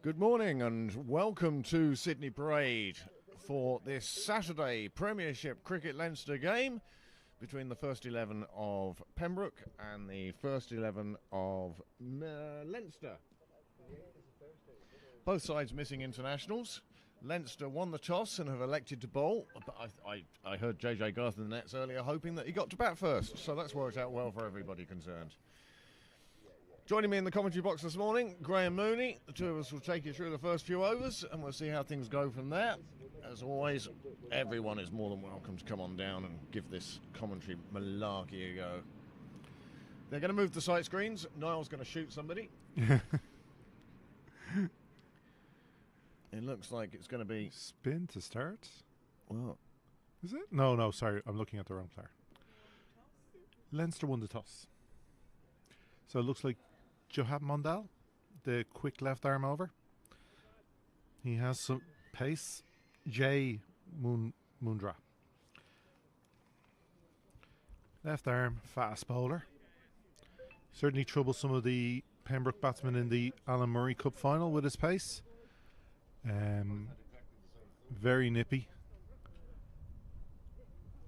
Good morning and welcome to Sydney Parade for this Saturday Premiership Cricket Leinster game between the first 11 of Pembroke and the first 11 of Leinster. Both sides missing internationals. Leinster won the toss and have elected to bowl. But I heard JJ Garth in the nets earlier hoping that he got to bat first, so that's worked out well for everybody concerned. Joining me in the commentary box this morning, Graham Mooney. The two of us will take you through the first few overs and we'll see how things go from there. As always, everyone is more than welcome to come on down and give this commentary malarkey a go. They're going to move the sight screens. Niall's going to shoot somebody. It looks like it's going to be... Spin to start? Well, is it? No, sorry. I'm looking at the wrong player. Leinster won the toss. So it looks like Johab Mondal, the quick left arm over. He has some pace. Jay Mundra. Left arm, fast bowler. Certainly troubled some of the Pembroke batsmen in the Alan Murray Cup final with his pace. Very nippy.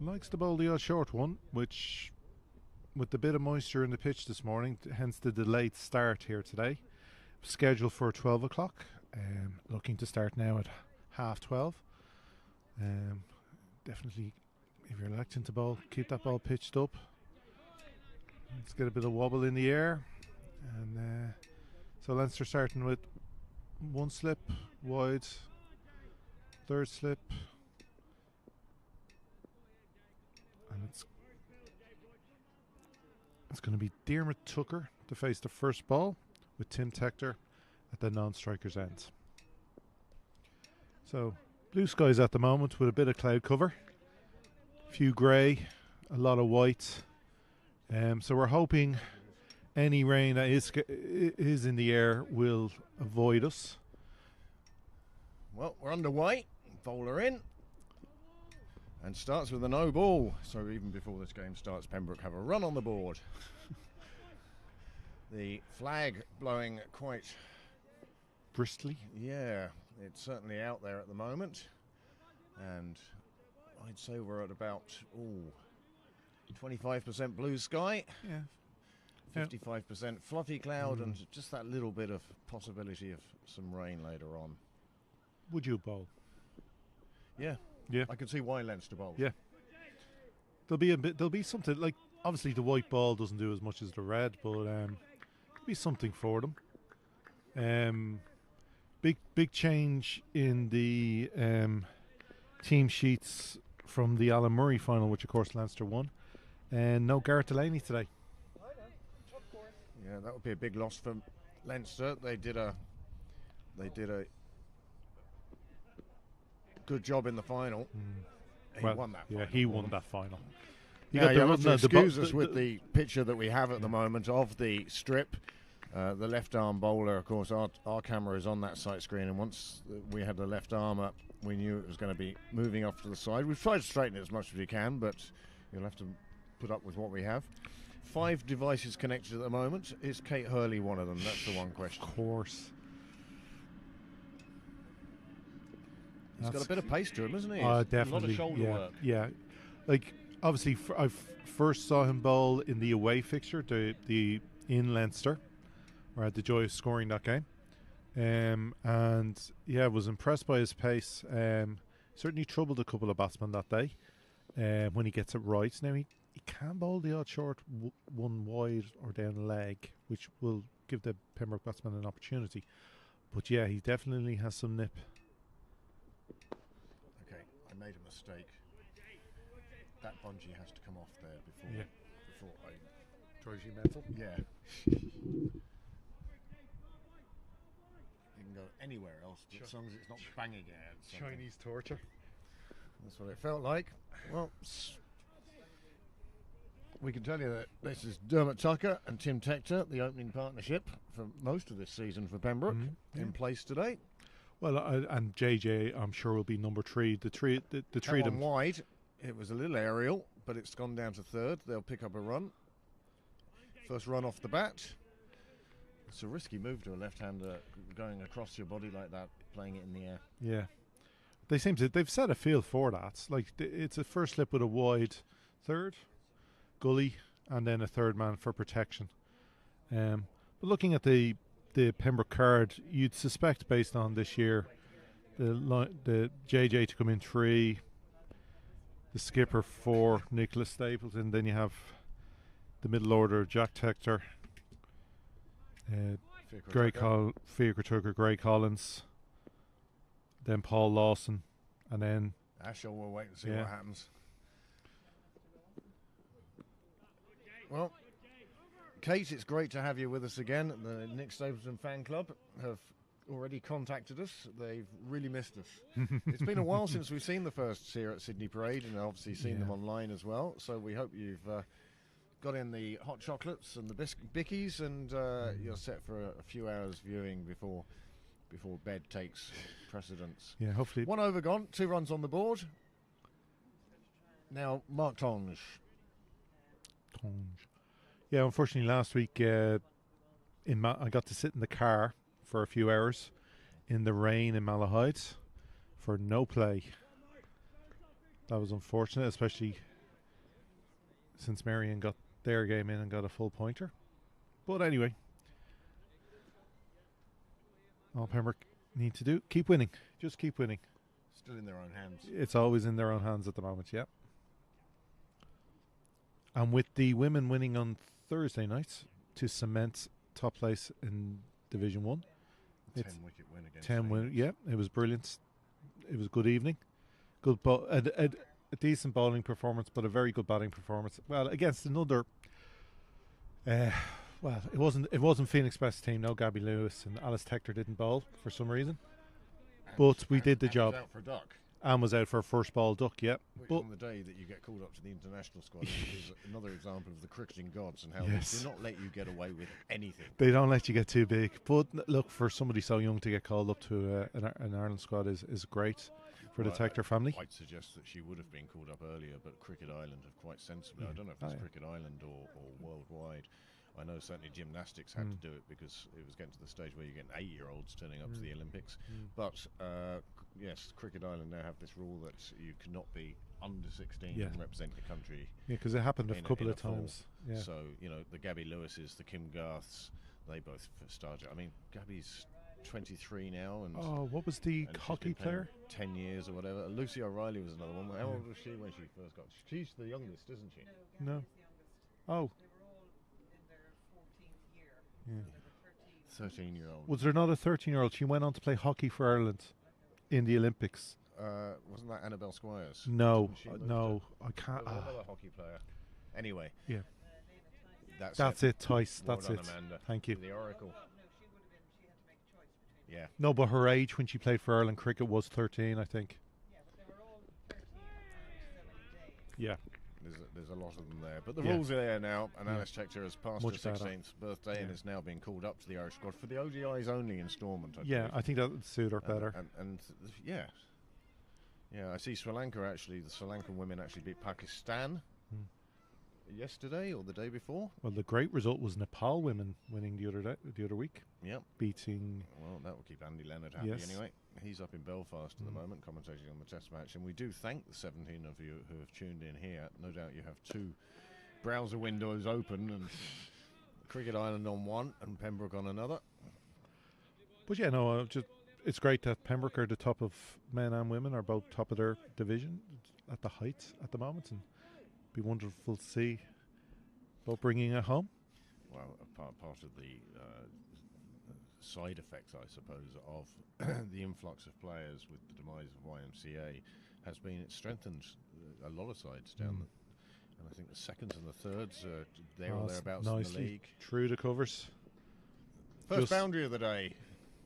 Likes to bowl the odd short one, which, with the bit of moisture in the pitch this morning, hence the delayed start here today. Scheduled for 12 o'clock. Looking to start now at 12:30. Definitely, if you're electing to bowl, keep that ball pitched up. Let's get a bit of wobble in the air. And so Leinster starting with one slip, wide, third slip. And it's going to be Diarmuid Tucker to face the first ball with Tim Tector at the non-striker's end. So blue skies at the moment with a bit of cloud cover, a few grey, a lot of white. So we're hoping any rain that is in the air will avoid us. well, we're underway. Bowler in. And starts with a no ball. So even before this game starts, Pembroke have a run on the board. The flag blowing quite Bristly. Yeah, it's certainly out there at the moment. And I'd say we're at about 25% blue sky. Yeah. 55% fluffy cloud and just that little bit of possibility of some rain later on. Would you bowl? Yeah. Yeah. I can see why Leinster bowls. Yeah. There'll be something, like, obviously the white ball doesn't do as much as the red, but could be something for them. Big change in the team sheets from the Alan Murray final, which of course Leinster won. And no Gareth Delaney today. Yeah, that would be a big loss for Leinster. They did a good job in the final. He won that final. Yeah, he won that final. You have to excuse us with the picture that we have at the moment of the strip. The left arm bowler, of course, our camera is on that sight screen, and once we had the left arm up, we knew it was going to be moving off to the side. We've tried to straighten it as much as we can, but you'll have to put up with what we have. 5 devices connected at the moment. Is Kate Hurley one of them? That's the one question. Of course. He's got a bit of pace to him, hasn't he? Definitely. A lot of shoulder work. Yeah. Like, obviously, I first saw him bowl in the away fixture, the in Leinster, where I had the joy of scoring that game. And yeah, was impressed by his pace. Certainly troubled a couple of batsmen that day when he gets it right. Now, he can bowl the odd short one wide or down the leg, which will give the Pembroke batsman an opportunity. But yeah, he definitely has some nip. Okay, I made a mistake. That bungee has to come off there before I Drives you mental? Yeah. You can go anywhere else, but as long as it's not banging it. Chinese torture. That's what it felt like. Well, we can tell you that this is Diarmuid Tucker and Tim Tector, the opening partnership for most of this season for Pembroke, in place today. Well, and JJ, I'm sure, will be number 3. The three of them wide. It was a little aerial, but it's gone down to third. They'll pick up a run. First run off the bat. It's a risky move to a left-hander going across your body like that, playing it in the air. Yeah. They've set a field for that. Like it's a first slip with a wide third, gully, and then a third man for protection. But looking at the Pembroke card, you'd suspect based on this year, the JJ to come in 3, the skipper 4, Nicholas Stapleton, then you have the middle order, Jack Tector, Fiacre Tucker, Gray Collins, then Paul Lawson, and then Ashall will wait and see what happens. Well, Kate, it's great to have you with us again. The Nick Stapleton fan club have already contacted us. They've really missed us. It's been a while since we've seen the firsts here at Sydney Parade, and obviously seen them online as well. So we hope you've got in the hot chocolates and the bickies, and you're set for a few hours viewing before bed takes precedence. Yeah, hopefully. 1 over gone, 2 runs on the board. Now, Mark Tonge. Yeah, unfortunately last week I got to sit in the car for a few hours in the rain in Malahide for no play. That was unfortunate, especially since Marion got their game in and got a full pointer. But anyway, all Pembroke need to do, keep winning. Just keep winning. Still in their own hands. It's always in their own hands at the moment, yeah. And with the women winning on Thursday night to cement top place in Division 1. 10-wicket win against 10 win, yeah. It was brilliant. It was a good evening. Good a decent bowling performance, but a very good batting performance. Well, against another well, it wasn't Phoenix best team. No, Gabby Lewis and Alice Tector didn't bowl for some reason. But we did the job. Was out for a duck. Anne was out for a first ball duck, yeah. Which but on the day that you get called up to the international squad is another example of the cricketing gods and how they do not let you get away with anything. They don't let you get too big. But look, for somebody so young to get called up to an Ireland squad is great for the Tector family. I'd suggest that she would have been called up earlier, but Cricket Island have quite sensibly. I don't know if it's Cricket Island or worldwide. I know certainly gymnastics had to do it because it was getting to the stage where you're getting 8-year-olds turning up to the Olympics. But yes, Cricket Island now have this rule that you cannot be under 16 and represent your country. Yeah, because it happened a couple of times. Yeah. So, you know, the Gabby Lewises, the Kim Garths, they both started. I mean, Gabby's 23 now. And what was the hockey player? 10 years or whatever. Lucy O'Reilly was another one. How old was she when she first got? She's the youngest, isn't she? No. Oh. 13-year-old. Was there not a 13-year-old? She went on to play hockey for Ireland in the Olympics. Wasn't that Annabelle Squires? No, no, I can't. Another hockey player. Anyway. Yeah. That's it, Tice. Well that's done, it. Amanda. Thank you. The Oracle. Yeah. No, but her age when she played for Ireland cricket was 13, I think. Yeah, but they were all 13 or 7 days. Yeah. There's a lot of them there. But the rules are there now, and Alice Tector has passed Much her better. 16th birthday and is now being called up to the Irish squad for the ODIs only instalment. I think that would suit her better. And yeah, I see Sri Lanka actually. The Sri Lankan women actually beat Pakistan yesterday or the day before. Well, the great result was Nepal women winning the other week. Yep. Beating. Well, that will keep Andy Leonard happy anyway. He's up in Belfast at the moment commentating on the test match, and we do thank the 17 of you who have tuned in here. No doubt you have 2 browser windows open and Cricket Island on one and Pembroke on another. But yeah, no, it's great that Pembroke are the top of men and women, are both top of their division at the height at the moment, and be wonderful to see both bringing it home. Well, part of the side effects, I suppose, of the influx of players with the demise of YMCA has been it strengthened a lot of sides down and I think the seconds and the thirds are there or thereabouts in the league. Through the covers. First boundary of the day.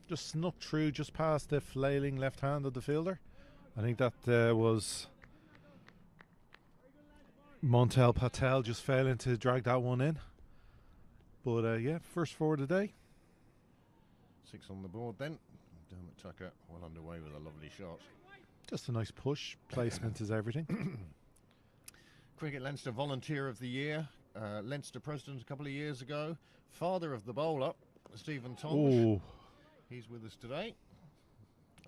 Just snuck through just past the flailing left hand of the fielder. I think that was Montel Patel just failing to drag that one in. But first 4 of the day. 6 on the board then. Dermot Tucker well underway with a lovely shot. Just a nice push. Placement is everything. Cricket Leinster Volunteer of the Year. Leinster President a couple of years ago. Father of the bowler. Stephen Thomas. Oh, He's with us today.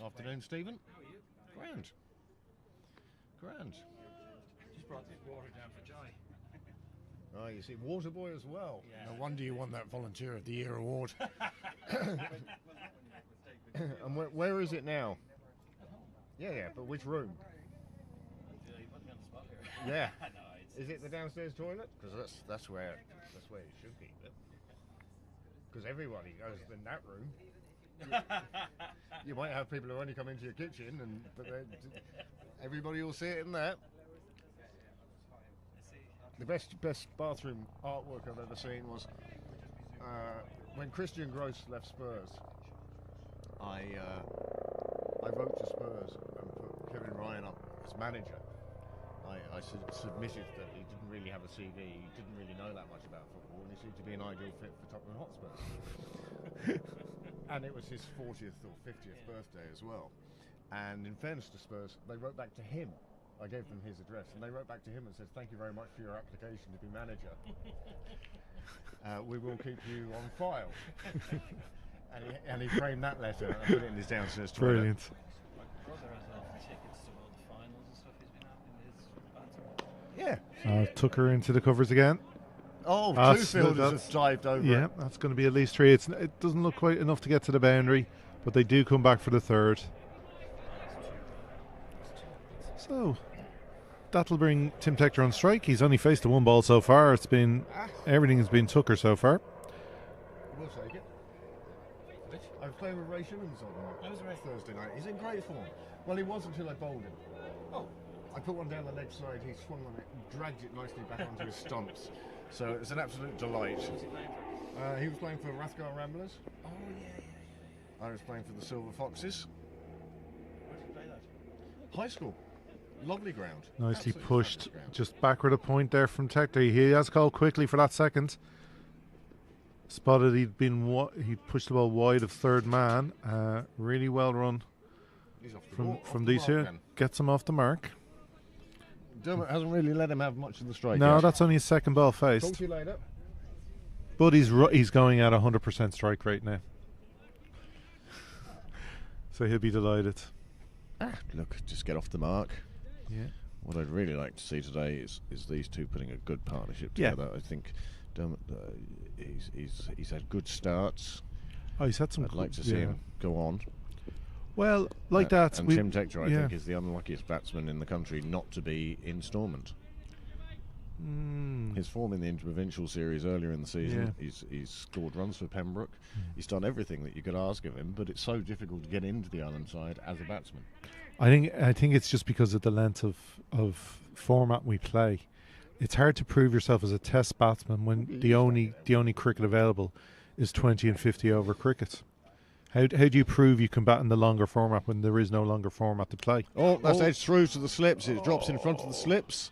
Afternoon, Stephen. How are you? Grand. Grand. Just brought this water down for Joy. Oh, you see, Water Boy as well. Yeah. No wonder you won that Volunteer of the Year award. And where is it now? Yeah, but which room? You put me on the spot here. Yeah. No, it's, Is it the downstairs toilet? Because that's where you should keep it. Because everybody goes in that room. You might have people who only come into your kitchen, but everybody will see it in there. The best bathroom artwork I've ever seen was when Christian Gross left Spurs. I wrote to Spurs and put Kevin Ryan up as manager. I submitted that he didn't really have a CV, he didn't really know that much about football, and he seemed to be an ideal fit for Tottenham Hotspur. And it was his 40th or 50th birthday as well. And in fairness to Spurs, they wrote back to him. I gave them his address, and they wrote back to him and said, "Thank you very much for your application to be manager. We will keep you on file." and he framed that letter and put it in his downstairs toilet. brilliant. my brother has often tickets to all the finals and stuff he's been at in his bathroom. Yeah. Took her into the covers again. Oh, That's- two fielders that's- have dived over. Yeah, that's going to be at least 3. It doesn't look quite enough to get to the boundary, but they do come back for the 3rd. So that'll bring Tim Tector on strike. He's only faced the 1 ball so far. Everything has been Tucker so far. We'll take it. I was playing with Ray Shillings on Thursday night. He's in great form. Well, he was until I bowled him. Oh. I put one down the leg side, he swung on it and dragged it nicely back onto his stumps. So it was an absolute delight. Who's he playing for? He was playing for Rathgar Ramblers. Oh, yeah. I was playing for the Silver Foxes. Where did you play that? High school. Lovely ground. Nicely Absolutely pushed, fabulous ground. just backward a point there from Tector. He has called quickly for that second. Spotted he'd pushed the ball wide of 3rd man. Really well run He's off the from ball, off from the these mark two. then. Gets him off the mark. Dermot hasn't really let him have much of the strike No, yet. that's only his 2nd ball Talk faced. to you later. But he's going at 100% strike rate now. So he'll be delighted. Look, just get off the mark. Yeah. What I'd really like to see today is these two putting a good partnership Yeah. together. I think Dermot, he's had good starts. Oh, he's had some. I'd like to see him go on. Well, like that. And Tim Tector, I yeah. think, is the unluckiest batsman in the country not to be in Stormont. His form in the interprovincial series earlier in the season, he's scored runs for Pembroke. He's done everything that you could ask of him, but it's so difficult to get into the island side as a batsman. I think it's just because of the length of format we play. It's hard to prove yourself as a test batsman when the only cricket available is 20 and 50 over cricket. How do you prove you can bat in the longer format when there is no longer format to play? Oh, that's edged through to the slips. It drops in front of the slips.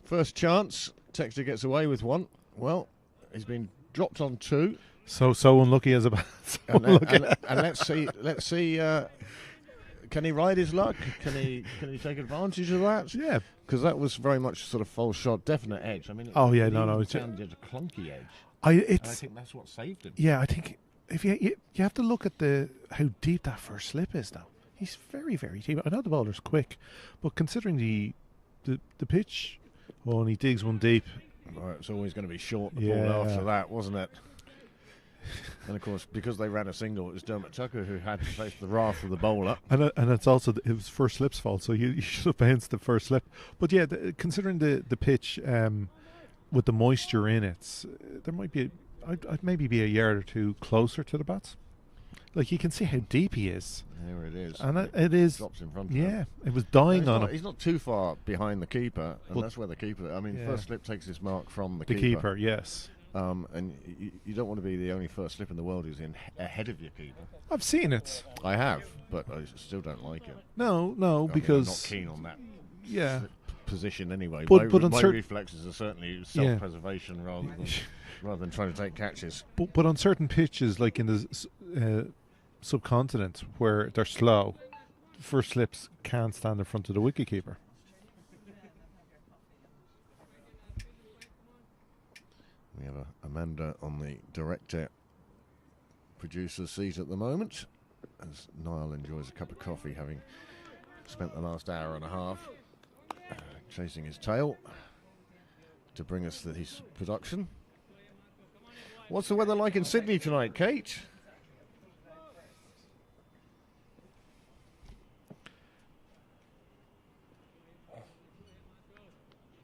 First chance. Texter gets away with one. Well, he's been dropped on 2. So unlucky as a bat. And let's see. Can he ride his luck? Can he take advantage of that? Yeah. Because that was very much sort of false shot, definite edge. I mean, it's sounded a clunky edge. I And I think that's what saved him. Yeah, I think if you have to look at how deep that first slip is now. He's very, very deep. I know the bowler's quick, but considering the pitch, and he digs one deep. Well, it's always going to be short the Yeah. ball after that, wasn't it? And of course, because they ran a single, it was Dermot Tucker who had to face the wrath of the bowler. And it's also it was first slip's fault, so you should have bounced the first slip. But yeah, considering the pitch with the moisture in it, there might be I'd maybe be a yard or 2 closer to the bats. Like you can see how deep he is, There it is. and it is. Drops in front of him. Yeah, it was dying he's on not, him. He's not too far behind the keeper, and Well, that's where the keeper. I mean, yeah. first slip takes his mark from the The keeper, yes. And you don't want to be the only first slip in the world who's ahead of your keeper. I've seen it. I have, but I still don't like it. No, I mean, because I'm not keen on that yeah. position anyway. But on my certain- reflexes are certainly self-preservation rather than trying to take catches. But on certain pitches, like in the subcontinent where they're slow, first slips can't stand in front of the wicketkeeper. We have Amanda on the director producer's seat at the moment, as Niall enjoys a cup of coffee, having spent the last hour and a half chasing his tail to bring us his production. What's the weather like in Sydney tonight, Kate?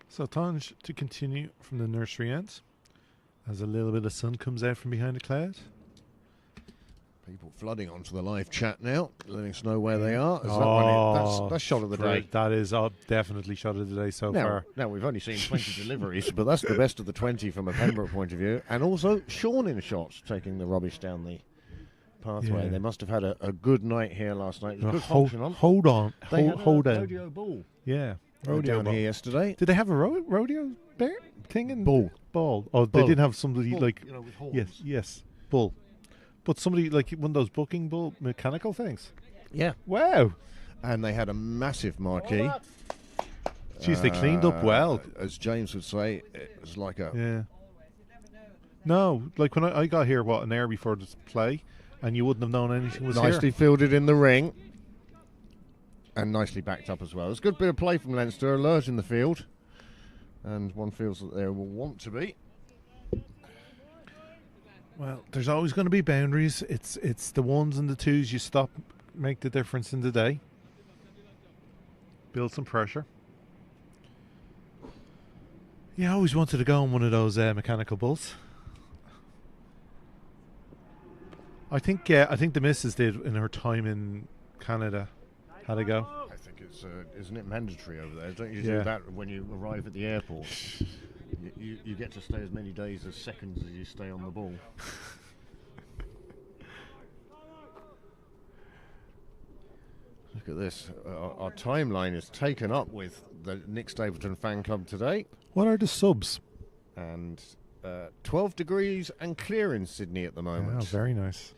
So time to continue from the nursery end as a little bit of sun comes out from behind the cloud. People flooding onto the live chat now, letting us know where they are. Is that one that's shot of the day. That is definitely shot of the day so far. Now, we've only seen 20 deliveries, but that's the best of the 20 from a Pembroke point of view. And also Sean in shots, taking the rubbish down the pathway. Yeah. They must have had a good night here last night. It was good Hold function on. on. They had Hold a on. rodeo bull Yeah. down ball. here yesterday. Did they have a rodeo bear thing in Bull. Ball? Oh, they Bull. did have somebody Bull, like with horns. yes, bull. But somebody like one of those booking bull mechanical things. Yeah. Wow. And they had a massive marquee. Jeez, they cleaned up well. As James would say, it was like a... Yeah. No, like when I got here, an hour before the play, and you wouldn't have known anything was nicely here. fielded in the ring. And nicely backed up as well. It's a good bit of play from Leinster, alert in the field. And one feels that they will want to be. Well, there's always going to be boundaries. It's the ones and the twos you stop make the difference in the day. Build some pressure. Yeah, I always wanted to go on one of those mechanical bulls. I think the missus did in her time in Canada. Had a go. I think it's isn't it mandatory over there? Don't you Yeah. do that when you arrive at the airport? You get to stay as many days as seconds as you stay on the ball. Look at this. Our timeline is taken up with the Nick Stapleton fan club today. What are the subs? And 12 degrees and clear in Sydney at the moment. Oh, very nice.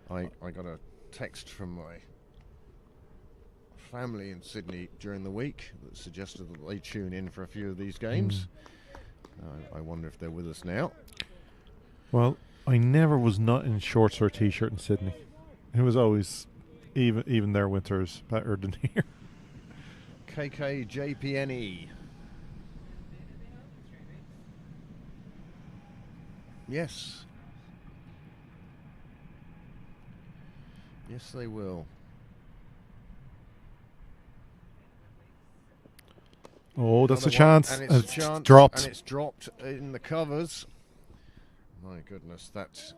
I got a text from my family in Sydney during the week that suggested that they tune in for a few of these games. I wonder if they're with us now. Well, I never was not in shorts or a t-shirt in Sydney. It was always, even their winters better than here. KKJPNE. Yes. Yes, they will. Oh, that's a Another chance. one, and it's a chance, dropped. and it's dropped in the covers. My goodness, that's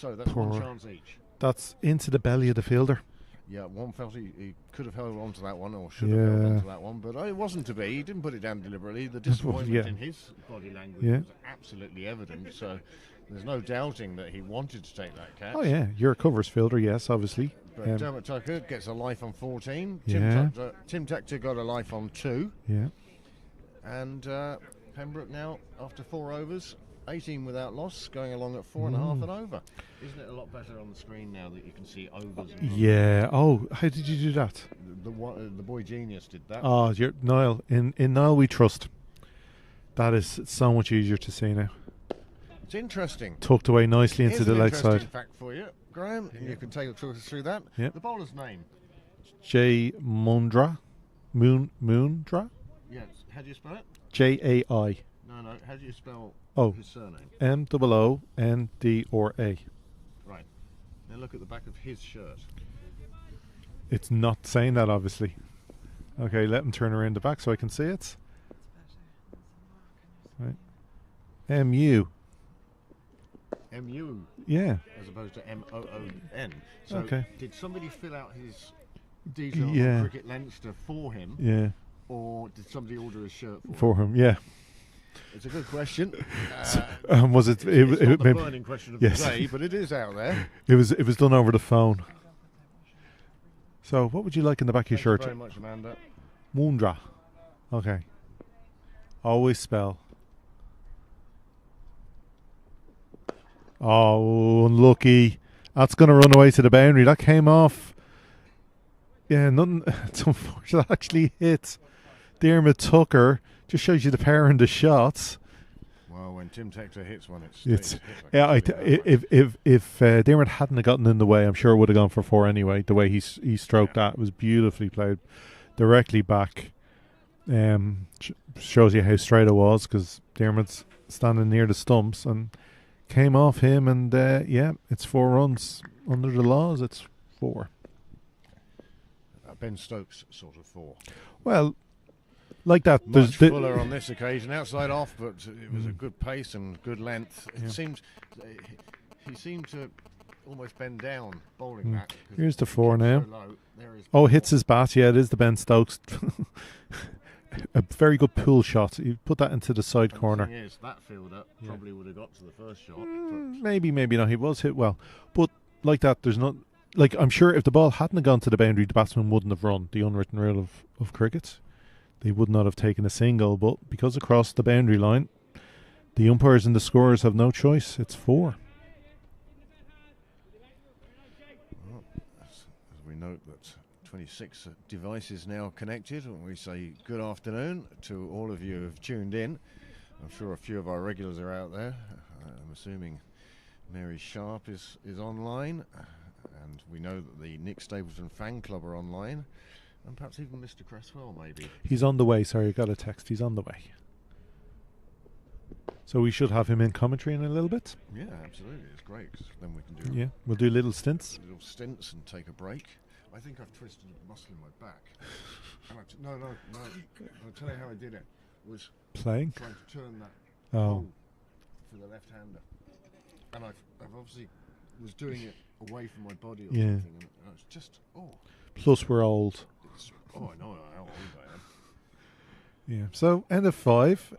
one poor. chance each. That's into the belly of the fielder. Yeah, one felt he could have held on to that one, or should have held on Yeah. to that one, but it wasn't to be. He didn't put it down deliberately. The disappointment Yeah. in his body language Yeah. was absolutely evident, so there's no doubting that he wanted to take that catch. Oh yeah, you're a covers fielder, yes, obviously. But Dermot Tucker gets a life on 14. Yeah. Tim Tucker got a life on 2. Yeah. And Pembroke now, after 4 overs, 18 without loss, going along at 4.5 and over. Isn't it a lot better on the screen now that you can see overs? And Yeah. Oh, how did you do that? the boy genius did that. Oh, you're Niall. In Niall we trust. That is so much easier to see now. It's interesting. Tucked away nicely into Here's the an leg interesting side. fact for you, Graham, and you can take us through that. Yep. The bowler's name. J Mundra, Moondra, Yes. How do you spell it? Jai. No. How do you spell Oh. his surname? MOONDRA. Right. Now look at the back of his shirt. It's not saying that, obviously. Okay, let him turn around the back so I can see it. Right. MU. M-U Yeah. as opposed to M-O-O-N. So Okay. did somebody fill out his details Yeah. on Cricket Leinster for him, Yeah. or did somebody order his shirt for him? For him. Yeah. It's a good question. Was it? It's not the maybe, burning question of yes. the day, but it is out there. it was done over the phone. So, what would you like in the back of your Thank shirt? you very much, Amanda. Moondra. Okay. Always spell. Oh, unlucky. That's going to run away to the boundary. That came off. Yeah, nothing. It's unfortunate. That actually hit Dermot Tucker. Just shows you the power in the shots. Well, when Tim Tector hits one, it's It's hit like yeah. a silly that way. If Dermot hadn't have gotten in the way, I'm sure it would have gone for 4 anyway. The way he stroked that was beautifully played, directly back. Shows you how straight it was because Dermot's standing near the stumps and came off him, and it's 4 runs under the laws. It's 4. Ben Stokes sort of 4. Well, like that. Much fuller on this occasion, outside off, but it was a good pace and good length. It Yeah. seemed he seemed to almost bend down bowling that. 'cause Here's the it 4 kept now. so low. There is Oh, 4. hits his bat. Yeah, it is the Ben Stokes. A very good pull shot. You put that into the side And corner. The thing is, that fielder probably would have got to the first shot. Maybe not. He was hit well, but like that, there's not. Like, I'm sure if the ball hadn't gone to the boundary, the batsman wouldn't have run. The unwritten rule of cricket, they would not have taken a single. But because across the boundary line, the umpires and the scorers have no choice. It's 4. Well, as we note that 26 devices now connected, and we say good afternoon to all of you who've tuned in. I'm sure a few of our regulars are out there. I'm assuming Mary Sharp is online, and we know that the Nick Stapleton fan club are online, and perhaps even Mr. Cresswell maybe. He's on the way. Sorry, I got a text. He's on the way. So we should have him in commentary in a little bit. Yeah, absolutely. It's great 'cause then we can do Yeah, we'll do little stints. little stints and take a break. I think I've twisted a muscle in my back. And no. I'll tell you how I did it. Was Playing. trying to turn that Oh. pole for the left-hander, and I've obviously was doing it away from my body or Yeah. something, and it's just Plus, we're old. I know how old I am. Yeah. So end of 5.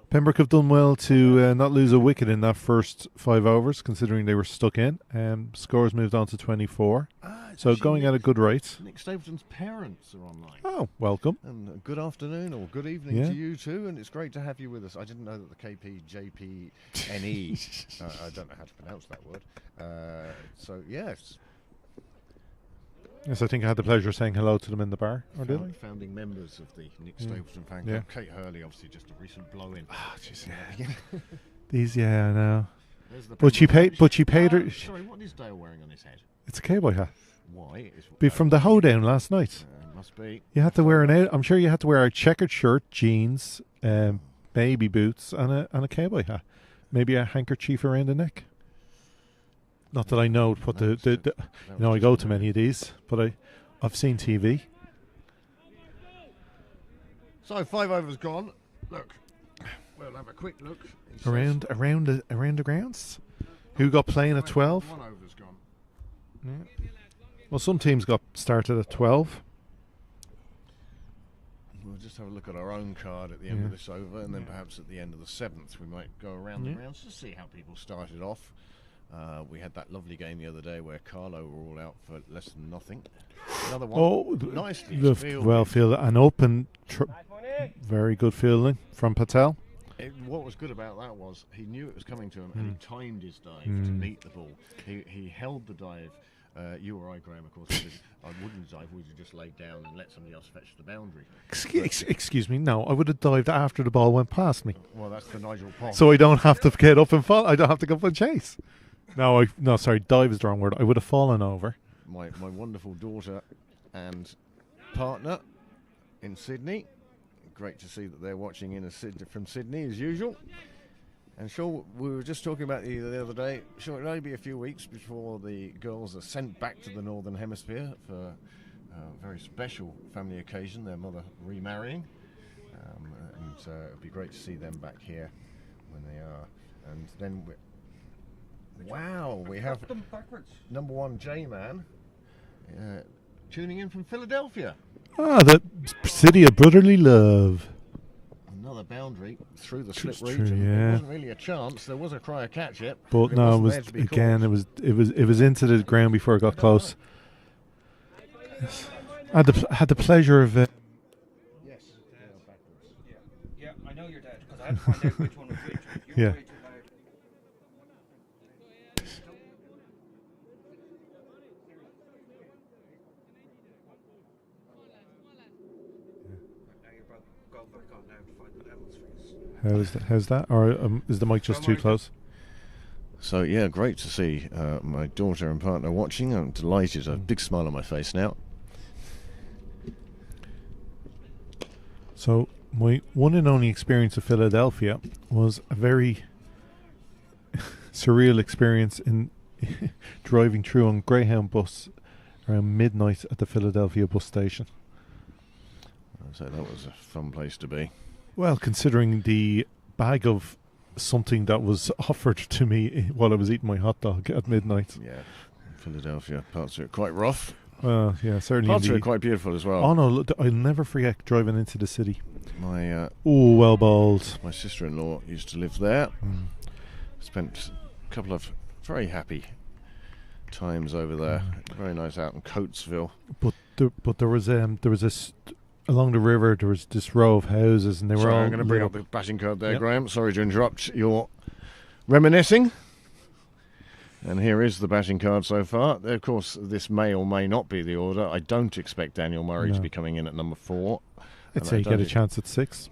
Pembroke have done well to not lose a wicket in that first 5 overs, considering they were stuck in. Scores moved on to 24. It's So actually going at a good rate. Nick Stapleton's parents are online. Oh, welcome. And good afternoon or good evening Yeah. to you too, and it's great to have you with us. I didn't know that the KPJPNE, I don't know how to pronounce that word. So yes, Yes, I think I had the pleasure of saying hello to them in the bar. Or did I? founding members of the Nick Yeah. Stapleton fan Yeah. club. Kate Hurley, obviously just a recent blow-in. These, yeah, I know. There's the But she Pembroke paid. But she paid her. Sorry, what is Dale wearing on his head? It's a cowboy hat. Why? It's, Be from the hoedown last night. must be. You had to wear I'm sure you had to wear a checkered shirt, jeans, baby boots, and a cowboy hat. Maybe a handkerchief around the neck. Not that I know, but I go to many of these, but I've seen TV. So 5 overs gone. Look, we'll have a quick look. He says Around the grounds. Who got playing at 12? 1 over's gone. Yeah. Well, some teams got started at 12. We'll just have a look at our own card at the end of Yeah. this over, and then perhaps at the end of the 7th we might go around the rounds to see how people started off. We had that lovely game the other day where Carlo were all out for less than nothing. Another one nicely fielded. Well fielded. An open, very good fielding from Patel. What was good about that was he knew it was coming to him and he timed his dive to meet the ball. He held the dive. You or I, Graham, of course, I wouldn't dive. We'd have just laid down and let somebody else fetch the boundary. Excuse me, no, I would have dived after the ball went past me. Well, that's the Nigel Pond. So I don't have to get up and fall. I don't have to go up and chase. No, sorry, dive is the wrong word. I would have fallen over. My wonderful daughter and partner in Sydney. Great to see that they're watching from Sydney as usual. And sure, we were just talking about the other day. Sure, it'll only be a few weeks before the girls are sent back to the Northern Hemisphere for a very special family occasion, their mother remarrying. And it'll be great to see them back here when they are. And then we have number 1 J-Man tuning in from Philadelphia. Ah, the city of brotherly love. Another boundary through the slip True, region. yeah. There wasn't really a chance. There was a cry of catch it, But no, it wasn't was there to be again. called. It was into the ground before it got close. I had the pleasure of. Yes. Yeah, I know you're dead because I had to find out which one was which. You were Yeah. way too loud. Now you're about to go back on now to find the levels for you. How's that? Or is the mic just too close? So yeah, great to see my daughter and partner watching. I'm delighted. A big smile on my face now. So my one and only experience of Philadelphia was a very surreal experience in driving through on Greyhound bus around midnight at the Philadelphia bus station. So that was a fun place to be. Well, considering the bag of something that was offered to me while I was eating my hot dog at midnight. Yeah, Philadelphia, parts of it quite rough. Yeah, certainly. Parts of it quite beautiful as well. Oh no, look, I'll never forget driving into the city. My well bowled. my sister-in-law used to live there. Spent a couple of very happy times over there. Very nice out in Coatesville. But there was this along the river. There was this row of houses, and they were Sorry, all. I'm going to bring lit up the batting card there, Yep. Graham. Sorry to interrupt your reminiscing. And here is the batting card so far. Of course, this may or may not be the order. I don't expect Daniel Murray to No. be coming in at number 4. I'd And say I you don't get a think- chance at 6.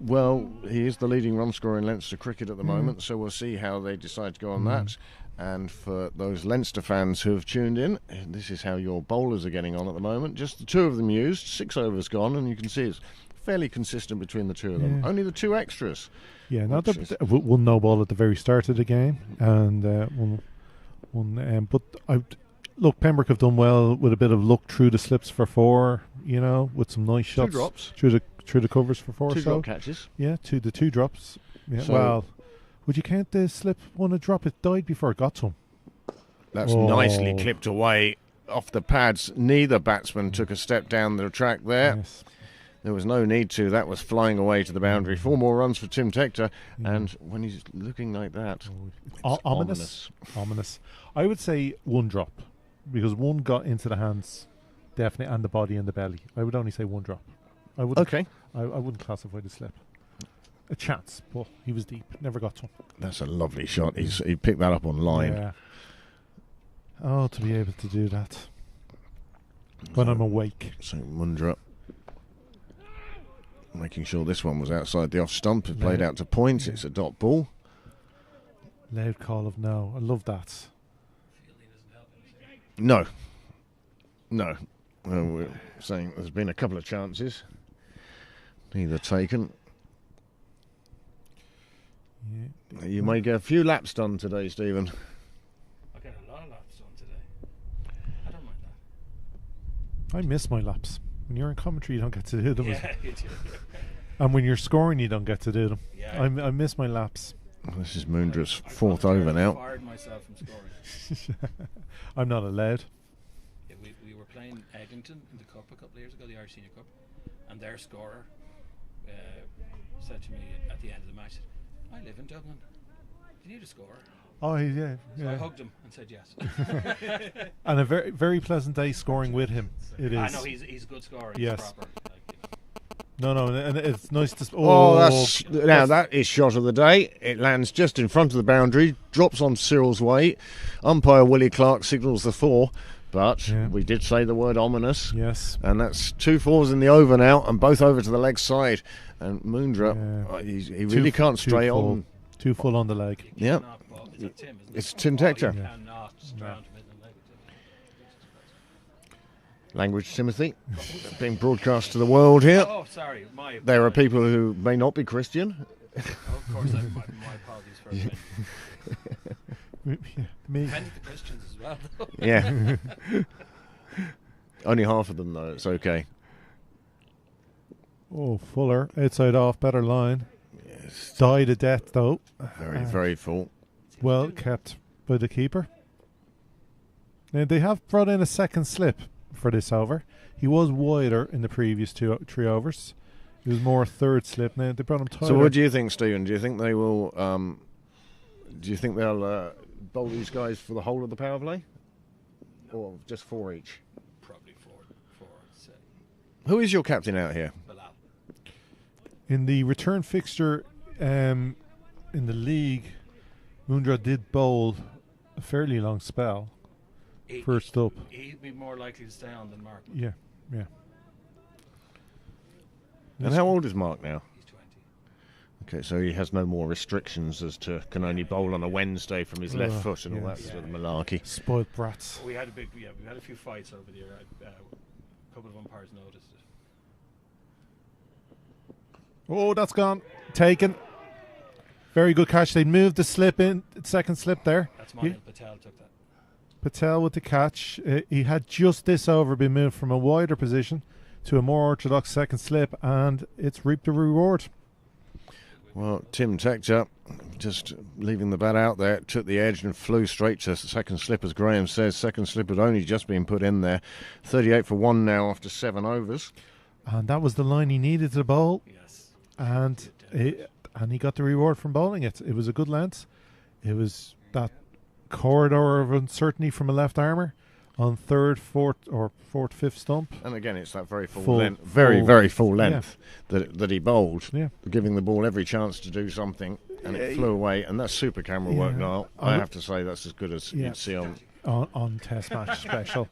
Well, he is the leading run scorer in Leinster cricket at the Mm. moment, so we'll see how they decide to go on that. And for those Leinster fans who have tuned in, this is how your bowlers are getting on at the moment. Just the 2 of them used, 6 overs gone, and you can see it's fairly consistent between the 2 of them. Yeah. Only the 2 extras. Yeah, now Which is- one no ball at the very start of the game, and one. But look, Pembroke have done well with a bit of luck through the slips for 4. You know, with some nice 2 shots drops, through the covers for 4. 2 So drop catches. yeah, the 2 drops. Yeah, So- well, would you count the slip one a drop? It died before it got to him. That's Oh. nicely clipped away off the pads. Neither batsman took a step down the track there. Yes. There was no need to. That was flying away to the boundary. 4 more runs for Tim Tector. Yeah. And when he's looking like that, O- it's ominous. Ominous. I would say 1 drop, because 1 got into the hands, definitely, and the body and the belly. I would only say 1 drop. I wouldn't. Okay, I wouldn't classify the slip. A chance, but he was deep. Never got to him. that's a lovely shot. He picked that up on line. Yeah. Oh, to be able to do that when I'm awake. So Mundra making sure this one was outside the off stump. It played Yeah. out to point. Yeah. It's a dot ball. Loud call of no. I love that. No. No. We're saying there's been a couple of chances. Neither taken. Yeah. You may get a few laps done today, Stephen. I get a lot of laps done today. I don't mind that. I miss my laps. When you're in commentary, you don't get to do them. Yeah, you do. And when you're scoring, you don't get to do them. Yeah. I miss my laps. This is Moondra's I 4th over voluntarily now. Fired myself from scoring. I'm not allowed. Yeah, we were playing Eglinton in the cup a couple of years ago, the Irish Senior Cup, and their scorer said to me at the end of the match, "I live in Dublin. Do you need a scorer?" Oh, yeah. So I Yeah. hugged him and said yes. And a very, very pleasant day scoring with him. It is. I know he's a good scorer. He's Yes. proper. No, and it's nice to. Oh, now that is shot of the day. It lands just in front of the boundary, drops on Cyril's way. Umpire Willie Clark signals the 4, but Yeah. we did say the word ominous. Yes. And that's 2 4s in the over now, and both over to the leg side. And Moondra, Yeah. he really can't too stray full. on. Too full on the leg. You Yep. cannot ball. Is that Tim, isn't it? It's Tim Oh, Tector. you Yeah. cannot drown him in the leg. Language Timothy, being broadcast to the world here. Oh, sorry. My There are apologies. people who may not be Christian. Oh, of course, my apologies for offending. Me. Offended the Christians as well. though. Yeah. Only half of them, though. It's okay. Oh, Fuller outside off, better line. Yes. Died a death though. Very, very full. Well kept by the keeper. Now they have brought in a second slip for this over. He was wider in the previous 3 overs. He was more third slip. Now they brought him tighter. So, what do you think, Stephen? Do you think they will? Do you think they'll bowl these guys for the whole of the power play, or just 4 each? Probably four, I'd say. Who is your captain out here? Bilal. In the return fixture in the league, Mundra did bowl a fairly long spell. First up. He'd be more likely to stay on than Mark. Yeah. And how old is Mark now? He's 20. Okay, so he has no more restrictions as to can only bowl on a Wednesday from his left Ugh, foot and all that yes. sort of malarkey. Spoiled brats. We had a few fights over the year. A couple of umpires noticed it. Oh, that's gone. Taken. Very good catch. They moved the slip in, second slip there. That's Manuel Patel took that. Patel with the catch. He had just this over been moved from a wider position to a more orthodox second slip, and it's reaped a reward. Well, Tim Tector, just leaving the bat out there, took the edge and flew straight to second slip, as Graham says. Second slip had only just been put in there. 38 for 1 now after 7 overs. And that was the line he needed to bowl. Yes. And he got the reward from bowling it. It was a good length. It was that corridor of uncertainty from a left armour on third, fourth, fifth stump. And again, it's that very Full- length, very, full- very full length that he bowled, Yeah. giving the ball every chance to do something, and it flew away. And that's super camera work, Yeah. Niall. I have to say that's as good as Yeah. you'd see on. On Test match special.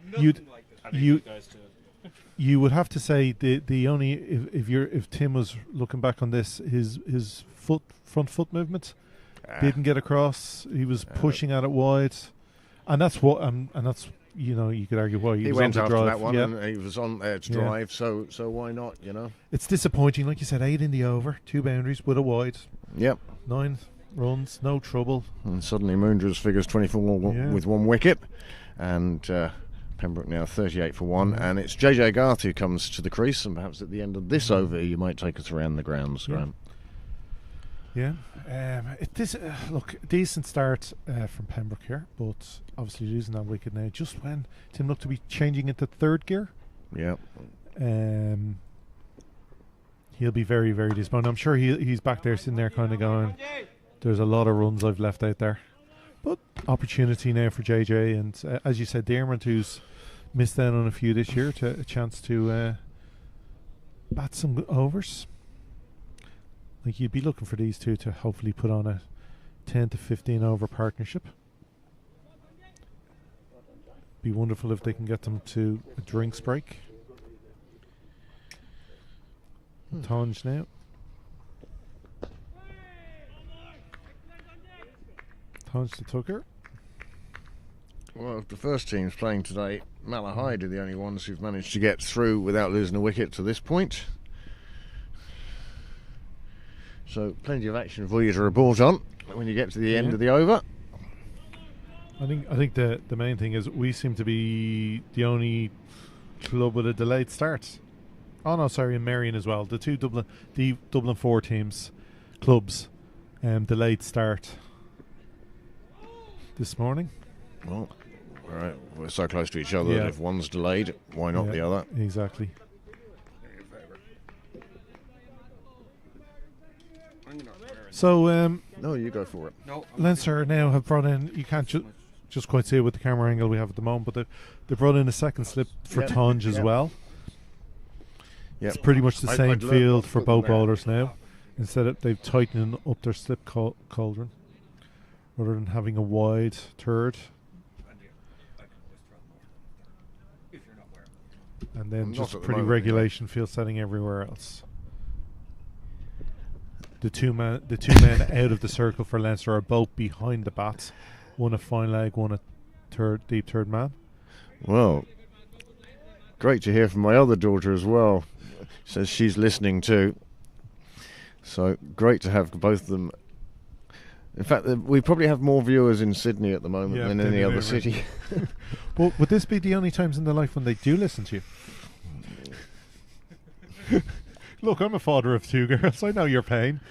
Nothing You'd- like this. I think You- you guys do it. You would have to say the only if Tim was looking back on this, his front foot movement didn't get across. He was pushing at it wide, and that's what and that's you could argue why He was went on after to drive. that one, Yeah. and he was on there to Yeah. drive. So why not? It's disappointing, like you said, 8 in the over, 2 boundaries with a wide, Yep. 9 runs, no trouble. And suddenly Moondra's figures 24 Yeah. with 1 wicket, and Pembroke now 38 for 1, and it's JJ Garth who comes to the crease, and perhaps at the end of this over you might take us around the grounds, Yeah. Graham. Yeah, look, decent start from Pembroke here, but obviously losing that wicket now just when Tim looked to be changing into third gear. Yeah. He'll be very, very disappointed. I'm sure he's back there sitting there kind of going, there's a lot of runs I've left out there. But opportunity now for JJ, and as you said, Diarmuid, who's missed out on a few this year, to a chance to bat some overs. Like, you'd be looking for these two to hopefully put on a 10 to 15 over partnership. Be wonderful if they can get them to a drinks break. Tonge now. Tonge to Tucker. Well, the first team's playing today. Malahide are the only ones who've managed to get through without losing a wicket to this point. So plenty of action for you to report on when you get to the end of the over. I think the main thing is we seem to be the only club with a delayed start. Oh no, sorry, in Marion as well. The Dublin 4 teams, clubs, delayed start this morning. Well, all right, we're so close to each other that if one's delayed, why not the other? Exactly. So No, you go for it. No, Leinster now have brought in. You can't just quite see it with the camera angle we have at the moment, but they brought in a second slip for Yep. Tonge as Yep. well. Yep. It's pretty much the I'd same learn field what for foot both there. bowlers now. Instead of they've tightened up their slip cauldron rather than having a wide third if you're not wearing. and then Not just at the pretty moment, regulation field setting everywhere else. The two men out of the circle for Leinster are both behind the bats. One a fine leg, one a deep third man. Well, great to hear from my other daughter as well. Says she's listening too. So great to have both of them. In fact, we probably have more viewers in Sydney at the moment than any other city. Well, would this be the only times in their life when they do listen to you? Look, I'm a father of 2 girls. I know your pain.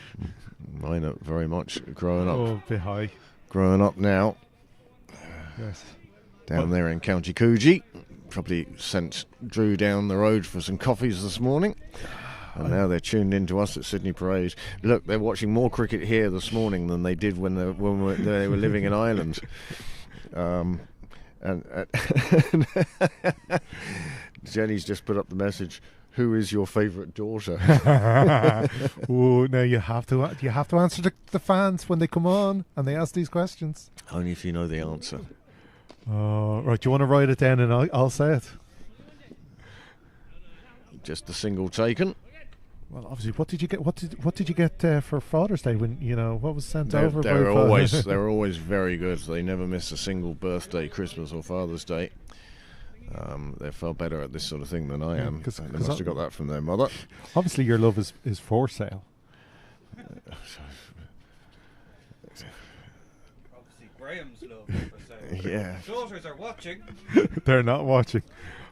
Mine are very much growing up. Oh, a bit high. Growing up now. Yes. Down there in County Coogee. Probably sent Drew down the road for some coffees this morning. And now they're tuned in to us at Sydney Parade. Look, they're watching more cricket here this morning than they did when they were living in Ireland. And Jenny's just put up the message, who is your favourite daughter? Oh, now you have to answer the fans when they come on and they ask these questions. Only if you know the answer. Right, do you want to write it down and I'll say it? Just the single taken. Well, obviously, what did you get? What did you get for Father's Day? When what was sent over? They're always very good. They never miss a single birthday, Christmas, or Father's Day. They're far better at this sort of thing than I am. Cause they must have got that from their mother. Obviously, your love is for sale. Obviously, Graham's love for sale. Yeah. Daughters are watching. They're not watching.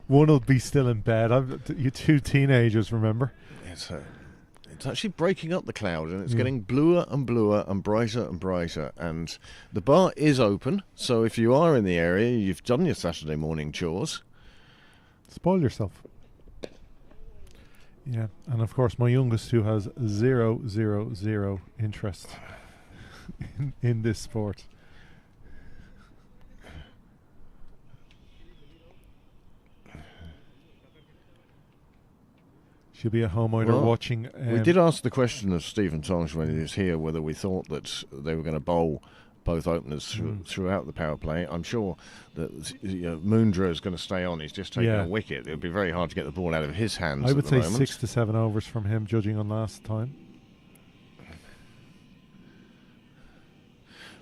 One will be still in bed. You two teenagers, remember? It's actually breaking up the cloud, and it's getting bluer and bluer and brighter and brighter. And the bar is open, so if you are in the area, you've done your Saturday morning chores. Spoil yourself. Yeah, and of course, my youngest, who has zero interest in this sport. She'll be at home either watching. We did ask the question of Stephen Tonge when he was here whether we thought that they were going to bowl both openers throughout the power play. I'm sure that Moondra is going to stay on. He's just taking a wicket. It would be very hard to get the ball out of his hands. I would say moment. 6 to 7 overs from him, judging on last time.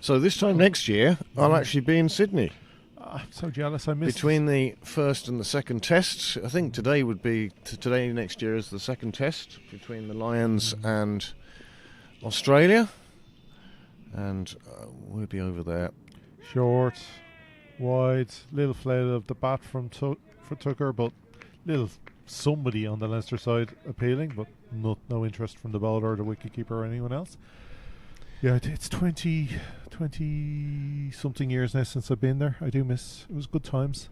So this time next year, I'll actually be in Sydney. I'm so jealous. I missed between the first and the second tests. I think today would be today next year is the second test between the Lions and Australia, and we'll be over there. Short, wide, little flail of the bat from for Tucker, but little somebody on the Leinster side appealing, but no interest from the bowler or the wicketkeeper or anyone else. Yeah, it's 20 something years now since I've been there. I do miss. It was good times.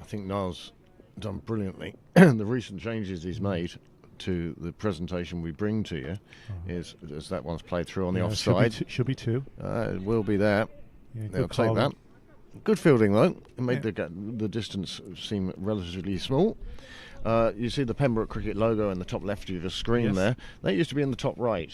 I think Niall's done brilliantly. The recent changes he's made to the presentation we bring to you is as that one's played through on the offside. Should be two. It will be there. Yeah, they'll take that. Good fielding though. It made the distance seem relatively small. You see the Pembroke cricket logo in the top left of your screen there. That used to be in the top right.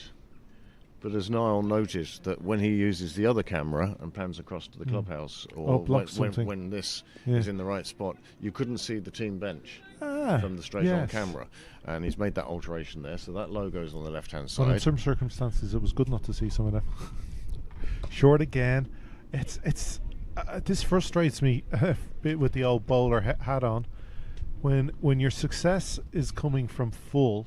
But as Niall noticed that when he uses the other camera and pans across to the clubhouse, or when this is in the right spot, you couldn't see the team bench from the straight-on camera. And he's made that alteration there, so that logo's on the left-hand side. But in some circumstances, it was good not to see some of that. Short again. It's this frustrates me a bit with the old bowler hat on. When your success is coming from full,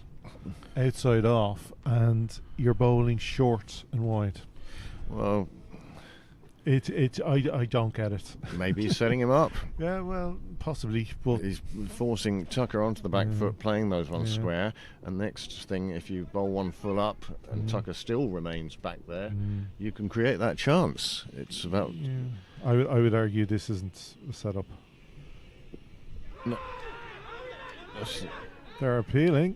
outside off, and you're bowling short and wide. Well, I don't get it. Maybe he's setting him up. Yeah, well, possibly. But he's forcing Tucker onto the back foot, playing those ones square. And next thing, if you bowl one full up and Tucker still remains back there, you can create that chance. It's about. I would argue this isn't a setup. No. They're appealing.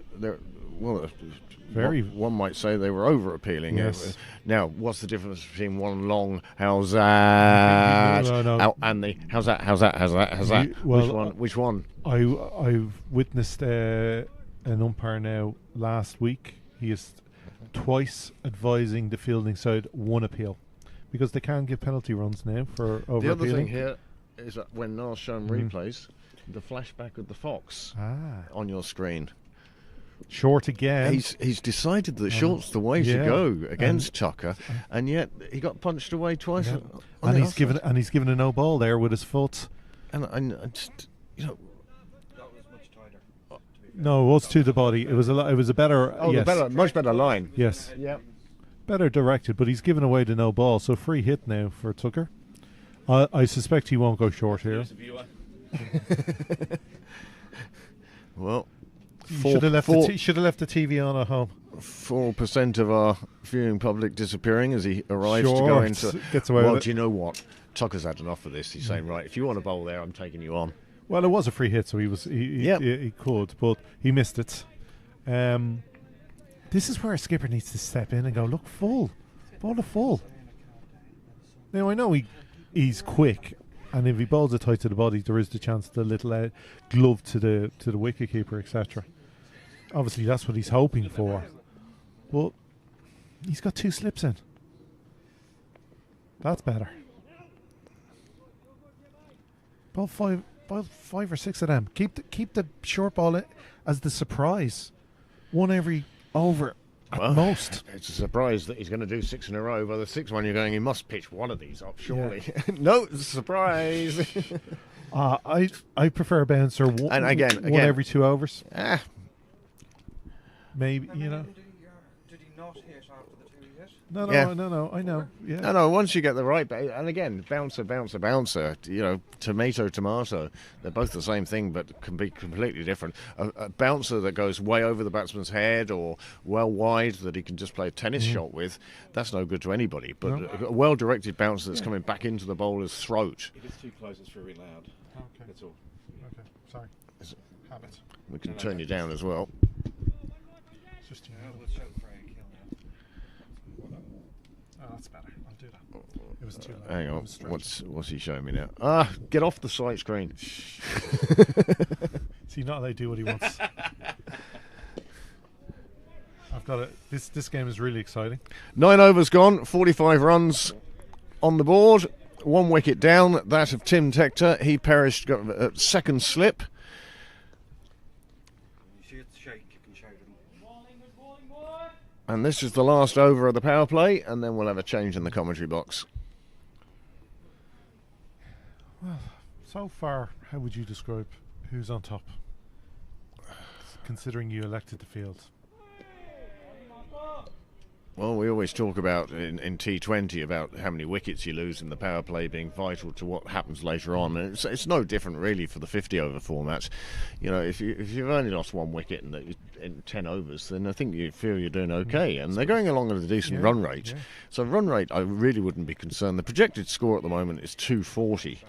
One might say they were over appealing. Yes. Now, what's the difference between one long how's that and the how's that? Well, Which one? I've witnessed an umpire now last week. He is twice advising the fielding side one appeal, because they can give penalty runs now for over The appealing. other thing here is that when Niall's shown replays, the flashback of the fox on your screen. Short again. He's decided that short's the way to go against Tucker, and yet he got punched away twice. And he's given a no ball there with his foot. And I just, That was much tighter. No, it was to the body. It was a better. Much better line. Yes. Yeah. Better directed, but he's given away the no ball, so free hit now for Tucker. I suspect he won't go short here. Well, should have left the TV on at home. 4% of our viewing public disappearing as he arrives to Short. go into. Gets away with it. Do you know what? Tucker's had enough of this. He's saying, right, if you want to bowl there, I'm taking you on. Well, it was a free hit, so he could, but he missed it. This is where a skipper needs to step in and go, look, full, bowl a full. Now I know he's quick, and if he bowls it tight to the body, there is the chance the little glove to the wicketkeeper, etc. Obviously, that's what he's hoping for. But he's got two slips in. That's better. bowl 5 or 6 of them. Keep the short ball as the surprise. One every over at most. It's a surprise that he's going to do 6 in a row. By the 6th one, you're going, he must pitch one of these up, surely. Yeah. No, it's a surprise. I prefer a bouncer and again, one every 2 overs. Ah. Maybe, you know. Did he not hit after the 2 he hit? No, I know. Yeah. No, once you get the right, and again, bouncer, you know, tomato, they're both the same thing, but can be completely different. A bouncer that goes way over the batsman's head or well wide that he can just play a tennis shot with, that's no good to anybody. But a well-directed bouncer that's coming back into the bowler's throat. If it's too close, it's very loud. Okay. That's all. Okay, sorry. Habit. We can turn you down as well. It's just We'll show Frank. Oh, that's better. I'll do that. It was too loud. Hang It on, was strange. what's he showing me now? Get off the sight screen. See, not they do what he wants. I've got it. This game is really exciting. 9 overs gone, 45 runs on the board, 1 wicket down, that of Tim Tector. He perished, got a second slip. You see it's shake, you can shout him. And this is the last over of the power play, and then we'll have a change in the commentary box. Well, so far, how would you describe who's on top? Considering you elected the field. Well, we always talk about in T20 about how many wickets you lose in the power play being vital to what happens later on. And it's no different really for the 50-over formats. You know, if you've only lost 1 wicket in 10 overs, then I think you feel you're doing okay. And they're going along at a decent run rate. Yeah. So run rate, I really wouldn't be concerned. The projected score at the moment is 240.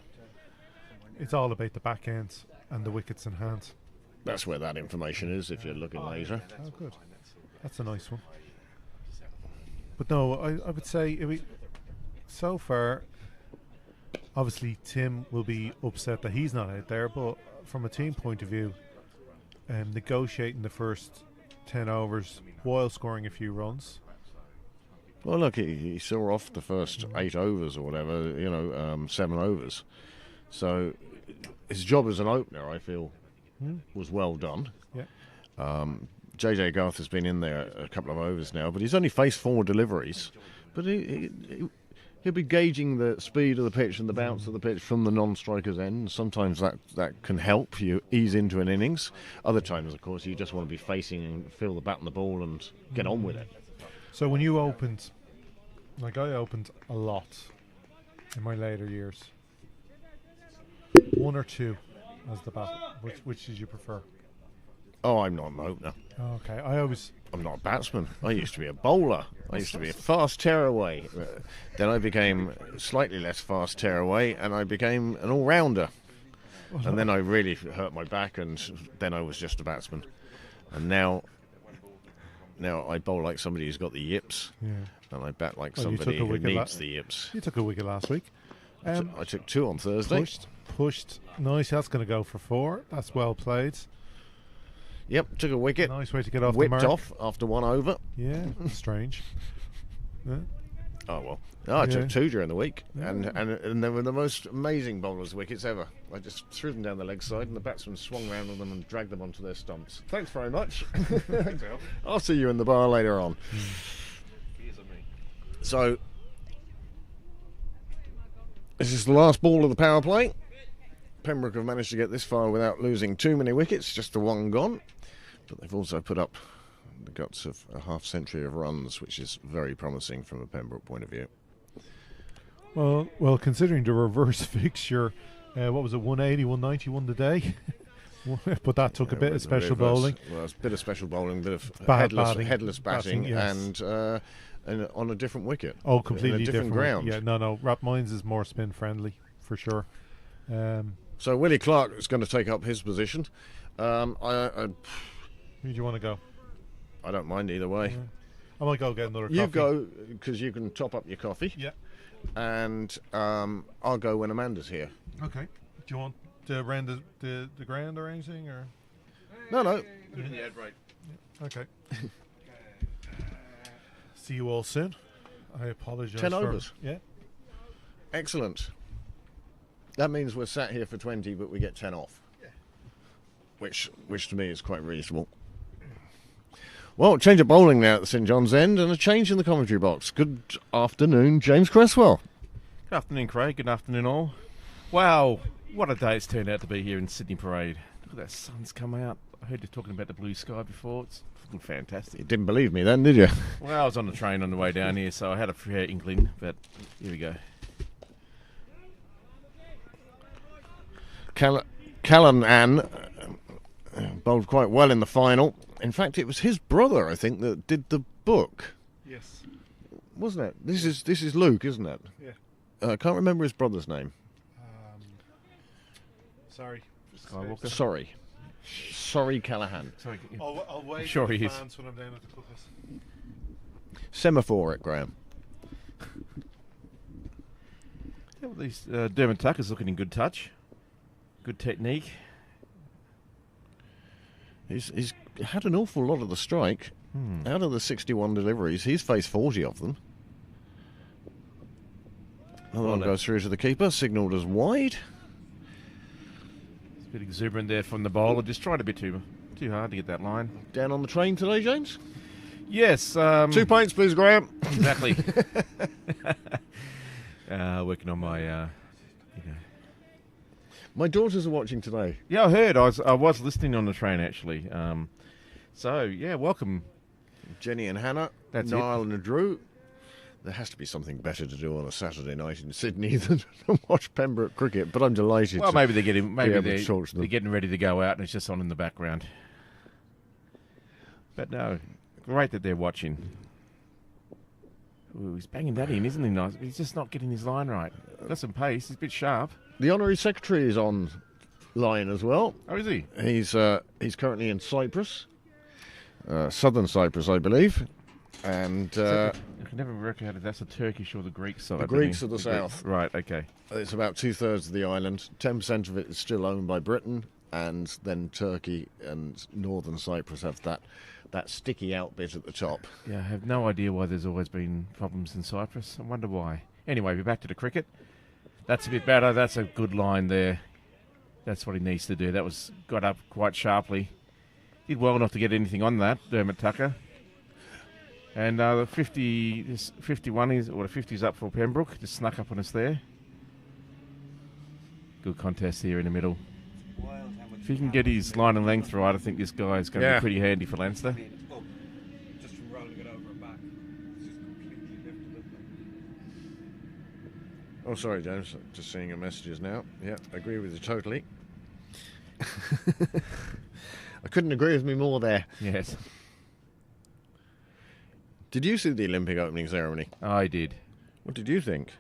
It's all about the back end and the wickets in hand. That's where that information is if you're looking later. Oh, good. That's a nice one. But no, I would say so far, obviously Tim will be upset that he's not out there, but from a team point of view, negotiating the first 10 overs while scoring a few runs. Well, look, he saw off the first 8 overs or whatever, 7 overs. So his job as an opener, I feel, was well done. Yeah. JJ Garth has been in there a couple of overs now, but he's only faced 4 deliveries. But he'll be gauging the speed of the pitch and the bounce of the pitch from the non-striker's end. Sometimes that can help you ease into an innings. Other times, of course, you just want to be facing and feel the bat and the ball and get on with it. So when you opened, like I opened a lot in my later years, 1 or 2 as the bat. Which did you prefer? Oh, I'm not an opener. Okay, I'm not a batsman. I used to be a bowler. I used to be a fast tearaway. Then I became slightly less fast tearaway, and I became an all-rounder. And then I really hurt my back, and then I was just a batsman. And now I bowl like somebody who's got the yips, and I bat like somebody who needs the yips. You took a wicket last week. I took 2 on Thursday. Pushed. Nice. That's going to go for 4. That's well played. Yep, took a wicket. Nice way to get off Whipped the mark. off after 1 over. Yeah, strange. Yeah. Oh, well. No, I took 2 during the week, and they were the most amazing bowlers' wickets ever. I just threw them down the leg side, and the batsmen swung round on them and dragged them onto their stumps. Thanks very much. I'll see you in the bar later on. So, this is the last ball of the power play. Pembroke have managed to get this far without losing too many wickets, just the 1 gone. But they've also put up the guts of a half-century of runs, which is very promising from a Pembroke point of view. Well, considering the reverse fixture, what was it, 180, 190 won the day? But that took a bit of special bowling. Well, it's a bit of special bowling, a bit of headless batting, yes. and on a different wicket. Oh, completely in a different ground. Yeah, no. Mines is more spin friendly, for sure. So Willie Clark is going to take up his position. Who do you want to go? I don't mind either way. Yeah. I might go get another coffee. You go, because you can top up your coffee. Yeah. And I'll go when Amanda's here. Okay. Do you want to round the ground or anything? Or? No. Yeah, right. Yeah. Okay. See you all soon. I apologise. 10 overs. Yeah. Excellent. That means we're sat here for 20, but we get 10 off. Yeah. Which to me is quite reasonable. Well, change of bowling now at the St John's End and a change in the commentary box. Good afternoon, James Cresswell. Good afternoon, Craig. Good afternoon, all. Wow, what a day it's turned out to be here in Sydney Parade. Look at that sun's come out. I heard you talking about the blue sky before. It's fucking fantastic. You didn't believe me then, did you? Well, I was on the train on the way down here, so I had a fair inkling, but here we go. Callan Ann bowled quite well in the final. In fact, it was his brother, I think, that did the book, Yes. wasn't it? This is Luke, isn't it? Yeah. I can't remember his brother's name. Sorry. Skywalker. Sorry, Callahan. Sorry. I'll wait. Sure for he the is. fans when I'm down at the clubhouse. Semaphore it, Graham. Yeah, well, these Dermot Tucker's looking in good touch. Good technique. He's had an awful lot of the strike. Out of the 61 deliveries, he's faced 40 of them. Another one goes through to the keeper, signalled as wide. It's a bit exuberant there from the bowler. Just tried a bit too hard to get that line. Down on the train today, James? Yes. 2 pints, please, Graham. Exactly. Working on my, My daughters are watching today. Yeah, I heard. I was listening on the train actually. So yeah, welcome. Jenny and Hannah, That's Niall and Drew. There has to be something better to do on a Saturday night in Sydney than watch Pembroke cricket. But I'm delighted. Well, maybe they're getting able to talk to them. they're getting ready to go out, and it's just on in the background. But no, great that they're watching. Ooh, he's banging that in, isn't he? Nice. He's just not getting his line right. Got some pace. He's a bit sharp. The Honorary Secretary is on line as well. Oh, is he? He's currently in Cyprus, southern Cyprus, I believe, and I can never work out if that's the Turkish or the Greek side. the Greeks are the Greeks. south. Right. Okay. It's about 2/3 of the island. 10% of it is still owned by Britain, and then Turkey and northern Cyprus have that sticky out bit at the top. Yeah, I have no idea why there's always been problems in Cyprus. I wonder why. Anyway, we're back to the cricket. That's a bit better. That's a good line there. That's what he needs to do. That was got up quite sharply. Did well enough to get anything on that, Dermot Tucker. And the 51 is, or the 50's up for Pembroke. Just snuck up on us there. Good contest here in the middle. If he can get his line and length right, I think this guy is going to be pretty handy for Leinster. Just from rolling it over and back, it's just completely lifted it. Oh, sorry, James. Just seeing your messages now. Yeah, agree with you totally. I couldn't agree with me more there. Yes, Did you see the Olympic opening ceremony? I did. What did you think?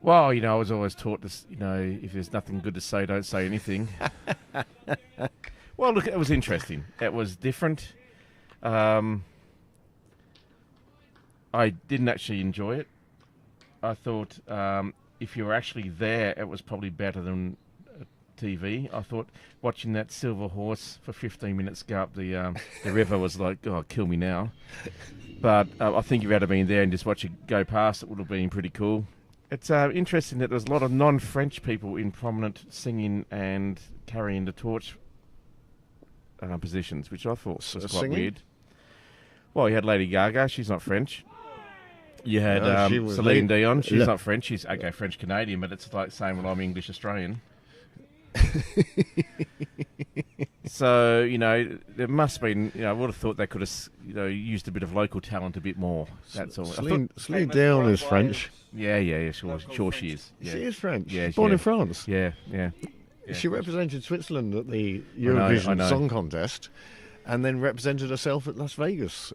Well, I was always taught this, if there's nothing good to say, don't say anything. Well, look, it was interesting. It was different. I didn't actually enjoy it. I thought if you were actually there, it was probably better than TV. I thought watching that silver horse for 15 minutes go up the river was like, oh, kill me now. But I think if you had been there and just watch it go past, it would have been pretty cool. It's interesting that there's a lot of non-French people in prominent singing and carrying the torch positions, which I thought was quite Singing? weird. Well, you had Lady Gaga, she's not French. You had No, she was Celine Dion, she's Le- not French, she's French-Canadian, but it's like saying, well, I'm English-Australian. So, there must have been, I would have thought they could have, used a bit of local talent a bit more. That's all. I Celine thought- Dion is French. yeah, sure she is. Yeah. She is French. Yeah, She's born yeah. in France. Yeah. She represented Switzerland at the I Eurovision know. Song Contest, and then represented herself at Las Vegas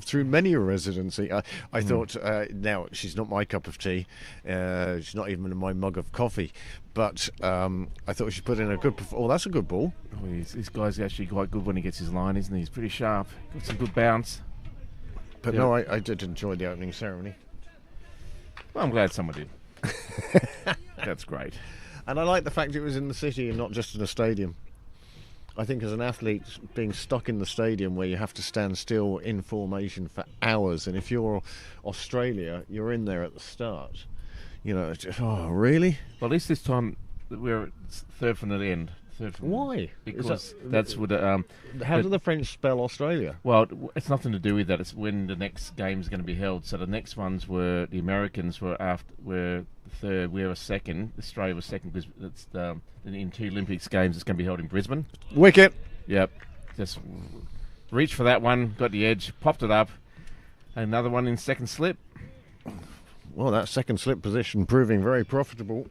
through many a residency. I thought, now she's not my cup of tea, she's not even in my mug of coffee, but I thought she put in a good. Oh, that's a good ball. Oh, this guy's actually quite good when he gets his line, isn't he? He's pretty sharp. Got some good bounce. But Yeah. no, I did enjoy the opening ceremony, Well, I'm glad someone did. That's great. and I like the fact it was in the city and not just in a stadium. I think as an athlete, being stuck in the stadium where you have to stand still in formation for hours, and if you're Australia, you're in there at the start. You know, it's just, oh, really? Well, at least this time we're third from the end. Why? Because that's what. How but- do the French spell Australia? Well, it's nothing to do with that. It's when the next game's going to be held. So the next ones were the Americans were third. We were second. Australia was second because it's in 2 Olympics games. It's going to be held in Brisbane. Wicket. Yep. Just reached for that one. Got the edge. Popped it up. Another one in second slip. Well, that second slip position proving very profitable.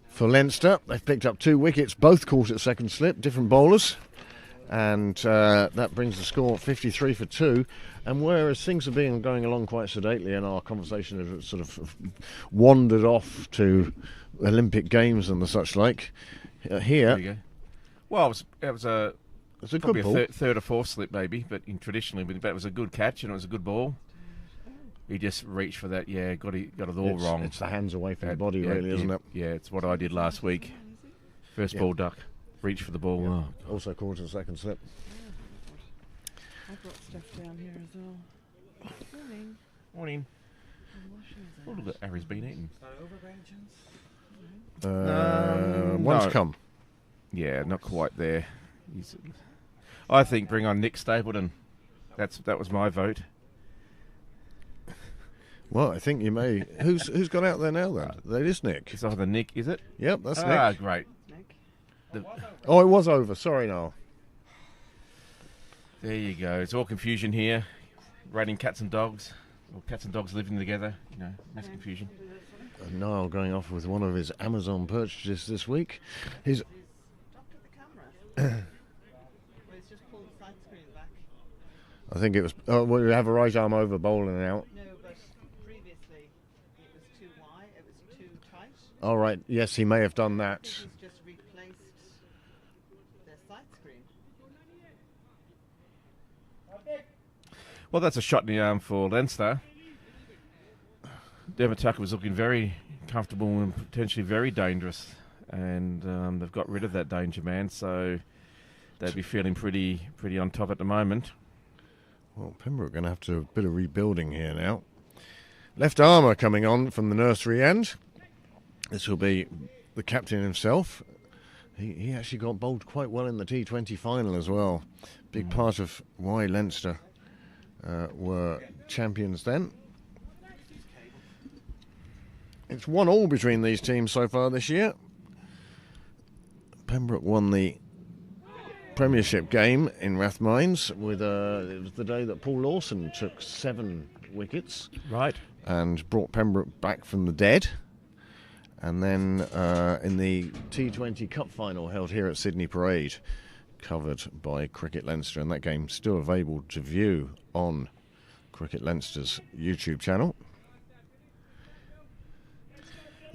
For Leinster, they've picked up 2 wickets, both caught at second slip, different bowlers. And that brings the score 53 for 2. And whereas things have been going along quite sedately and our conversation has sort of wandered off to Olympic Games and the such like, There here, you go. Well, it was a it's a probably good ball. a third or fourth slip maybe, but traditionally, but it was a good catch and it was a good ball. He just reached for that. Yeah, got it all wrong. It's the hands away from the body, Yeah, really, isn't it? Yeah, it's what I did last week. First Yeah. ball duck, reach for the ball. Yeah. Oh. Also caught at second slip. I've got stuff down here as well. Morning. Morning. I'm washing Oh, look at Harry's been eaten. Is that over by any chance? One's no. come. Yeah, not quite there. I think bring on Nick Stapleton. That was my vote. Well, I think you may. Who's gone out there now then? That is Nick. It's either Nick, is it? Yep, that's Ah, Nick. great. Nick. Oh, it was over. Sorry, Noel. There you go. It's all confusion here. Raiding cats and dogs. Or cats and dogs living together. You know, that's confusion. Niall going off with one of his Amazon purchases this week. His Don't put the camera. Well, it's just pulled the side screen back. I think it was. Oh, well, you have a right arm over bowling out. No, but previously it was too wide. It was too tight. All right. Yes, he may have done I that. think he's just replaced the side screen. Well, that's a shot in the arm for Leinster. Devon Tucker was looking very comfortable and potentially very dangerous. And they've got rid of that danger man, so they'd be feeling pretty on top at the moment. Well, Pembroke going to have to do a bit of rebuilding here now. Left armour coming on from the nursery end. This will be the captain himself. He actually got bowled quite well in the T20 final as well. Big part of why Leinster were champions then. It's 1-1 between these teams so far this year. Pembroke won the Premiership game in Rathmines with it was the day that Paul Lawson took 7 wickets Right. and brought Pembroke back from the dead. And then in the T20 Cup final held here at Sydney Parade, covered by Cricket Leinster, and that game still available to view on Cricket Leinster's YouTube channel.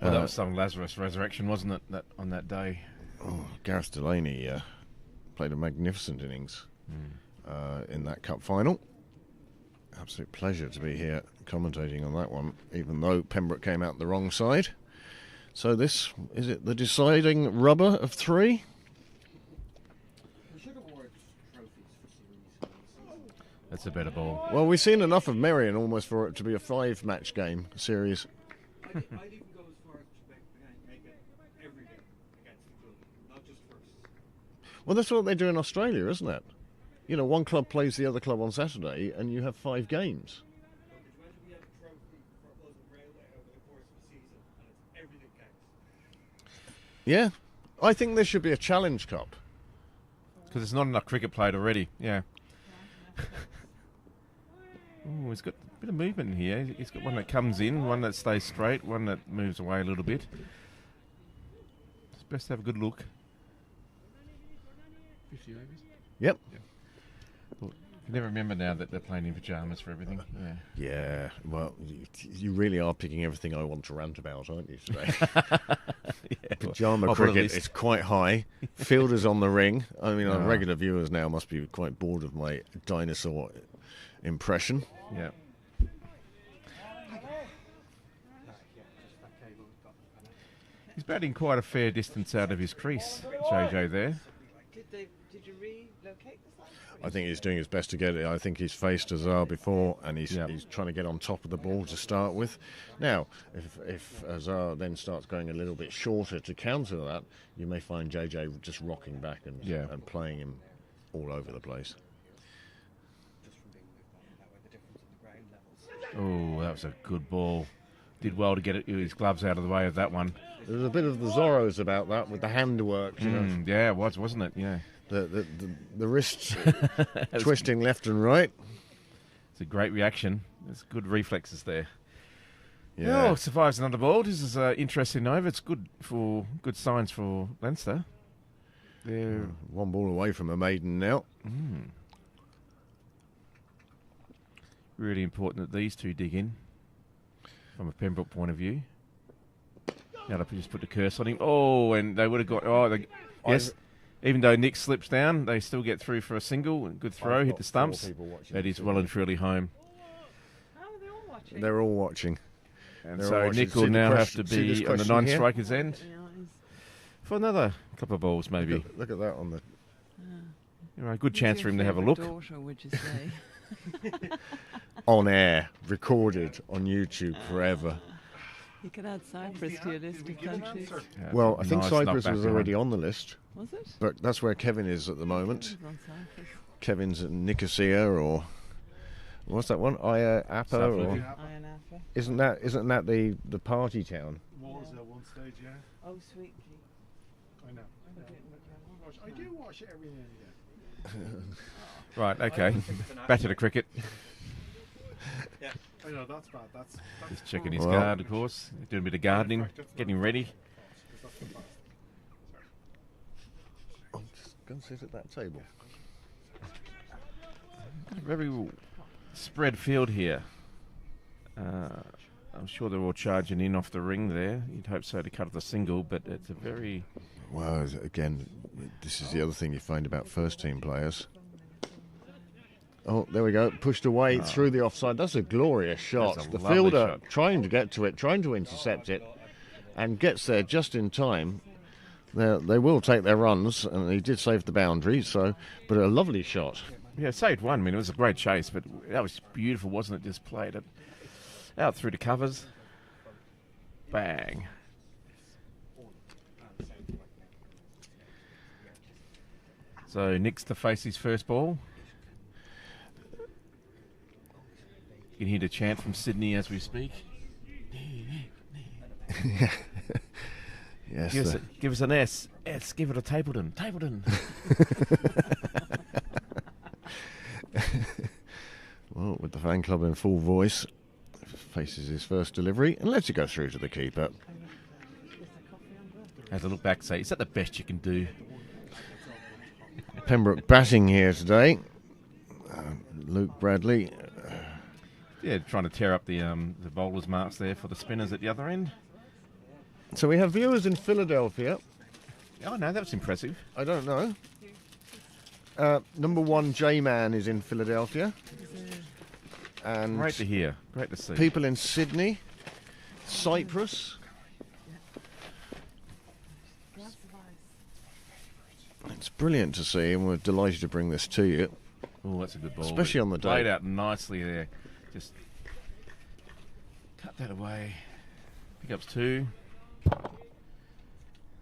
Well, that was some Lazarus resurrection, wasn't it, that on that day? Oh, Gareth Delaney played a magnificent innings in that cup final. Absolute pleasure to be here commentating on that one, even though Pembroke came out the wrong side. So this, is it the deciding rubber of 3? We should award trophies for series. That's a better ball. Well, we've seen enough of Merion almost for it to be a 5-match game series. I'd even go as far as to make it every game against the club, not just first. Well, that's what they do in Australia, isn't it? You know, one club plays the other club on Saturday and you have 5 games. But imagine we have a trophy for Buzzard Railway over the course of a season, and it's everything counts. Yeah. I think there should be a Challenge Cup. Because there's not enough cricket played already. Yeah. Oh, he's got a bit of movement in here. He's got one that comes in, one that stays straight, one that moves away a little bit. It's best to have a good look. 50 overs? Yep. Well, you never remember now that they're playing in pyjamas for everything. Yeah. Yeah, well, you really are picking everything I want to rant about, aren't you, today? Pyjama I'll put a cricket list. is quite high. Fielders on the ring. I mean, our Ah. regular viewers now must be quite bored of my dinosaur impression. Yeah. He's batting quite a fair distance out of his crease, JJ there. Did you relocate the side screen? I think he's doing his best to get it. I think he's faced Azar before, and he's Yeah. he's trying to get on top of the ball to start with. Now, if Azar then starts going a little bit shorter to counter that, you may find JJ just rocking back and and playing him all over the place. Just from being moved on that way, the difference in the ground levels. Oh, that was a good ball. Did well to get his gloves out of the way of that one. There was a bit of the Zorros about that with the handwork, you know. Yeah, it was, wasn't it? Yeah. The wrists twisting left and right. It's a great reaction. There's good reflexes there. Yeah. Oh, survives another ball. This is interesting over. It's good signs for Leinster. They're One ball away from a maiden now. really important that these two dig in from a Pembroke point of view. Now they just put the curse on him. Oh, and they would have got... Oh, yes. Even though Nick slips down, they still get through for a single. Good throw, hit the stumps. That is well and truly home. Oh, they're all watching. They're all watching. And They're all so watching. Nick See will the now have question- to see this be on the question here? non-striker's end Yeah, he's- for another couple of balls, maybe. Look at that on the... You know, a good who's chance your for him to have a favourite look. Daughter, would you say? On air, recorded on YouTube forever. You could add Cyprus to your list of countries. Yeah, Well, I think nice Cyprus knockback was behind. already on the list, Was it? but that's where Kevin is at the moment. Who's on Cyprus? Kevin's at Nicosia, or what's that one? Appa, South or Libya. Iron Apple. isn't that the party town? Was at one stage, yeah. Oh, sweet pea. I know. I do watch it every now and again. Right, okay. Back to the cricket. I know, that's bad. That's Just checking his Well- guard, of course. Doing a bit of gardening, getting ready. Oh, just go and sit at that table. Very spread field here. I'm sure they're all charging in off the ring there. You'd hope so to cut off the single, but it's a very... Well, again, this is the other thing you find about first-team players. Oh, there we go. Pushed away through the offside. That's a glorious shot. That's a The lovely fielder shot. trying to get to it, trying to intercept it, and gets there just in time. They will take their runs, and he did save the boundary. So, but a lovely shot. Yeah, saved one. I mean, it was a great chase, but that was beautiful, wasn't it? Just played it out through the covers. Bang. So Nick's to face his first ball. You can hear the chant from Sydney as we speak. Yes. Give us an S. S. Give it a Tableton. Tableton. Well, with the fan club in full voice, faces his first delivery and lets it go through to the keeper. Has a look back, say, is that the best you can do? Pembroke batting here today. Luke Bradley. Yeah, trying to tear up the bowler's marks there for the spinners at the other end. So we have viewers in Philadelphia. Oh, no, that was impressive. I don't know. Number one, J-Man is in Philadelphia. And Great to hear. Great to see. people in Sydney, Cyprus. It's brilliant to see, and we're delighted to bring this to you. Oh, that's a good ball. Especially on the day. Played out nicely there. Just cut that away. Pickups two.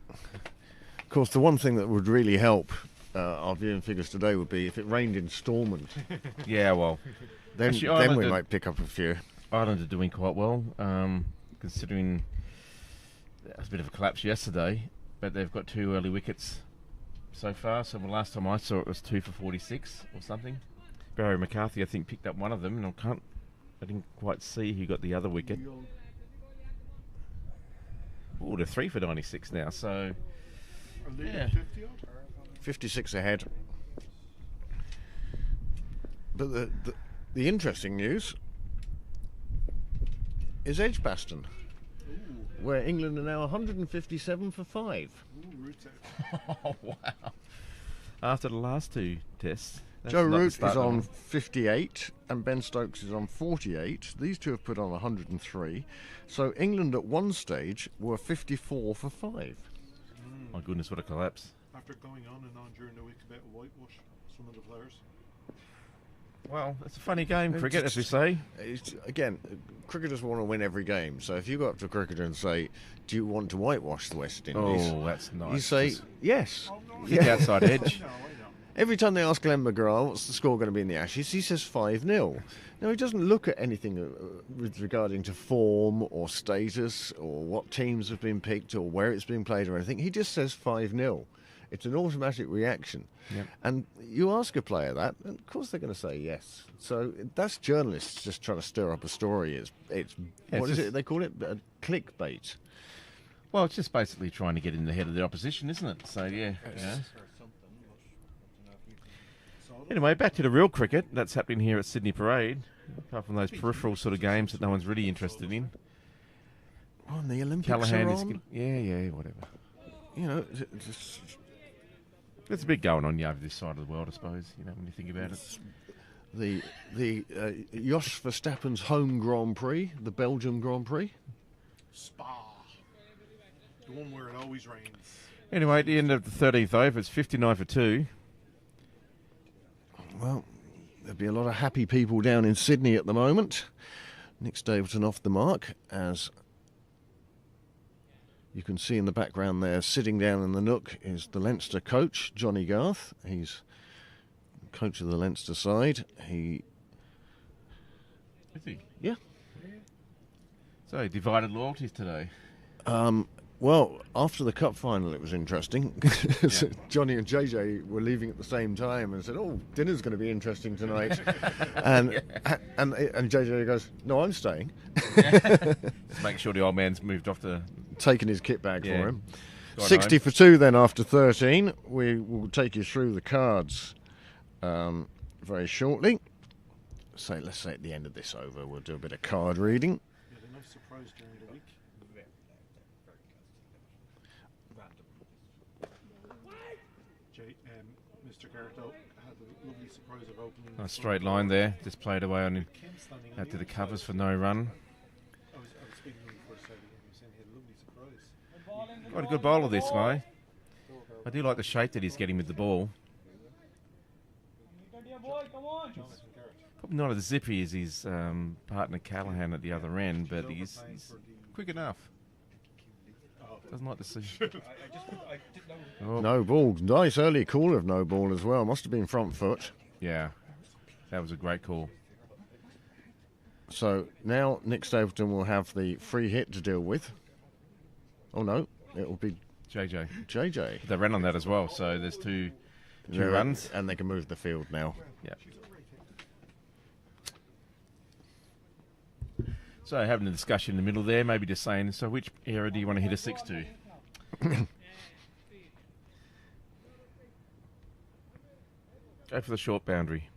Of course, the one thing that would really help our viewing figures today would be if it rained in Stormont. Yeah, well, Then, Actually, then Ireland we did- might pick up a few. Ireland are doing quite well, considering there was a bit of a collapse yesterday, but they've got 2 early wickets so far. So the last time I saw it was 2 for 46 or something. Barry McCarthy, I think, picked up one of them, and I didn't quite see who got the other wicket. Oh, they're 3 for 96 now. So yeah. 56 ahead. But the interesting news is Edgbaston, where England are now 157 for 5. Oh, wow. After the last 2 tests. that's Joe not the Root start is of on them. 58 and Ben Stokes is on 48. These two have put on 103. So England at one stage were 54 for 5. My goodness, what a collapse. After going on and on during the week about whitewash, some of the players. Well, it's a funny game, cricket, as we say. Again, cricketers want to win every game. So if you go up to a cricketer and say, "Do you want to whitewash the West Indies?" Oh, that's nice. You say, Just "Yes." kick outside edge. Every time they ask Glenn McGrath what's the score going to be in the Ashes, he says 5-0. Now, he doesn't look at anything with regarding to form or status or what teams have been picked or where it's been played or anything. He just says 5-0. It's an automatic reaction. Yep. And you ask a player that, and of course they're going to say yes. So that's journalists just trying to stir up a story. It's what is it they call it? Clickbait. Well, it's just basically trying to get in the head of the opposition, isn't it? So, yeah. Anyway, back to the real cricket that's happening here at Sydney Parade, apart from those peripheral sort of games that no one's really interested in. Oh, and the Olympics Callahan are is... on. Yeah, whatever. You know, just There's a bit going on over this side of the world, I suppose, you know, when you think about it. the Jos Verstappen's home Grand Prix, the Belgium Grand Prix. Spa. The one where it always rains. Anyway, at the end of the 13th over, it's 59 for 2. Well, there'll be a lot of happy people down in Sydney at the moment. Nick Stapleton off the mark, as you can see in the background there, sitting down in the nook is the Leinster coach, Johnny Garth. He's coach of the Leinster side. Is he? Yeah. So, divided loyalties today. Well, after the cup final, it was interesting. Johnny and JJ were leaving at the same time and said, "Oh, dinner's going to be interesting tonight." and JJ goes, "No, I'm staying." Just make sure the old man's moved off the... Taking his kit bag Yeah. for him. Gone 60 home. for 2 then after 13. We will take you through the cards very shortly. So let's say at the end of this over, we'll do a bit of card reading. Yeah, they're no surprise during the week. Mr. Gerto had a lovely surprise of opening. A straight line there, just played away on him. Kim standing on Out to the other covers side. for no run. I was speaking to him before the start of the game. He was saying he had a lovely surprise. What a good bowler, this guy. I do like the shape that he's getting with the ball. Jonathan Garrett. Probably not as zippy as his partner Callahan at the other end, but he's quick enough. Doesn't like to see. I didn't know. Oh, No ball. Nice early call of no ball as well. Must have been front foot. yeah, that was a great call. So now Nick Stapleton will have the free hit to deal with. Oh no, it will be JJ. JJ. They ran on that as well, so there's two They're- runs. And they can move the field now. Yeah. So having a discussion in the middle there, maybe just saying, so which area do you want to hit a 6 to? Go for the short boundary.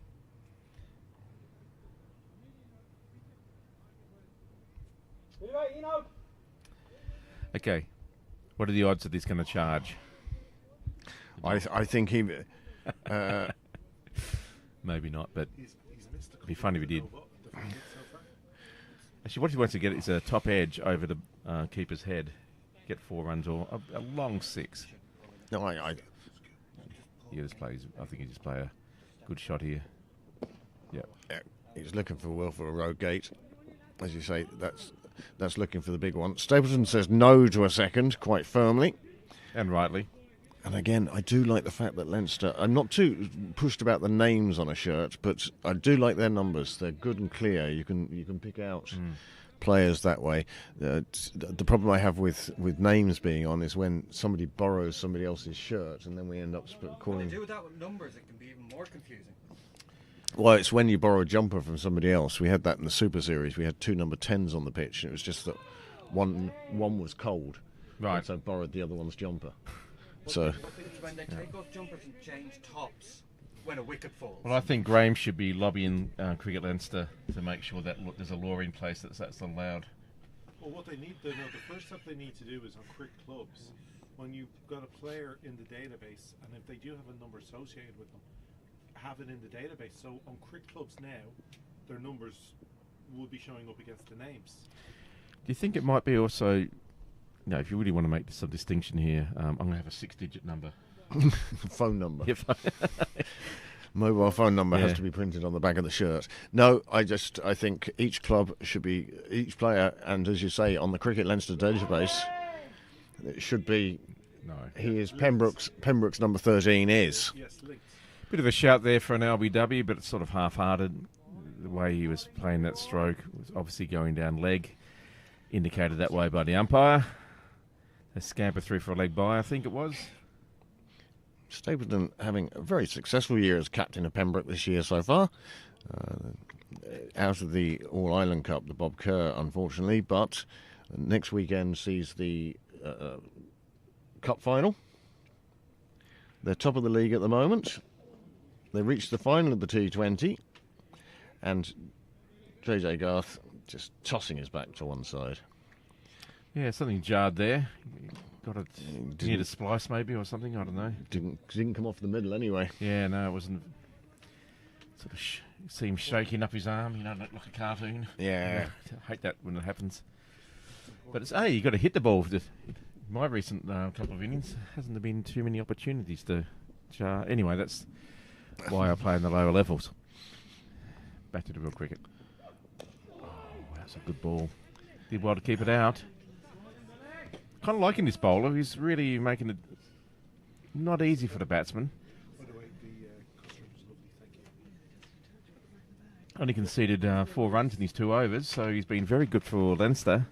Okay. What are the odds that he's going to charge? I think he. Maybe not, but He's missed a it'd be funny if he did. couple of different hits so far. Actually, what he wants to get is a top edge over the keeper's head. Get 4 runs or a long 6. No, I He just plays. I think he just play a good shot here. Yeah. he's looking for Wilford Road Gate. As you say, that's looking for the big one. Stapleton says no to a second, quite firmly. And rightly. And again, I do like the fact that Leinster, I'm not too pushed about the names on a shirt, but I do like their numbers. They're good and clear. You can pick out players that way. The problem I have with names being on is when somebody borrows somebody else's shirt and then we end up When they calling... do that with numbers, it can be even more confusing. Well, it's when you borrow a jumper from somebody else. We had that in the Super Series. We had 2 number 10s on the pitch, and it was just that one was cold. Right. And so I borrowed the other one's jumper. But So... it's when they take off jumpers and change tops when a wicket falls. Well, I think Graham should be lobbying Cricket Leinster to make sure that there's a law in place that's allowed. Well, what they need to know, the first step they need to do is on cricket clubs, when you've got a player in the database, and if they do have a number associated with them, have it in the database. So on cricket clubs now, their numbers will be showing up against the names. Do you think it might be also, if you really want to make some distinction here, I'm going to have a 6-digit number. phone number. If mobile phone number has Yeah. to be printed on the back of the shirt. No, I think each club should be, each player, and as you say, on the Cricket Leinster database, it should be, No. he is Pembroke's number 13 is. Yes, linked. Bit of a shout there for an LBW, but it's sort of half-hearted. The way he was playing that stroke was obviously going down leg, indicated that way by the umpire. They scamper through for a leg bye, I think it was. Stapleton having a very successful year as captain of Pembroke this year so far. Out of the All-Ireland Cup, the Bob Kerr, unfortunately, but next weekend sees the Cup final. They're top of the league at the moment. They reached the final of the T20, and JJ Garth just tossing his back to one side. Yeah, something jarred there. Got it Didn't- near the splice maybe or something, I don't know. Didn't come off the middle anyway. Yeah, no, it wasn't. Sort of seemed shaking up his arm, like a cartoon. Yeah. I hate that when it happens. But it's, you got to hit the ball. My recent couple of innings, hasn't there been too many opportunities to jar. Anyway, that's why I play in the lower levels. Back to the real cricket. Oh, that's a good ball. Did well to keep it out. Kind of liking this bowler. He's really making it not easy for the batsman. By the way, the custard was lovely, thank you. Only conceded 4 runs in his 2 overs, so he's been very good for Leinster.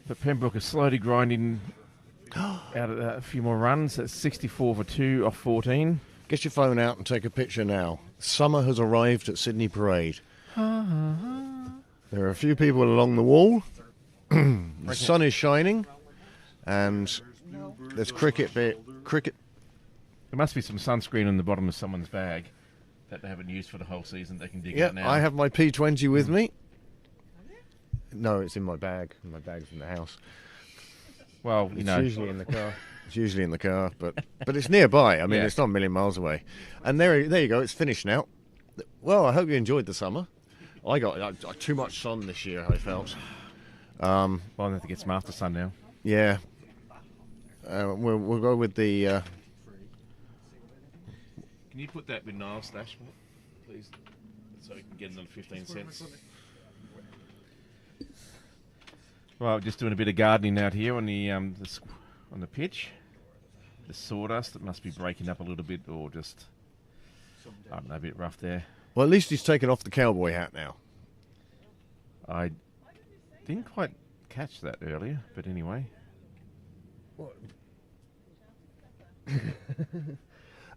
But Pembroke is slowly grinding out a few more runs. That's 64 for 2 off 14. Get your phone out and take a picture now. Summer has arrived at Sydney Parade. There are a few people along the wall. The sun is shining, and there's cricket. There must be some sunscreen on the bottom of someone's bag that they haven't used for the whole season. They can dig Yeah, out now. I have my P20 with me. No, it's in my bag. My bag's in the house. Well, It's usually in the car. It's usually in the car, but it's nearby. I mean, Yeah. it's not a million miles away. And there you go. It's finished now. Well, I hope you enjoyed the summer. I got too much sun this year, I felt. Well, I have to get some after sun now. Yeah. We'll go with the. Can you put that with Niall's stash, please? So we can get another 15 cents. Well, just doing a bit of gardening out here on the on the pitch. The sawdust that must be breaking up a little bit, or just I don't know, a bit rough there. Well, at least he's taken off the cowboy hat now. I didn't quite catch that earlier, but anyway.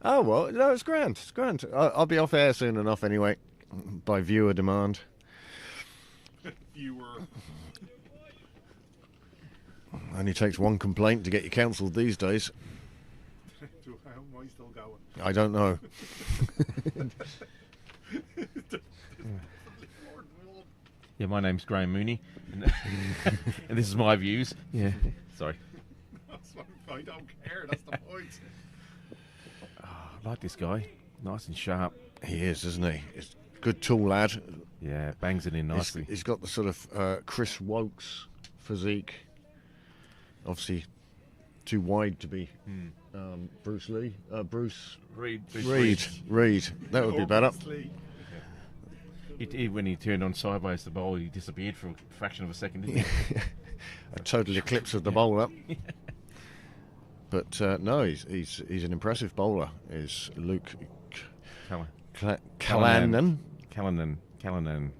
Oh well, no, it's grand. It's grand. I'll be off air soon enough anyway, by viewer demand. Only takes one complaint to get you cancelled these days. How am I still going? I don't know. Yeah, my name's Graham Mooney, and, and this is my views. Yeah, sorry. I don't care, that's the point. I like this guy. Nice and sharp. He is, isn't he? He's a good tall lad. Yeah, bangs it in nicely. He's got the sort of Chris Wokes physique. Obviously, too wide to be Bruce Lee. Bruce Reed. Reed. That would be better. When he turned on sideways the bowl, he disappeared for a fraction of a second, didn't he? A total eclipse of the bowler. But no, he's an impressive bowler. Is Luke Callanan? Callanan.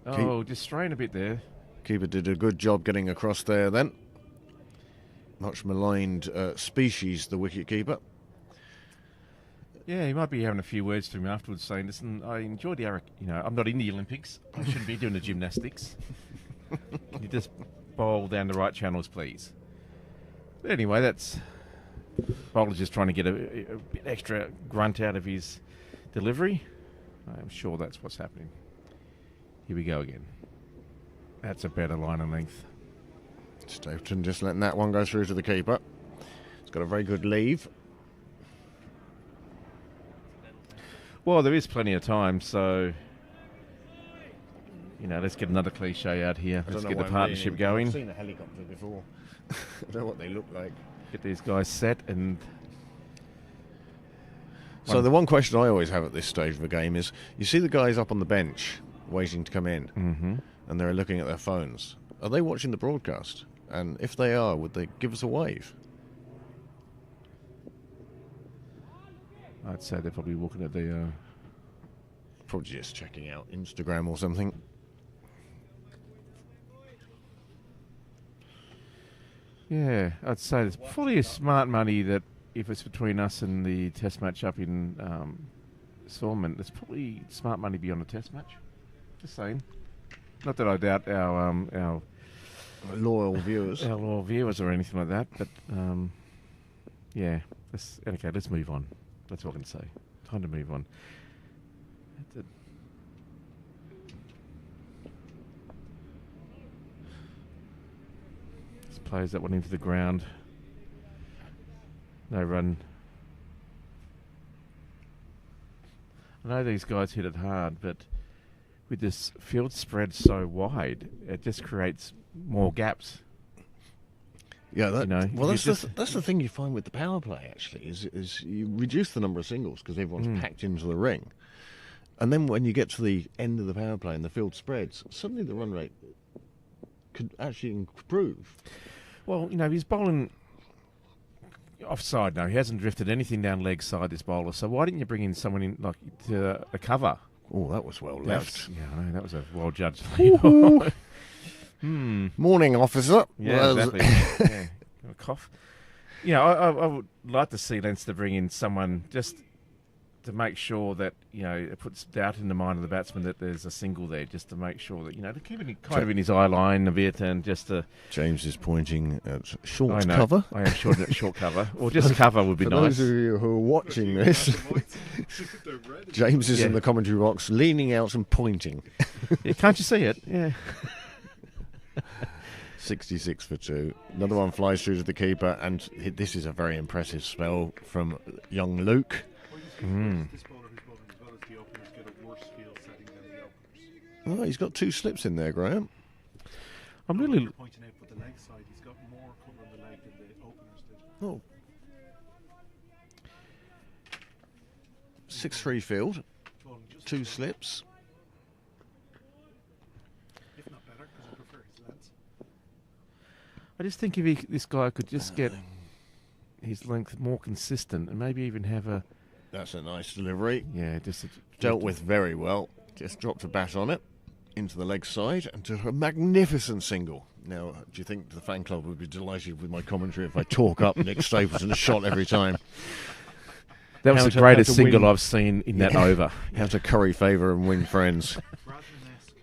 Oh, just straying a bit there. Keeper did a good job getting across there then. Much maligned species, the wicket keeper. Yeah, he might be having a few words to him afterwards, saying, "Listen, I enjoyed the I'm not in the Olympics. I shouldn't be doing the gymnastics. Can you just bowl down the right channels, please?" But anyway, that's bowler's just trying to get a bit extra grunt out of his delivery. I'm sure that's what's happening. Here we go again. That's a better line of length. Stapleton just letting that one go through to the keeper. He's got a very good leave. Well, there is plenty of time, so let's get another cliche out here. I don't Let's know get why the I'm partnership leaning. going. I've seen a helicopter before. I don't know what they look like. Get these guys set, and So the one question I always have at this stage of a game is, you see the guys up on the bench waiting to come in, and they're looking at their phones. Are they watching the broadcast? And if they are, would they give us a wave? I'd say they're probably looking at the. Probably just checking out Instagram or something. Yeah, I'd say it's probably a smart money that if it's between us and the test match up in Stormont, it's probably smart money beyond a test match. Just saying. Not that I doubt our Loyal viewers. our loyal viewers or anything like that, but yeah. Let's move on. That's what I can say. Time to move on. Just plays that one into the ground. No run. I know these guys hit it hard, but with this field spread so wide, it just creates more gaps. Yeah, that, You know, well, you that's the thing you find with the power play, actually, is you reduce the number of singles because everyone's packed into the ring. And then when you get to the end of the power play and the field spreads, suddenly the run rate could actually improve. Well, you know, he's bowling offside now. He hasn't drifted anything down leg side, this bowler. So why didn't you bring in someone in like to a cover? Oh, that was well left. Yeah, I know, that was a well judged. Morning, officer. Yeah, Well, exactly. Yeah. Got a cough. You know, I would like to see Leinster bring in someone just to make sure that, you know, it puts doubt in the mind of the batsman that there's a single there, just to make sure that, you know, to keep it kind of in his eye line a bit and just to... James is pointing at short I know, cover. I am short cover. Or just cover would be For nice. those of you who are watching this, James is in the commentary box leaning out and pointing. Yeah, can't you see it? Yeah. 66 for 2. Another one flies through to the keeper, and this is a very impressive spell from young Luke. This bowler who's bowling as well as the openers get a worse field setting than the openers. Oh, he's got 2 slips in there, Graham. I'm really... You're pointing out, but the leg side, he's got more cover on the leg than the openers did. Oh. 6-3 field, Bowling just 2 slips. if not better, because I prefer his length. I just think if this guy could just get his length more consistent and maybe even have a... That's a nice delivery. Yeah, just... Dealt with very well. Just dropped a bat on it into the leg side and to a magnificent single. Now, do you think the fan club would be delighted with my commentary if I talk up Nick Stapleton a shot every time? That was How the to- greatest how to single win. I've seen in that over. How to curry favour and win friends. Bradley-esque.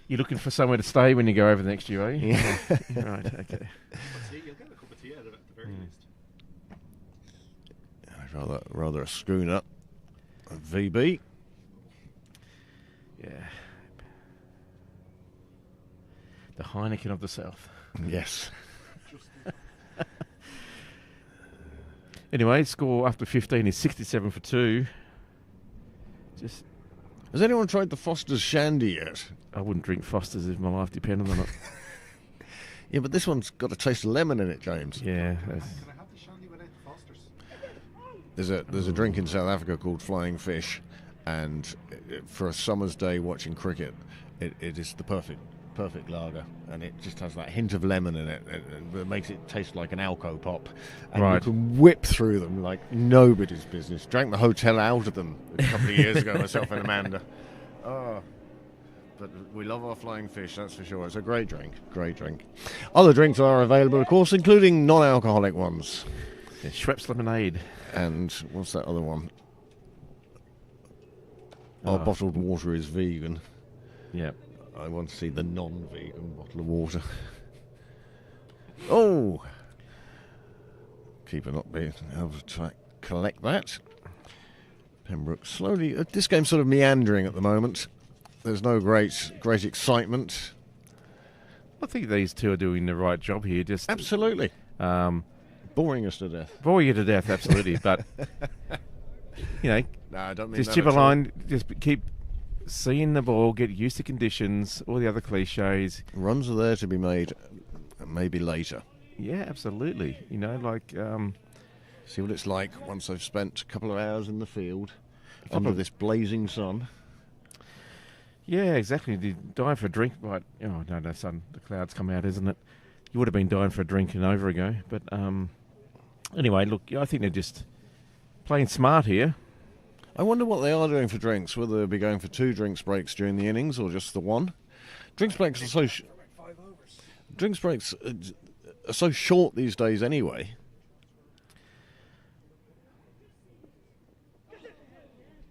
You're looking for somewhere to stay when you go over the next year, are you? Yeah. Right, okay. But see, you'll get a cup of tea out of it at the very least. Rather a schooner. A VB. Yeah. The Heineken of the South. Yes. Anyway, score after 15 is 67 for 2. Just, Has anyone tried the Foster's Shandy yet? I wouldn't drink Foster's if my life depended on it. Yeah, but this one's got a taste of lemon in it, James. Yeah. Can I have the shandy without the Fosters? There's a drink in South Africa called Flying Fish, and for a summer's day watching cricket, it is the perfect lager, and it just has that hint of lemon in it. It makes it taste like an Alco pop, and Right. you can whip through them like nobody's business. Drank the hotel out of them a couple of years ago, myself and Amanda. Oh, but we love our Flying Fish, that's for sure. It's a great drink. Other drinks are available, of course, including non-alcoholic ones. Yeah, Schweppes lemonade. And what's that other one? Our Oh. bottled water is vegan. Yeah. I want to see the non-vegan bottle of water. Oh! Keeper not being able to collect that. Pembroke slowly... this game's sort of meandering at the moment. There's no great excitement. I think these two are doing the right job here. Just Absolutely. Boring us to death. bore you to death, absolutely. But, you know, No, I don't mean just that chip a at all. line, just keep seeing the ball, get used to conditions, all the other cliches. Runs are there to be made, maybe later. Yeah, absolutely. You know, like See what it's like once I've spent a couple of hours in the field under this blazing sun. Yeah, exactly. You're dying for a drink, right? Oh, no, sun. The clouds come out, isn't it? You would have been dying for a drink an over ago. But anyway, look, I think they're just playing smart here. I wonder what they are doing for drinks, whether they'll be going for 2 drinks breaks during the innings or just the 1. Drinks breaks are so drinks breaks are so short these days anyway.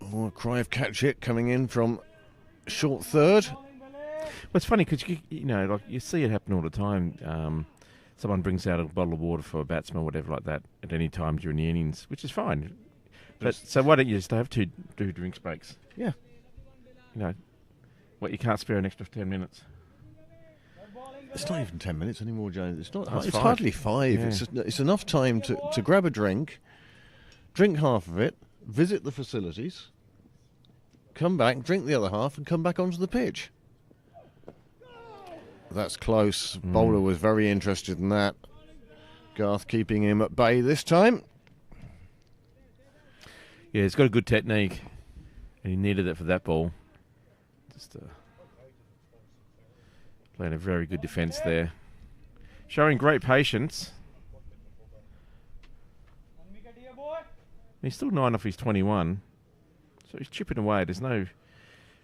Oh, a cry of catch hit coming in from short third. Well, it's funny because you know, like you see it happen all the time. Someone brings out a bottle of water for a batsman or whatever like that at any time during the innings, which is fine. But so why don't you just have 2 drinks breaks? Yeah. You know, what, you can't spare an extra 10 minutes. It's not even 10 minutes anymore, James. It's not. Oh, it's it's 5. hardly 5. Yeah. It's enough time to grab a drink, drink half of it, visit the facilities, come back, drink the other half, and come back onto the pitch. That's close. Bowler was very interested in that. Garth keeping him at bay this time. Yeah, he's got a good technique, and he needed it for that ball. Just playing a very good defence there. Showing great patience. He's still 9 off his 21, so he's chipping away. There's no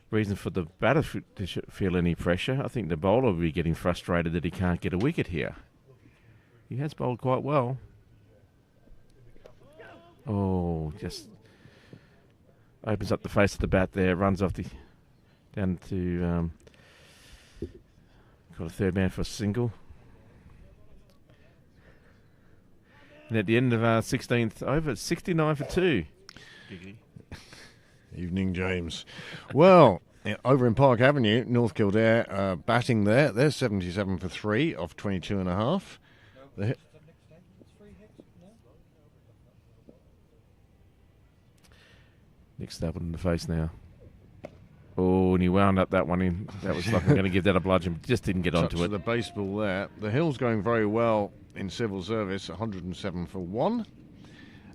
reason for the batter to feel any pressure. I think the bowler will be getting frustrated that he can't get a wicket here. He has bowled quite well. Oh, just opens up the face of the bat there, runs off down to got a third man for a single. And at the end of our 16th over, it's 69 for 2. Evening, James. Well, over in Park Avenue, North Kildare batting there. They're 77 for 3 off 22 and a half. Nick stabbed in the face now. Oh, and he wound up that one in. That was like, I'm going to give that a bludgeon. Just didn't get onto To it. the baseball there. The Hill's going very well in civil service, 107 for 1.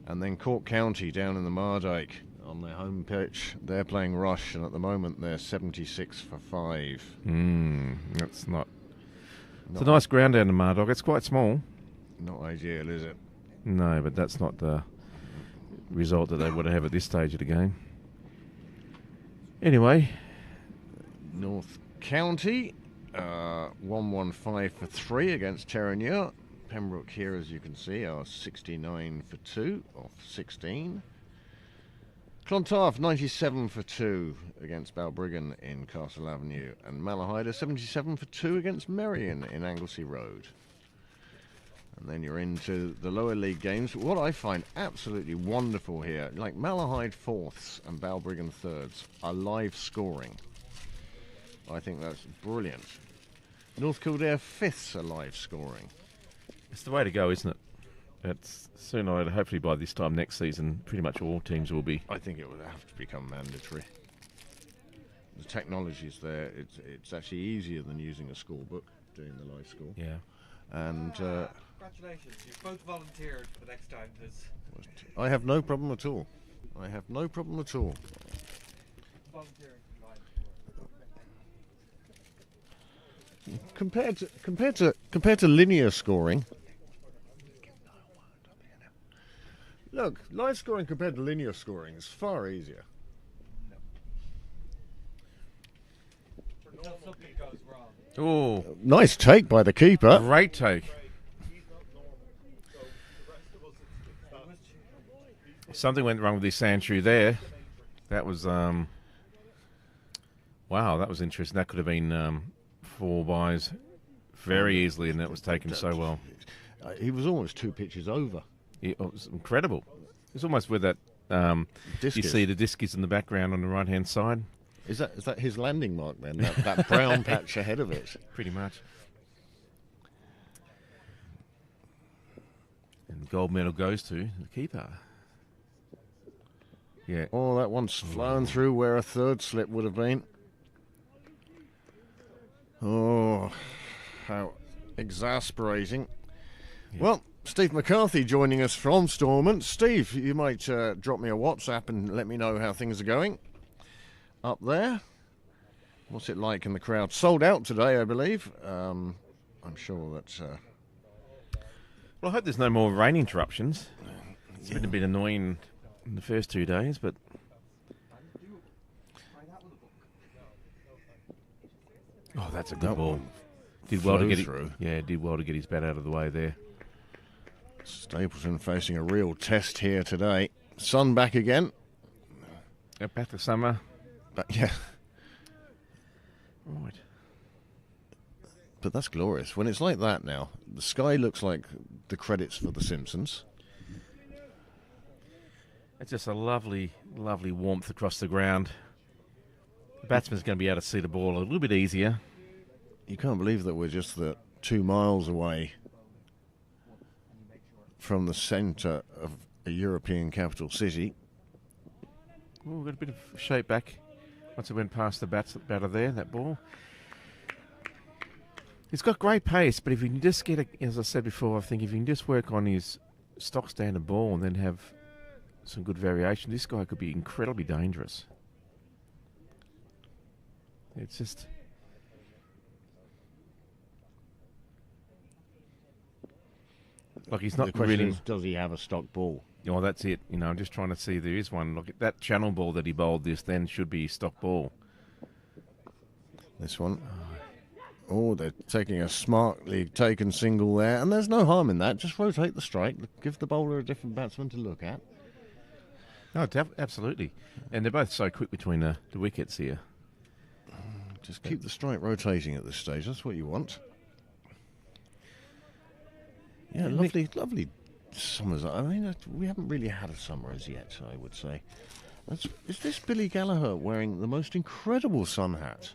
And then Cork County down in the Mardyke on their home pitch. They're playing rush, and at the moment they're 76 for 5. That's not. It's a nice ground down in Mardog. It's quite small. Not ideal, is it? No, but that's not the result that they would have at this stage of the game. Anyway, North County, 115 for 3 against Terranure. Pembroke here, as you can see, are 69 for 2 off 16. Clontarf 97 for 2 against Balbriggan in Castle Avenue, and Malahide are 77 for 2 against Merrion in Anglesey Road. And then you're into the lower league games. What I find absolutely wonderful here, like Malahide 4ths and Balbriggan 3rds, are live scoring. I think that's brilliant. North Kildare 5ths are live scoring. it's the way to go, isn't it? It's soon, hopefully by this time next season, pretty much all teams will be. I think it would have to become mandatory. The technology's there. It's actually easier than using a score book, doing the live score. Yeah. And Congratulations, you've both volunteered for the next time. I have no problem at all. I have no problem at all. Volunteering. Compared to linear scoring. Look, live scoring compared to linear scoring is far easier. Until something goes wrong. Oh, Nice take by the keeper. great take. Something went wrong with this Sandshrew there. That was wow, that was interesting. That could have been 4 byes very easily, and that was taken so well. He was almost 2 pitches over. It was incredible. It's almost where that you Discus. see the disc is in the background on the right hand side. Is that his landing mark then? That brown patch ahead of it. Pretty much. And the gold medal goes to the keeper. Yeah. Oh, that one's flown through where a third slip would have been. Oh, how exasperating. Yeah. Well, Steve McCarthy joining us from Stormont. Steve, you might drop me a WhatsApp and let me know how things are going up there. What's it like in the crowd? Sold out today, I believe. I'm sure that... Well, I hope there's no more rain interruptions. It's been a bit annoying in the first 2 days, but... Oh, that's a good That ball. one Did well to flew get it. through. Yeah, did well to get his bat out of the way there. Stapleton facing a real test here today. Sun back again. Back to summer. But yeah, Right. but that's glorious. When it's like that now, the sky looks like the credits for The Simpsons. It's just a lovely, lovely warmth across the ground. The batsman's going to be able to see the ball a little bit easier. You can't believe that we're just 2 miles away from the centre of a European capital city. Oh, we've got a bit of shape back once it went past the batter there, that ball. He's got great pace, but if he can just get, as I said before, I think if he can just work on his stock standard ball and then have some good variation, this guy could be incredibly dangerous. It's just... Like he's not The question really... is, does he have a stock ball? Oh, that's it. You know, I'm just trying to see if there is one. Look, that channel ball that he bowled this then should be stock ball. This one. Oh, they're taking a smartly taken single there, and there's no harm in that. Just rotate the strike, give the bowler a different batsman to look at. No, absolutely. And they're both so quick between the wickets here. Just keep the strike rotating at this stage. That's what you want. Yeah, lovely summers. I mean, we haven't really had a summer as yet, I would say. Is this Billy Gallagher wearing the most incredible sun hat?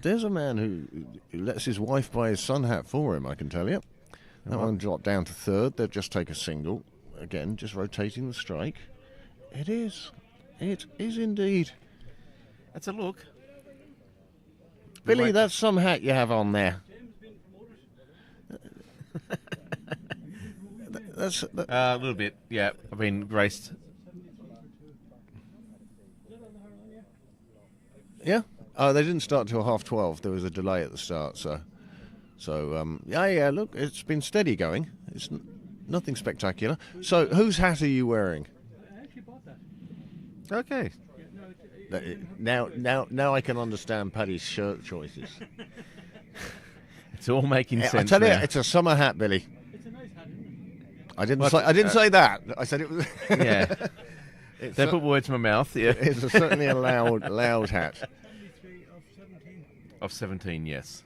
There's a man who lets his wife buy his sun hat for him, I can tell you. That one dropped down to third. They'll just take a single. Again, just rotating the strike. It is. It is indeed. That's a look. Billy, that's some hat you have on there. That's A little bit, yeah. I've been graced. yeah. Oh, they didn't start till 12:30. There was a delay at the start, so yeah. Look, it's been steady going. It's nothing spectacular. So, whose hat are you wearing? I actually bought that. Okay. Now I can understand Paddy's shirt choices. It's all making sense I tell you, now. it's a summer hat, Billy. It's a nice hat, isn't it? I didn't say that. I said it was. Yeah. It's They put words in my mouth, yeah. it's certainly a loud hat. 73 of 17. Of 17, yes.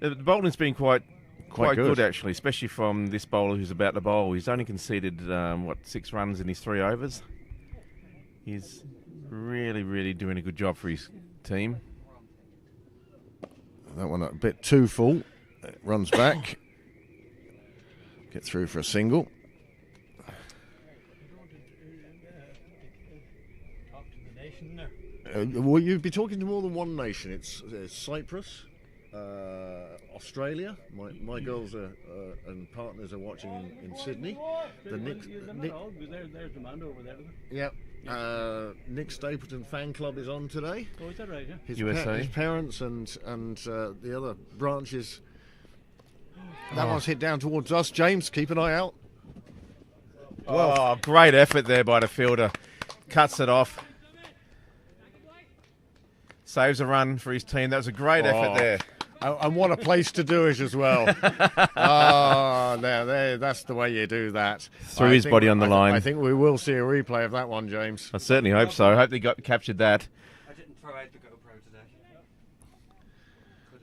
The bowling's been quite Quite good, good. actually, especially from this bowler who's about to bowl. He's only conceded, 6 runs in his 3 overs. He's really, really doing a good job for his team. That one a bit too full. It runs back. Get through for a single. Talk to the nation there. Well, you'd be talking to more than one nation. It's Cyprus, Australia. My girls and partners are watching in Sydney. The Nick, There's demand over there. yeah. Nick Stapleton fan club is on today. Oh, is that right? Yeah. His, USA. his parents and the other branches. That one's hit down towards us. James, keep an eye out. Oh, great effort there by the fielder. Cuts it off. Saves a run for his team. That was a great effort there. And what a place to do it as well. Oh, there, that's the way you do that. Threw his body on the line. I think we will see a replay of that one, James. I certainly hope so. I hope they captured that. I didn't throw out the GoPro today.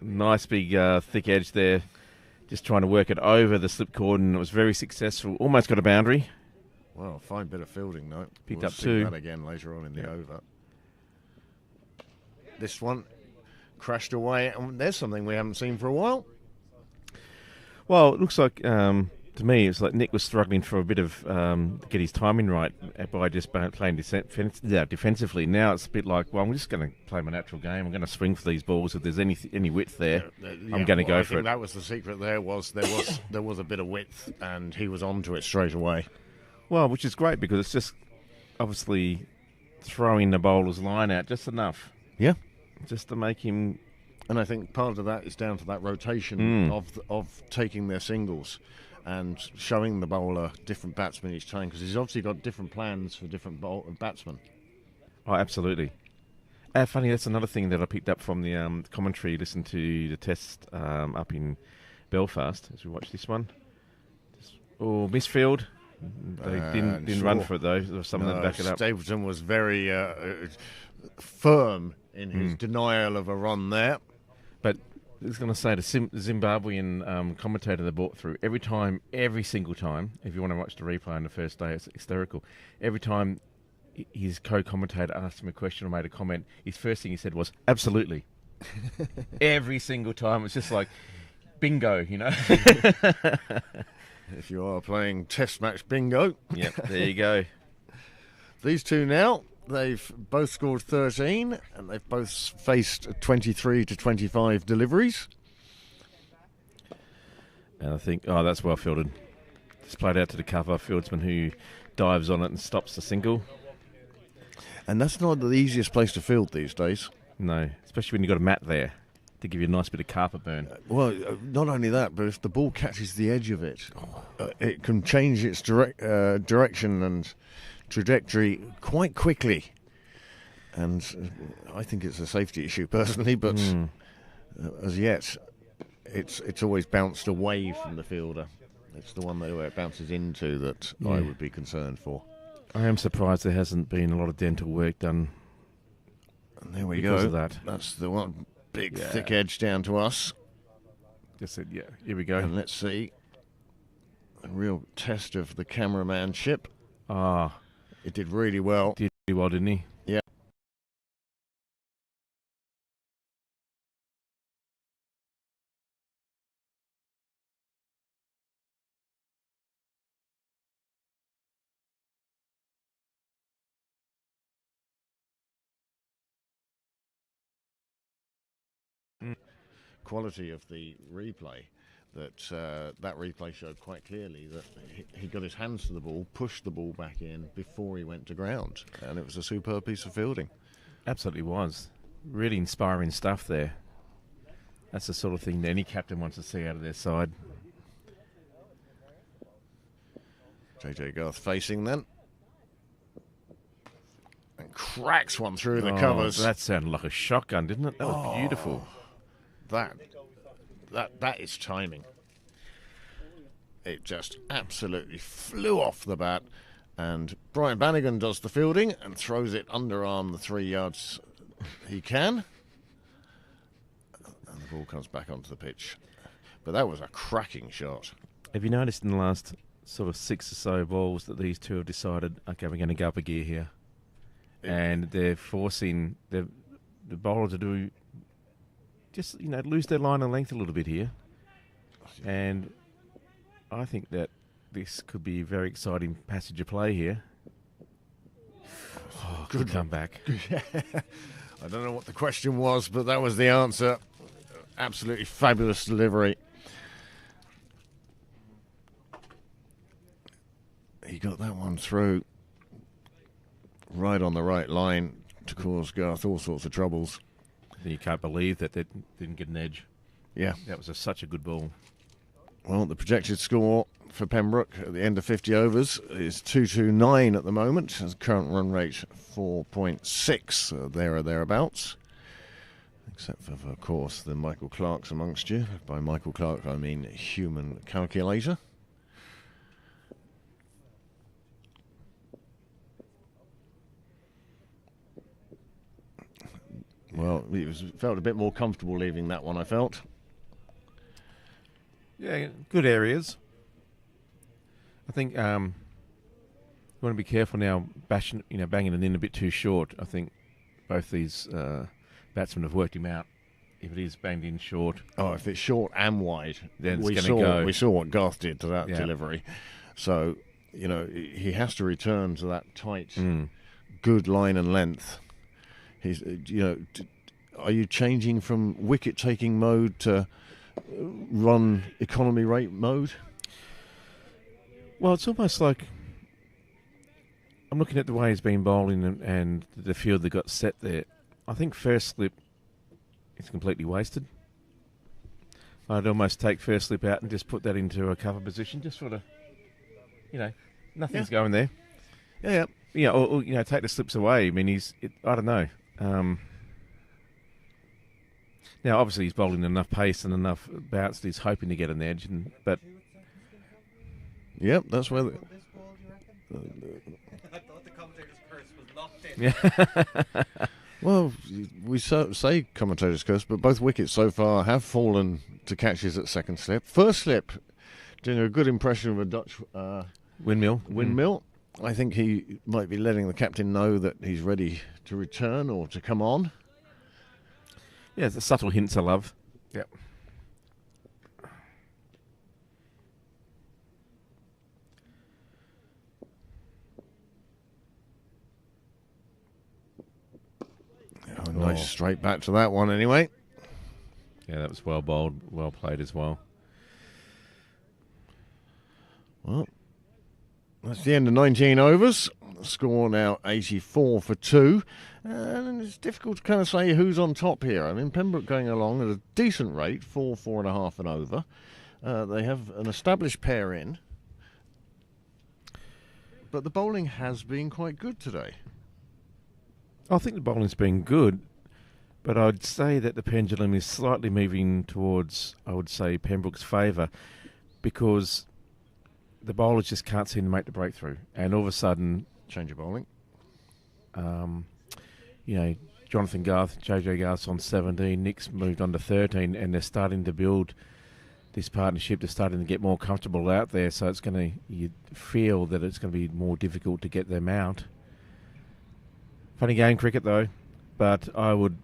Nice big thick edge there. Just trying to work it over the slip cord, and it was very successful. Almost got a boundary. Well, fine bit of fielding, though. Picked We'll up see 2. that again later on in the over. This one crashed away, and there's something we haven't seen for a while. Well, it looks like to to me, it's like Nick was struggling for a bit of to get his timing right by just playing defensively. Now it's a bit like, well, I'm just going to play my natural game. I'm going to swing for these balls. If there's any width there, I'm going to go for it. That was the secret. There was a bit of width, and he was onto it straight away. Well, which is great because it's just obviously throwing the bowler's line out just enough. Yeah, just to make him. And I think part of that is down to that rotation of taking their singles and showing the bowler different batsmen each time, because he's obviously got different plans for different batsmen. Oh, absolutely. Funny, that's another thing that I picked up from the commentary. Listen to the test up in Belfast as we watch this one. Misfield. They didn't run for it though. There was something to back it up. Stapleton was very firm in his denial of a run there. But I was going to say, the Zimbabwean commentator they brought through, every single time, if you want to watch the replay on the first day, it's hysterical. Every time his co-commentator asked him a question or made a comment, his first thing he said was, absolutely. Every single time. It's just like, bingo, you know. If you are playing test match bingo. Yep, there you go. These two now, they've both scored 13 and they've both faced 23 to 25 deliveries. And I think, that's well fielded. It's played out to the cover, fieldsman who dives on it and stops the single. And that's not the easiest place to field these days. No, especially when you've got a mat there to give you a nice bit of carpet burn. Well, not only that, but if the ball catches the edge of it, it can change its direction and trajectory quite quickly. And I think it's a safety issue personally, but as yet, it's always bounced away from the fielder. It's the one where it bounces into that I would be concerned for. I am surprised there hasn't been a lot of dental work done. And there we because go. Of that. That's the one big thick edge down to us. Just said, here we go. And let's see. A real test of the cameramanship. It did really well. Did really well, didn't he? Yeah. Quality of the replay, that replay showed quite clearly that he got his hands to the ball, pushed the ball back in before he went to ground, and it was a superb piece of fielding. Absolutely was. Really inspiring stuff there. That's the sort of thing that any captain wants to see out of their side. JJ Garth facing then. And cracks one through the covers. That sounded like a shotgun, didn't it? That was beautiful. That is timing. It just absolutely flew off the bat, and Brian Bannigan does the fielding and throws it underarm the 3 yards he can, and the ball comes back onto the pitch. But that was a cracking shot. Have you noticed in the last sort of 6 or so balls that these two have decided, okay, we're going to go up a gear here, and they're forcing the bowler to do just, lose their line of length a little bit here. And I think that this could be a very exciting passage of play here. Good comeback. I don't know what the question was, but that was the answer. Absolutely fabulous delivery. He got that one through right on the right line to cause Garth all sorts of troubles. You can't believe that they didn't get an edge. Yeah. That was such a good ball. Well, the projected score for Pembroke at the end of 50 overs is 229 at the moment. Has current run rate 4.6, there or thereabouts. Except for, of course, the Michael Clarks amongst you. By Michael Clark, I mean human calculator. Well, he felt a bit more comfortable leaving that one, I felt. Yeah, good areas. I think you want to be careful now, banging it in a bit too short. I think both these batsmen have worked him out if it is banged in short. Oh, if it's short and wide, Then it's we gonna saw go. we saw what Garth did to that Yeah. delivery. So, you know, he has to return to that tight, Mm. good line and length. He's, you know, are you changing from wicket taking mode to run economy rate mode? Well, it's almost like I'm looking at the way he's been bowling and the field that got set there. I think first slip is completely wasted. I'd almost take first slip out and just put that into a cover position, just sort of, you know, nothing's going there. Yeah. Yeah, or you know, take the slips away. I mean, I don't know. Now, obviously, he's bowling enough pace and enough bounce that he's hoping to get an edge, but Yep, that's where. This ball, do you reckon? I thought the commentator's curse was locked in. yeah. Well, we say commentators curse, but both wickets so far have fallen to catches at second slip. First slip, doing a good impression of a Dutch Windmill. windmill. I think he might be letting the captain know that he's ready to return or to come on. Yeah, the subtle hints I love. Yep. Oh, nice straight back to that one anyway. Yeah, that was well bowled, well played as well. Well, that's the end of 19 overs. The score now 84 for 2. And it's difficult to kind of say who's on top here. I mean, Pembroke going along at a decent rate, 4.5 and over. They have an established pair in. But the bowling has been quite good today. I think the bowling's been good, but I'd say that the pendulum is slightly moving towards, I would say, Pembroke's favour, because the bowlers just can't seem to make the breakthrough. And all of a sudden, Change of bowling. you know, Jonathan Garth, JJ Garth's on 17, Nick's moved on to 13, and they're starting to build this partnership. They're starting to get more comfortable out there, so it's going to, you feel that it's going to be more difficult to get them out. Funny game, cricket, though, but I would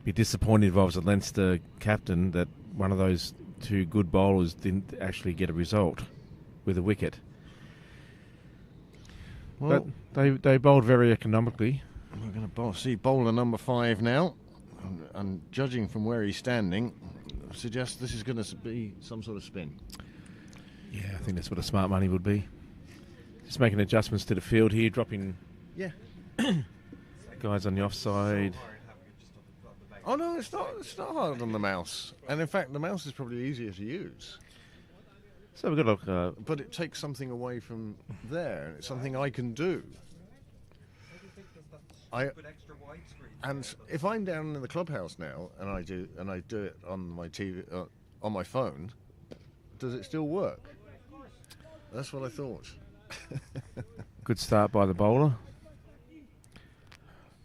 be disappointed if I was a Leinster captain that one of those two good bowlers didn't actually get a result with a wicket. Well, But they bowled very economically. we're going to see bowler number 5 now. And judging from where he's standing, suggests this is going to be some sort of spin. Yeah, I think that's what a smart money would be. Just making adjustments to the field here, dropping Yeah. guys on the offside. Oh no, it's not hard on the mouse. And in fact, the mouse is probably easier to use. So we've got to look. But it takes something away from there. It's something I can do. And if I'm down in the clubhouse now and I do it on my TV on my phone, does it still work? That's what I thought. Good start by the bowler.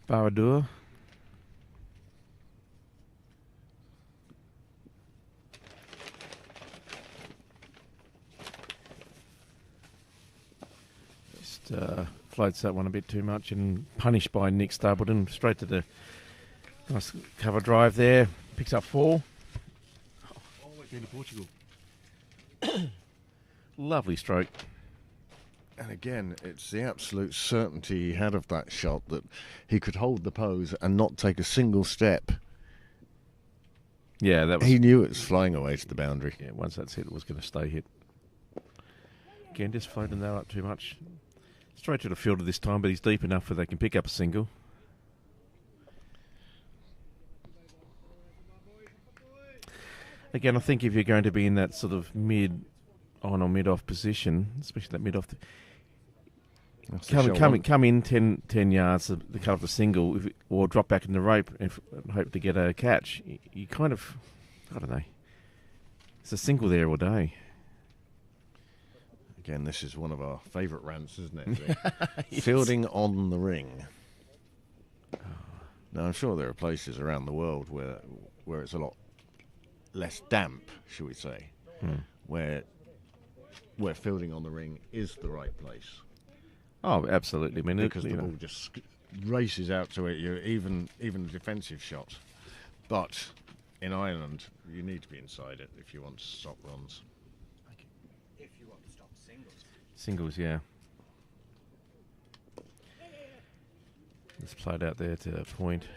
Baradua. Just floats that one a bit too much and punished by Nick Stapleton. Straight to the nice cover drive there. Picks up 4. Into Portugal. Lovely stroke. And again, it's the absolute certainty he had of that shot that he could hold the pose and not take a single step. Yeah, that was. He knew it was flying away to the boundary. Yeah, once that's hit, it was going to stay hit. Again, just floating that up too much. Straight to the fielder this time, but he's deep enough where they can pick up a single. Again, I think if you're going to be in that sort of mid-on or mid-off position, especially that mid-off, come in 10 yards to cut off the single, or drop back in the rope and hope to get a catch. You kind of, I don't know. It's a single there all day. Again, this is one of our favourite rants, isn't it? Yes. Fielding on the ring. Now, I'm sure there are places around the world where it's a lot less damp, shall we say, where fielding on the ring is the right place. Oh, absolutely. I mean, because the ball just races out to it. Even a defensive shot, But in Ireland, you need to be inside it if you want to stop runs. If you want to stop singles. Singles, yeah. It's played out there to a point.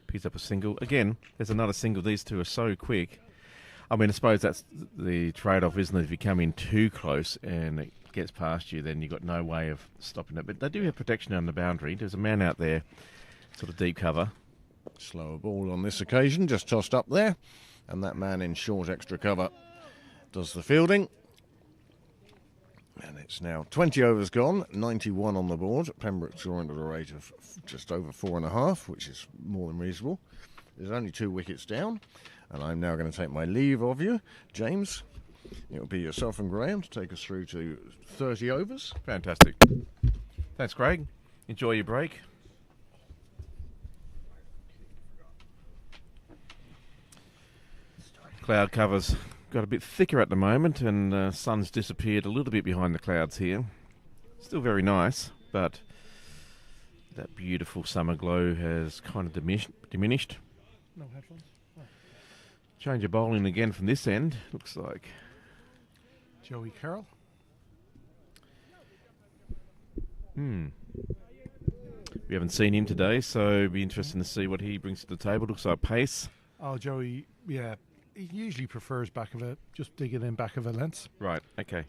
Picks up a single. Again, there's another single. These two are so quick. I mean, I suppose that's the trade-off, isn't it? If you come in too close and it gets past you, then you've got no way of stopping it. But they do have protection on the boundary. There's a man out there, sort of deep cover. Slower ball on this occasion, just tossed up there. And that man in short extra cover does the fielding. And it's now 20 overs gone, 91 on the board. Pembroke scoring at a rate of just over 4.5, which is more than reasonable. There's only 2 wickets down. And I'm now going to take my leave of you. James, it'll be yourself and Graham to take us through to 30 overs. Fantastic. Thanks, Craig. Enjoy your break. Cloud covers got a bit thicker at the moment, and sun's disappeared a little bit behind the clouds here. Still very nice, but that beautiful summer glow has kind of diminished. No headphones. Change of bowling again from this end, looks like. Joey Carroll. We haven't seen him today, so it'll be interesting to see what he brings to the table. Looks like pace. Oh, Joey, yeah. He usually prefers just digging in back of a length. Right, okay.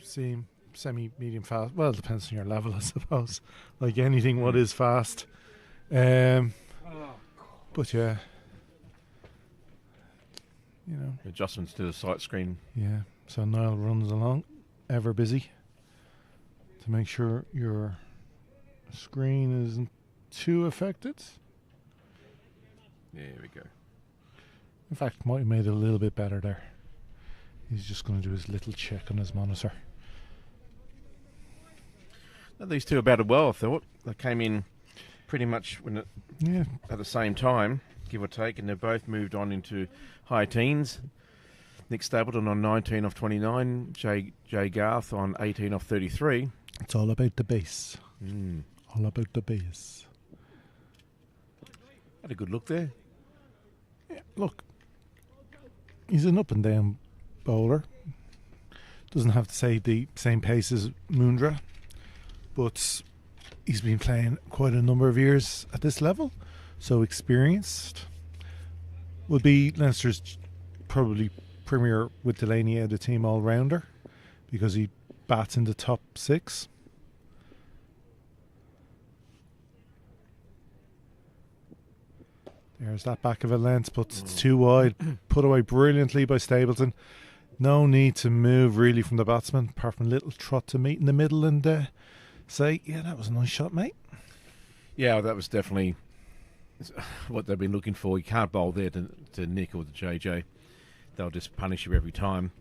See him semi-medium fast. Well, it depends on your level, I suppose. Like anything, what is fast. But yeah. You know. Adjustments to the sight screen. Yeah. So Niall runs along, ever busy, to make sure your screen isn't too affected. There we go. In fact, might have made it a little bit better there. He's just going to do his little check on his monitor. Now, these two are batted well, I thought. They came in pretty much at the same time, give or take, and they've both moved on into high teens. Nick Stapleton on 19 off 29, Jay Garth on 18 off 33. It's all about the base. All about the base. Had a good look there. Yeah, look. He's an up and down bowler. Doesn't have to say the same pace as Mundra, but he's been playing quite a number of years at this level, so experienced. Would be Leinster's probably premier with Delaney out of the team all-rounder because he bats in the top 6. There's that back of a length, but it's too wide. Put away brilliantly by Stapleton. No need to move really from the batsman, apart from a little trot to meet in the middle and say, yeah, that was a nice shot, mate. Yeah, that was definitely what they've been looking for. You can't bowl there to Nick or to JJ. They'll just punish you every time.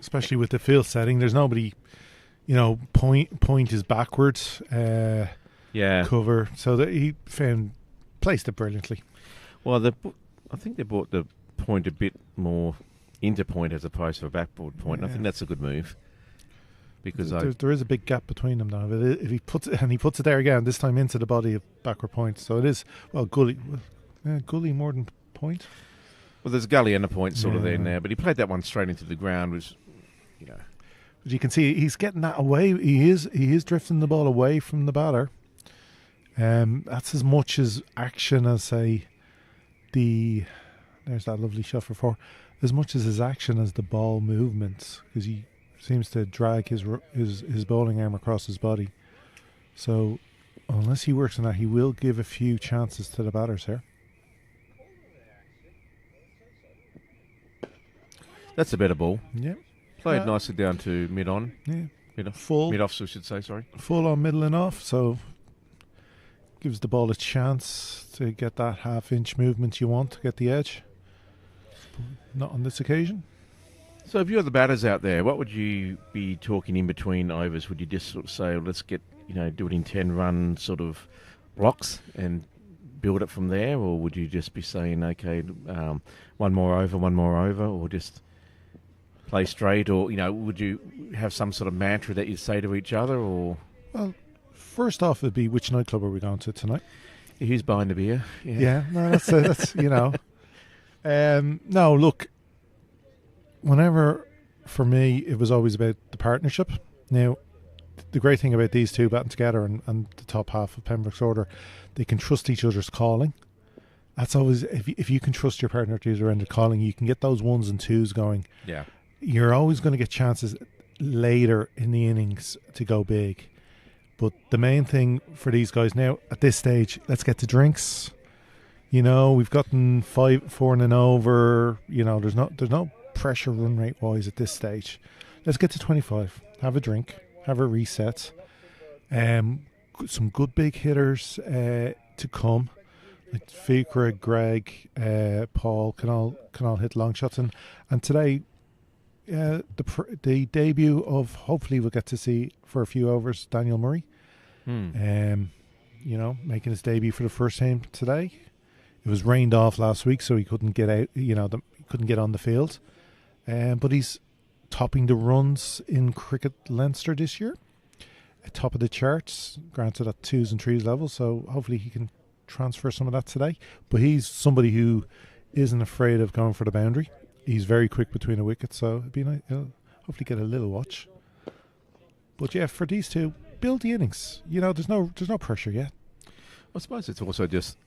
Especially with the field setting. There's nobody, point is backwards. Cover. So that he placed it brilliantly. Well, I think they brought the point a bit more into point as opposed to a backboard point. Yeah. I think that's a good move because there is a big gap between them now. If he puts it there again, this time into the body of backward point. So it is gully more than point. Well, there's a gully and a point sort of there now, but he played that one straight into the ground, which But you can see he's getting that away. He is drifting the ball away from the batter. That's as much as action as there's that lovely shot for 4. As much as his action as the ball movements, because he seems to drag his bowling arm across his body. So unless he works on that, he will give a few chances to the batters here. That's a better ball. Yeah, played nicely down to mid on. Yeah, mid off, so I should say. Sorry, full on, middle and off. So gives the ball a chance to get that half-inch movement you want to get the edge. Not on this occasion. So if you're the batters out there, what would you be talking in between overs? Would you just sort of say, let's get, do it in 10-run sort of blocks and build it from there? Or would you just be saying, okay, one more over, or just play straight? Or, would you have some sort of mantra that you'd say to each other? Or well, first off, it'd be which nightclub are we going to tonight? Who's buying the beer? Yeah, no, that's you know. No, look. Whenever, for me, it was always about the partnership. Now, the great thing about these two batting together and the top half of Pembroke's order, they can trust each other's calling. That's always, if you can trust your partner to use around the calling, you can get those ones and twos going. Yeah. You're always going to get chances later in the innings to go big. But the main thing for these guys now, at this stage, let's get to drinks. You know, we've gotten 4 and over. You know, there's no pressure run rate wise at this stage. Let's get to 25. Have a drink. Have a reset. Some good big hitters to come. Like Fikra, Greg, Paul can all hit long shots, and today the debut of, hopefully we'll get to see for a few overs, Daniel Murray. You know, making his debut for the first time today. It was rained off last week, so he couldn't get out. You know, he couldn't get on the field. But he's topping the runs in cricket Leinster this year, at top of the charts. Granted at 2s and 3s level, so hopefully he can transfer some of that today. But he's somebody who isn't afraid of going for the boundary. He's very quick between the wickets, so it'd be nice. He'll hopefully get a little watch. But yeah, for these two, build the innings. You know, there's no pressure yet. I suppose it's also just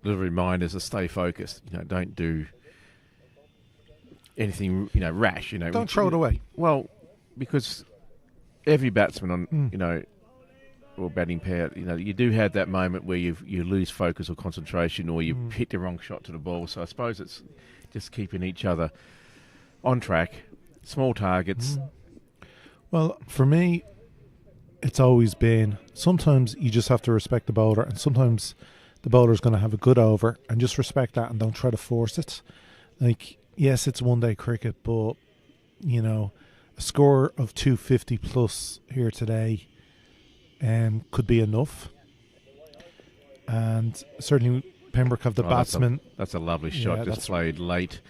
little reminders to stay focused. You know, don't do anything, you know, rash. You know, Don't throw it away. Well, because every batsman on, you know, or batting pair, you know, you do have that moment where you lose focus or concentration, or you hit the wrong shot to the ball. So I suppose it's just keeping each other on track, small targets. Well, for me, it's always been, sometimes you just have to respect the bowler, and sometimes the bowler's going to have a good over, and just respect that and don't try to force it. Like, yes, it's one-day cricket, but, you know, a score of 250 plus here today could be enough. And certainly Pembroke have the batsmen. That's a lovely shot, Yeah, just played late.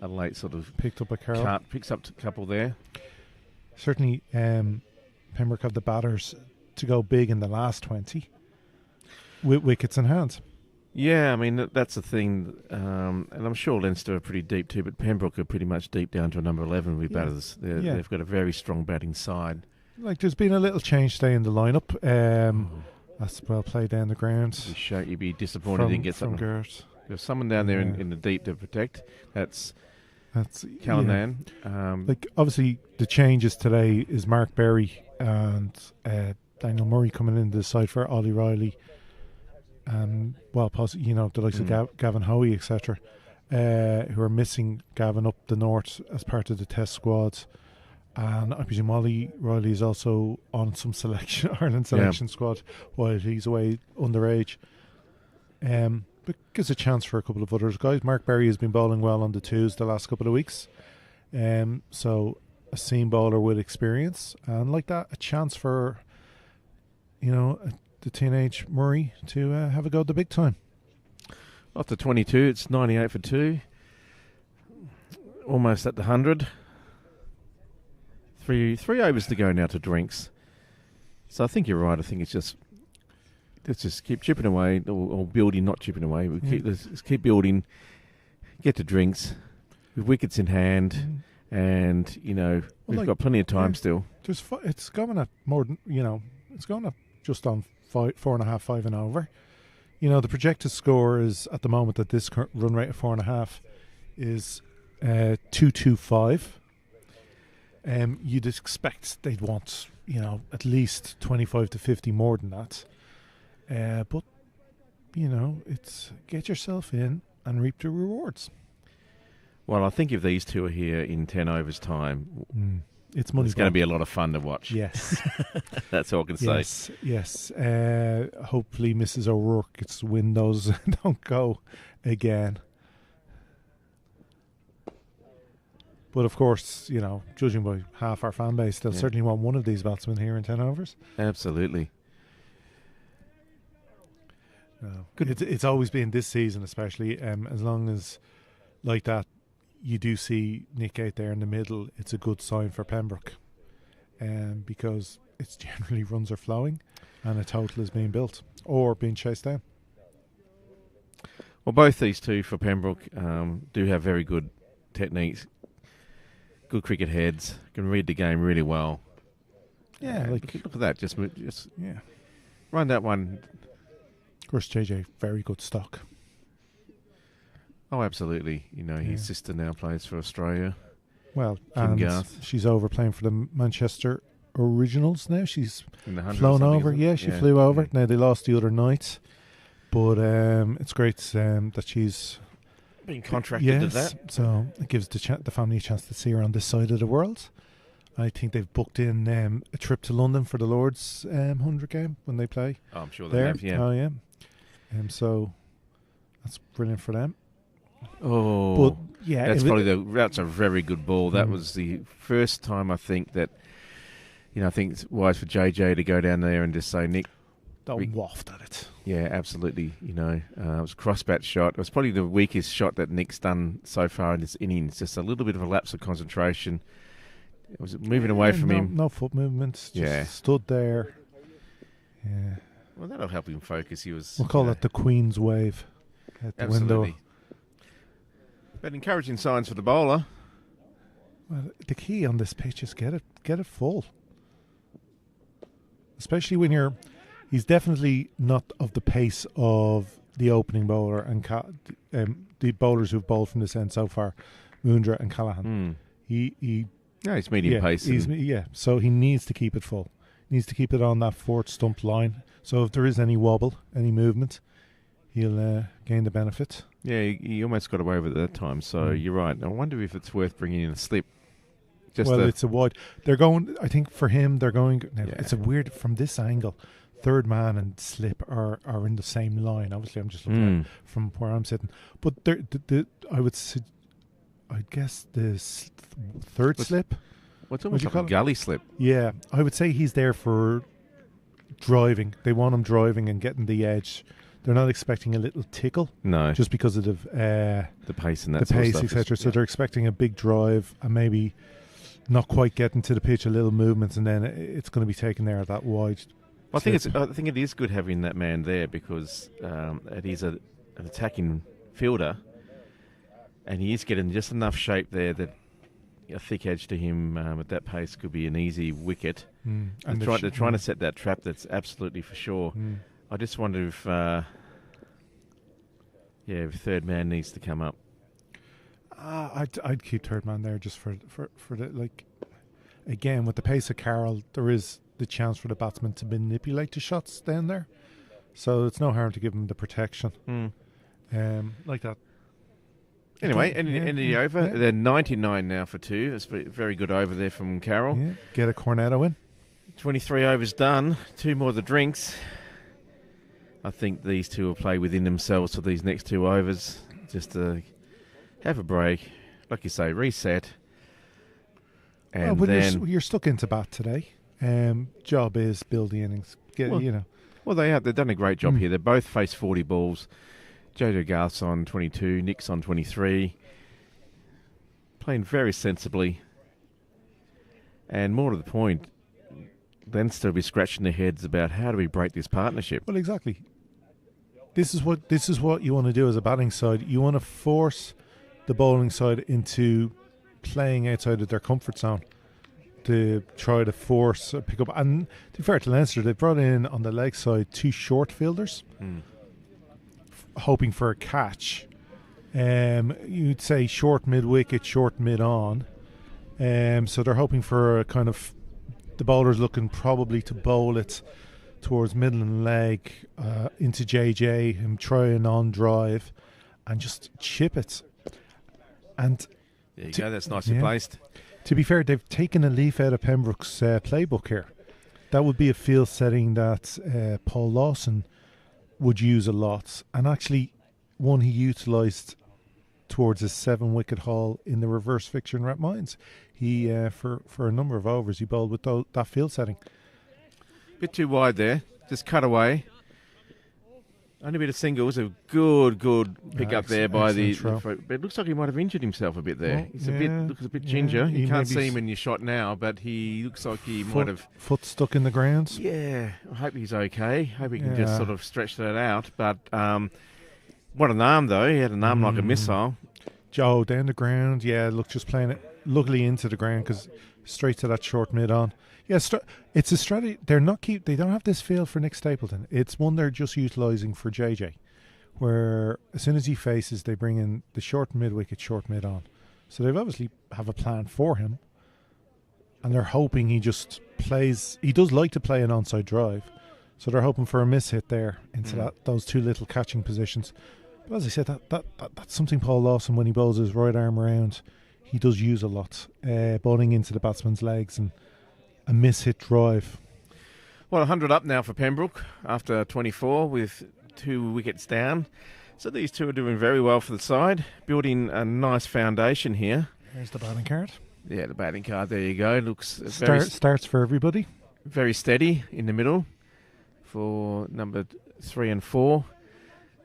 A late sort of picked up a curl. Picks up a couple there. Certainly Pembroke have the batters to go big in the last 20 with wickets in hand. Yeah, I mean, that's the thing. And I'm sure Leinster are pretty deep too, but Pembroke are pretty much deep down to number 11 with batters. They've got a very strong batting side. Like, there's been a little change today in the lineup. That's well played down the ground. You'd be disappointed you didn't get something. Gert. There's someone down there in the deep to protect. That's Callanan. Like, obviously, the changes today is Mark Berry and Daniel Murray coming into the side for Ollie Riley. And, well, possibly, you know, the likes of Gavin Hoey, etc., who are missing Gavin up the north as part of the test squads. And I presume Ollie Riley is also on some Ireland selection squad while he's away underage. But gives a chance for a couple of others guys. Mark Berry has been bowling well on the 2s the last couple of weeks. So a seam bowler with experience. And like that, a chance for, you know, the teenage Murray to have a go at the big time. After 22, it's 98 for 2. Almost at the 100. Three overs to go now to drinks. So I think you're right. I think it's just, let's just keep chipping away, or building, not chipping away. Let's keep building, get to drinks with wickets in hand, and, you know, we've got plenty of time still. It's going at more than, you know, it's going at just on 4.5, 5 and over. You know, the projected score is at the moment at this current run rate of 4.5 is 225. You'd expect they'd want, you know, at least 25 to 50 more than that. But, you know, it's get yourself in and reap the rewards. Well, I think if these two are here in 10 overs time, it's money. It's going to be a lot of fun to watch. Yes. That's all I can say. Yes. Hopefully Mrs. O'Rourke's windows don't go again. But of course, you know, judging by half our fan base, they'll certainly want one of these batsmen here in 10 overs. Absolutely. It's always been this season, especially as long as like that, you do see Nick out there in the middle. It's a good sign for Pembroke, because it's generally runs are flowing, and a total is being built or being chased down. Well, both these two for Pembroke do have very good techniques, good cricket heads, can read the game really well. Yeah, Look at that, just yeah. run that one. Of course, JJ, very good stock. Oh, absolutely. You know, his sister now plays for Australia. Well, Kim and Garth. she's over playing for the Manchester Originals now. She's In the 100 or flown something, over. isn't it? Yeah, she flew over. Yeah. Now, they lost the other night. But it's great that she's Being contracted to that. So it gives the family a chance to see her on this side of the world. I think they've booked in a trip to London for the Lord's 100 game when they play Oh, I'm sure they there. have, yeah. Oh, yeah. So that's brilliant for them. Oh, But yeah, that's a very good ball. That Mm. was the first time I think that, I think it's wise for JJ to go down there and just say, Nick, don't waft at it. yeah, absolutely. It was a cross-bat shot. It was probably the weakest shot that Nick's done so far in this innings. Just a little bit of a lapse of concentration. It was moving away from him. No foot movements. Just Yeah. stood there. Yeah. Well, that'll help him focus. He was. We'll call it the Queen's wave at the absolutely. window. But encouraging signs for the bowler. Well, the key on this pitch is get it full. Especially when he's definitely not of the pace of the opening bowler and the bowlers who've bowled from this end so far, Mundra and Callahan. He No, he's medium pace. So he needs to keep it full. He needs to keep it on that fourth stump line. So if there is any wobble, any movement, he'll gain the benefit. Yeah, he almost got away with it that time. So you're right. I wonder if it's worth bringing in a slip. It's a wide. They're going. I think for him, they're going. Now, Yeah. It's a weird from this angle. Third man and slip are in the same line. Obviously, I'm just looking at from where I'm sitting. But I'd guess the third slip. What's almost you like call a it? gully slip. Yeah, I would say he's there for driving. They want him driving and getting the edge. They're not expecting a little tickle, No, just because of the pace and that the sort pace, of stuff. etc. So they're expecting a big drive and maybe not quite getting to the pitch, a little movements, and then it's going to be taken there at that wide. I think slip. it is good having that man there because it is an attacking fielder, and he is getting just enough shape there that a thick edge to him at that pace could be an easy wicket. And They're trying to set that trap. That's absolutely for sure. I just wonder if third man needs to come up. I'd keep third man there just for the again with the pace of Carroll, there is the chance for the batsman to manipulate the shots down there, so it's no harm to give him the protection like that. Anyway, end of the over. Yeah. They're 99 now for 2. It's a very good over there from Carroll. Yeah, get a Cornetto in. 23 overs done. 2 more of the drinks. I think these two will play within themselves for these next 2 overs. Just to have a break. Like you say, reset. And But then... you're stuck into bat today. Job is build the innings. Well, they've done a great job here. They both faced 40 balls. Jojo Garth's on 22, Nick's on 23. Playing very sensibly. And more to the point, Leinster will be scratching their heads about how do we break this partnership. Well, exactly. This is what you want to do as a batting side. You want to force the bowling side into playing outside of their comfort zone to try to force a pick up. And to be fair to Leinster, they brought in on the leg side 2 short fielders, hoping for a catch. You'd say short mid wicket, short mid on. So they're hoping for a kind of the bowlers looking probably to bowl it towards middle and leg into JJ, him trying on drive and just chip it. And There you go, that's nicely placed. to be fair, they've taken a leaf out of Pembroke's playbook here. That would be a field setting that Paul Lawson would use a lot, and actually one he utilised towards his 7-wicket haul in the reverse fixture in Rat Mines. He for a number of overs he bowled with that field setting. Bit too wide there, just cut away. Only a bit of singles, a good pick up there by the. throw. But it looks like he might have injured himself a bit there. Oh, He's looks a bit yeah, ginger. he You can't maybe see him in your shot now, but he looks like he might have. Foot stuck in the ground. Yeah, I hope he's okay. Hope he can just Yeah. sort of stretch that out. But What an arm, though. He had an arm like a missile. Joe down the ground. Yeah, look, just playing it luckily into the ground because straight to that short mid on. Yeah, it's a strategy. They don't have this feel for Nick Stapleton. It's one they're just utilising for JJ, where as soon as he faces, they bring in the short mid wicket, short mid on. So they've obviously have a plan for him, and they're hoping he just plays. He does like to play an onside drive, so they're hoping for a miss hit there into those two little catching positions. But as I said, that's something Paul Lawson, when he bowls his right arm around, he does use a lot, bowling into the batsman's legs and a miss-hit drive. Well, 100 up now for Pembroke after 24 with 2 wickets down. So these two are doing very well for the side, building a nice foundation here. There's the batting card. Yeah, the batting card, there you go. Looks starts for everybody. Very steady in the middle for number 3 and 4.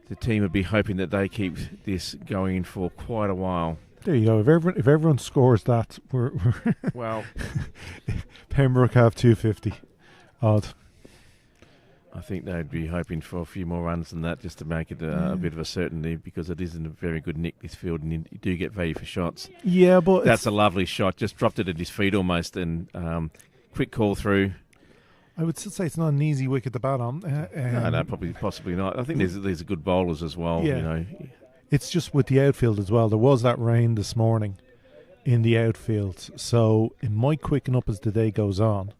The team would be hoping that they keep this going for quite a while. There you go. If everyone scores that, we're well, Pembroke have 250. Odd. I think they'd be hoping for a few more runs than that just to make it a bit of a certainty, because it isn't a very good nick, this field, and you do get value for shots. Yeah, but that's a lovely shot. Just dropped it at his feet almost, and quick call through. I would still say it's not an easy wicket to bat on. No, possibly not. I think there's good bowlers as well. Yeah. You know, it's just with the outfield as well. There was that rain this morning in the outfield, so it might quicken up as the day goes on.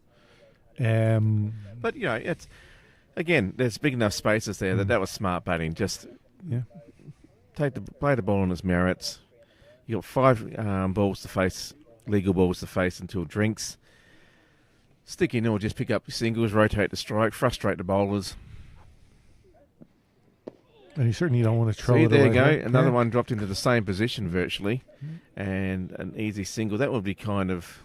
But you know, it's again, there's big enough spaces there that was smart batting. Just play the ball on its merits. You got 5 balls to face, legal balls to face until drinks. Stick in or just pick up singles, rotate the strike, frustrate the bowlers. And you certainly don't want to throw See, it there away. you go. Another one dropped into the same position virtually. And an easy single. That would be kind of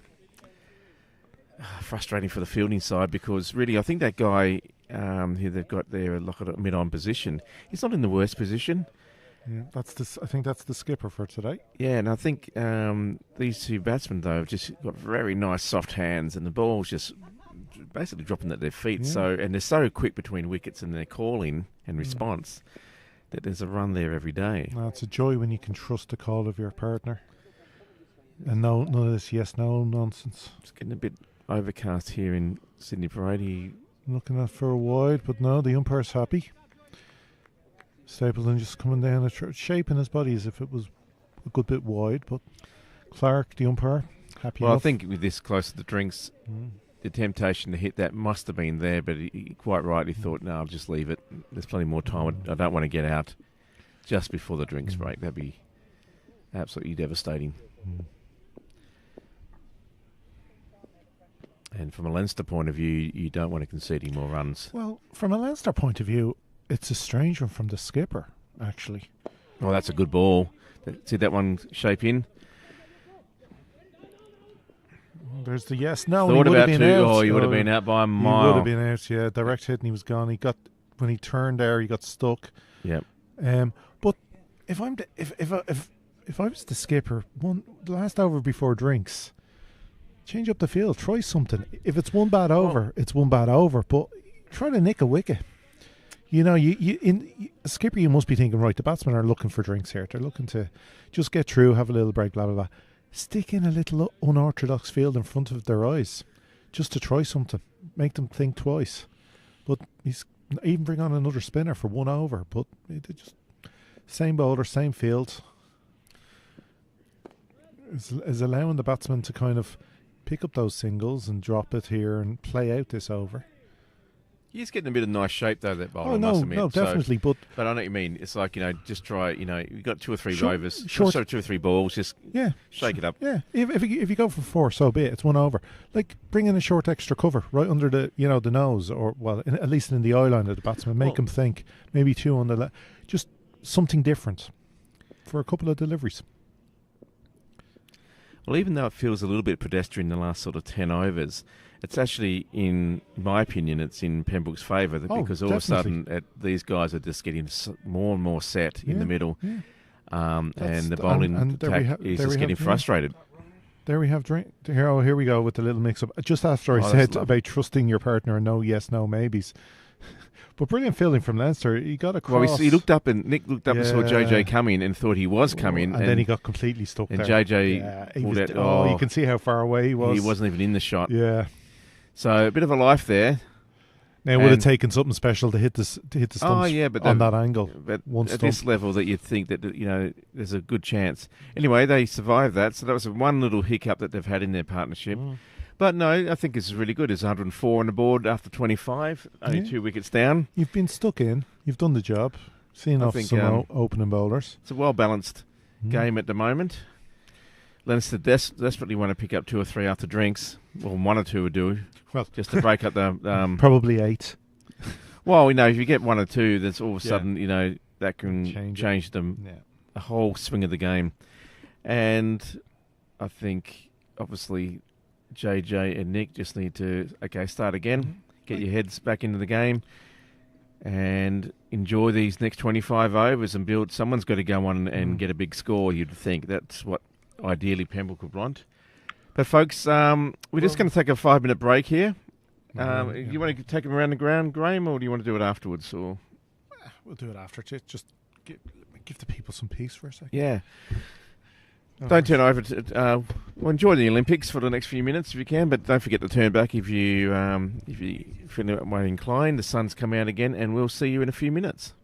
frustrating for the fielding side, because really I think that guy who they've got there, like a mid-on position, he's not in the worst position. Yeah, I think that's the skipper for today. Yeah, and I think these two batsmen, though, have just got very nice soft hands, and the ball's just basically dropping at their feet. Yeah. So, and they're so quick between wickets and their calling and response that there's a run there every day. No, it's a joy when you can trust the call of your partner, and none of this yes/no nonsense. It's getting a bit overcast here in Sydney Parade. Looking at for a wide, but no, the umpire's happy. Stapleton just coming down, shaping his body as if it was a good bit wide, but Clark, the umpire, happy Well, enough. I think with this close to the drinks, the temptation to hit that must have been there, but he quite rightly thought, no, I'll just leave it. There's plenty more time. I don't want to get out just before the drinks break. That'd be absolutely devastating. And from a Leinster point of view, you don't want to concede any more runs. Well, from a Leinster point of view, it's a strange one from the skipper, actually. Oh, that's a good ball. See that one shape in? There's the yes. No, Thought he would about have been two. out. Oh, he would have been out by a mile. He would have been out, yeah. Direct hit and he was gone. When he turned there, he got stuck. Yep. But if I was the skipper, the last over before drinks, change up the field, try something. If it's one bad over, it's one bad over. But try to nick a wicket. You know, a skipper, you must be thinking, right, the batsmen are looking for drinks here. They're looking to just get through, have a little break, blah, blah, blah. Stick in a little unorthodox field in front of their eyes just to try something. Make them think twice. But he's even bring on another spinner for 1 over. But they just same bowler, same field. Is allowing the batsman to kind of pick up those singles and drop it here and play out this over. He's getting a bit of nice shape, though, that bowler, Oh, I must no, admit. no, definitely. But I know what you mean. It's like, just try, you've got 2 or 3 Short- overs, short- so 2 or 3 balls, just shake it up. Yeah, if you go for 4, so be it. It's 1 over. Like, bring in a short extra cover right under the the nose, or at least in the eye line of the batsman. Make him think. Maybe 2 on the just something different for a couple of deliveries. Well, even though it feels a little bit pedestrian in the last sort of 10 overs, it's actually, in my opinion, it's in Pembroke's favour, because all of a sudden these guys are just getting more and more set in the middle, and the bowling attack is just getting frustrated. There we have drink. Here we go with the little mix-up. Just after I said about trusting your partner and no yes, no maybes, But brilliant fielding from Leinster. He got across. Well, he looked up and Nick looked up and saw Yeah. JJ coming and thought he was coming, and then he got completely stuck and there. JJ he pulled was, out- you can see how far away he was. he wasn't even in the shot. Yeah. So a bit of a life there. Now it would have And- taken something special to hit the stumps but on that angle. But One at this stump. level, that you'd think that there's a good chance. Anyway, they survived that, so that was one little hiccup that they've had in their partnership. But no, I think it's really good. It's 104 on the board after 25, only Yeah. 2 wickets down. You've been stuck in. You've done the job. Seen I off think, some opening bowlers. It's a well balanced Mm. game at the moment. Leinster desperately want to pick up 2 or 3 after drinks. Well, 1 or 2 would do. Well, just to break up the. Probably 8. Well, if you get 1 or 2, that's all of a Yeah. sudden, that can change the whole swing of the game. And I think, obviously, JJ and Nick just need to, start again, get your heads back into the game, and enjoy these next 25 overs and build. Someone's got to go on and get a big score, you'd think. That's what ideally Pembroke would want. But, folks, we're just going to take a 5-minute break here. You want to take them around the ground, Graham, or do you want to do it afterwards? Or We'll do it after. Just give the people some peace for a second. yeah. Don't turn over. Enjoy the Olympics for the next few minutes if you can, but don't forget to turn back if you feel that way inclined. The sun's come out again, and we'll see you in a few minutes.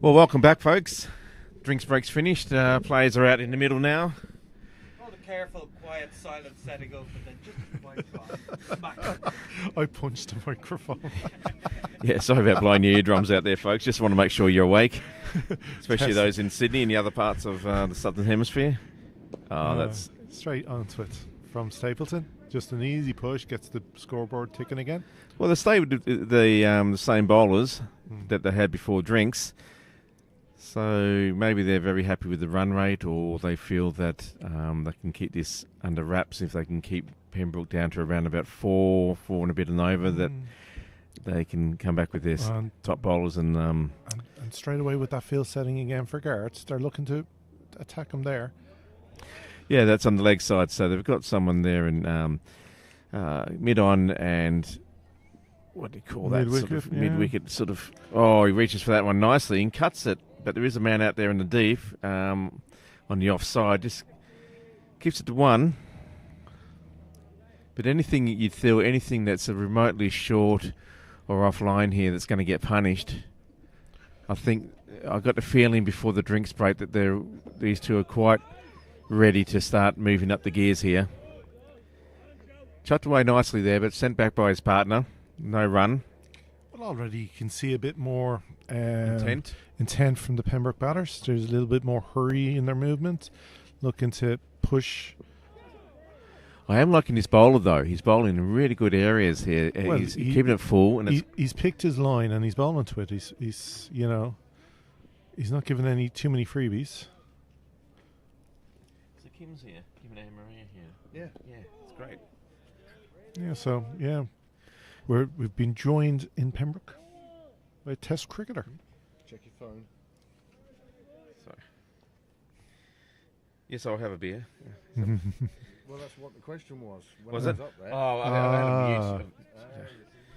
Well, welcome back, folks. Drinks break's finished. Players are out in the middle now. All the careful, quiet, silent setting up, and then just quiet shot. Smack. I punched the microphone. Yeah, sorry about blowing your eardrums out there, folks. Just want to make sure you're awake, especially those in Sydney and the other parts of the Southern Hemisphere. Oh, that's straight onto it from Stapleton. Just an easy push, gets the scoreboard ticking again. well. They stay with the same bowlers that they had before drinks. So maybe they're very happy with the run rate, or they feel that they can keep this under wraps if they can keep Pembroke down to around about 4 and a bit and over, that they can come back with their top bowlers and straight away with that field setting again for Garrett, they're looking to attack them there. yeah, that's on the leg side. So they've got someone there in mid on and what do you call that? Mid-wicket, Mid wicket, sort of. Oh, he reaches for that one nicely and cuts it. But there is a man out there in the deep on the offside. Just keeps it to 1. But anything you'd feel, anything that's a remotely short or offline here that's going to get punished, I think I got the feeling before the drinks break that these two are quite ready to start moving up the gears here. Chucked away nicely there, but sent back by his partner. No run. Well, already you can see a bit more Intent. from the Pembroke batters. There's a little bit more hurry in their movement, looking to push. I am liking this bowler though. He's bowling in really good areas here. Well, He's keeping it full, and He's picked his line and he's bowling to it. He's he's not giving too many freebies. So Kim's here, giving Anne Maria here. Yeah, it's great. Yeah, so we've been joined in Pembroke by a Test cricketer. Check your phone. Sorry. Yes, I'll have a beer. Well, that's what the question was. When Was I it? up there. Oh, I had a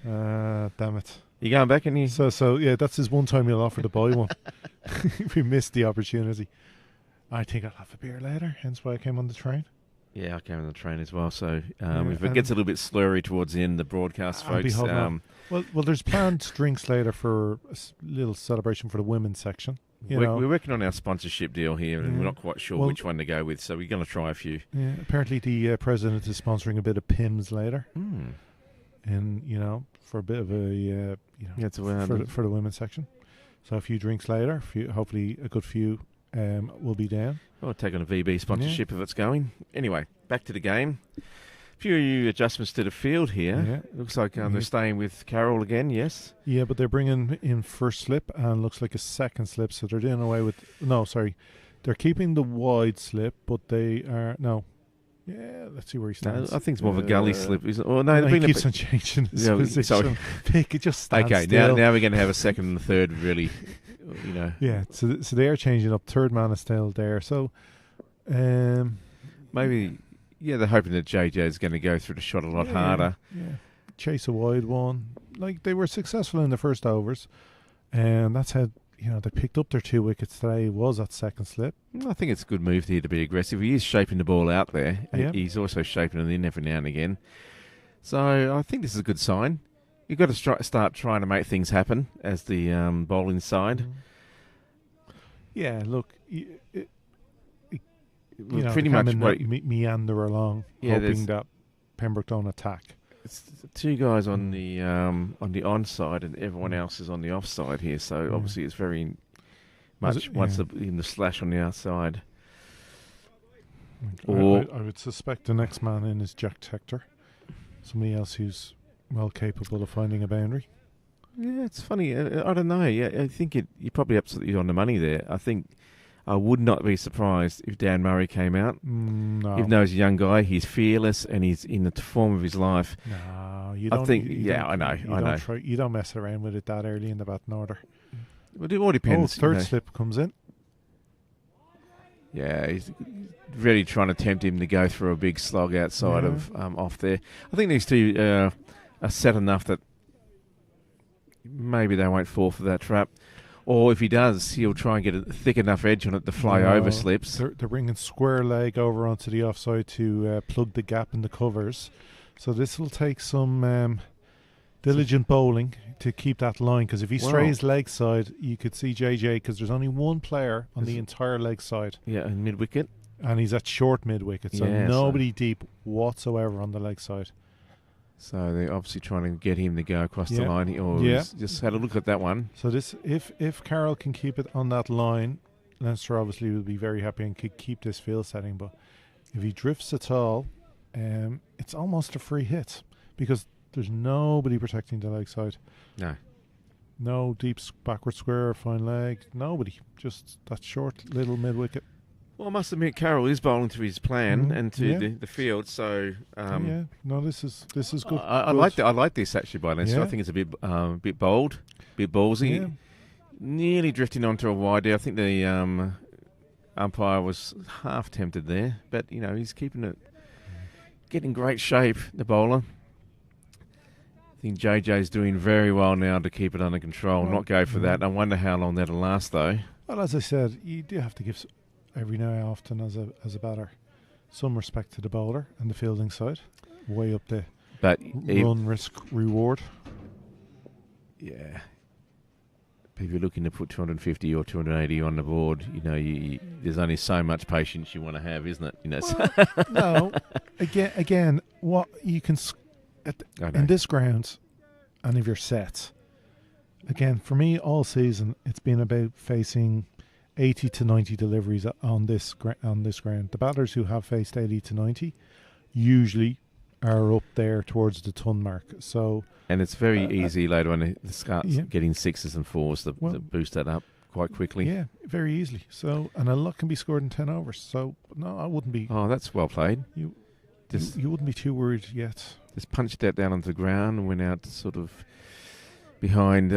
mute. Damn it. You going back and you? So yeah, that's his one time he'll offer to buy one. We missed the opportunity. I think I'll have a beer later, hence why I came on the train. Yeah, I came on the train as well. So if it gets a little bit slurry towards the end of the broadcast, I'll be folks. holding on. Well, there's planned drinks later for a little celebration for the women's section. We're working on our sponsorship deal here, and Yeah. we're not quite sure Well- which one to go with. So we're going to try a few. Yeah, apparently the president is sponsoring a bit of Pims later, Mm. and for a bit of a That's for the women's section. So a few drinks later, hopefully a good few will be down. I'll take on a VB sponsorship if it's going. Anyway, back to the game. Few adjustments to the field here. Yeah. Looks like they're staying with Carroll again, yes? Yeah, but they're bringing in first slip and looks like a second slip, so they're doing away with... No, sorry. They're keeping the wide slip, but they are... No. Yeah, let's see where he stands. I think it's more of a gully slip. Oh, no, he keeps on changing his position. Sorry. Pick, it just stands Okay, still. now we're going to have a second and a third, really, Yeah, so they are changing up. Third man is still there. So, maybe... Yeah, they're hoping that JJ is going to go through the shot a lot harder. Yeah, chase a wide one. Like, they were successful in the first overs, and that's how they picked up their 2 wickets today. Was that second slip? I think it's a good move here to be aggressive. He is shaping the ball out there. Yeah. He's also shaping it in every now and again. So I think this is a good sign. You've got to start trying to make things happen as the bowling side. Yeah, look, Pretty much what meander along, hoping that Pembroke don't attack. It's the 2 guys on the onside, and everyone else is on the offside here. So obviously, it's very much in the slash on the outside. I would suspect the next man in is Jack Tector, somebody else who's well capable of finding a boundary. Yeah, it's funny. I don't know. Yeah, I think you're probably absolutely on the money there. I think. I would not be surprised if Dan Murray came out. No. Even though he's a young guy, he's fearless and he's in the form of his life. No, you don't. I know. You don't mess around with it that early in the batting order. But it all depends. Third slip comes in. Yeah, he's really trying to tempt him to go for a big slog outside of off there. I think these two are set enough that maybe they won't fall for that trap. Or if he does, he'll try and get a thick enough edge on it to fly over slips. They're bringing square leg over onto the offside to plug the gap in the covers. So this will take some diligent bowling to keep that line, because if he Wow. strays leg side, you could see JJ, because there's only one player on the entire leg side, Yeah, and mid wicket. and he's at short mid wicket, so Yeah, so- nobody deep whatsoever on the leg side. So they're obviously trying to get him to go across the Yeah. line. Or Yeah. he's just had a look at that one. So this, if Carroll can keep it on that line, Leinster obviously will be very happy and could keep this field setting. But if he drifts at all, it's almost a free hit, because there's nobody protecting the leg side. No. No deep backward square, fine leg. Nobody. Just that short little mid wicket. Well, I must admit, Carroll is bowling to his plan and to Yeah. the field. So Yeah. No, this is good. I good. like this actually by Leinster. Yeah. I think it's a bit bold, bit ballsy. Yeah. Nearly drifting onto a wide there. I think the umpire was half tempted there, but he's keeping it, getting great shape. The bowler. I think JJ's doing very well now to keep it under control, Well, not go for yeah. that. I wonder how long that'll last though. Well, as I said, you do have to give every now and often as a batter some respect to the bowler and the fielding side, way up the But run risk reward. yeah, if you're looking to put 250 or 280 on the board, there's only so much patience you want to have, isn't it? No, again, what you can I know. in this ground, and if you're set, again for me all season, it's been about facing 80 to 90 deliveries on this ground. The batters who have faced 80 to 90 usually are up there towards the ton mark. So, And it's very easy later on to start Yeah. getting sixes and fours to boost that up quite quickly. yeah, very easily. So, and a lot can be scored in 10 overs. So, no, I wouldn't be. Oh, that's well played. You Just wouldn't be too worried yet. just punched that down onto the ground and went out sort of behind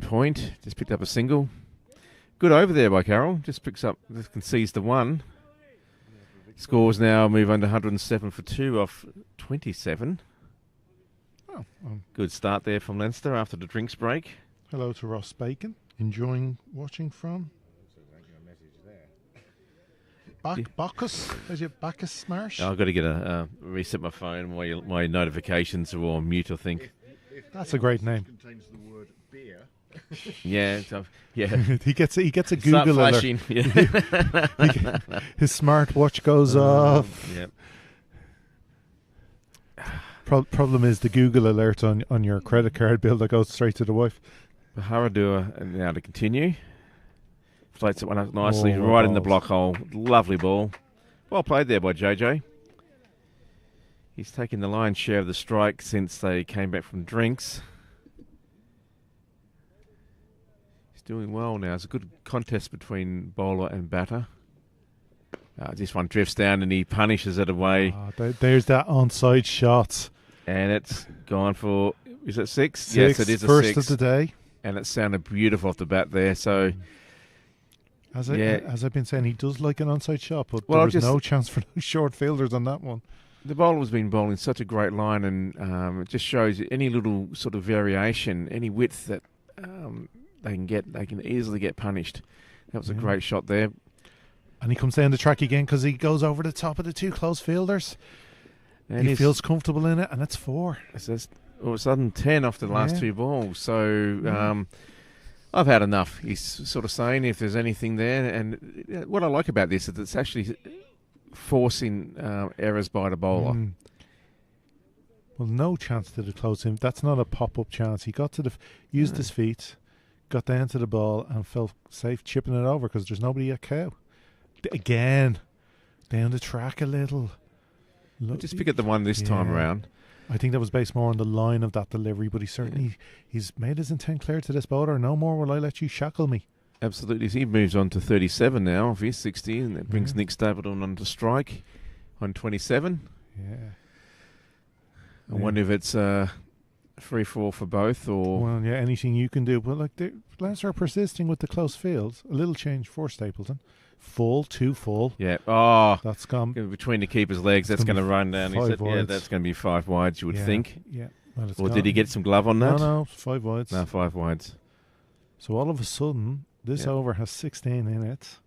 point. Just picked up a single. Good over there by Carroll. Just concedes the one. Scores now move under 107 for 2 off 27. Oh, Good start there from Leinster after the drinks break. hello to Ross Bacon, enjoying watching from. Bacchus, is it Bacchus Marsh? I've got to get reset my phone. My notifications are all on mute, I think. That's a great name. Contains the word beer. Yeah, yeah. he gets a Start Google alert. flashing. Yeah. His smartwatch goes off. Yep. Problem is the Google alert on your credit card bill that goes straight to the wife. Baharadua now to continue. Floats it one up nicely, Oh, right in the balls. block hole. Lovely ball. Well played there by JJ. He's taken the lion's share of the strike since they came back from drinks. He's doing well now. It's a good contest between bowler and batter. This one drifts down and he punishes it away. There's that onside shot. And it's gone for, is it 6? Six, Yes, it is a first 6. of the day. And it sounded beautiful off the bat there. So, As Yeah. I've been saying, he does like an onside shot, but Well, there was just- no chance for those short fielders on that one. the bowler's been bowling such a great line, and it just shows you any little sort of variation, any width that they can easily get punished. That was a Yeah. great shot there. And he comes down the track again because he goes over the top of the two close fielders. And He feels comfortable in it, and it's 4. it's just all of a sudden 10 off the last Yeah. 2 balls. So Yeah. I've had enough. He's sort of saying if there's anything there, and what I like about this is it's actually forcing errors by the bowler. Mm. Well, no chance to the close him. That's not a pop-up chance. He got to used his feet, got down to the ball, and felt safe chipping it over because there's nobody at cow. Again, down the track a little. Just pick up the one this time Yeah. around. I think that was based more on the line of that delivery, but he's made his intent clear to this bowler. No more will I let you shackle me. Absolutely. He moves on to 37 now of his 60, and that brings Yeah. Nick Stapleton on to strike on 27. Yeah. I wonder if it's 3-4 for both, or Well, yeah, anything you can do. But like, Leinster are persisting with the close fields. A little change for Stapleton. Full, 2 full. yeah. Oh, That's gone. between the keeper's legs, that's gonna going to be run down. He 5 said, yeah, wides. that's going to be 5 wides, you would Yeah, think. Yeah. Well, it's Or gone. did he get some glove on that? No, 5 wides. No, 5 wides. So all of a sudden, this Yeah. over has 16 in it.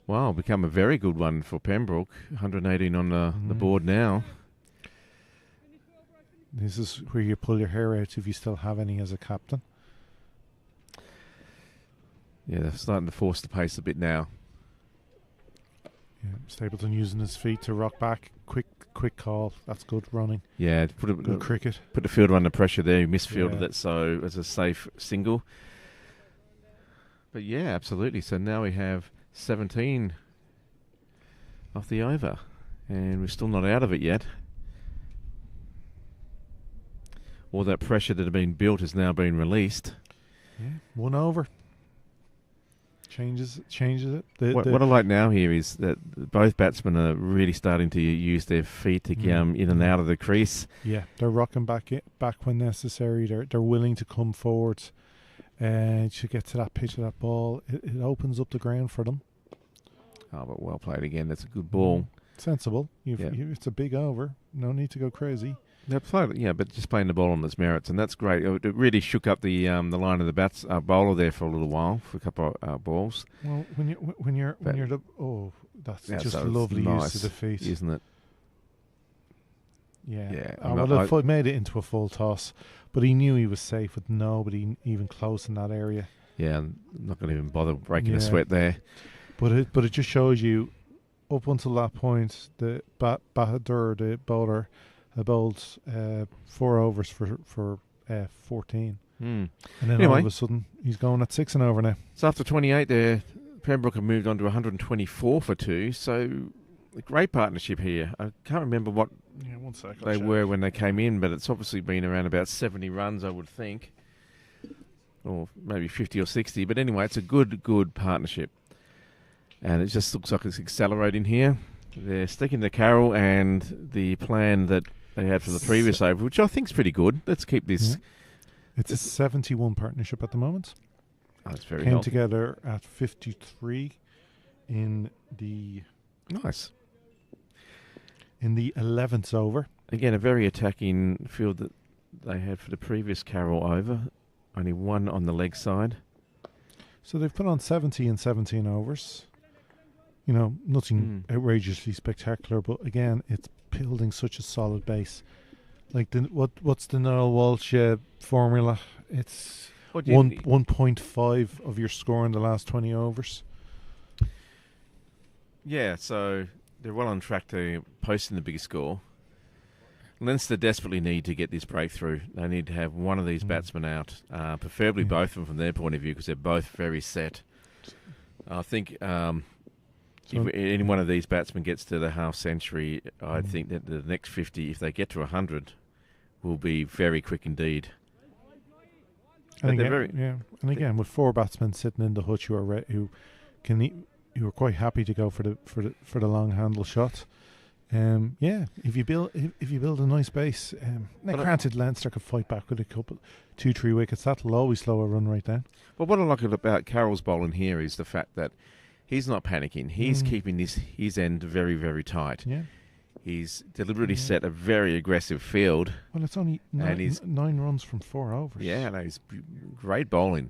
Wow, become a very good one for Pembroke. 118 on the Mm-hmm. board now. This is where you pull your hair out if you still have any as a captain. Yeah, they're starting to force the pace a bit now. Yeah, Stapleton using his feet to rock back. Quick call. That's good running. Yeah, Good cricket. Put the fielder under pressure there. He misfielded Yeah. it, so as a safe single. But yeah, absolutely. So now we have 17 off the over, and we're still not out of it yet. All that pressure that had been built has now been released. Yeah, 1 over. Changes it. What I like now here is that both batsmen are really starting to use their feet to come in and out of the crease. Yeah, they're rocking back when necessary. They're willing to come forward to get to that pitch of that ball. It opens up the ground for them. Oh, but well played again. That's a good ball. Sensible. It's a big over. No need to go crazy. They're played, yeah, but just playing the ball on its merits, and that's great. It really shook up the line of the bowler there for a little while, for a couple of balls. Well, that's just so lovely nice, use of the feet, isn't it? Yeah. Yeah, Well, it made it into a full toss, but he knew he was safe with nobody even close in that area. Yeah, I'm not going to even bother breaking a Yeah. sweat there. But it just shows you, up until that point, the Bahadur, the bowler, had bowled 4 overs for 14. And then all Anyway. of a sudden, he's going at 6 and over now. So after 28 there, Pembroke have moved on to 124 for 2. So a great partnership here. I can't remember what Yeah, 1 second. they were when they came in, but it's obviously been around about 70 runs, I would think. Or maybe 50 or 60. But anyway, it's a good partnership. And it just looks like it's accelerating here. They're sticking to Carroll and the plan that they had for the previous over, which I think is pretty good. Let's keep this. Yeah. It's a 71 partnership at the moment. Oh, it's very Came healthy. together at 53 in the Nice. 11th over. Again, a very attacking field that they had for the previous Carroll over. Only one on the leg side. So they've put on 70 in 17 overs. You know, nothing outrageously spectacular, but again, it's building such a solid base. Like, what's the Noel Walsh formula? It's 1.5 of your score in the last 20 overs. Yeah, so they're well on track to posting the biggest score. Leinster desperately need to get this breakthrough. They need to have one of these batsmen out, preferably both of them from their point of view, because they're both very set. I think if any one of these batsmen gets to the half century, I think that the next 50, if they get to 100, will be very quick indeed. And again, with 4 batsmen sitting in the hutch who are quite happy to go for the long handle shot. If you build a nice base, granted Leinster could fight back with a couple 2-3 wickets. That'll always slow a run right down. But what I like about Carroll's bowling here is the fact that he's not panicking. He's keeping his end very, very tight. Yeah. He's deliberately set a very aggressive field. Well, it's only 9 runs from 4 overs. Yeah, no, he's great bowling.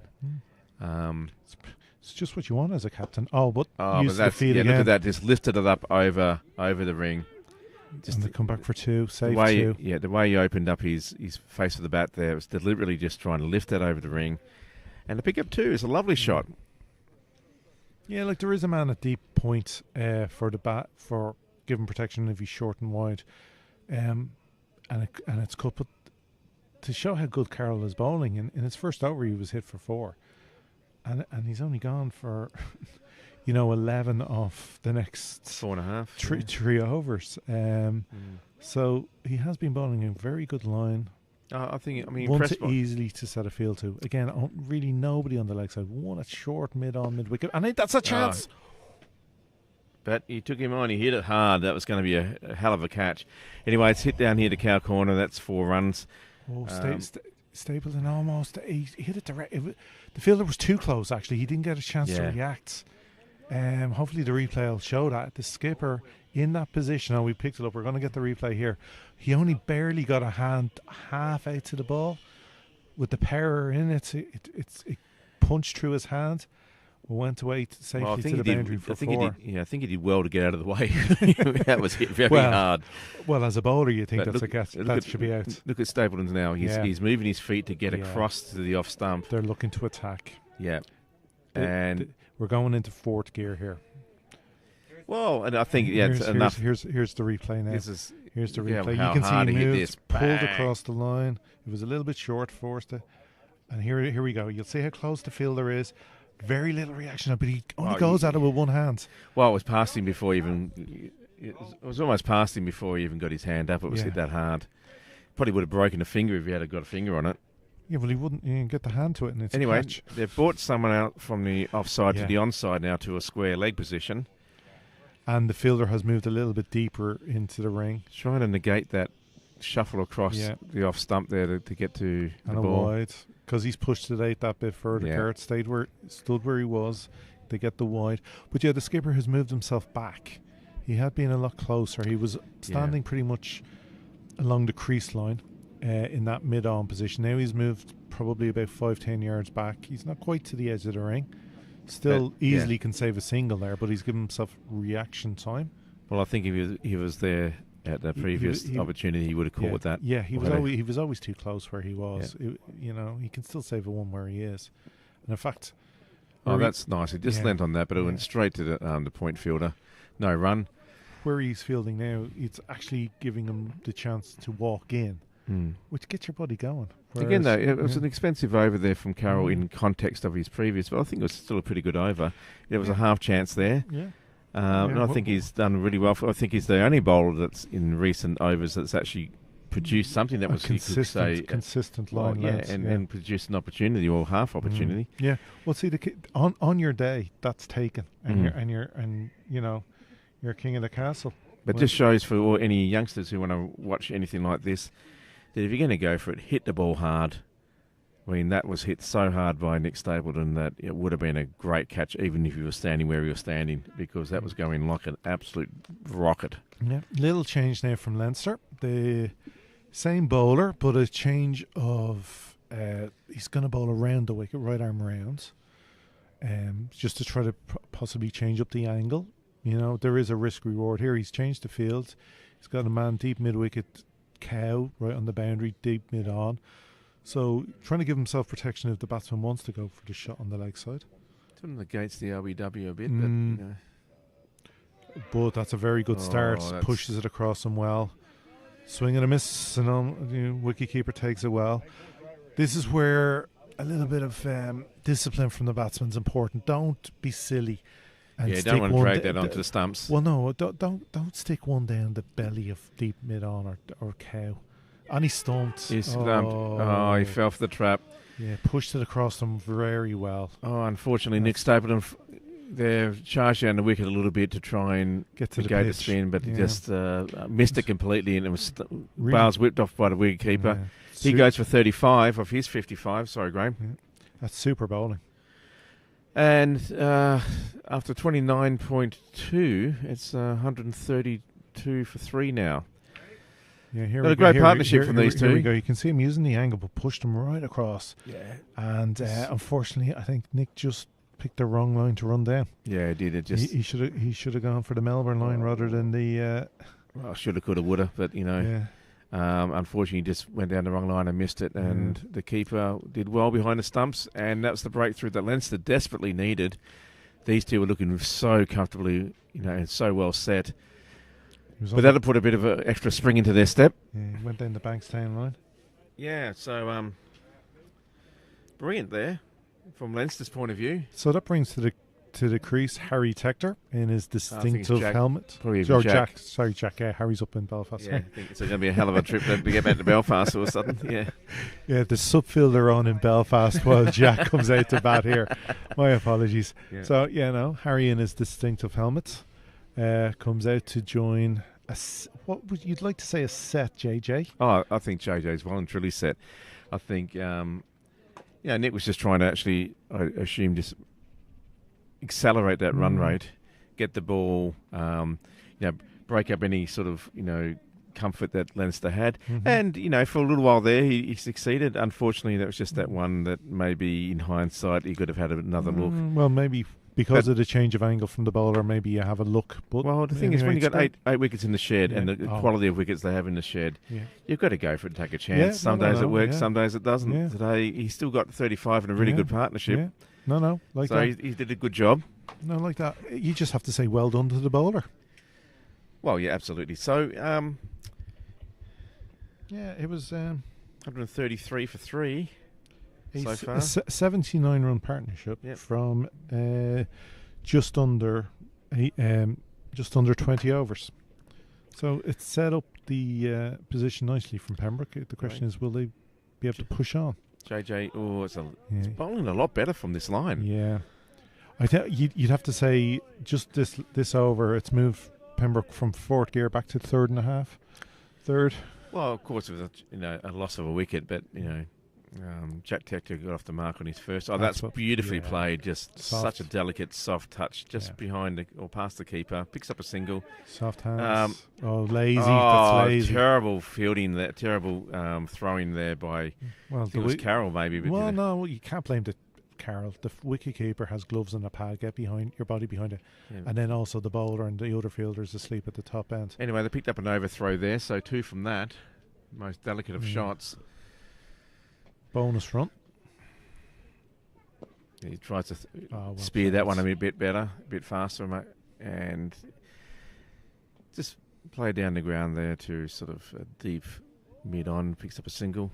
It's just what you want as a captain. But use the that's, field again. look at that, just lifted it up over the ring. Just and they come back for 2, save the way 2. The way he opened up his face of the bat there was deliberately just trying to lift that over the ring. And to pick up 2 is a lovely shot. Yeah, like there is a man at deep point for the bat for giving protection if he's short and wide, and it's cut. But to show how good Carroll is bowling, in his first over he was hit for 4, and he's only gone for 11 off the next 4.5 3 overs. So he has been bowling a very good line. I mean, One impressed to easily to set a field to. Again, really nobody on the leg side. One at short, mid wicket. And that's a chance. But he took him on. He hit it hard. That was going to be a hell of a catch. Anyway, it's hit down here to cow corner. That's 4 runs. Stapleton almost. He hit it direct. The fielder was too close, actually. He didn't get a chance to react. Hopefully the replay will show that. The skipper in that position, we picked it up. We're going to get the replay here. He only barely got a hand half out to the ball. With the power in it, it punched through his hand. went to 8 safely Well, I to think the he boundary did. for I 4. I think he did well to get out of the way. That was hit very Well, hard. Well, as a bowler, you think But that's a catch. look That at- should be out. Look at Stapleton's now. He's moving his feet to get Yeah. across to the off stump. They're looking to attack. Yeah, Th- and th- we're going into 4th gear here. well, and I think it's enough. Here's the replay now. This is Here's the look replay. how You can see hard he he hit moved, this. pulled Bang. across the line. It was a little bit short, forced it. And here we go. You'll see how close the fielder is. Very little reaction, but he only goes at it with one hand. Well, it was past him before he even. It was almost past him before he even got his hand up. It was hit that hard. Probably would have broken a finger if he had got a finger on it. Yeah, well, he wouldn't get the hand to it, and it's Anyway, a catch. they've brought someone out from the offside Yeah. to the onside now to a square leg position, And the fielder has moved a little bit deeper into the ring. trying to negate that shuffle across Yeah. the off stump there to get to And the a ball. wide. Because he's pushed it out that bit further. Yeah. Garrett stood where he was. They get the wide. But yeah, the skipper has moved himself back. He had been a lot closer. He was standing pretty much along the crease line in that mid-on position. Now he's moved probably about 5-10 yards back. He's not quite to the edge of the ring. Still easily can save a single there, but he's given himself reaction time. Well, I think if he was there at the previous opportunity, he would have caught that. Yeah, he Or was always too close where he was. He can still save a one where he is. And in fact, Oh, that's nice. He just lent on that, but it went straight to the point fielder. No run. where he's fielding now, it's actually giving him the chance to walk in, which gets your body going. Again, though, it was an expensive over there from Carroll in context of his previous, but I think it was still a pretty good over. There was a half chance there. Yeah. And I think he's done really well. I think he's the only bowler that's in recent overs that's actually produced something that was consistent line length, and produced an opportunity or half opportunity. Yeah. Well, see, on your day, that's taken, and you're king of the castle. But this shows for any youngsters who want to watch anything like this that if you're going to go for it, hit the ball hard. I mean, that was hit so hard by Nick Stapleton that it would have been a great catch even if you were standing where you were standing, because that was going like an absolute rocket. Yeah. Little change now from Leinster. The same bowler, but a change of he's going to bowl around the wicket, right arm round, just to try to possibly change up the angle. You know, there is a risk reward here. He's changed the field. He's got a man deep mid wicket, Cow right on the boundary, deep mid on. So trying to give himself protection if the batsman wants to go for the shot on the leg side. Sort of negates the LBW a bit, but that's a very good start. Pushes it across him well. Swing and a miss, and wicketkeeper takes it well. This is where a little bit of discipline from the batsman is important. Don't be silly. And don't want to drag that onto the stumps. Well, no, don't stick one down the belly of deep mid on or Cow. And he stumped. He stumped. Oh, he fell for the trap. Yeah, pushed it across them very well. Oh, unfortunately, Nick Stapleton, they've charged down the wicket a little bit to try and get to the spin, but just missed it completely, and it was Bales whipped off by the wicketkeeper. Yeah. He goes for 35 of his 55. Sorry, Graham. Yeah. That's super bowling. And after 29.2, it's 132 for 3 now. Yeah, here got a great partnership from these two. Here we go. You can see him using the angle, but pushed him right across. Yeah. And unfortunately, I think Nick just picked the wrong line to run down. Yeah, he did. It just he should have gone for the Melbourne line rather than the. Well, shoulda, coulda, woulda, but unfortunately, he just went down the wrong line and missed it. And the keeper did well behind the stumps, and that's the breakthrough that Leinster desperately needed. These two were looking so comfortably, and so well set. But that'll put a bit of an extra spring into their step. Yeah, he went down the Bankstown line. Yeah, so brilliant there from Leinster's point of view. So that brings to the crease Harry Tector in his distinctive helmet. Probably Jack. Sorry, Jack. Yeah, Harry's up in Belfast. Yeah, I think it's going to be a hell of a trip to get back to Belfast all of a sudden. Yeah. Yeah, the subfielder on in Belfast while Jack comes out to bat here. My apologies. Yeah. So, Harry in his distinctive helmet comes out to join what would you'd like to say a set, JJ? Oh, I think JJ's well and truly set. I think, Nick was just trying to actually, I assume, just accelerate that run rate, get the ball, break up any sort of, comfort that Leinster had. And, for a little while there, he succeeded. Unfortunately, that was just that one that maybe in hindsight he could have had another look. Well, maybe because of the change of angle from the bowler, maybe you have a look. But well, the thing is, when you got eight wickets in the shed and the Oh. quality of wickets they have in the shed, you've got to go for it and take a chance. Yeah, Some days it works, yeah. some days it doesn't. Yeah. Today, he's still got 35 in a really good partnership. Yeah. No, like So that. he did a good job. No, like that. You just have to say well done to the bowler. Well, yeah, absolutely. So, Yeah, it was 133 for 3 so a far. 79-run partnership Yep. from just under 20 overs. So it set up the position nicely from Pembroke. The question is, will they be able to push on? JJ, it's Yeah. bowling a lot better from this line. Yeah, you'd have to say just this over, it's moved Pembroke from fourth gear back to third and a half. Third. Well, of course, it was a loss of a wicket, but Jack Tector got off the mark on his first. Oh, that's beautifully played. Just Soft. such a delicate, soft touch, just behind or past the keeper. Picks up a single. Soft hands. Lazy. Oh, That's lazy. terrible fielding there. Terrible throwing there by. Well, I think it was Carroll maybe. But Well, no, you can't blame the Carroll. The wicket keeper has gloves and a pad. Get behind your body behind it, and then also the bowler and the other fielders asleep at the top end. Anyway, they picked up an overthrow there, so 2 from that. Most delicate of shots. Bonus run. He tries to well spear that one played. a bit better, a bit faster, and just play down the ground there to sort of a deep mid-on. Picks up a single.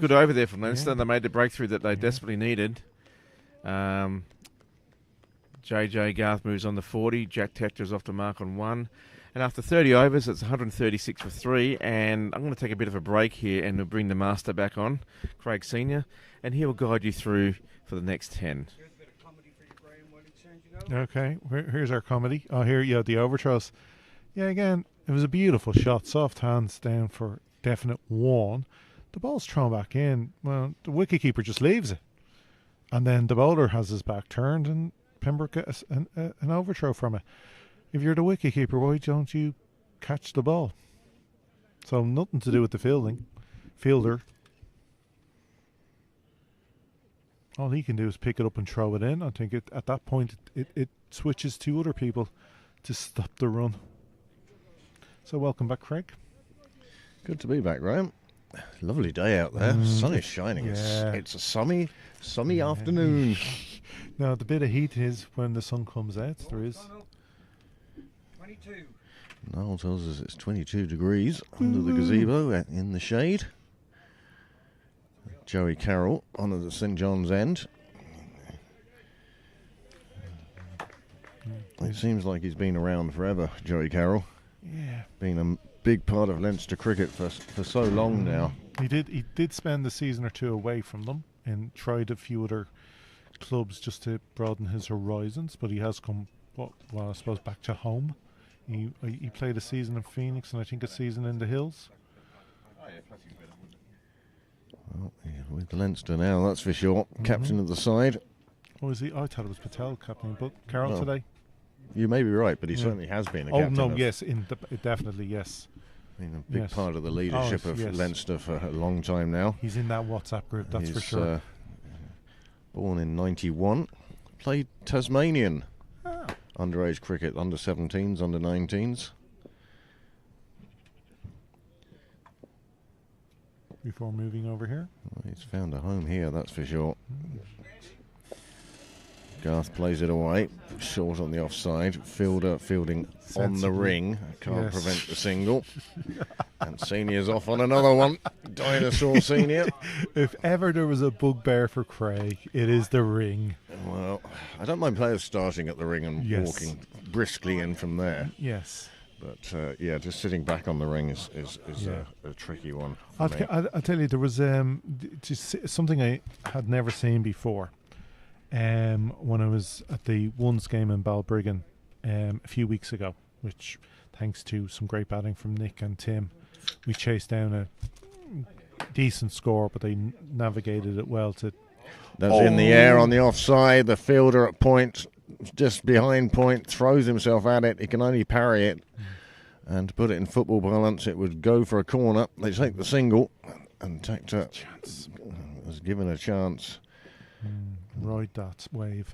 Good over there from Leinster. Yeah. They made the breakthrough that they desperately needed. JJ Garth moves on to 40. Jack Tector's off the mark on 1. And after 30 overs, it's 136 for 3. And I'm going to take a bit of a break here and we'll bring the master back on, Craig Senior, and he will guide you through for the next 10. Here's a bit of comedy for you, Graham, while he's changing over. Okay, here's our comedy. Oh, here, the overthrows. Yeah, again, it was a beautiful shot. Soft hands down for definite 1. The ball's thrown back in. Well, the wicketkeeper just leaves it. And then the bowler has his back turned and Pembroke gets an overthrow from it. If you're the wicketkeeper, why don't you catch the ball? So nothing to do with the fielder. All he can do is pick it up and throw it in. I think at that point it switches to other people to stop the run. So welcome back, Craig. Good to be back, Graham. Lovely day out there. Sun is shining. Yeah. It's a sunny afternoon. Now the bit of heat is when the sun comes out. There is. 22. Noel tells us it's 22 degrees under the gazebo in the shade. Joey Carroll on at the St John's end. It seems like he's been around forever, Joey Carroll. Yeah. Been a big part of Leinster cricket for so long now. He did spend a season or two away from them and tried a few other clubs just to broaden his horizons, but he has come, I suppose, back to home. He played a season in Phoenix and I think a season in the Hills. Well, yeah, with Leinster now, that's for sure. Captain of the side. Oh, is he? I thought it was Patel captain, but Carroll Well, today. You may be right, but he certainly has been a Oh captain. no, of- yes, definitely yes. Been a big Yes. part of the leadership Oh, of yes. Leinster for a long time now. He's in that WhatsApp group, that's for He's, sure. Born in 91. Played Tasmanian Ah. underage cricket, under 17s, under 19s. Before moving over here. Well, he's found a home here, that's for sure. Garth plays it away, short on the offside. Fielder fielding on the Sensibly. ring, can't Yes. prevent the single. And Senior's off on another one. Dinosaur Senior. If ever there was a bugbear for Craig, it is the ring. Well, I don't mind players starting at the ring and Yes. walking briskly in from there. Yes. But yeah, just sitting back on the ring is Yeah. a tricky one. I'll, For me. I'll tell you, there was something I had never seen before. When I was at the Ones game in Balbriggan a few weeks ago, which, thanks to some great batting from Nick and Tim, we chased down a decent score, but they navigated it well to. That's in the air on the offside. The fielder at point, just behind point, throws himself at it. He can only parry it. And to put it in football parlance, it would go for a corner. They take the single, and Tactor was given a chance. Ride that wave.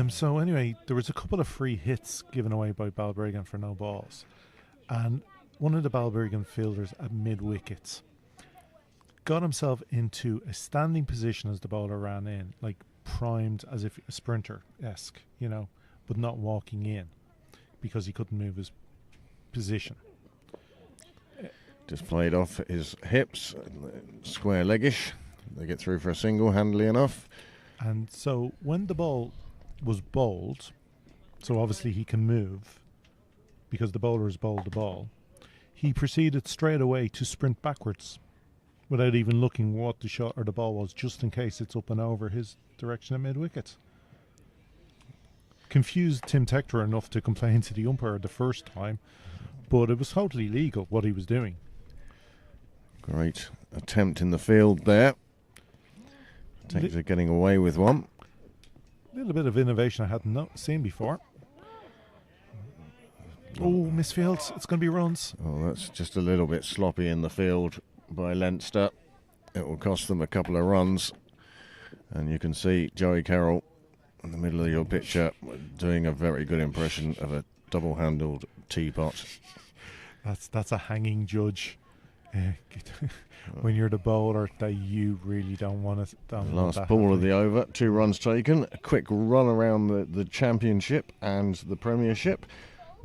So anyway, there was a couple of free hits given away by Balbriggan for no balls. And one of the Balbriggan fielders at mid-wickets got himself into a standing position as the bowler ran in, like primed as if a sprinter-esque, you know, but not walking in because he couldn't move his position. Just played off his hips, square leggish. They get through for a single, handily enough. And so when the ball was bowled, so obviously he can move because the bowler has bowled the ball, he proceeded straight away to sprint backwards without even looking what the shot or the ball was, just in case it's up and over his direction at mid-wicket. Confused Tim Tector enough to complain to the umpire the first time, but it was totally legal what he was doing. Great attempt in the field there. Tector getting away with one. A little bit of innovation I hadn't seen before. Oh, misfields. It's going to be runs. Oh, that's just a little bit sloppy in the field by Leinster. It will cost them a couple of runs. And you can see Joey Carroll in the middle of your picture doing a very good impression of a double-handled teapot. That's a hanging judge. When you're the bowler, that you really don't want to. Last ball of the over, 2 runs taken. A quick run around the Championship and the Premiership.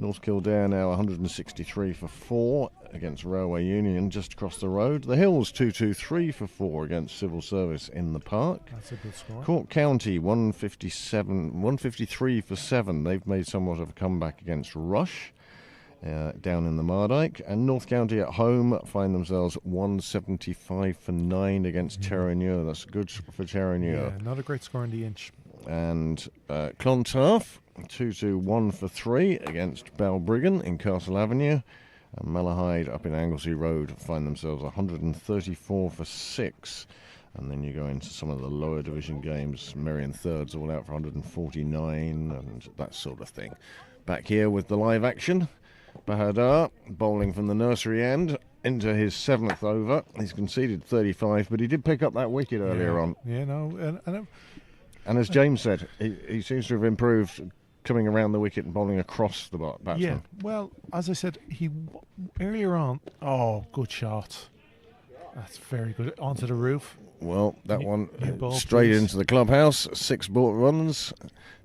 North Kildare now 163 for 4 against Railway Union just across the road. The Hills 223 for 4 against Civil Service in the Park. That's a good score. Cork County 153 for 7. They've made somewhat of a comeback against Rush down in the Mardyke. And North County at home find themselves 175 for 9 against Terenure. That's good for Terenure. Yeah, not a great score in the inch. And Clontarf 2-1 for 3 against Balbriggan in Castle Avenue. And Malahide up in Anglesey Road find themselves 134 for 6. And then you go into some of the lower division games. Merrion Thirds all out for 149 and that sort of thing. Back here with the live action. Bahadar bowling from the nursery end into his 7th over. He's conceded 35, but he did pick up that wicket earlier on. Yeah, no. And as James said, he seems to have improved coming around the wicket and bowling across the batsman. Yeah, well, as I said, earlier on, good shot. That's very good. Onto the roof. Well, that one ball, straight please. into the clubhouse. 6 ball runs.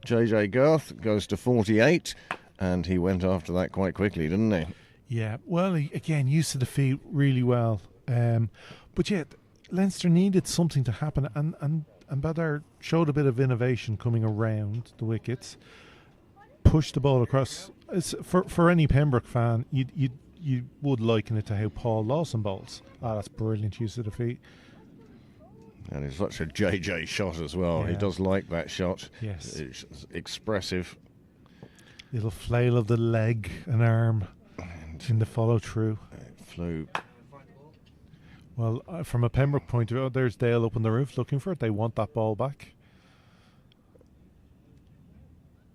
JJ Garth goes to 48, and he went after that quite quickly, didn't he? Yeah, well, again, used to the feet really well. But yeah, Leinster needed something to happen, and Badar showed a bit of innovation coming around the wickets. Pushed the ball across. For any Pembroke fan, you would liken it to how Paul Lawson bowls. That's brilliant use of the feet. And it's such a JJ shot as well. Yeah. He does like that shot. Yes. It's expressive. Little flail of the leg and arm in the follow through. It flew. Well, from a Pembroke point of view, there's Dale up on the roof looking for it. They want that ball back.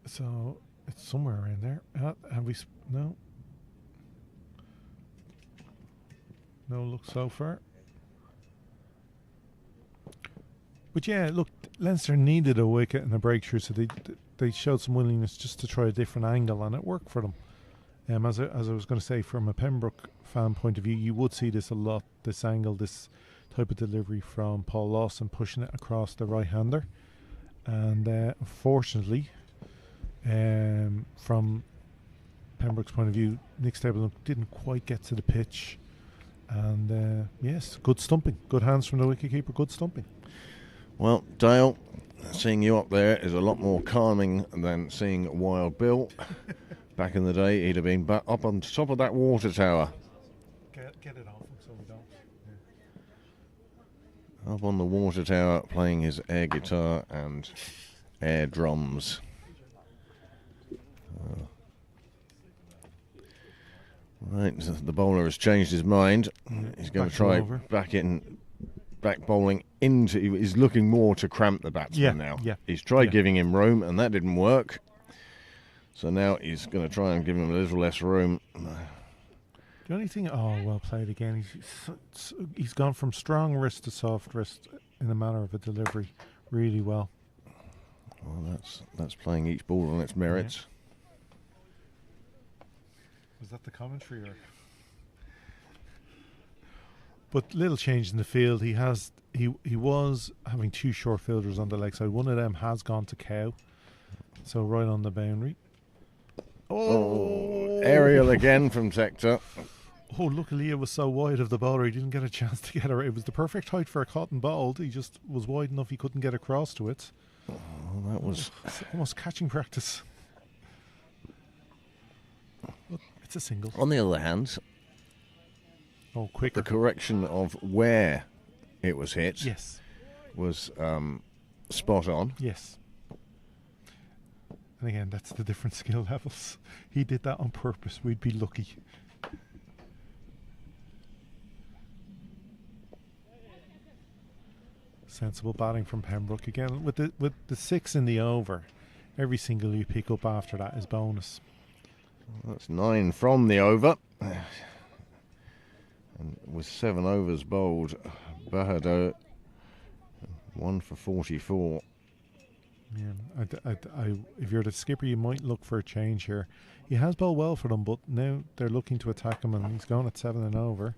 So it's somewhere around there. Have we? No. No look so far. But yeah, look, Leinster needed a wicket and a breakthrough, so they showed some willingness just to try a different angle, and it worked for them. As I was going to say, from a Pembroke fan point of view, you would see this a lot, this angle, this type of delivery from Paul Lawson pushing it across the right-hander. And unfortunately, from Pembroke's point of view, Nick Stapleton didn't quite get to the pitch. And yes, good stumping. Good hands from the wicketkeeper, good stumping. Well, Dale, seeing you up there is a lot more calming than seeing Wild Bill. Back in the day, he'd have been up on top of that water tower. Get it off him so we don't. Yeah. Up on the water tower, playing his air guitar and air drums. Right, so the bowler has changed his mind. He's going to try over. back bowling into. He's looking more to cramp the batsman now. Yeah. He's tried giving him room, and that didn't work. So now he's going to try and give him a little less room. The only thing, well played again. He's gone from strong wrist to soft wrist in a manner of a delivery, really well. Well, that's playing each ball on its merits. Was that the commentary? Or? But little change in the field. He was having 2 short fielders on the leg side. One of them has gone to cow, so right on the boundary. Oh, aerial again from sector. Oh, luckily it was so wide of the bowler he didn't get a chance to get it. It was the perfect height for a cotton ball. He just was wide enough he couldn't get across to it. Oh, that was it's almost catching practice. Look, it's a single. On the other hand, quicker. The correction of where it was hit, yes, was spot on. Yes. And again, that's the different skill levels. He did that on purpose. We'd be lucky. Sensible batting from Pembroke again with the 6 in the over. Every single you pick up after that is bonus. That's 9 from the over, and with 7 overs bowled, Bahadur 1 for 44. Yeah, if you're the skipper, you might look for a change here. He has bowled well for them, but now they're looking to attack him, and he's going at 7 and over.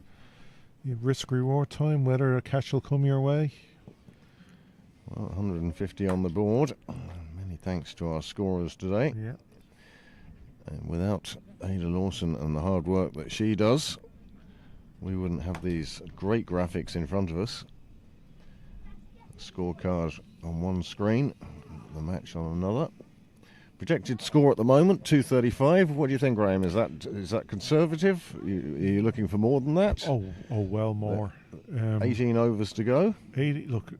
You risk reward time, whether a catch will come your way. Well, 150 on the board. Many thanks to our scorers today. Yeah. And without Ada Lawson and the hard work that she does, we wouldn't have these great graphics in front of us. Scorecard on one screen, the match on another. Projected score at the moment, 235. What do you think, Graham? Is that conservative? Are you looking for more than that? Oh, well, more. 18 overs to go. 80. Look.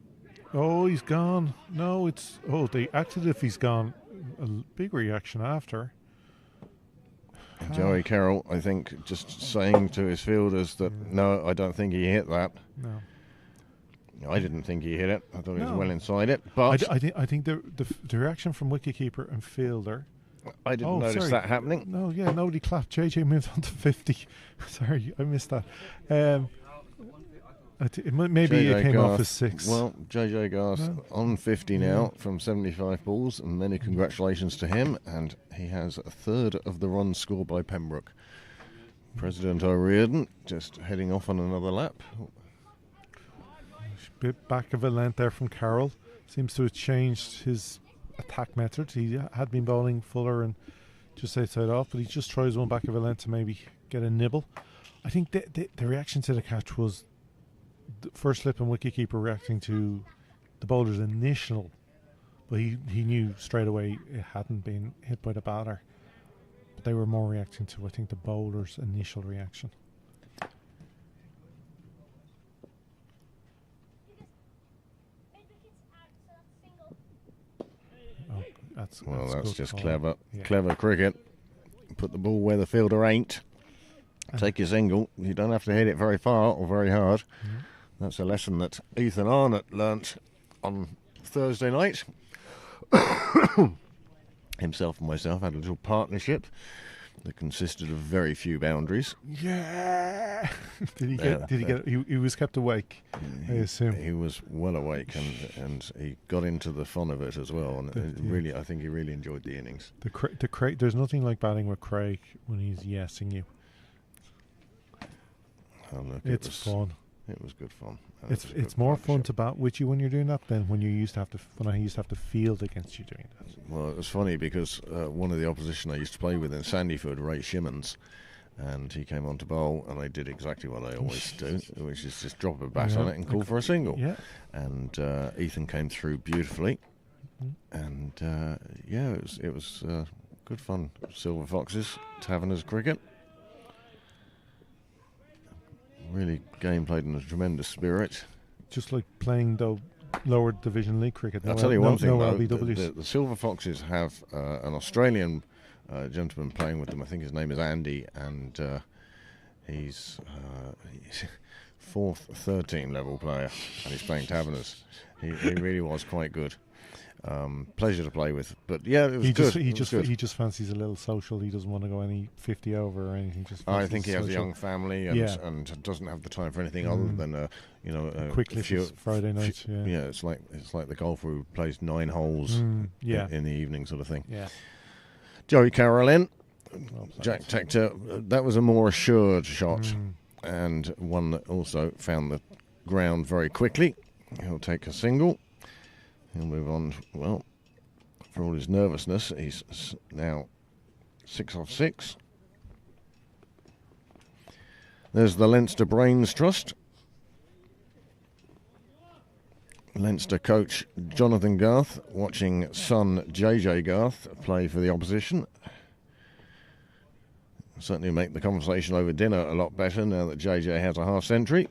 Oh, he's gone. No, it's. Oh, they acted if he's gone. A big reaction after. Joey Carroll, I think, just saying to his fielders that no, I don't think he hit that. No. I didn't think he hit it. I thought he was well inside it. But I think the reaction from wicketkeeper and fielder. I didn't notice that happening. No, yeah, nobody clapped. JJ moved on to 50. Sorry, I missed that. Maybe it came off as 6. Well, JJ Garth on 50 now from 75 balls, and many congratulations to him. And he has a third of the runs scored by Pembroke. President O'Riordan just heading off on another lap. Bit back of a length there from Carroll. Seems to have changed his attack method. He had been bowling fuller and just outside off, but he just tries one back of a length to maybe get a nibble. I think the reaction to the catch was the first slip and wicketkeeper reacting to the bowler's initial, but he knew straight away it hadn't been hit by the batter. But they were more reacting to, I think, the bowler's initial reaction. That's just call. clever. Yeah. Clever cricket. Put the ball where the fielder ain't. Take your single. You don't have to hit it very far or very hard. That's a lesson that Ethan Arnott learnt on Thursday night. Himself and myself had a little partnership that consisted of very few boundaries. Yeah. Did he get? He was kept awake. I assume he was well awake, and he got into the fun of it as well. And I think he really enjoyed the innings. The Craig. There's nothing like batting with Craig when he's yesing you. Oh, look, it's fun. It was good fun. It's more fun to bat with you when you're doing that than when I used to have to field against you doing that. Well, it was funny because one of the opposition I used to play with in Sandyford, Ray Shimmons, and he came on to bowl, and I did exactly what I always do, which is just drop a bat on it and call for a single. Yeah. And Ethan came through beautifully, and it was good fun. Silver Foxes, Taverners cricket. Really game played in a tremendous spirit. Just like playing the lower division league cricket. I'll tell you one thing though, LBWs. the Silver Foxes have an Australian gentleman playing with them. I think his name is Andy, and he's 4th, 13 level player, and he's playing Taverners. He really was quite good. Pleasure to play with. But yeah, it was He good. he just fancies a little social. He doesn't want to go any 50 over or anything. Just I fancies think he has a social. young family and doesn't have the time for anything other than Quick a few little Friday night. Yeah. it's like the golfer who plays 9 holes in the evening sort of thing. Yeah. Joey Carroll in. Well played. Jack Tector, that was a more assured shot and one that also found the ground very quickly. He'll take a single. He'll move on. Well, for all his nervousness, he's now 6 off 6. There's the Leinster Brains Trust. Leinster coach Jonathan Garth watching son JJ Garth play for the opposition. Certainly make the conversation over dinner a lot better now that JJ has a half century.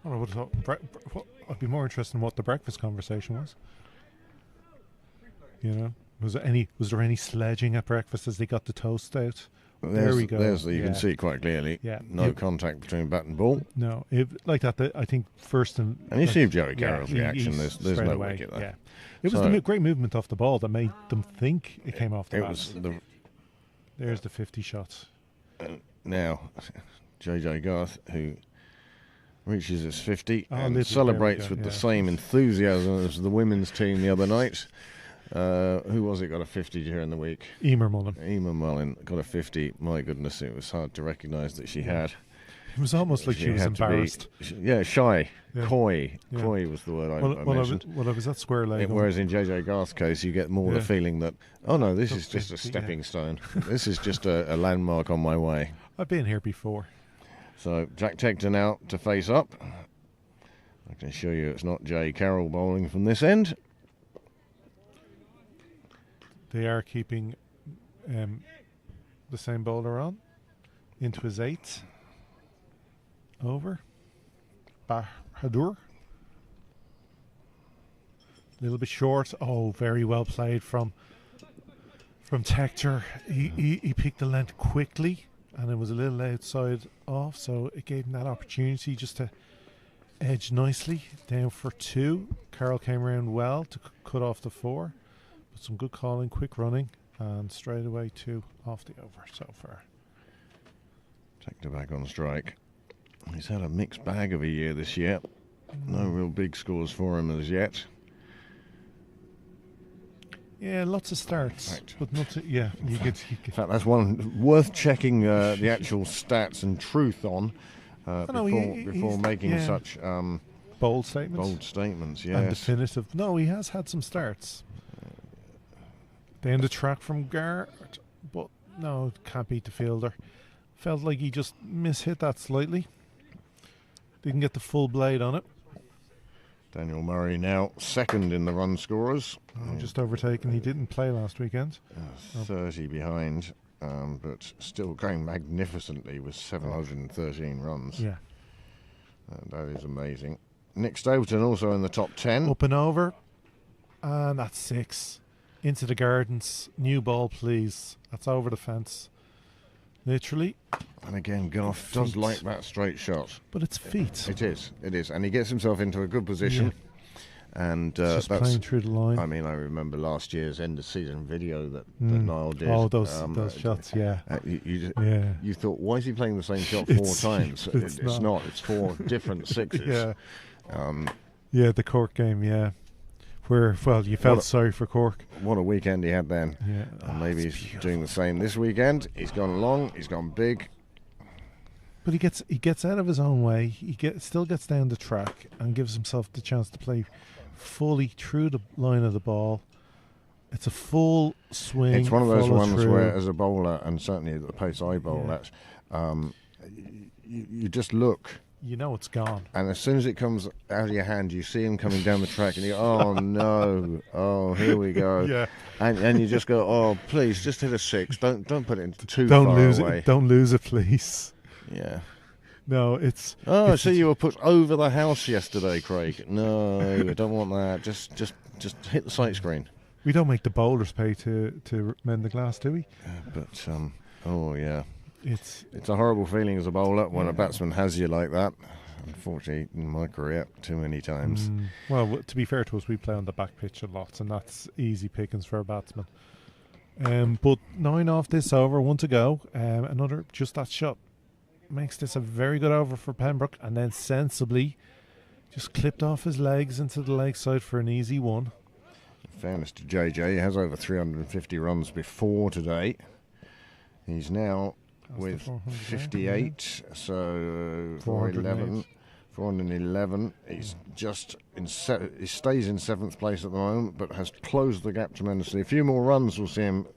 I would have thought I'd be more interested in what the breakfast conversation was. You know, was there any sledging at breakfast as they got the toast out? There we go. You can see quite clearly. Yeah. No contact between bat and ball. No, like that. I think first and you see Joey Carroll's he- reaction. he's There's straight no away, wicket there. Yeah, it was the great movement off the ball that made them think it came off the It bat. was There's the 50 shots. now JJ Garth, who reaches his 50 Oh, and there we celebrates go, with the yeah. same enthusiasm as the women's team the other night. Who was it got a 50 during the week? Emer Mullen. Eamon Mullin got a 50. My goodness, it was hard to recognise that she had. It was almost like she was had to be- embarrassed. shy, Yeah. coy. Yeah. Coy was the word I Well, mentioned. I was at Square Leg. Whereas in JJ Garth's case, you get more the Yeah. feeling that, oh no, this is just a 50, stepping stone. This is just a landmark on my way. I've been here before. So Jack Tector now to face up. I can assure you it's not Jay Carroll bowling from this end. They are keeping the same bowler on into his 8th over. Bahadur. A little bit short. Oh, very well played from Tector. He picked the length quickly, and it was a little outside off, so it gave him that opportunity just to edge nicely down for 2. Carroll came around well to cut off the 4. But some good calling, quick running, and straight away 2 off the over so far. Tector back on strike. He's had a mixed bag of a year this year. No real big scores for him as yet. Yeah, lots of starts, Right. but not. You get. In fact, that's one worth checking the actual stats and truth on before making such Bold statements. bold statements. And Yes. definitive. No, he has had some starts. Down the track from Gard, but no, can't beat the fielder. Felt like he just mishit that slightly. Didn't get the full blade on it. Daniel Murray now second in the run scorers. Just overtaken. He didn't play last weekend. 30 behind, but still going magnificently with 713 runs. Yeah. That is amazing. Nick Stapleton also in the top 10. Up and over. And that's 6. Into the gardens. New ball, please. That's over the fence. Literally. And again, Goff does Feet. like that straight shot. But it's feet. It is. And he gets himself into a good position. And It's just that's playing through the line. I mean, I remember last year's end of season video that Niall did. Oh, those shots, yeah. Yeah. You thought, why is he playing the same shot 4 It's- times? it's It's not. not. It's 4 different sixes. Yeah. Um, Yeah, the Cork game, yeah. Where, well, you felt What a- sorry for Cork. What a weekend he had then. Yeah. And maybe it's he's beautiful. doing the same this weekend. He's gone long. He's gone big. But he gets out of his own way. Still gets down the track and gives himself the chance to play fully through the line of the ball. It's a full swing. It's one of those follow ones through. where, as a bowler, and certainly at the pace I bowl, Yeah. that's you just look, You know it's gone. and as soon as it comes out of your hand, you see him coming down the track, and you go, "Oh no! Oh, here we go!" Yeah. And you just go, "Oh, please, just hit a 6. Don't put it too Don't far lose away." it. Don't lose it, please. Yeah. No, it's. Oh, I it's see you were put over the house yesterday, Craig. No, I don't want that. Just hit the sight screen. We don't make the bowlers pay to mend the glass, do we? But oh yeah, It's it's a horrible feeling as a bowler when a batsman has you like that. unfortunately, in my career, too many times. Well, to be fair to us, we play on the back pitch a lot, and that's easy pickings for a batsman. But 9 off this over, 1 to go. Another, just that shot makes this a very good over for Pembroke, and then sensibly just clipped off his legs into the leg side for an easy 1. In fairness to JJ, he has over 350 runs before today. He's now with 58, so 411. 411. He's just he stays in 7th place at the moment, but has closed the gap tremendously. A few more runs will see him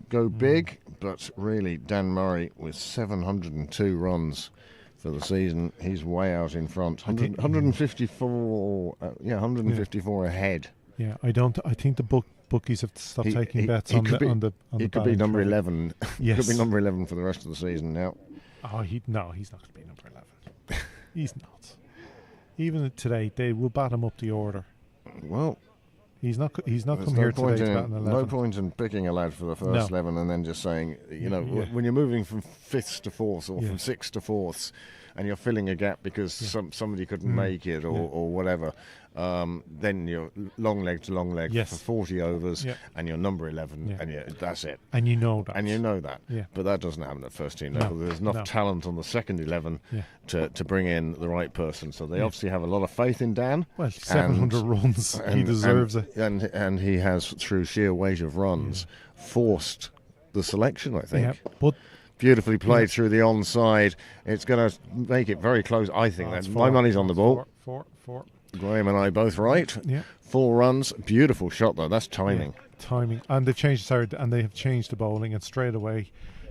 go big, but really Dan Murray with 702 runs for the season. He's way out in front. 154. 154 ahead. Yeah, I think the bookies have to stop taking bets on the. He could be number 11. Yes. Could be number 11 for the rest of the season now. Oh, he's not going to be number 11. He's not. Even today, they will bat him up the order. Well, he's not come here today to bat an 11. No point in picking a lad for the first 11 and then just saying, when you're moving from 5th to 4th or from 6th to 4th, and you're filling a gap because somebody couldn't make it or whatever, then you're long leg to long leg for 40 overs, and you're number 11, and that's it. And you know that. Yeah. But that doesn't happen at first team level. There's enough talent on the second 11 to bring in the right person. So they obviously have a lot of faith in Dan. Well, 700 runs, he deserves it. And he has, through sheer weight of runs, forced the selection, I think. Yeah, but beautifully played through the onside. It's going to make it very close. I think that my money's on the ball. Four. Graham and I both right. Yeah. 4 runs. Beautiful shot though. That's timing. Yeah, timing. And they've changed they have changed the bowling, and straight away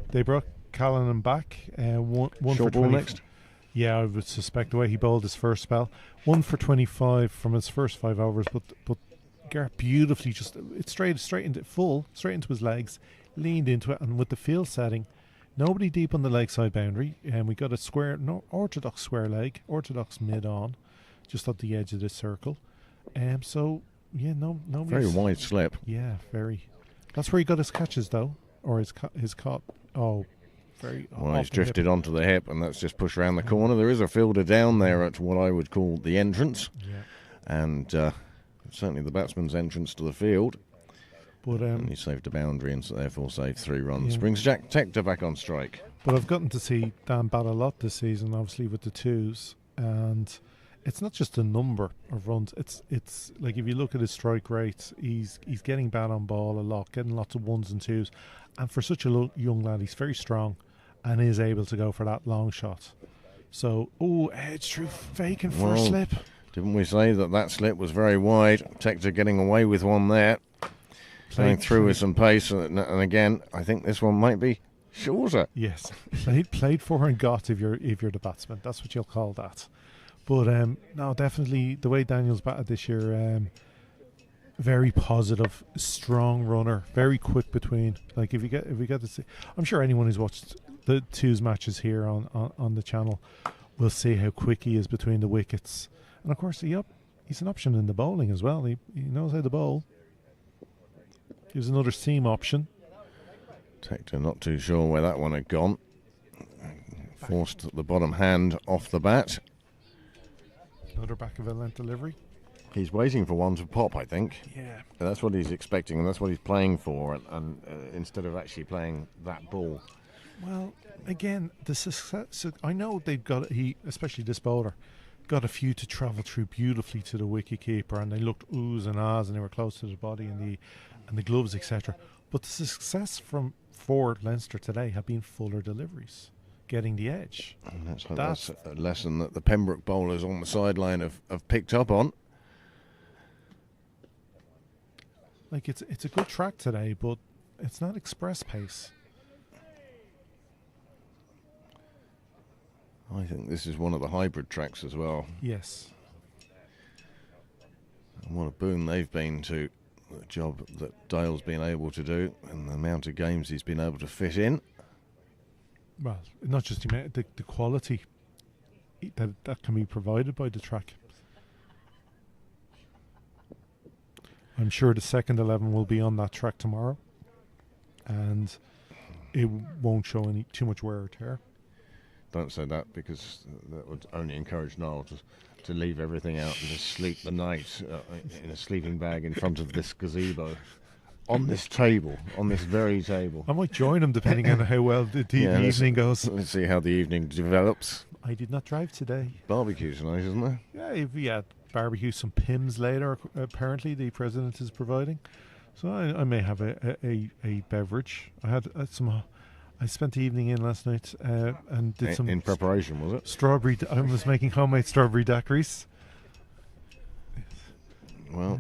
they brought Callanan back. One short for ball 20. next. Yeah, I would suspect the way he bowled his first spell. 1 for 25 from his first 5 overs, but Garrett beautifully it's straight into his legs, leaned into it, and with the field setting, nobody deep on the leg side boundary, and we got a orthodox square leg, orthodox mid on, just at the edge of this circle. No very wide slip. Yeah, very. That's where he got his catches though, or his caught. Oh, very. Well, he's drifted onto the hip, and that's just pushed around the corner. There is a fielder down there at what I would call the entrance, and certainly the batsman's entrance to the field. But and he saved a boundary and so therefore saved 3 runs. Brings Jack Tector back on strike. But I've gotten to see Dan bat a lot this season, obviously with the 2s, and it's not just a number of runs. It's like if you look at his strike rates, he's getting bat on ball a lot, getting lots of 1s and 2s, and for such a young lad, he's very strong and is able to go for that long shot. So, edge through faking for a slip. Didn't we say that slip was very wide? Tector getting away with one there. Going through with some pace, and again, I think this one might be shorter. Yes, played for and got if you're the batsman. That's what you'll call that. But no, definitely the way Daniel's batted this year, very positive, strong runner, very quick between. Like if we get to see, I'm sure anyone who's watched the 2s matches here on the channel will see how quick he is between the wickets, and of course he's an option in the bowling as well. He knows how to bowl. Here's another seam option. Tector not too sure where that one had gone. Forced the bottom hand off the bat. Another back of a length delivery. He's waiting for one to pop, I think. Yeah. That's what he's expecting, and that's what he's playing for, and instead of actually playing that ball. Well, again, the success. I know they've got especially this bowler, got a few to travel through beautifully to the wicket keeper, and they looked oohs and ahs, and they were close to the body and the gloves, etc. But the success for Leinster today have been fuller deliveries, getting the edge. And that's a lesson that the Pembroke bowlers on the sideline have picked up on. Like it's a good track today, but it's not express pace. I think this is one of the hybrid tracks as well. Yes. And what a boon they've been to the job that Dale's been able to do and the amount of games he's been able to fit in. Well, not just the quality that can be provided by the track. I'm sure the second 11 will be on that track tomorrow, and it won't show too much wear or tear. don't say that because that would only encourage Niall to leave everything out and just sleep the night in a sleeping bag in front of this gazebo. On this table, on this very table. I might join him depending on how well the evening goes. Let's see how the evening develops. I did not drive today. Barbecue tonight, isn't there? Yeah, we had barbecue, some Pims later, apparently the president is providing. So I may have a beverage. I had some. I spent the evening in last night and did some... In preparation, was it? Strawberry... I was making homemade strawberry daiquiris. Well...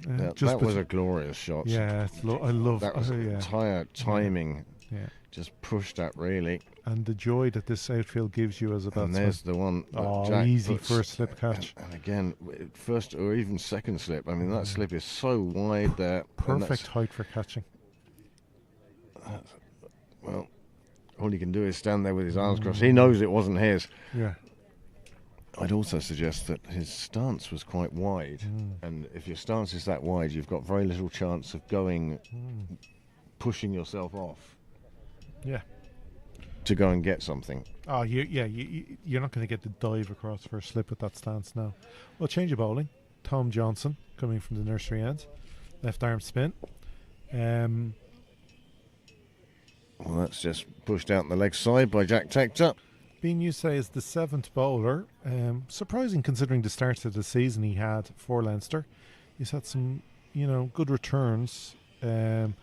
that was a glorious shot. Yeah, I love that. Was entire timing. Yeah. Just pushed that really. And the joy that this outfield gives you as a batsman. And there's the one. Jack easy first slip catch. And again, first or even second slip. I mean, that slip is so wide there. Perfect height for catching. Well, all he can do is stand there with his arms crossed. He knows it wasn't his. Yeah. I'd also suggest that his stance was quite wide, and if your stance is that wide, you've got very little chance of pushing yourself off. Yeah. To go and get something. Oh, you're not going to get the dive across for a slip with that stance now. Well, change of bowling. Tom Johnson coming from the nursery end, left arm spin. Well, that's just pushed out on the leg side by Jack Tector. Being used today as the 7th bowler, surprising considering the start of the season he had for Leinster. He's had some, good returns, and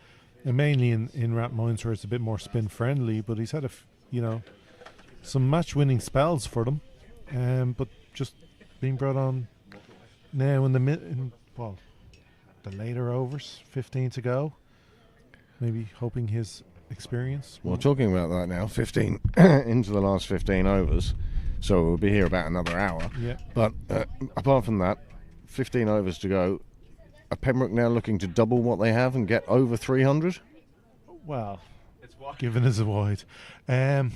mainly in Rat Mines where it's a bit more spin friendly. But he's had some match-winning spells for them, but just being brought on now in the later overs, 15 to go. Maybe hoping his experience. Well, talking about that now, 15 into the last 15 overs, so we'll be here about another hour. Yeah. But apart from that, 15 overs to go. Are Pembroke now looking to double what they have and get over 300? Well, it's given as a wide. Well,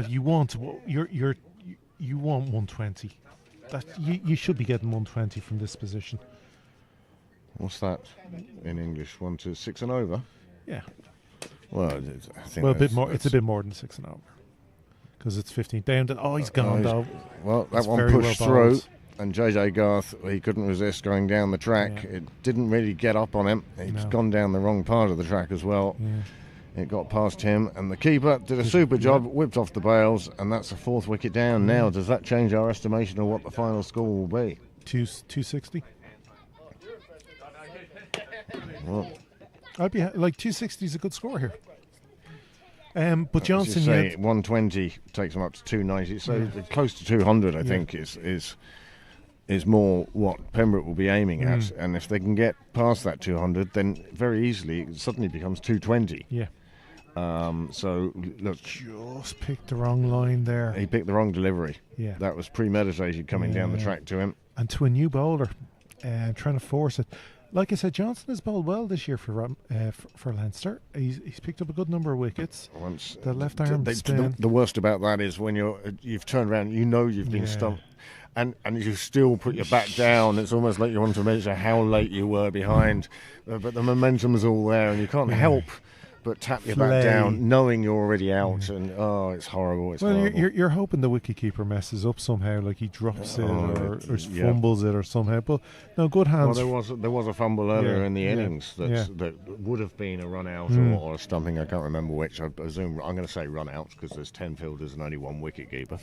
you want 120. That you should be getting 120 from this position. What's that in English? 1 to 6 and over? Yeah. Well, I think a bit more. It's a bit more than 6 and over because it's 15 down. He's gone though. Well, that That's one pushed through, and JJ Garth, he couldn't resist going down the track. Yeah. It didn't really get up on him. He's gone down the wrong part of the track as well. Yeah. It got past him, and the keeper did a super job, whipped off the bails, and that's the 4th wicket down. Now, does that change our estimation of what the final score will be? 260. Well, I'd be 260 is a good score here. But Johnson, 120 takes them up to 290, so close to 200. I think is more what Pembroke will be aiming at, and if they can get past that 200, then very easily it suddenly becomes 220. Yeah. So look, just picked the wrong line there. He picked the wrong delivery. Yeah. That was premeditated coming down the track to him. And to a new bowler, trying to force it. Like I said, Johnson has bowled well this year for Leinster. He's picked up a good number of wickets. The left arm spin. The worst about that is when you've turned around, you've been stumped, and you still put your back down. It's almost like you want to measure how late you were behind, but the momentum's all there, and you can't help but tap your back down, knowing you're already out, and it's horrible. It's horrible. You're hoping the wicketkeeper messes up somehow, like he drops it or fumbles it or somehow. But no, good hands. Well, there was a fumble earlier in the innings that would have been a run out or a stumping. I can't remember which. I presume I'm going to say run out because there's 10 fielders and only 1 wicket keeper.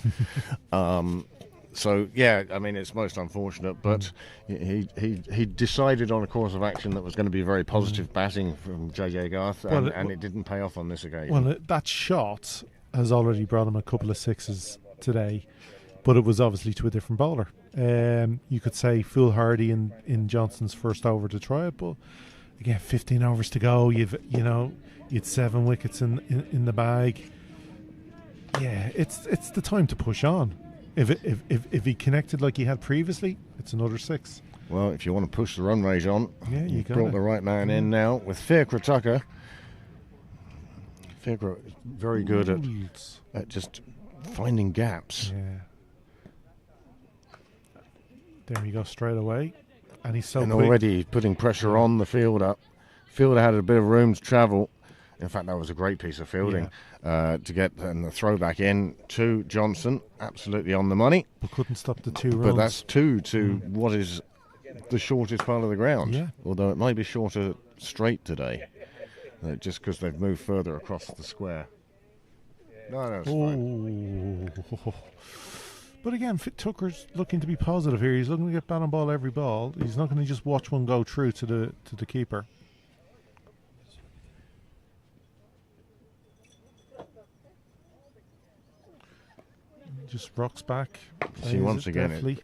So I mean it's most unfortunate, but he decided on a course of action that was going to be very positive batting from JJ Garth, and it didn't pay off on this occasion. Well, that shot has already brought him a couple of sixes today, but it was obviously to a different bowler. You could say foolhardy in Johnson's first over to try it, but again, 15 overs to go. You'd 7 wickets in the bag. Yeah, it's the time to push on. If he connected like he had previously, it's another 6. Well, if you want to push the run rate on, you've brought the right man in now with Fiacre Tucker. Fiacre very good at just finding gaps. Yeah. There you go, straight away. And he's so quick. Already putting pressure on the fielder. Fielder had a bit of room to travel, In fact, that was a great piece of fielding to get and the throwback in to Johnson, absolutely on the money. But couldn't stop the 2 runs. But that's 2 to what is the shortest part of the ground. Yeah. Although it might be shorter straight today, just because they've moved further across the square. No, it's fine. But again, Tucker's looking to be positive here. He's looking to get bat on ball every ball. He's not going to just watch one go through to the keeper. Just rocks back. See, once again, deftly.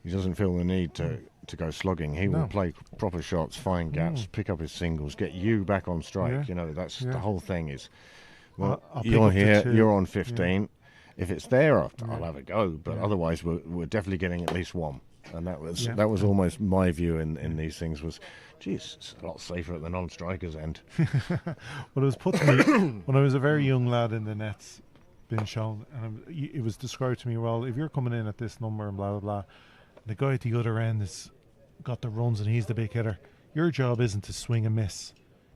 he doesn't feel the need to go slugging. He will No. play proper shots, find gaps, pick up his singles, get you back on strike. Yeah. You know, that's Yeah. the whole thing is, well, I'll pick you're up the here, 2. you're on 15. If it's there, I'll Yeah. have a go. But Yeah. otherwise, we're definitely getting at least one. And that was Yeah. almost my view in these things was, geez, it's a lot safer at the non-strikers end. Well, it was put to me when I was a very young lad in the nets, being shown, and it was described to me, well, if you're coming in at this number and blah blah blah, the guy at the other end has got the runs and he's the big hitter. Your job isn't to swing and miss.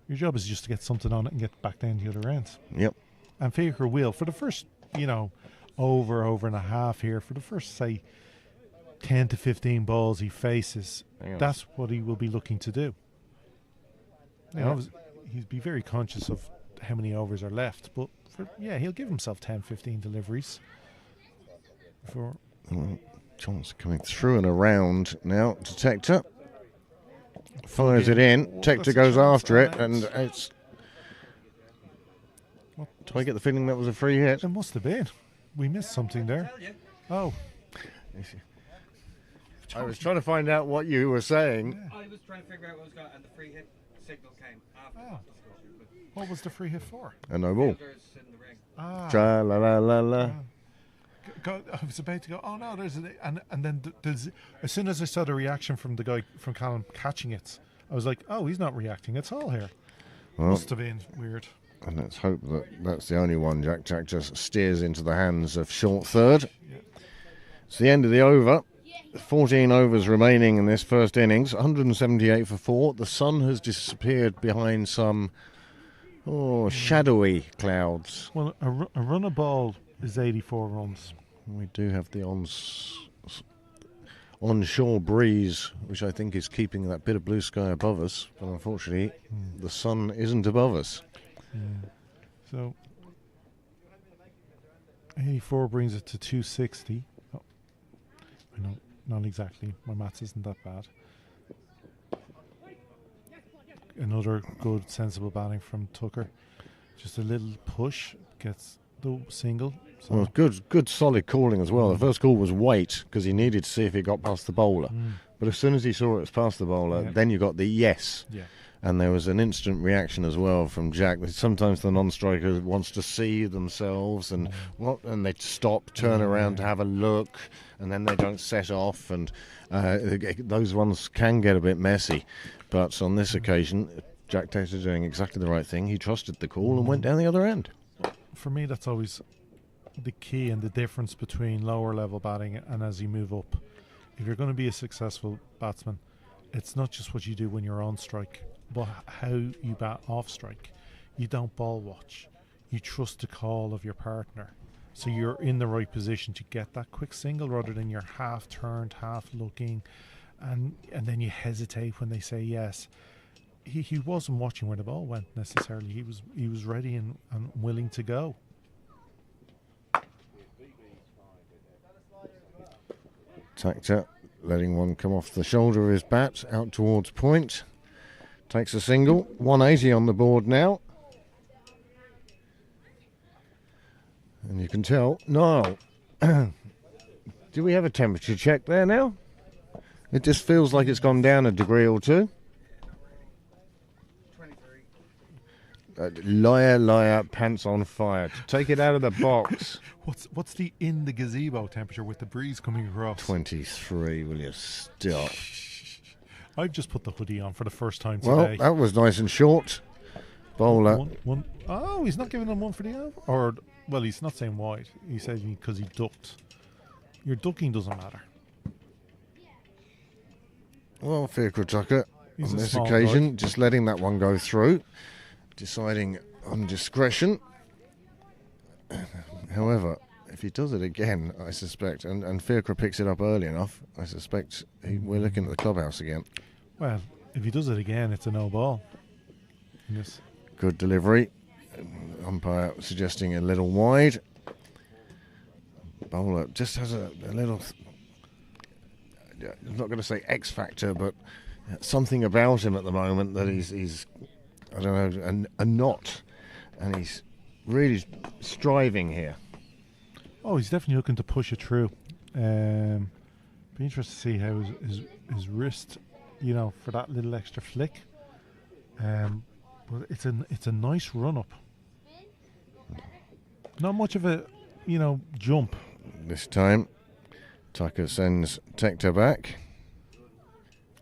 Your job is just to get something on it and get back down the other end. Yep. And Faker will for the first, over and a half here, for the first say 10 to 15 balls he faces, Hang on. that's what he will be looking to do. He'd be very conscious of how many overs are left, but he'll give himself 10, 15 deliveries. Johnson coming through and around now. Detector fires it in. Detector that's a goes chance, after it, and and it's. Do I get the feeling that was a free hit? It must have been. We missed something there. Oh, I was trying to find out what you were saying. I was trying to figure out what was going on, and the free hit signal came after Oh. the discussion. But what was the free hit for? A no ball. fielders in the ring. Tra la la la la. I was about to go. Oh no, and then as soon as I saw the reaction from the guy from Callum catching it, I was like, oh, he's not reacting at all here. Well, Must have been weird. and let's hope that that's the only one. Jack just steers into the hands of short third. It's the end of the over. 14 overs remaining in this first innings. 178 for 4. The sun has disappeared behind some shadowy clouds. Well, a run a ball is 84 runs. We do have the onshore breeze, which I think is keeping that bit of blue sky above us. But unfortunately, the sun isn't above us. So 84 brings it to 260. Oh, I know, not exactly. My maths isn't that bad. Another good, sensible batting from Tucker. Just a little push, gets the single. So Well, good solid calling as well. The first call was wait, because he needed to see if it got past the bowler. But as soon as he saw it was past the bowler, Yeah. then you got the yes. yeah. And there was an instant reaction as well from Jack. Sometimes the non-striker wants to see themselves and they stop, turn around to have a look, and then they don't set off, and those ones can get a bit messy. But on this occasion, Jack Taylor doing exactly the right thing. He trusted the call and went down the other end. For me, that's always the key and the difference between lower level batting and as you move up. If you're going to be a successful batsman, it's not just what you do when you're on strike, but how you bat off strike. You don't ball watch. You trust the call of your partner. So you're in the right position to get that quick single rather than you're half turned, half looking, and then you hesitate when they say yes. He wasn't watching where the ball went necessarily. He was ready and willing to go. Tactor letting one come off the shoulder of his bat out towards point. Takes a single. 180 on the board now. And you can tell. No. Do we have a temperature check there now? It just feels like it's gone down a degree or two. 23. Liar, pants on fire. Take it out of the box. What's the in the gazebo temperature with the breeze coming across? 23, will you stop? I've just put the hoodie on for the first time Well, today. that was nice and short. Bowler. One. Oh, he's not giving him one for the over. Or, well, he's not saying wide. He said because he ducked. Your ducking doesn't matter. Well, Fiacre Tucker He's on a this small occasion, just letting that one go through. Deciding, on discretion. However, if he does it again, I suspect, and Fiacre picks it up early enough, I suspect we're looking at the clubhouse again. Well, if he does it again, it's a no ball. Yes. Good delivery. Umpire suggesting a little wide. Bowler just has a little, I'm not going to say X factor, but something about him at the moment that he's I don't know, a knot, and he's really striving here. Oh, he's definitely looking to push it through. Be interested to see how his wrist, for that little extra flick. But it's a nice run up. Not much of a, jump. This time, Tucker sends Tector back.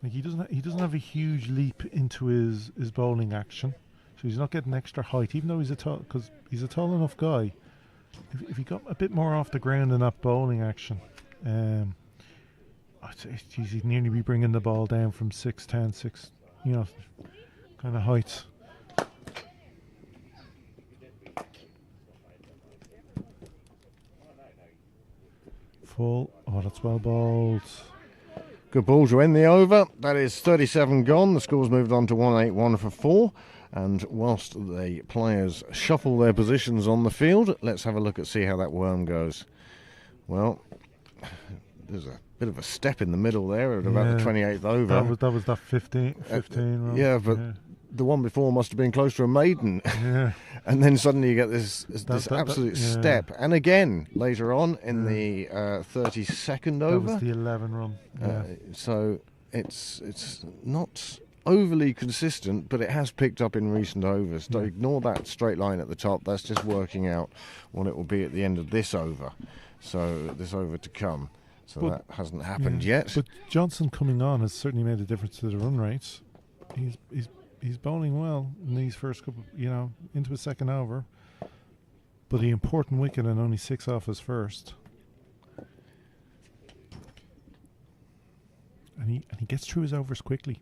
Like he doesn't have a huge leap into his bowling action, so he's not getting extra height, even though he's a tall enough guy. If he got a bit more off the ground in that bowling action, he'd nearly be bringing the ball down from 6'10", 6, kind of heights. Full. Oh, that's well bowled. Good ball to end the over. That is 37 gone. The score's moved on to 181 for 4. And whilst the players shuffle their positions on the field, let's have a look at see how that worm goes. Well, there's a bit of a step in the middle there at about the 28th over. That was that 15 run. Yeah, but the one before must have been close to a maiden. Yeah. And then suddenly you get this absolute step. And again, later on in the 32nd over. That was the 11 run. Yeah. So it's not overly consistent, but it has picked up in recent overs. Don't ignore that straight line at the top. That's just working out what it will be at the end of this over. So this over to come. So that hasn't happened yet. But Johnson coming on has certainly made a difference to the run rates. He's bowling well in these first couple, into his second over. But the important wicket and only 6 off his first. And he gets through his overs quickly.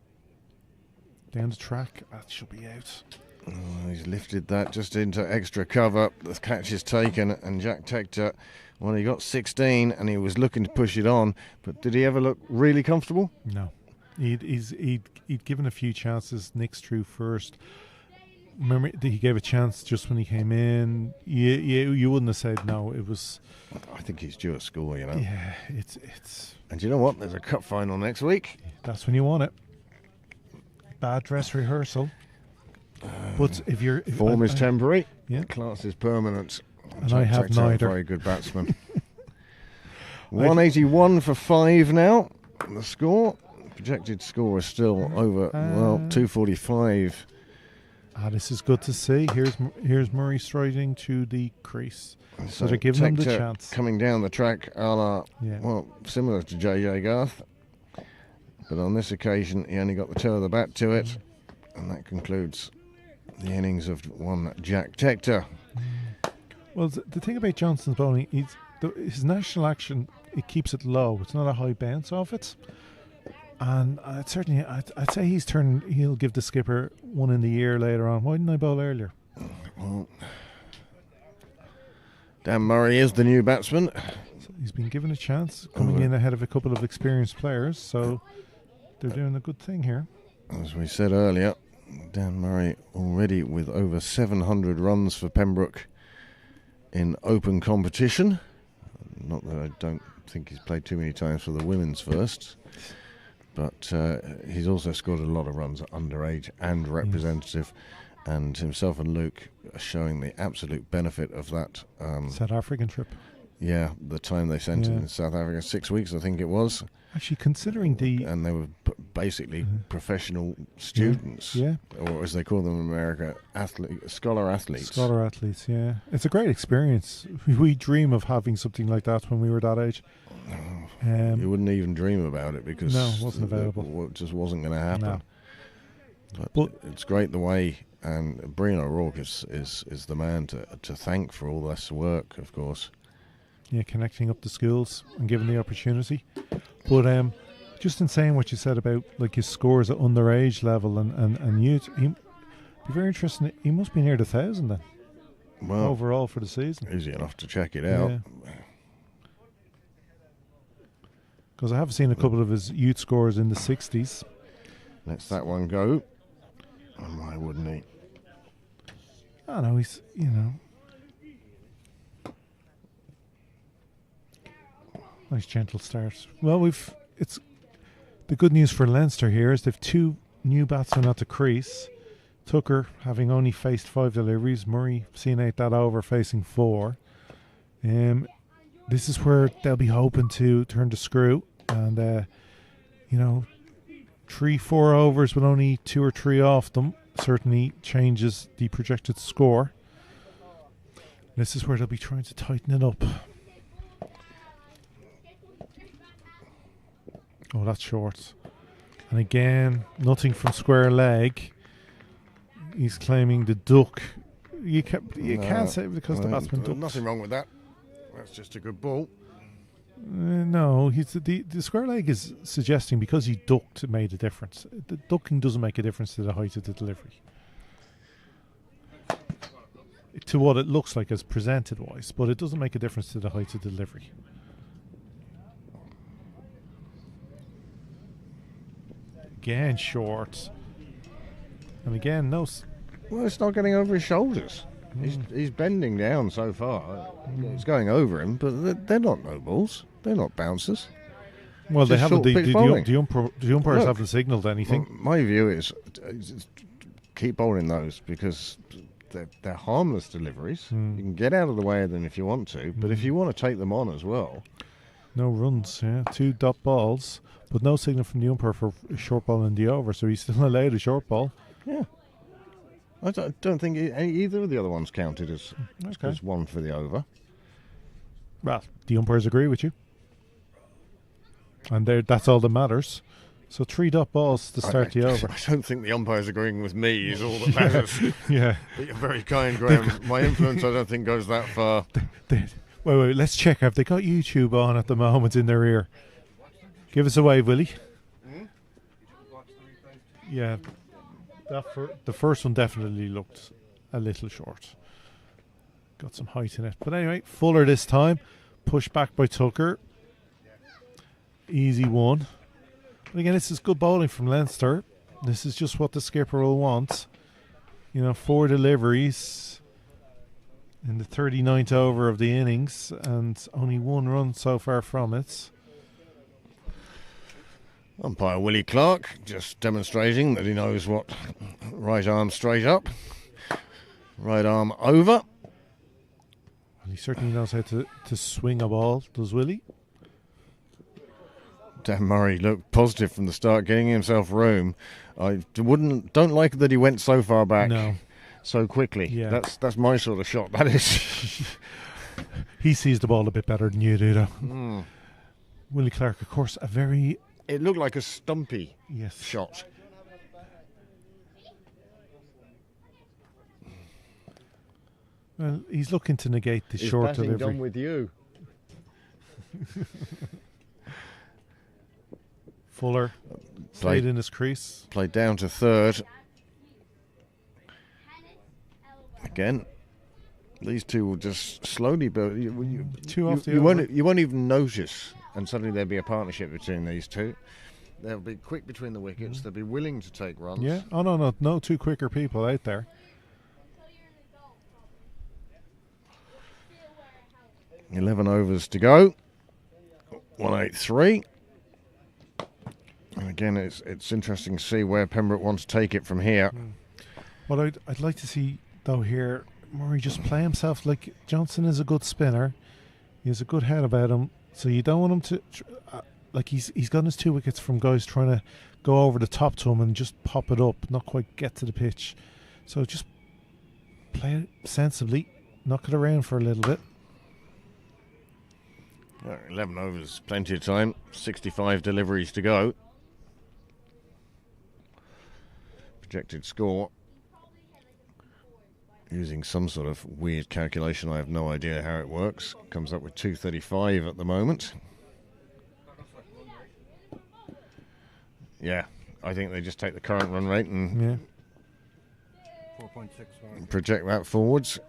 Down the track, that should be out. Oh, he's lifted that just into extra cover. The catch is taken, and Jack Tector, he got 16 and he was looking to push it on, but did he ever look really comfortable? No. He'd given a few chances. Nick's through first. Remember, he gave a chance just when he came in. You wouldn't have said no. It was. I think he's due a score, Yeah, it's. And you know what? There's a cup final next week. That's when you want it. Bad dress rehearsal. But if you're form is temporary. Yeah. Class is permanent. And I have neither. Very good batsman. 181 for 5 now. The score. Projected score is still over 245. This is good to see. Here's Murray striding to the crease. So they're giving him the chance. Coming down the track, similar to JJ Garth. But on this occasion, he only got the toe of the bat to it. And that concludes the innings of one Jack Tector. Well, the thing about Johnson's bowling, his national action, it keeps it low. It's not a high bounce off it. And I'd say he'll give the skipper one in the ear later on. Why didn't I bowl earlier? Well, Dan Murray is the new batsman. So he's been given a chance, coming in ahead of a couple of experienced players, so they're doing a good thing here. As we said earlier, Dan Murray already with over 700 runs for Pembroke in open competition. Not that I don't think he's played too many times for the women's first. But he's also scored a lot of runs at underage and representative, and himself and Luke are showing the absolute benefit of that. South African trip. Yeah, the time they sent him in South Africa, 6 weeks I think it was. Actually, considering and they were basically professional students, or as they call them in America, scholar athletes. Scholar athletes, yeah. It's a great experience. We dream of having something like that when we were that age. You wouldn't even dream about it because it wasn't available. It just wasn't going to happen. No. But it's great the way, and Brian O'Rourke is the man to thank for all this work, of course. Yeah, connecting up the schools and giving the opportunity. But just in saying what you said about like his scores at underage level and youth, Be very interesting. He must be near the 1,000 then. Well, Overall for the season. easy enough to check it out. Because I have seen a couple of his youth scores in the 60s. Lets that one go. And why wouldn't he? I know he's, nice gentle start. Well, it's the good news for Leinster here is they've 2 new batsmen at the crease. Tucker having only faced 5 deliveries. Murray seeing 8 that over, facing 4. This is where they'll be hoping to turn the screw, and 3-4 overs with only 2 or 3 off them certainly changes the projected score. This is where they'll be trying to tighten it up. Oh, that's short. And again, nothing from square leg. He's claiming the duck. You can't say it because the batsman ducked. Nothing wrong with that. That's just a good ball. No, the square leg is suggesting because he ducked it made a difference. The ducking doesn't make a difference to the height of the delivery. To what it looks like as presented wise, but it doesn't make a difference to the height of the delivery. Again, short. And again, no. Well, it's not getting over his shoulders. He's bending down so far. It's going over him, but they're not no balls. They're not bouncers. Well, they Just haven't. short pitch bowling. The umpires Look, haven't signalled anything. Well, my view is keep bowling those because they're harmless deliveries. You can get out of the way of them if you want to, but if you want to take them on as well. No runs, 2 dot balls, but no signal from the umpire for a short ball in the over, so he's still allowed a short ball. Yeah. I don't think either of the other ones counted as one for the over. Well, the umpires agree with you. And that's all that matters. So 3 dot balls to start the over. I don't think the umpires agreeing with me is all that matters. Yeah. But you're very kind, Graham. My influence, I don't think, goes that far. Wait, let's check. Have they got YouTube on at the moment in their ear? Give us a wave, Willie. Yeah. The first one definitely looked a little short. Got some height in it. But anyway, Fuller this time. Pushed back by Tucker. Easy one. But again, this is good bowling from Leinster. This is just what the skipper will want. 4 deliveries in the 39th over of the innings and only 1 run so far from it. Umpire Willie Clark just demonstrating that he knows what right arm straight up, right arm over. Well, he certainly knows how to swing a ball, does Willie? Dan Murray looked positive from the start, getting himself room. I don't like that he went so far back so quickly. Yeah. That's my sort of shot, that is. He sees the ball a bit better than you do, though. Willie Clark, of course, a very... It looked like a stumpy Yes. shot. Well, he's looking to negate the short delivery. Done with you. Fuller played in his crease. Played down to third. Again, these two will just slowly build. You won't even notice, and suddenly there'll be a partnership between these two. They'll be quick between the wickets. They'll be willing to take runs. Yeah. Oh no 2 quicker people out there. – 11 overs to go. 183. And again, it's interesting to see where Pembroke wants to take it from here. What I'd like to see though here, Murray just play himself. Like Johnson is a good spinner. He has a good head about him. So you don't want him to like he's gotten his 2 wickets from guys trying to go over the top to him and just pop it up, not quite get to the pitch. So just play it sensibly, knock it around for a little bit. 11 overs, plenty of time. 65 deliveries to go. Projected score. Using some sort of weird calculation, I have no idea how it works. Comes up with 235 at the moment. Yeah, I think they just take the current run rate and 4.65. Project that forwards.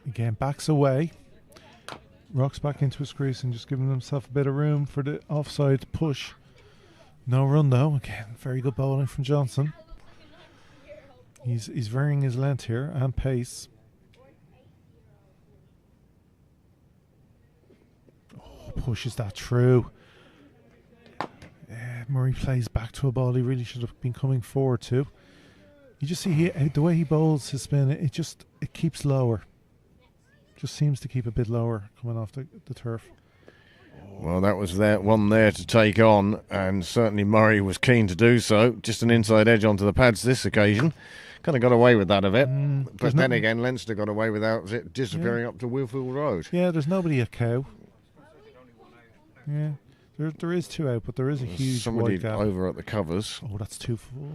Again, backs away. Rocks back into his crease and just giving himself a bit of room for the offside push. No run though. Again, very good bowling from Johnson. He's varying his length here and pace. Oh, pushes that through. Murray plays back to a ball he really should have been coming forward to. You just see the way he bowls his spin, it keeps lower. Just seems to keep a bit lower coming off the turf. Well, that was one there to take on, and certainly Murray was keen to do so. Just an inside edge onto the pads this occasion. Kind of got away with that a bit. But then again, Leinster got away without it disappearing up to Willfield Road. Yeah, there's nobody at cow. Yeah, there is 2 out, but there is a huge somebody wide gap. over at the covers. Oh, that's 2 full.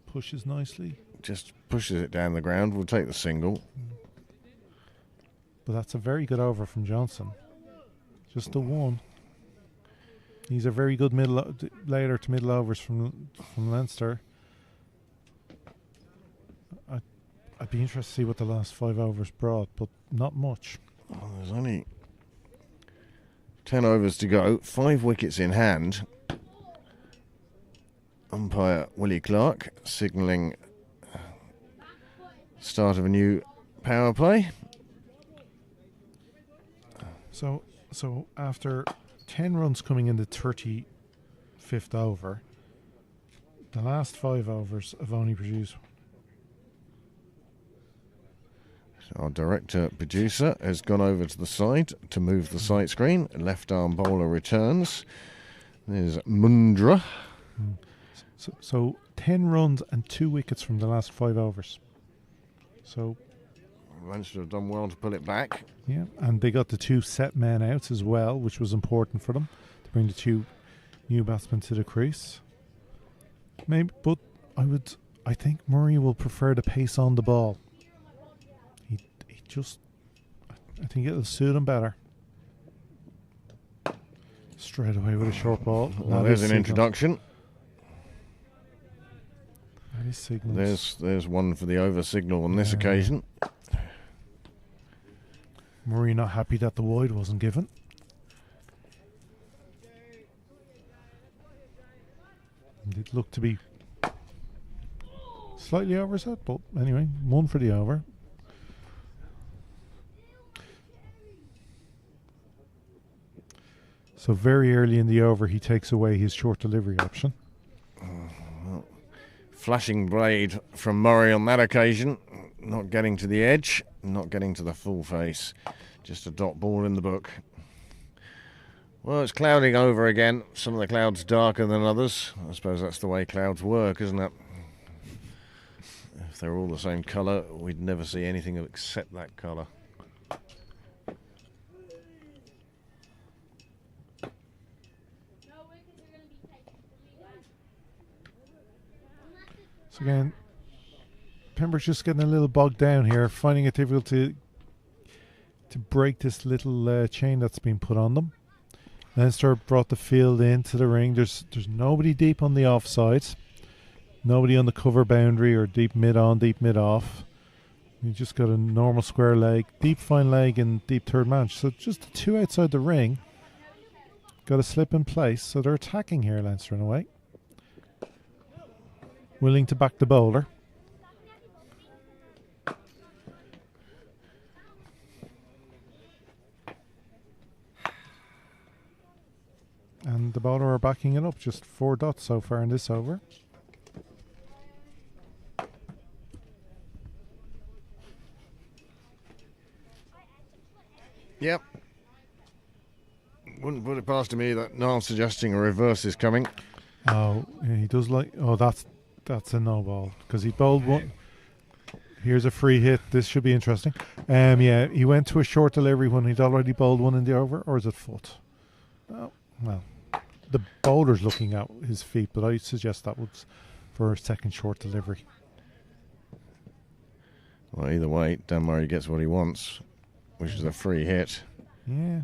Pushes nicely. Just pushes it down the ground. We'll take the single. But that's a very good over from Johnson. Just the one. These are very good later to middle overs from Leinster. I'd be interested to see what the last 5 overs brought, but not much. Oh, there's only 10 overs to go. 5 wickets in hand. Umpire Willie Clark signalling start of a new power play. So after 10 runs coming in the 35th over, the last 5 overs have only produced. Our director producer has gone over to the side to move the sight screen. Left arm bowler returns. There's Mundra. So 10 runs and 2 wickets from the last 5 overs. So Leinster have done well to pull it back. yeah, and they got the 2 set men outs as well, which was important for them to bring the 2 new batsmen to the crease. Maybe, but I think Murray will prefer the pace on the ball. I think it'll suit him better. Straight away with a short ball. Well, there's an introduction. That is signals. There's one for the over signal on this occasion. Murray not happy that the wide wasn't given. And it looked to be slightly overset, but anyway, 1 for the over. So very early in the over, he takes away his short delivery option. Flashing blade from Murray on that occasion. Not getting to the edge, not getting to the full face. Just a dot ball in the book. Well, it's clouding over again. Some of the clouds darker than others. I suppose that's the way clouds work, isn't it? If they're all the same colour, we'd never see anything except that colour. So again, Pembroke's just getting a little bogged down here, finding it difficult to break this little chain that's been put on them. Leinster brought the field into the ring. There's nobody deep on the offside, nobody on the cover boundary or deep mid on, deep mid off. You just got a normal square leg, deep fine leg, and deep third man. So just the 2 outside the ring. Got a slip in place, so they're attacking here, Leinster, in a way. Willing to back the bowler. And the bowler are backing it up. Just 4 dots so far in this over. Yep. Wouldn't put it past me that Niall's suggesting a reverse is coming. Oh, yeah, he does like... Oh, that's a no ball. Because he bowled one... Here's a free hit. This should be interesting. Yeah, he went to a short delivery when he'd already bowled one in the over. Or is it foot? Oh, well, the bowler's looking at his feet, but I suggest that was for a second short delivery. Well, either way, Dan Murray gets what he wants, which is a free hit. Yeah.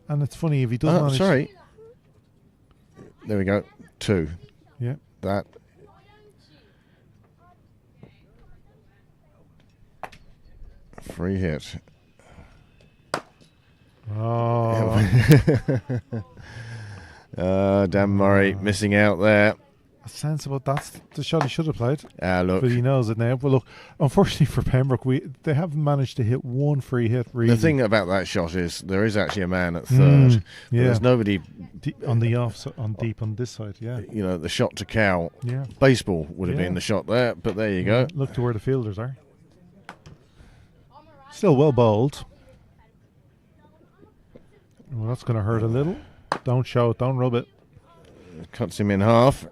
And it's funny, if he does manage... Sorry. There we go. 2. Yeah. that. Free hit. Oh, Dan Murray missing out there. sensible. That's the shot he should have played. Look, But he knows it now. But look, unfortunately for Pembroke, they haven't managed to hit one free hit, really. the thing about that shot is there is actually a man at third. But yeah. there's nobody, On the off, on deep on this side, yeah. you know, the shot to cow. Yeah. Baseball would have Yeah. been the shot there, but there you go. Look to where the fielders are. Still well bowled. Well, that's going to hurt a little. Don't show it, don't rub it. Cuts him in half.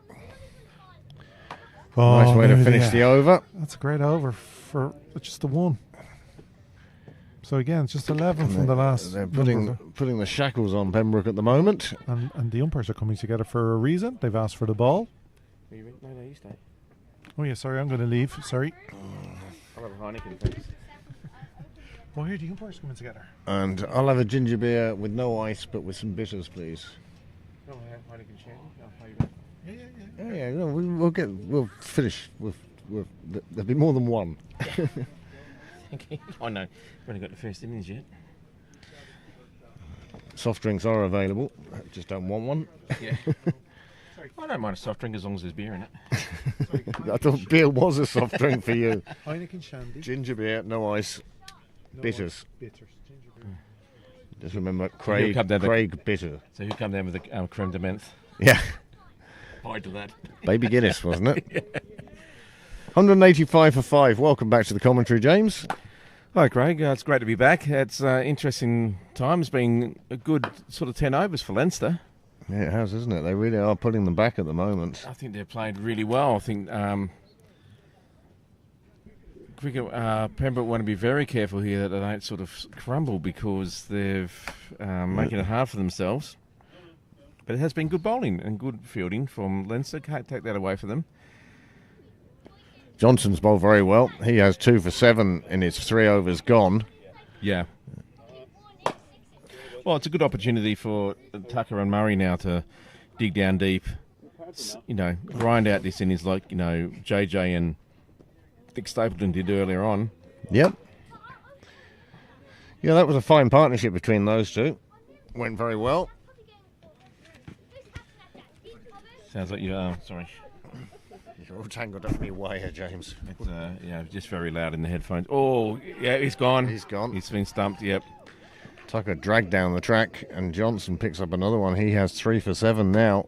Oh, Nice way to nearly, finish yeah. the over. That's a great over for just the one. So again, it's just 11 from the last. They're number. putting the shackles on Pembroke at the moment. And the umpires are coming together for a reason. They've asked for the ball. No, you stay. Oh yeah, sorry, I'm going to leave. Sorry. I'll have a Heineken, thanks. Well, here the umpires coming together. And I'll have a ginger beer with no ice, but with some bitters, please. No, I have Heineken shandy. I'll pay you back. Yeah, no, we'll finish. There'll be more than one. Oh no, we've only got the first innings yet. Soft drinks are available. Just don't want one. Yeah. I don't mind a soft drink as long as there's beer in it. I thought beer was a soft drink for you. Heineken shandy. Ginger beer, no ice, No bitters. ice, bitters. Ginger beer. Just remember Craig bitter. So who come down with the creme de menthe? Yeah, Hide to that. Baby Guinness, wasn't it? 185 for 5. Welcome back to the commentary, James. Hi, Craig. It's great to be back. It's interesting times. Been a good sort of 10 overs for Leinster. Yeah, it has, isn't it? They really are putting them back at the moment. I think they've played really well. I think Pembroke want to be very careful here that they don't sort of crumble because they've making it hard for themselves. But it has been good bowling and good fielding from Leinster. Can't take that away from them. Johnson's bowled very well. He has 2 for 7 in his 3 overs gone. Yeah. Well, it's a good opportunity for Tucker and Murray now to dig down deep, grind out this innings like, JJ and Dick Stapleton did earlier on. Yep. Yeah, that was a fine partnership between those two. Went very well. Sounds like sorry. You're all tangled up in your wire, James. It's just very loud in the headphones. Oh, yeah, he's gone. He's gone. He's been stumped, yep. Tucker dragged down the track, and Johnson picks up another one. He has 3 for 7 now.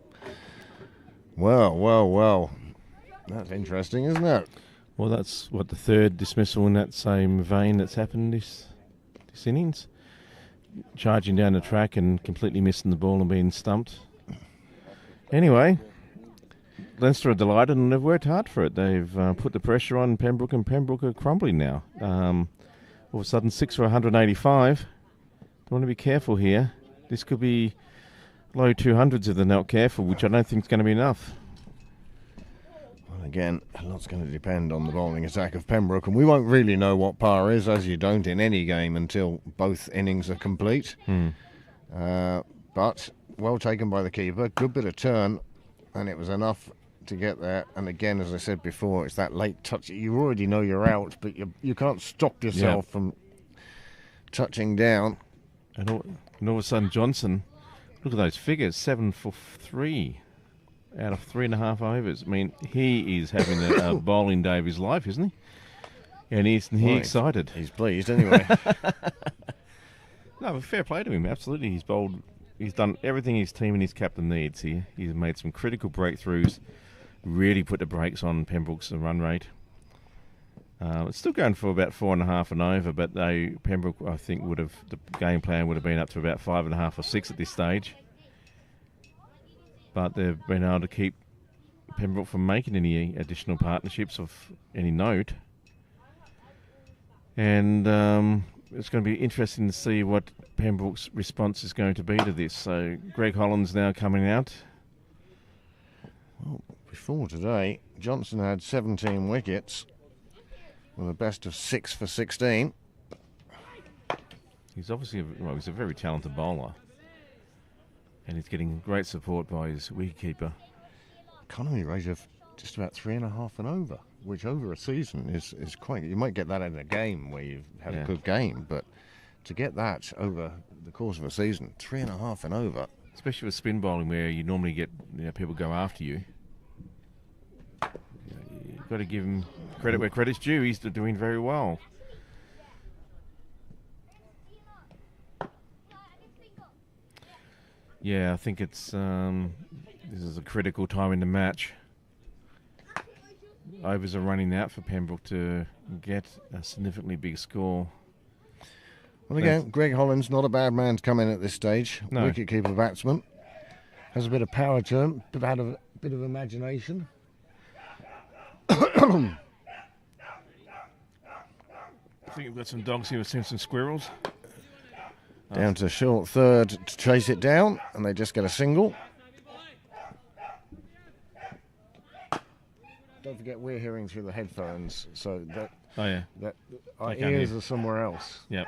Well. That's interesting, isn't it? Well, that's what the third dismissal in that same vein that's happened this innings. Charging down the track and completely missing the ball and being stumped. Anyway, Leinster are delighted and they've worked hard for it. They've put the pressure on Pembroke, and Pembroke are crumbling now. All of a sudden, 6 for 185. They want to be careful here. This could be low 200s if they're not careful, which I don't think is going to be enough. Well, again, a lot's going to depend on the bowling attack of Pembroke, and we won't really know what par is, as you don't in any game, until both innings are complete. But well taken by the keeper. Good bit of turn, and it was enough to get there. And again, as I said before, it's that late touch. You already know you're out, but you can't stop yourself from touching down. And all of a sudden, Johnson, look at those figures, 7 for 3 out of 3.5 overs. I mean, he is having a bowling day of his life, isn't he? And he's excited. He's pleased anyway. No, but fair play to him, absolutely. He's bowled. He's done everything his team and his captain needs here. He's made some critical breakthroughs, really put the brakes on Pembroke's run rate. It's still going for about 4.5 and over, but Pembroke, I think, the game plan would have been up to about 5.5 or 6 at this stage. But they've been able to keep Pembroke from making any additional partnerships of any note. And it's going to be interesting to see what Pembroke's response is going to be to this. So Greg Holland's now coming out. Well, before today, Johnson had 17 wickets with a best of 6 for 16. He's obviously he's a very talented bowler. And he's getting great support by his wicketkeeper. Economy rate of just about 3.5 and over, which over a season is quite. You might get that in a game where you've had a good game, but to get that over the course of a season, 3.5 and over. Especially with spin bowling, where you normally get people go after you. You've got to give him credit where credit's due. He's doing very well. Yeah, I think it's this is a critical time in the match. Overs are running out for Pembroke to get a significantly big score. Well, again, Greg Holland's not a bad man to come in at this stage. No. Wicket-keeper batsman. Has a bit of power to him, bit of imagination. I think we've got some dogs here. We've seen some squirrels. Down to short third to chase it down, and they just get a single. Don't forget, we're hearing through the headphones, so that our can't ears hear. are somewhere else. Yep.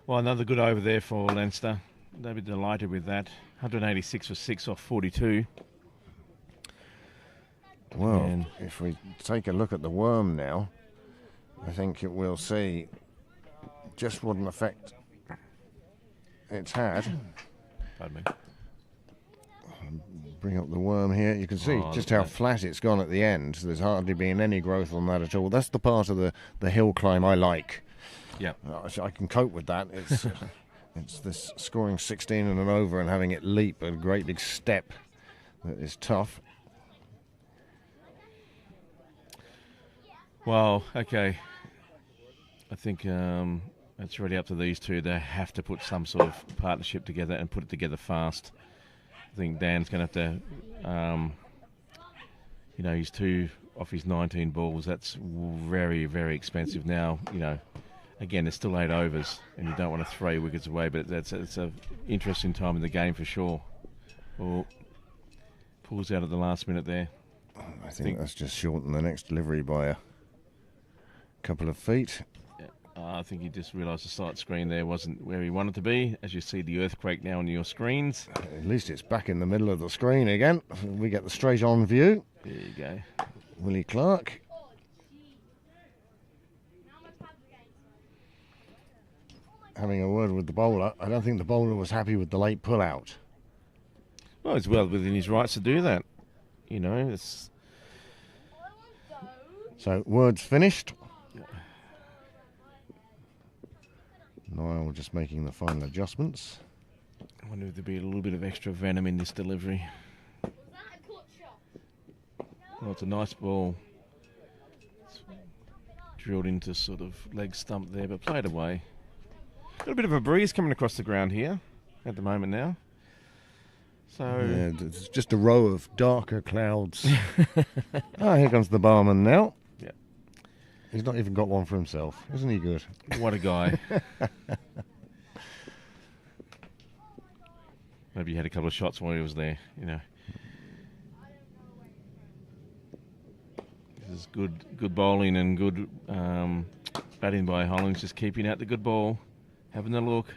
Well, another good over there for Leinster. They'll be delighted with that. 186 for 6 off 42. Well, And- if we take a look at the worm now, I think we'll see just what an effect it's had. Pardon me. Bring up the worm here. You can see just how flat it's gone at the end. There's hardly been any growth on that at all. That's the part of the hill climb I like. Yeah. I can cope with that. It's it's this scoring 16 and over and having it leap a great big step that is tough. Well, okay. I think it's really up to these two. They have to put some sort of partnership together and put it together fast. I think Dan's going to have to, he's 2 off his 19 balls. That's very, very expensive now. Again, there's still 8 overs, and you don't want to throw wickets away, but it's an interesting time in the game for sure. Oh, pulls out at the last minute there. I think that's just shortened the next delivery by a couple of feet. I think he just realised the sight screen there wasn't where he wanted to be. As you see the earthquake now on your screens. At least it's back in the middle of the screen again. We get the straight on view. There you go. Willie Clark. Having a word with the bowler. I don't think the bowler was happy with the late pull out. Well, it's well within his rights to do that. It's... So, words finished. Niall just making the final adjustments. I wonder if there'd be a little bit of extra venom in this delivery. Well, it's a nice ball. It's drilled into sort of leg stump there, but played away. Got a bit of a breeze coming across the ground here at the moment now. So Yeah, it's just a row of darker clouds. Here comes the barman now. Yeah. He's not even got one for himself. Isn't he good? What a guy. Maybe he had a couple of shots while he was there, This is good bowling and good batting by Hollins, just keeping out the good ball, having a look,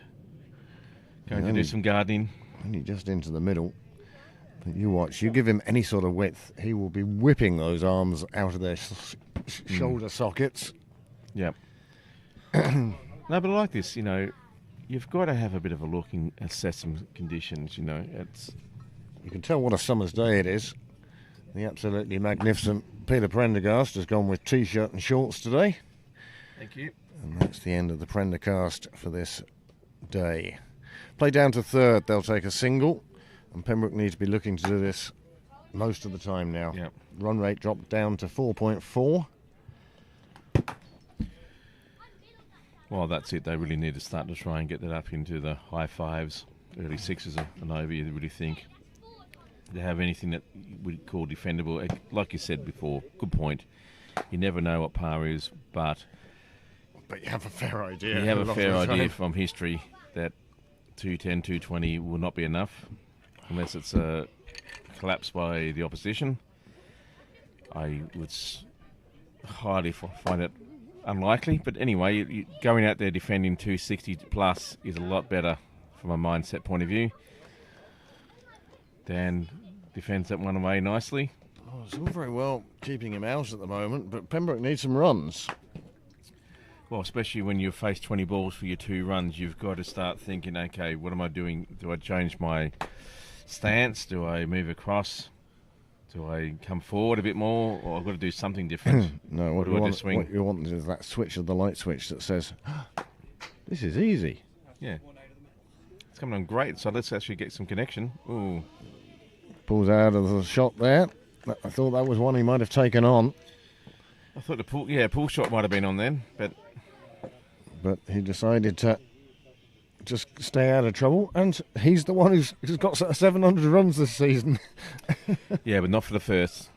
going to do some gardening. Only just into the middle. But you watch, you give him any sort of width, he will be whipping those arms out of their shoulder sockets. Yep. No, but I like this, you've got to have a bit of a look and assess some conditions, It's You can tell what a summer's day it is. The absolutely magnificent Peter Prendergast has gone with T-shirt and shorts today. Thank you. And that's the end of the Prendercast for this day. Play down to third, they'll take a single. And Pembroke need to be looking to do this most of the time now. Yep. Run rate dropped down to 4.4. Well, that's it. They really need to start to try and get that up into the high 5s, early 6s and over, you really think. To have anything that we call defendable, like you said before, good point. You never know what par is, but you have a fair idea. You have a fair idea from history that 210, 220 will not be enough unless it's a collapse by the opposition. I would highly find it unlikely, but anyway, going out there defending 260 plus is a lot better from a mindset point of view. Dan defends that one away nicely. Oh, it's all very well keeping him out at the moment, but Pembroke needs some runs. Well, especially when you face 20 balls for your 2 runs, you've got to start thinking, okay, what am I doing? Do I change my stance? Do I move across? Do I come forward a bit more? Or I've got to do something different? No, Or do I just swing? what you want is that switch of the light switch that says, this is easy. Yeah. It's coming on great, so let's actually get some connection. Ooh. Pulls out of the shot there. I thought that was one he might have taken on. I thought the pull shot might have been on then, but he decided to just stay out of trouble, and he's the one who's got 700 runs this season. yeah, but not for the first.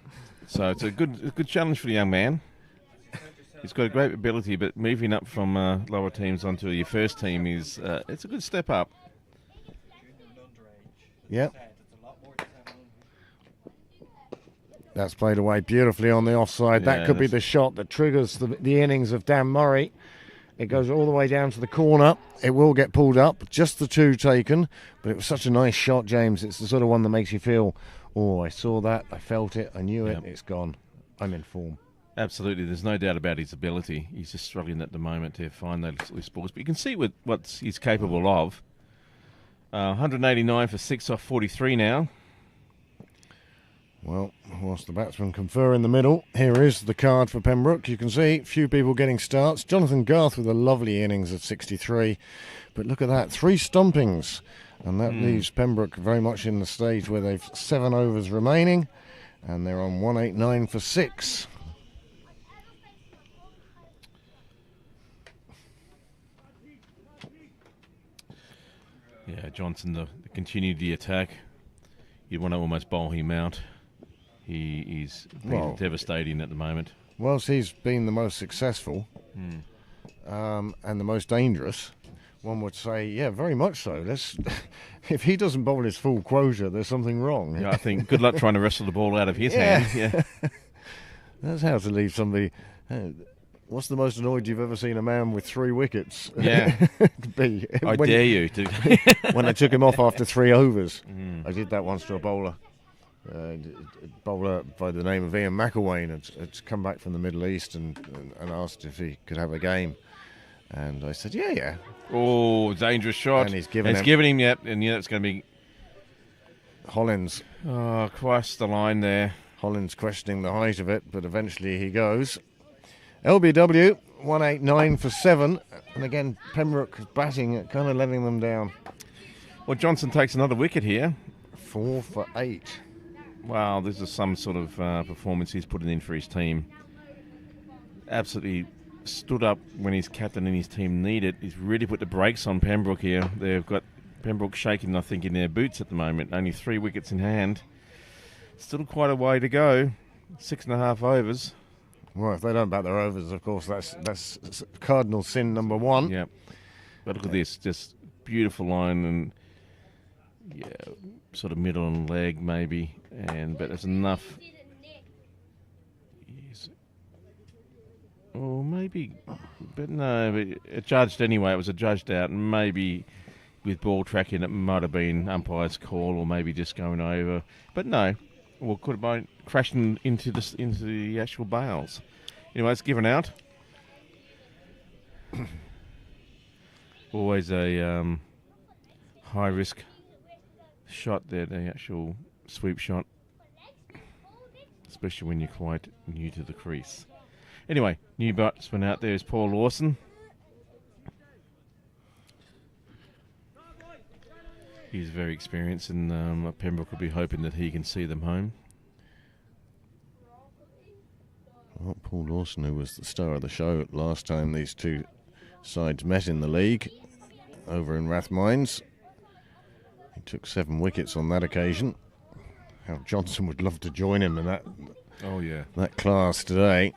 So it's a good challenge for the young man. He's got a great ability, but moving up from lower teams onto your first team is it's a good step up. Yep. That's played away beautifully on the offside. Yeah, that could be the shot that triggers the innings of Dan Murray. It goes all the way down to the corner. It will get pulled up. Just the 2 taken. But it was such a nice shot, James. It's the sort of one that makes you feel, oh, I saw that, I felt it, I knew it, it's gone. I'm in form. Absolutely. There's no doubt about his ability. He's just struggling at the moment to find those balls. But you can see what he's capable of. 189 for 6 off 43 now. Well, whilst the batsmen confer in the middle, here is the card for Pembroke. You can see few people getting starts. Jonathan Garth with a lovely innings of 63. But look at that, 3 stumpings. And that leaves Pembroke very much in the stage where they've 7 overs remaining. And they're on 189 for 6. Yeah, Johnson, the continued the attack. You'd want to almost bowl him out. He is devastating at the moment. Whilst he's been the most successful and the most dangerous, one would say, yeah, very much so. If he doesn't bowl his full quota, there's something wrong. Yeah, I think good luck trying to wrestle the ball out of his hand. Yeah. That's how to leave somebody. What's the most annoyed you've ever seen a man with 3 wickets? Yeah. be? I dare you to. When I took him off after 3 overs. I did that once to a bowler. A bowler by the name of Ian McElwain had come back from the Middle East and asked if he could have a game. And I said, yeah. Oh, dangerous shot. And he's given him, yet, and it's going to be Hollins. Oh, crossed the line there. Hollins questioning the height of it, but eventually he goes. LBW, 189 for 7. And again, Pembroke batting, kind of letting them down. Well, Johnson takes another wicket here. 4 for 8. Wow, this is some sort of performance he's putting in for his team. Absolutely stood up when his captain and his team need it. He's really put the brakes on Pembroke here. They've got Pembroke shaking, I think, in their boots at the moment. Only 3 wickets in hand. Still quite a way to go. 6.5 overs. Well, if they don't bat their overs, of course, that's cardinal sin number 1. Yeah. But look at this, just beautiful line and sort of middle and leg maybe, but it's enough. Yes. Or maybe, but no, but it judged anyway. It was a judged out, and maybe with ball tracking it might have been umpire's call, or maybe just going over. But no, well, could have been crashing into the actual bails. Anyway, it's given out. Always a high risk shot there, the actual sweep shot, especially when you're quite new to the crease. Anyway, new batsman out there is Paul Lawson. He's very experienced, and Pembroke will be hoping that he can see them home. Well, Paul Lawson, who was the star of the show last time these 2 sides met in the league over in Rathmines. He took 7 wickets on that occasion. How Johnson would love to join him in that. Oh yeah, that class today.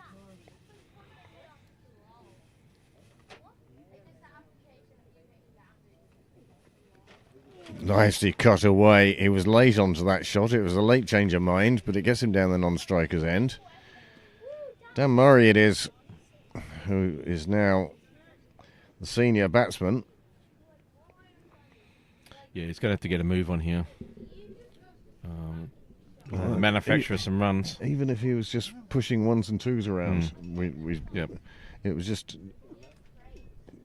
Nicely cut away. He was late onto that shot. It was a late change of mind, but it gets him down the non-striker's end. Dan Murray it is, who is now the senior batsman. Yeah, he's going to have to get a move on here. manufacture some runs. Even if he was just pushing ones and twos around, Yep. it was just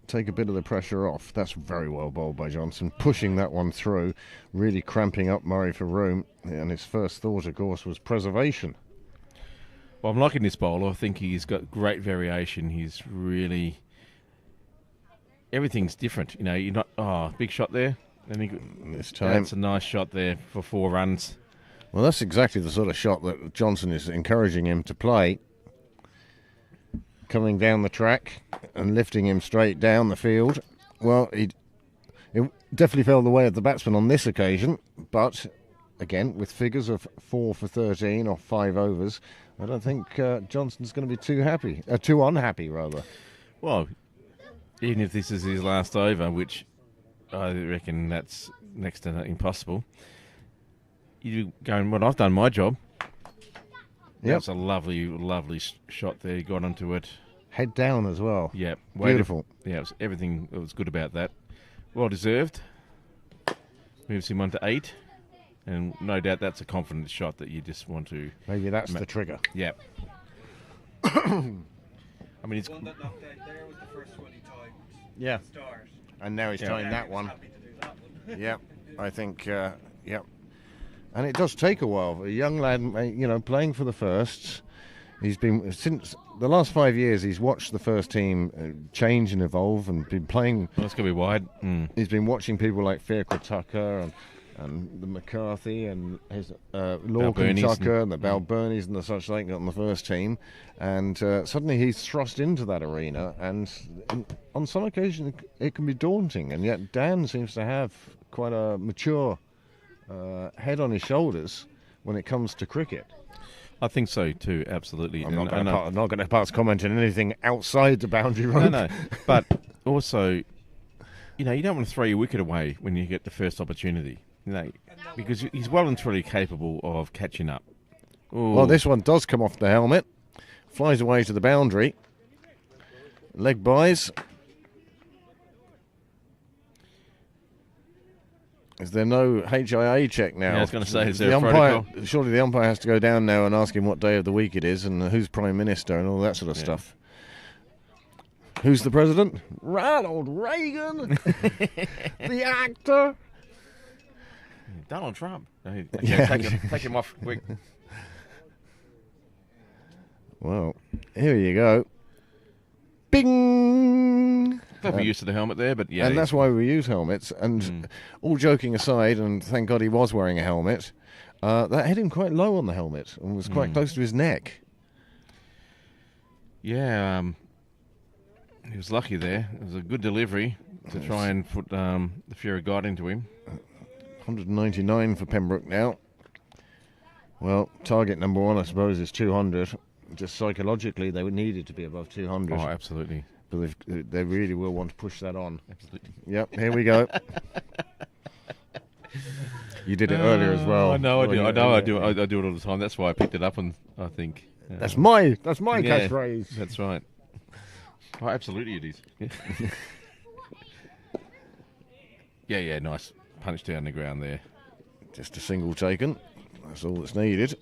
take a bit of the pressure off. That's very well bowled by Johnson, pushing that one through, really cramping up Murray for room. And his first thought, of course, was preservation. Well, I'm liking this bowler. I think he's got great variation. He's really... Everything's different. You know, you're not... big shot there. This time. That's a nice shot there for 4 runs. Well, that's exactly the sort of shot that Johnson is encouraging him to play. Coming down the track and lifting him straight down the field. Well, it definitely fell the way of the batsman on this occasion, but again, with figures of 4 for 13 or 5 overs, I don't think Johnson's going to be too unhappy, rather. Well, even if this is his last over, which I reckon that's next to impossible, you going, well, I've done my job. Yep. That's a lovely shot there. He got onto it. Head down as well. Yeah. Beautiful. Yeah, everything that was good about that. Well deserved. Moves him on to 8. And no doubt that's a confident shot that you just want to... Maybe that's the trigger. Yeah. I mean, it's... The one that knocked out there was the first one he timed. Yeah. Start. And now he's trying that one. Happy to do that one. Yeah, I think, And it does take a while. A young lad, playing for the firsts. He's been, since the last 5 years, he's watched the first team change and evolve and been playing. Well, that's going to be wide. He's been watching people like Fiacre Tucker and the McCarthy and his Lorcan Tucker and the Balburnies and the such like on the first team. And suddenly he's thrust into that arena. And on some occasions, it can be daunting. And yet Dan seems to have quite a mature head on his shoulders when it comes to cricket. I think so too, absolutely. I'm not going to pass comment on anything outside the boundary rope. No. But also, you don't want to throw your wicket away when you get the first opportunity. Because he's well and truly capable of catching up. Ooh. Well, this one does come off the helmet, flies away to the boundary. Leg buys. Is there no HIA check now? Yeah, I was going to say, is there a protocol? Surely the umpire has to go down now and ask him what day of the week it is and who's Prime Minister and all that sort of stuff. Who's the President? Ronald Reagan, the actor. Donald Trump. Okay, Yeah. take him off quick. Well, here you go. Bing! They'll be used to the helmet there, but yeah. And that's why we use helmets. And all joking aside, and thank God he was wearing a helmet, that hit him quite low on the helmet and was quite close to his neck. Yeah, he was lucky there. It was a good delivery to try and put the fear of God into him. 199 for Pembroke now. Well, target number 1, I suppose, is 200. Just psychologically, they would need it to be above 200. Oh, absolutely. But they really will want to push that on. Absolutely. Yep, here we go. You did it earlier as well. I know, I do it all the time. That's why I picked it up, and I think that's my catchphrase. That's right. Oh, absolutely, it is. Yeah, nice punch down the ground there. Just a single taken. That's all that's needed.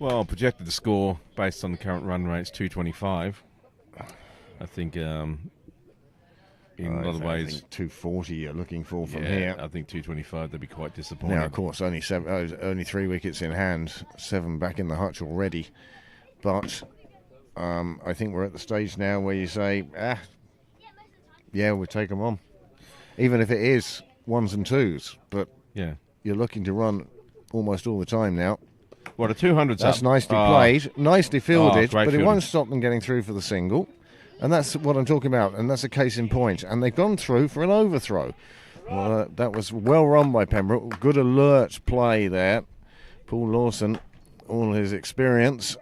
Well, projected the score based on the current run rates 225. I think in a lot of ways, I think 240 you're looking for from yeah, here. I think 225 they'd be quite disappointed. Now, of course, only 3 wickets in hand, 7 back in the hutch already. But I think we're at the stage now where you say, yeah, we'll take them on, even if it is 1s and 2s. But yeah, you're looking to run almost all the time now. Well, the 200's That's up. nicely played, nicely fielded, but fielding. it won't stop them getting through for the single. And that's what I'm talking about, and that's a case in point. And they've gone through for an overthrow. Well, that was well run by Pembroke. Good alert play there. Paul Lawson, all his experience.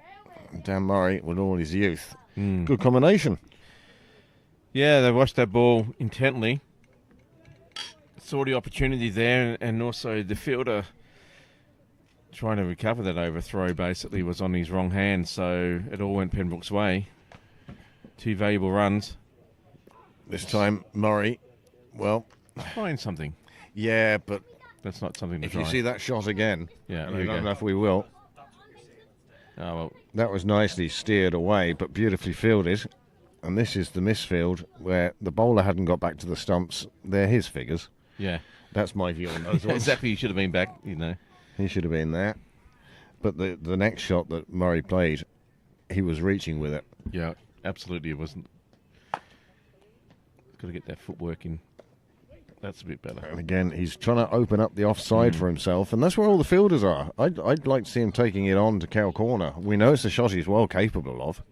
Dan Murray with all his youth. Good combination. Yeah, they watched that ball intently. Saw the opportunity there, and also the fielder trying to recover that overthrow basically was on his wrong hand, so it all went Pembroke's way. 2 valuable runs. This time, Murray, well, Trying something. yeah, but That's not something to If try. you see that shot again, Yeah, and here I we don't go. know if we will. Oh, well, That was nicely steered away, but beautifully fielded. And this is the misfield where the bowler hadn't got back to the stumps. They're his figures. yeah. That's my view on those ones. Exactly, you should have been back, you know. He should have been there. But the next shot that Murray played, he was reaching with it. Yeah, absolutely, it wasn't. Got to get that footwork in. That's a bit better. And again, he's trying to open up the offside for himself, and that's where all the fielders are. I'd like to see him taking it on to Cow Corner. We know it's a shot he's well capable of.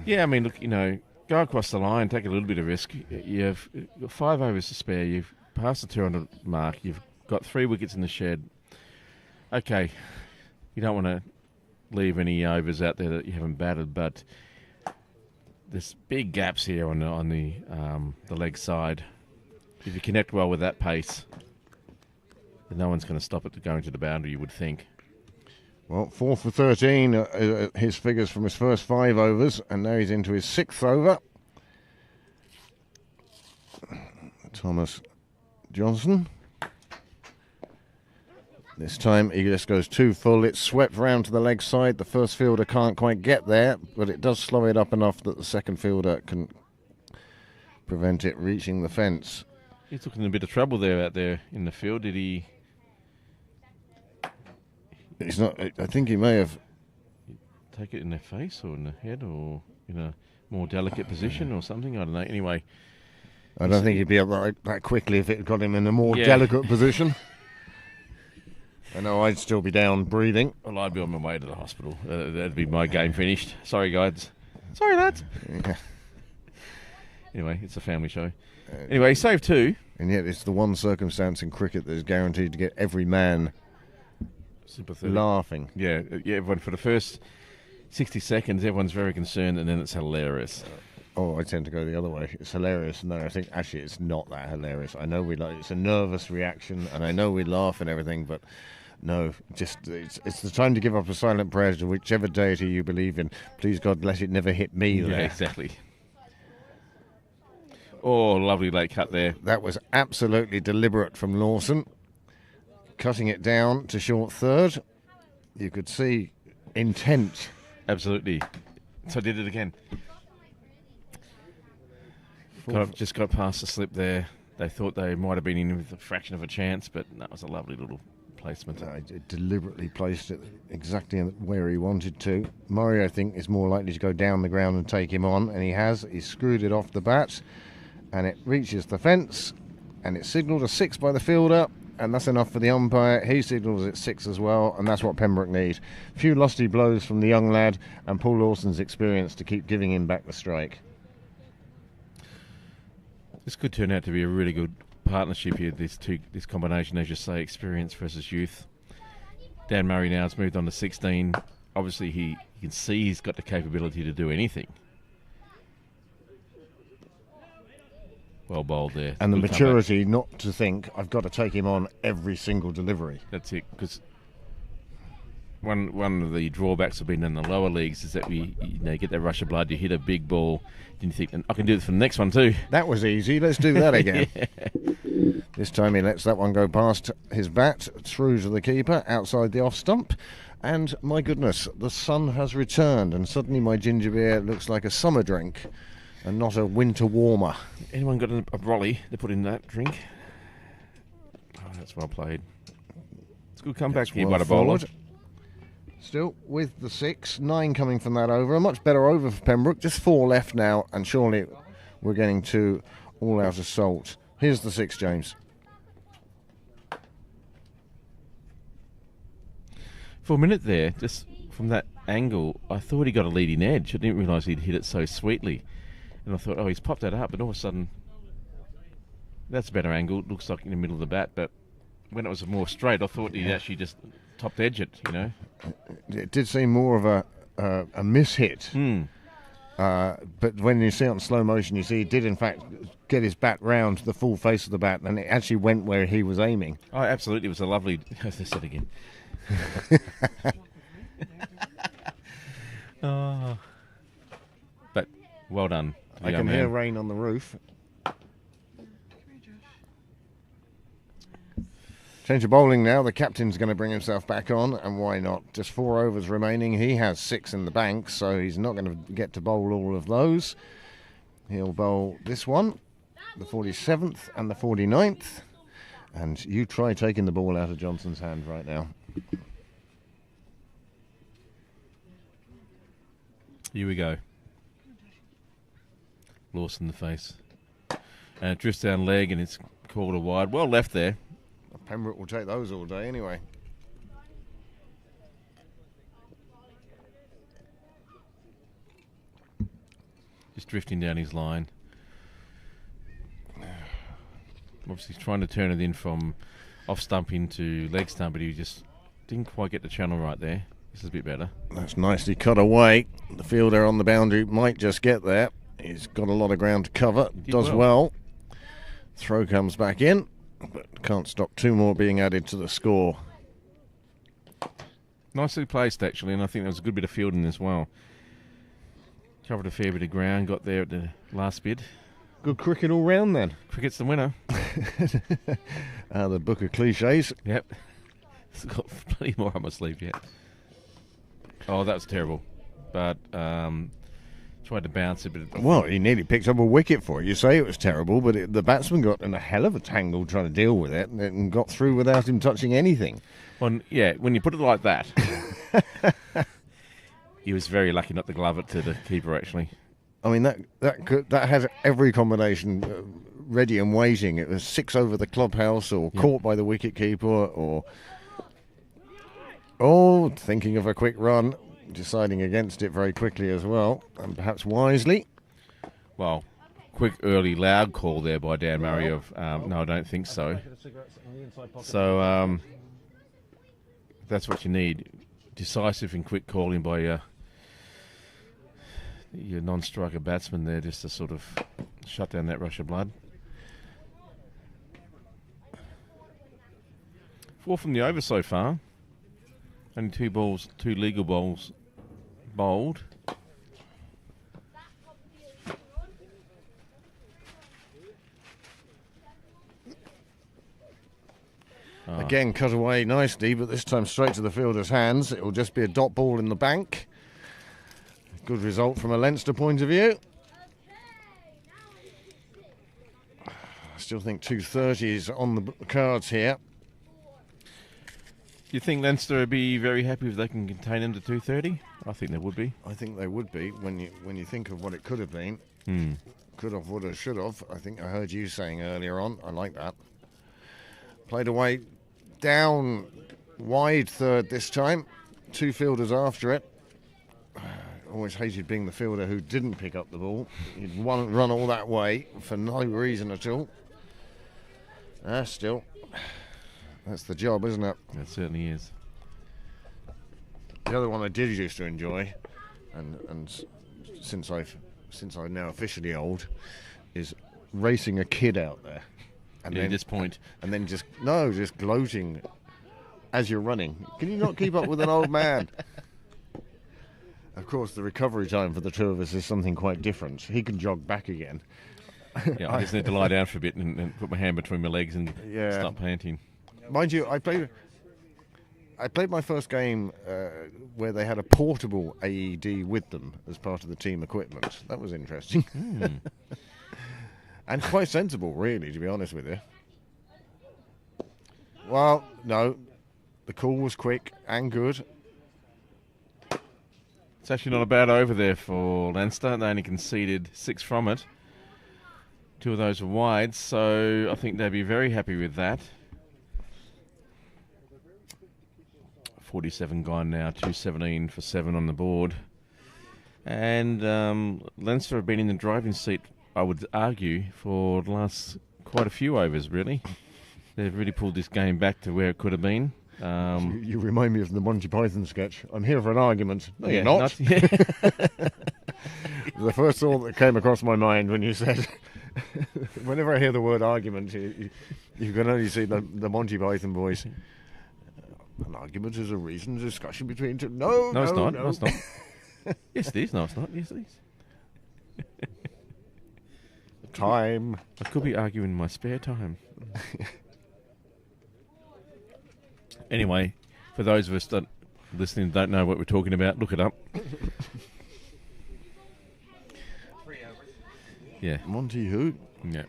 Yeah, I mean, look, you know, go across the line, take a little bit of risk. You've got 5 overs to spare. You've passed the 200 mark. You've got 3 wickets in the shed. Okay, you don't want to leave any overs out there that you haven't batted, but there's big gaps here on the leg side. If you connect well with that pace, then no one's going to stop it to going to the boundary, you would think. Well, 4 for 13, his figures from his first 5 overs, and now he's into his 6th over. Thomas Johnson. This time he just goes too full. It's swept round to the leg side. The first fielder can't quite get there, but it does slow it up enough that the second fielder can prevent it reaching the fence. He took in a bit of trouble there out there in the field. Did he? He's not. I think he may have. Take it in their face or in the head or in a more delicate position or something? I don't know. Anyway, I don't think he'd be up that quickly if it got him in a more Yeah. delicate position. I know I'd still be down breathing. well, I'd be on my way to the hospital. That'd be my game finished. Sorry, guys. Sorry, lads. Yeah. Anyway, it's a family show. Anyway, save 2. And yet it's the one circumstance in cricket that is guaranteed to get every man Sympathetic. laughing. Yeah, everyone for the first 60 seconds, everyone's very concerned, and then it's hilarious. Oh, I tend to go the other way. It's hilarious, and then I think actually it's not that hilarious. I know it's a nervous reaction, and I know we laugh and everything, but no, just it's the time to give up a silent prayer to whichever deity you believe in. Please God, let it never hit me. Yeah, There. exactly. Oh, lovely late cut there. That was absolutely deliberate from Lawson, cutting it down to short third. You could see intent. Absolutely. So I did it again. Just got past the slip there. They thought they might have been in with a fraction of a chance, but that was a lovely little placement. I deliberately placed it exactly where he wanted to. Murray, I think, is more likely to go down the ground and take him on, and he has. He's screwed it off the bat, and it reaches the fence, and it's signalled a 6 by the fielder, and that's enough for the umpire. He signals it 6 as well, and that's what Pembroke need. A few lusty blows from the young lad, and Paul Lawson's experience to keep giving him back the strike. This could turn out to be a really good partnership here, this combination, as you say, experience versus youth. Dan Murray now has moved on to 16. Obviously, you can see he's got the capability to do anything. Well bowled there. And the Good comeback. maturity not to think, I've got to take him on every single delivery. That's it, because one of the drawbacks of being in the lower leagues is that you get that rush of blood, you hit a big ball, then you think, I can do this for the next one too. That was easy. Let's do that again. Yeah. This time he lets that one go past his bat, through to the keeper, outside the off stump. And my goodness, the sun has returned, and suddenly my ginger beer looks like a summer drink and not a winter warmer. Anyone got a brolly to put in that drink? Oh, that's well played. It's a good comeback here by the bowler. Still with the 6, 9 coming from that over. A much better over for Pembroke. Just 4 left now, and surely we're getting to all out assault. Here's the 6, James. For a minute there, just from that angle, I thought he got a leading edge. I didn't realise he'd hit it so sweetly. And I thought, he's popped that up, but all of a sudden, that's a better angle. It looks like in the middle of the bat, but when it was more straight, I thought he'd actually just topped edge it, It did seem more of a miss-hit. But when you see it on slow motion, you see he did in fact get his bat round the full face of the bat, and it actually went where he was aiming. Oh, absolutely. It was a lovely... I said again. But well done. I can hear rain on the roof. Change of bowling now. The captain's going to bring himself back on, and why not? Just 4 overs remaining. He has 6 in the bank, so he's not going to get to bowl all of those. He'll bowl this one, the 47th and the 49th. And you try taking the ball out of Johnson's hand right now. Here we go. Lawson the face. And it drifts down leg and it's called a wide. Well left there. Pembroke will take those all day anyway. Just drifting down his line. Obviously he's trying to turn it in from off stump into leg stump, but he just didn't quite get the channel right there. This is a bit better. That's nicely cut away. The fielder on the boundary might just get there. He's got a lot of ground to cover. Does well. Throw comes back in, but can't stop 2 more being added to the score. Nicely placed, actually, and I think there was a good bit of fielding as well. Covered a fair bit of ground, got there at the last bid. Good cricket all round then. Cricket's the winner. The book of cliches. Yep. It's got plenty more on my sleeve yet. Oh, that was terrible. But tried to bounce it, but Well, he nearly picked up a wicket for it. You say it was terrible, but the batsman got in a hell of a tangle trying to deal with it and got through without him touching anything. Well, yeah, when you put it like that, he was very lucky not to glove it to the keeper, actually. I mean, that had every combination ready and waiting. It was 6 over the clubhouse, or caught by the wicket keeper, or thinking of a quick run, deciding against it very quickly as well, and perhaps wisely. Well, quick, early, loud call there by Dan Murray of, no, I don't think so. So, that's what you need. Decisive and quick calling by your non-striker batsman there, just to sort of shut down that rush of blood. 4 from the over so far. Only 2 legal balls bowled. Again, cut away nicely, but this time straight to the fielder's hands. It will just be a dot ball in the bank. Good result from a Leinster point of view. I still think 230s on the cards here. You think Leinster would be very happy if they can contain them to 230? I think they would be. I think they would be when you think of what it could have been. Could have, would have, should have. I think I heard you saying earlier on. I like that. Played away down wide third this time. 2 fielders after it. Always hated being the fielder who didn't pick up the ball. He'd run all that way for no reason at all. Still, that's the job, isn't it? It certainly is. The other one I did used to enjoy, and since I'm now officially old, is racing a kid out there. And at this point. And then just gloating as you're running. Can you not keep up with an old man? Of course, the recovery time for the 2 of us is something quite different. He can jog back again. Yeah, I just need to lie down for a bit and put my hand between my legs and stop panting. Mind you, I played my first game where they had a portable AED with them as part of the team equipment. That was interesting. And quite sensible, really, to be honest with you. Well, no, the call was quick and good. It's actually not a bad over there for Leinster. They only conceded 6 from it. 2 of those were wide, so I think they'd be very happy with that. 47 gone now, 217 for 7 on the board. And Leinster have been in the driving seat, I would argue, for the last quite a few overs, really. They've really pulled this game back to where it could have been. You remind me of the Monty Python sketch. I'm here for an argument. No, Yeah, you're not. The first thought that came across my mind when you said, whenever I hear the word argument, you can only see the Monty Python voice. An argument is a reasoned discussion between two. No, it's not. no. No, it's not. Yes, it is. No, it's not. Yes, it is. Time. I could be arguing in my spare time. Anyway, for those of us that listening don't know what we're talking about, look it up. 3 hours. Yeah. Monty who? Yeah.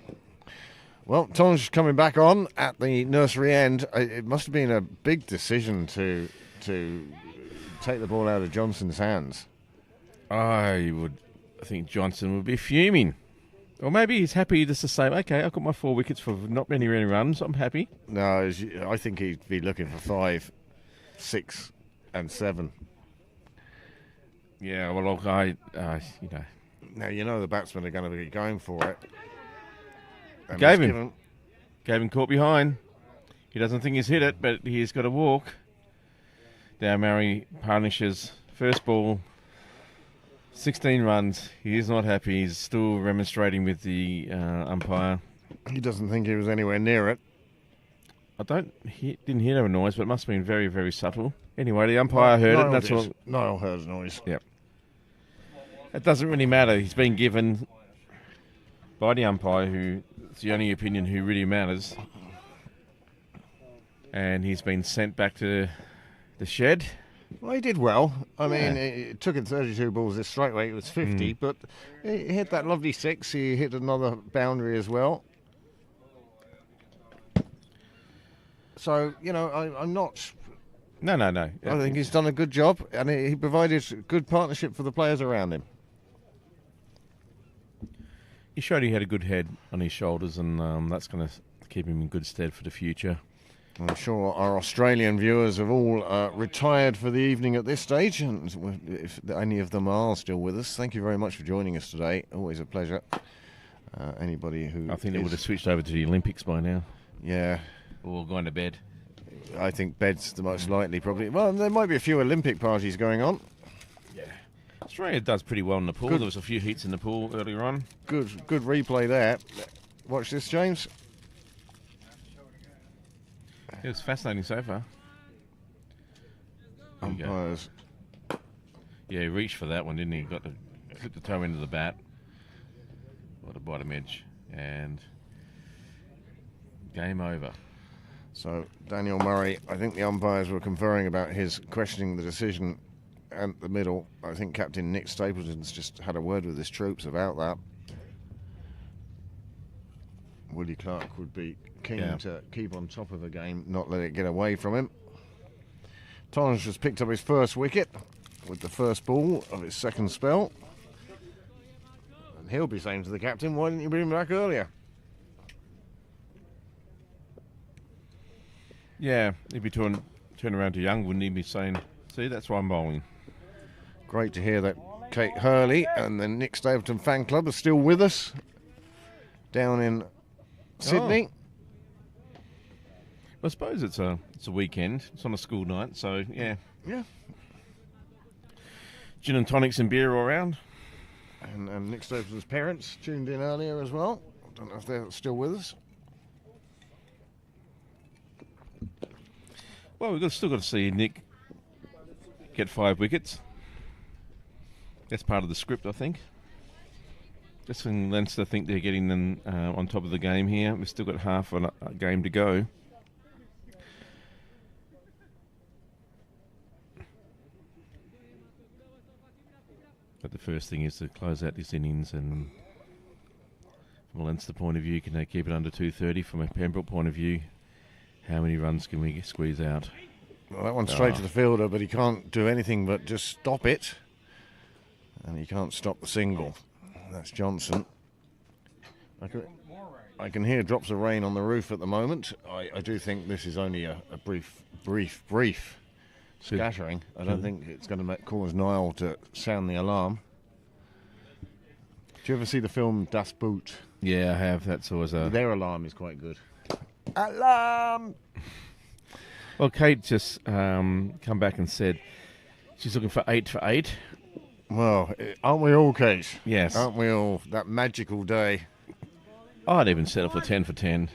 Well, Tom's coming back on at the nursery end. It must have been a big decision to take the ball out of Johnson's hands. I think Johnson would be fuming. Or maybe he's happy just to say, okay, I've got my 4 wickets for not many runs. I'm happy. No, I think he'd be looking for 5, 6, and 7. Yeah, well, look, you know. Now, you know the batsmen are going to be going for it. And Gave he's him. Gave him caught behind. He doesn't think he's hit it, but he's got to walk. Dow Murray punishes first ball, 16 runs. He is not happy. He's still remonstrating with the umpire. He doesn't think he was anywhere near it. Didn't hear a noise, but it must have been very, very subtle. Anyway, the umpire heard it, and that's all. Niall heard the noise. Yep. It doesn't really matter. He's been given by the umpire, who it's the only opinion who really matters, and he's been sent back to the shed. Well, he did well. I mean, it took him 32 balls this straight rate. It was 50, but he hit that lovely 6. He hit another boundary as well. So, you know, I'm not... No. I think he's done a good job, and he provided good partnership for the players around him. He showed he had a good head on his shoulders, and that's going to keep him in good stead for the future. I'm sure our Australian viewers have all retired for the evening at this stage, and if any of them are still with us, thank you very much for joining us today. Always a pleasure. Anybody who... I think they would have switched over to the Olympics by now. Yeah. Or gone to bed. I think bed's the most likely, probably. Well, there might be a few Olympic parties going on. Yeah. Australia does pretty well in the pool. Good. There was a few heats in the pool earlier on. Good replay there. Watch this, James. It was fascinating so far. Umpires. Yeah, he reached for that one, didn't he? Got to flip the toe into the bat. Or the bottom edge. And game over. So, Daniel Murray, I think the umpires were conferring about his questioning the decision at the middle. I think Captain Nick Stapleton's just had a word with his troops about that. Willie Clark would be keen to keep on top of the game, not let it get away from him. Tonge has picked up his first wicket with the first ball of his second spell. And he'll be saying to the captain, why didn't you bring him back earlier? Yeah, he'd be turn around to Young, wouldn't he, be saying, see, that's why I'm bowling. Great to hear that Kate Hurley and the Nick Stapleton fan club are still with us down in Sydney. Well, I suppose it's a weekend. It's on a school night, so yeah. Yeah. Gin and tonics and beer all around. And Nick Stapleton's parents tuned in earlier as well. I don't know if they're still with us. Well, we've still got to see Nick get 5 wickets. That's part of the script, I think. Just when Leinster think they're getting them on top of the game here, we've still got half a game to go. But the first thing is to close out this innings, and from a Leinster point of view, can they keep it under 230? From a Pembroke point of view, how many runs can we squeeze out? Well, that one's straight to the fielder, but he can't do anything but just stop it. And he can't stop the single. That's Johnson. I can hear drops of rain on the roof at the moment. I do think this is only a brief scattering. I don't think it's going to cause Niall to sound the alarm. Do you ever see the film Das Boot? Yeah, I have. That's always a... Their alarm is quite good. Alarm! Well, Kate just come back and said she's looking for 8 for 8. Well, aren't we all, Kate? Yes. Aren't we all? That magical day. I'd even settle for 10 for 10.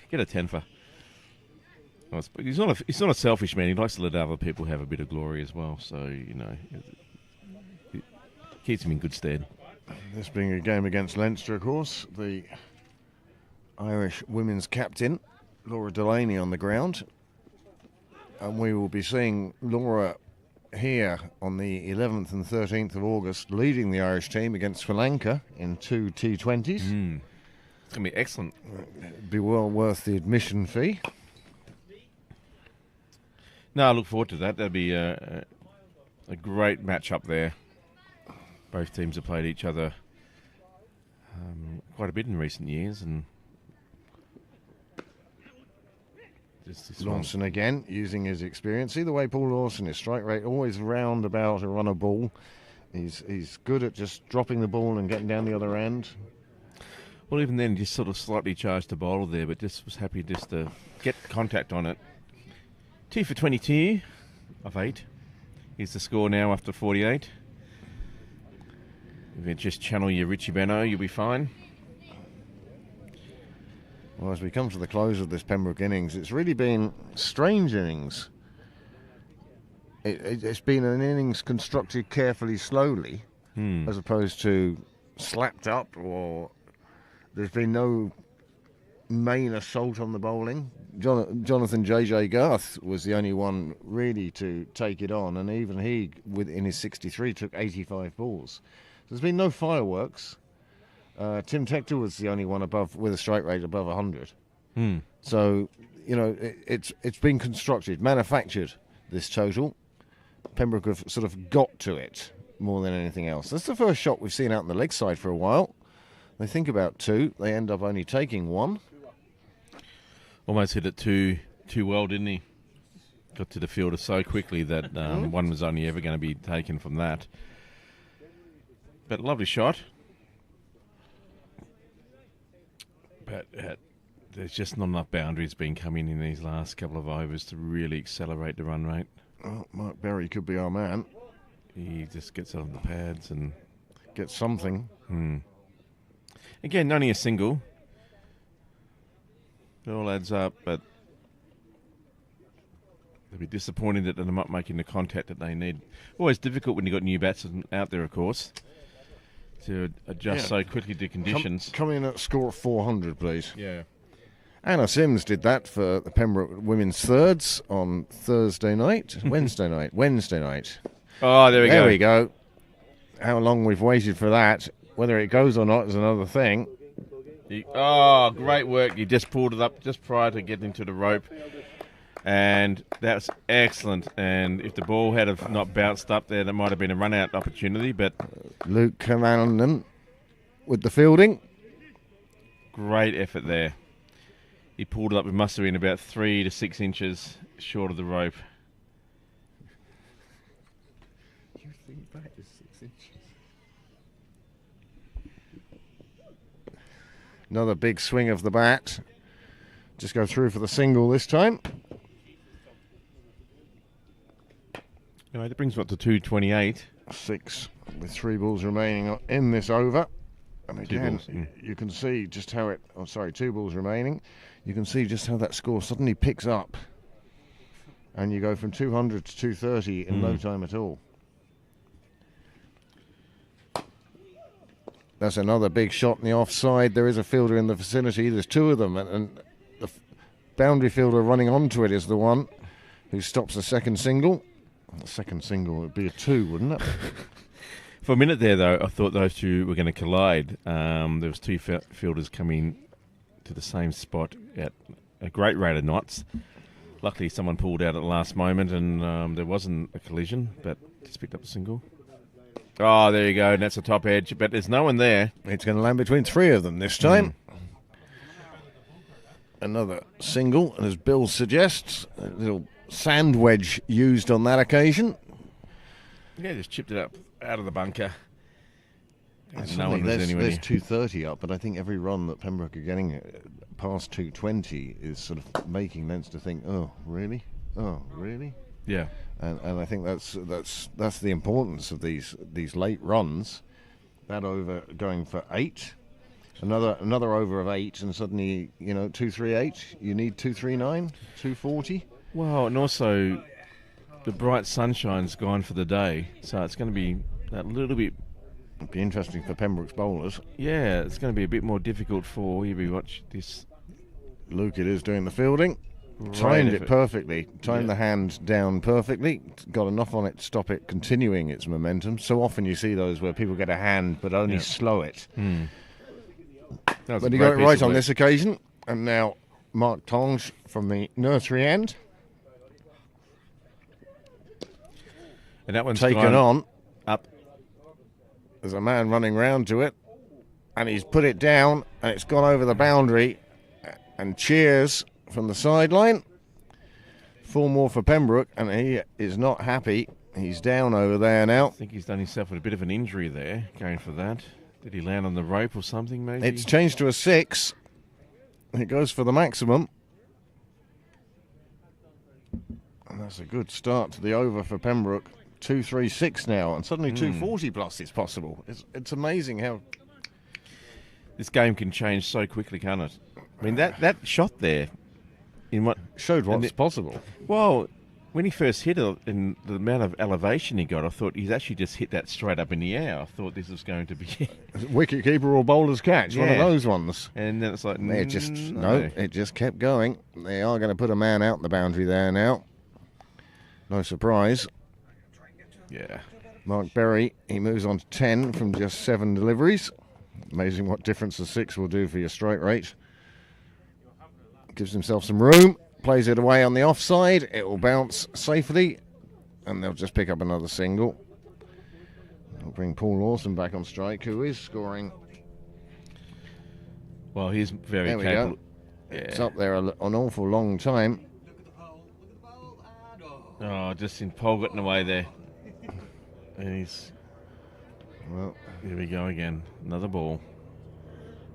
Get a 10 for. He's not a selfish man. He likes to let other people have a bit of glory as well. So, you know, it keeps him in good stead. This being a game against Leinster, of course, the Irish women's captain, Laura Delaney, on the ground. And we will be seeing Laura here on the 11th and 13th of August leading the Irish team against Sri Lanka in 2 T20s. It's going to be excellent. It'd be well worth the admission fee. No, I look forward to that. That'd be a great match up there. Both teams have played each other quite a bit in recent years, and Lawson again, using his experience. See the way Paul Lawson is, strike rate always round about a run a ball. He's good at just dropping the ball and getting down the other end. Well, even then, just sort of slightly charged the bowler there, but just was happy just to get contact on it. 2 for 22 of 8. Here's the score now after 48. If you just channel your Richie Benno, you'll be fine. Well, as we come to the close of this Pembroke innings, it's really been strange innings. It's been an innings constructed carefully, slowly, as opposed to slapped up, or there's been no main assault on the bowling. Jonathan J.J. Garth was the only one really to take it on, and even he, in his 63, took 85 balls. There's been no fireworks. Tim Tector was the only one above with a strike rate above 100. So, you know, it's been constructed, manufactured, this total. Pembroke have sort of got to it more than anything else. That's the first shot we've seen out on the leg side for a while. They think about 2. They end up only taking 1. Almost hit it too well, didn't he? Got to the fielder so quickly that one was only ever going to be taken from that. But lovely shot. But there's just not enough boundaries been coming in these last couple of overs to really accelerate the run rate. Oh, Mark Berry could be our man. He just gets on the pads and gets something. Again, only a single. It all adds up, but they'll be disappointed that they're not making the contact that they need. Always difficult when you've got new batsmen out there, of course, to adjust so quickly to conditions. Come in at score 400, please. Yeah. Anna Sims did that for the Pembroke women's thirds on Wednesday night. Oh, there we go. There we go. How long we've waited for that. Whether it goes or not is another thing. Great work. You just pulled it up just prior to getting to the rope. And that's excellent. And if the ball had have not bounced up there, that might have been a run-out opportunity. But Luke Callanan with the fielding. Great effort there. He pulled it up. It must have been about 3 to 6 inches short of the rope. You think that is 6 inches? Another big swing of the bat. Just go through for the single this time. Anyway, that brings us up to 228. 6 with 3 balls remaining in this over. And again, balls, you can see just how it... 2 balls remaining. You can see just how that score suddenly picks up. And you go from 200 to 230 in no time at all. That's another big shot in the offside. There is a fielder in the vicinity. There's 2 of them. And the boundary fielder running onto it is the one who stops the second single. The second single would be a 2, wouldn't it? For a minute there, though, I thought those two were going to collide. There was 2 fielders coming to the same spot at a great rate of knots. Luckily, someone pulled out at the last moment, and there wasn't a collision, but just picked up a single. Oh, there you go, and that's the top edge, but there's no one there. It's going to land between 3 of them this time. Another single, and as Bill suggests, a little sand wedge used on that occasion. Yeah, just chipped it up out of the bunker. And no one was anywhere there's near. 230 up, but I think every run that Pembroke are getting past 220 is sort of making Leinster think, oh, really? Oh, really? Yeah. And I think that's the importance of these late runs. That over going for 8, another over of 8, and suddenly 238. You need 239, 240. Well, and also the bright sunshine's gone for the day, so it's going to be that little bit It'd be interesting for Pembroke's bowlers. Yeah, it's going to be a bit more difficult for you. Watch this. Luke, it is doing the fielding. Great Timed it effort. perfectly. Timed Yeah. the hand down perfectly. Got enough on it to stop it continuing its momentum. So often you see those where people get a hand but only Yeah. slow it. That was But a he great got it piece right of on work. this occasion. And now Mark Tonge from the nursery end. And that one's Taken gone on. up. There's a man running round to it. And he's put it down. And it's gone over the boundary. And cheers from the sideline. 4 more for Pembroke. And he is not happy. He's down over there I now. think he's done himself with a bit of an injury there, going for that. Did he land on the rope or something, maybe? It's changed to a 6. It goes for the maximum. And that's a good start to the over for Pembroke. 236 now, and suddenly 240 plus is possible. It's amazing how... This game can change so quickly, can't it? I mean, that shot there, in what Showed and what's possible. Well, when he first hit it, in the amount of elevation he got, I thought he's actually just hit that straight up in the air. I thought this was going to be... Wicket keeper or bowler's catch, one of Yeah. those ones. And then it's like, It just, no, it just kept going. They are going to put a man out the boundary there now. No surprise. Yeah. Mark Berry, he moves on to 10 from just 7 deliveries. Amazing what difference the 6 will do for your strike rate. Gives himself some room, plays it away on the offside. It will bounce safely, and they'll just pick up another single. They'll bring Paul Lawson back on strike, who is scoring. Well, he's very There we capable. go. It's up there an awful long time. Look at the pole, and oh. Oh, just in Paul getting away there. And he's... Well, Here we go again. Another ball.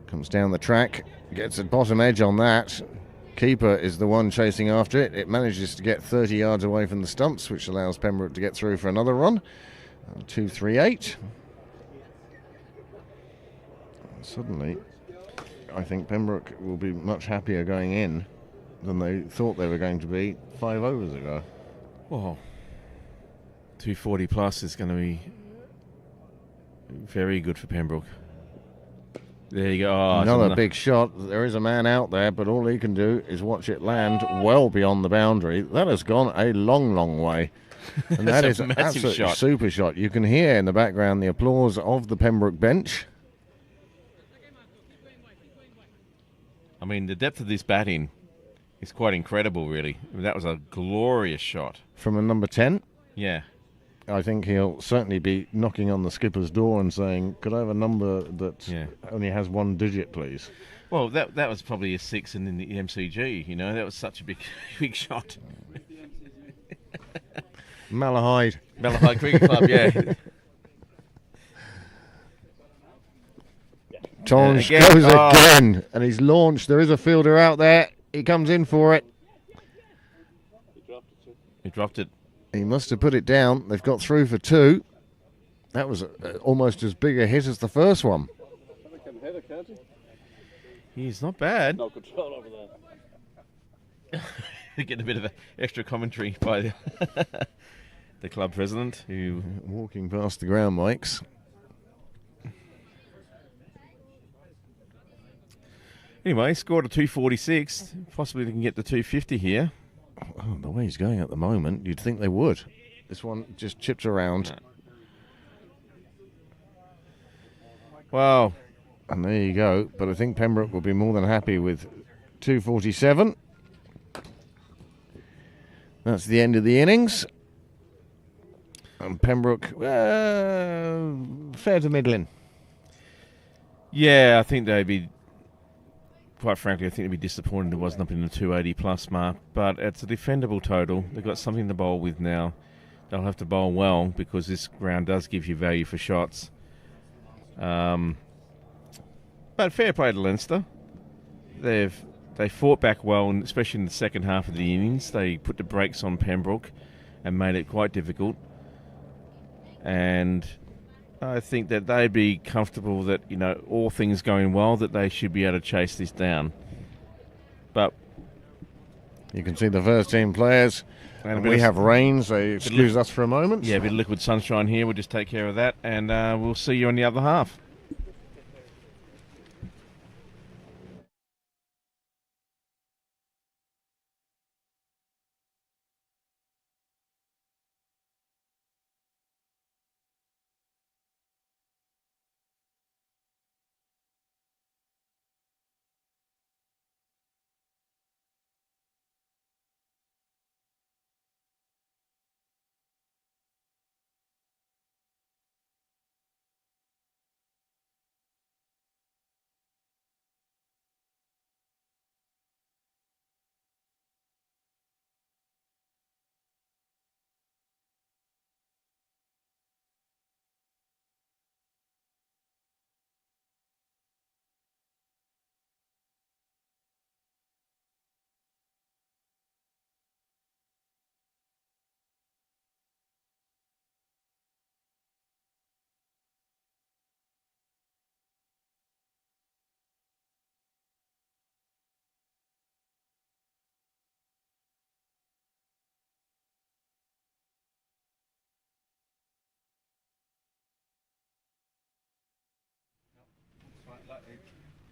comes down the track, gets the bottom edge on that. Keeper is the one chasing after it. It manages to get 30 yards away from the stumps, which allows Pembroke to get through for another run. 2-3-8. Suddenly, I think Pembroke will be much happier going in than they thought they were going to be 5 overs ago. Well, 240 plus is going to be very good for Pembroke. There you go. Oh, it's Another big shot. There is a man out there, but all he can do is watch it land well beyond the boundary. That has gone a long, long way. And that That's is a an massive absolutely shot. super shot. You can hear in the background the applause of the Pembroke bench. I mean, the depth of this batting is quite incredible, really. I mean, that was a glorious shot. From a number 10, Yeah. I think he'll certainly be knocking on the skipper's door and saying, could I have a number that Yeah. only has 1 digit, please? Well, that was probably a 6 in the MCG, you know. That was such a big big shot. Malahide. Malahide Cricket Club, yeah. Tonge Again. goes Oh. again, and he's launched. There is a fielder out there. He comes in for it. He dropped it. He must have put it down. They've got through for 2. That was almost as big a hit as the first one. He's not bad. No control over that. Getting a bit of a extra commentary by the club president, who... Walking past the ground mics. Anyway, scored a 246. Possibly they can get the 250 here. Oh, the way he's going at the moment, you'd think they would. This one just chips around. Wow. And there you go. But I think Pembroke will be more than happy with 247. That's the end of the innings. And Pembroke, fair to middling. Yeah, I think they'd be... Quite frankly, I think they'd be disappointed it wasn't up in the 280 plus mark. But it's a defendable total. They've got something to bowl with now. They'll have to bowl well because this ground does give you value for shots. But fair play to Leinster. They fought back well, and especially in the second half of the innings. They put the brakes on Pembroke and made it quite difficult. And I think that they'd be comfortable that, you know, all things going well, that they should be able to chase this down. But You can see the first team players. And a And bit we of- have rain, so excuse us for a moment. Yeah, a bit of liquid sunshine here. We'll just take care of that, and we'll see you on the other half.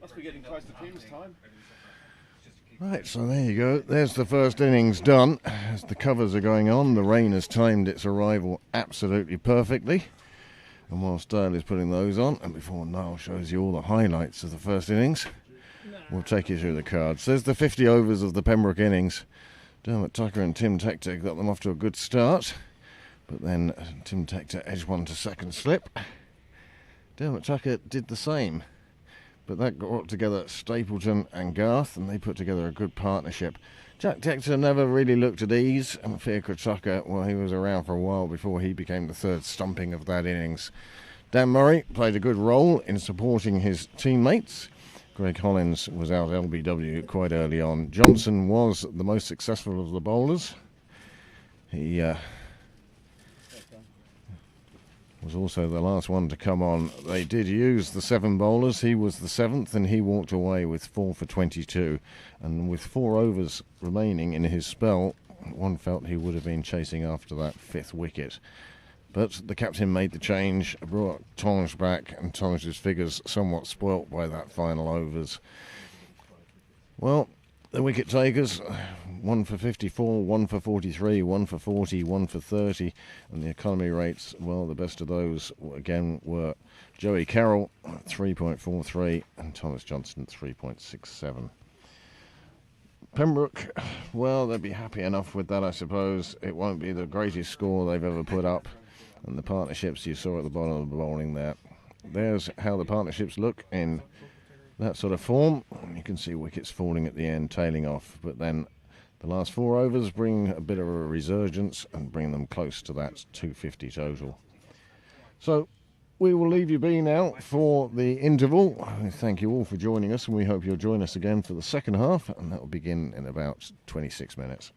Must be getting close to Tim's time. Right, so there you go. There's the first innings done. As the covers are going on, the rain has timed its arrival absolutely perfectly. And whilst Dale is putting those on, and before Niall shows you all the highlights of the first innings, we'll take you through the cards. There's the 50 overs of the Pembroke innings. Dermot Tucker and Tim Tector got them off to a good start. But then Tim Tector edged one to second slip. Dermot Tucker did the same. But that got together Stapleton and Garth, and they put together a good partnership. Jack Tector never really looked at ease, and Fiacre Tucker, well, he was around for a while before he became the third stumping of that innings. Dan Murray played a good role in supporting his teammates. Greg Hollins was out LBW quite early on. Johnson was the most successful of the bowlers. He was also the last one to come on. They did use the 7 bowlers. He was the 7th, and he walked away with 4 for 22. And with 4 overs remaining in his spell, one felt he would have been chasing after that 5th wicket. But the captain made the change, brought Tonge back, and Tonge's figures somewhat spoilt by that final overs. Well, the wicket takers, 1 for 54, 1 for 43, 1 for 40, 1 for 30, and the economy rates, well, the best of those again were Joey Carroll 3.43 and Thomas Johnson 3.67. Pembroke, well, they'd be happy enough with that, I suppose. It won't be the greatest score they've ever put up, and the partnerships you saw at the bottom of the bowling there. There's how the partnerships look in that sort of form. You can see wickets falling at the end, tailing off, but then the last 4 overs bring a bit of a resurgence and bring them close to that 250 total. So we will leave you be now for the interval. Thank you all for joining us, and we hope you'll join us again for the second half, and that will begin in about 26 minutes.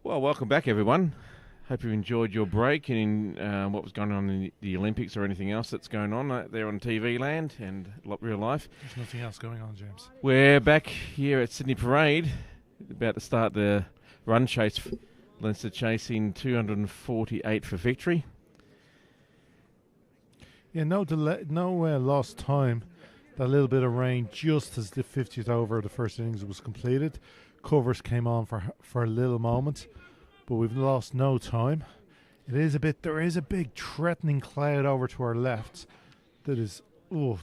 Well, welcome back, everyone. Hope you enjoyed your break in what was going on in the Olympics or anything else that's going on there on TV land and real life. There's nothing else going on, James. We're back here at Sydney Parade, about to start the run chase. Leinster chasing 248 for victory. Yeah, no lost time. That little bit of rain just as the 50th over of the first innings was completed. Covers came on for a little moment, but we've lost no time. There is a big threatening cloud over to our left that is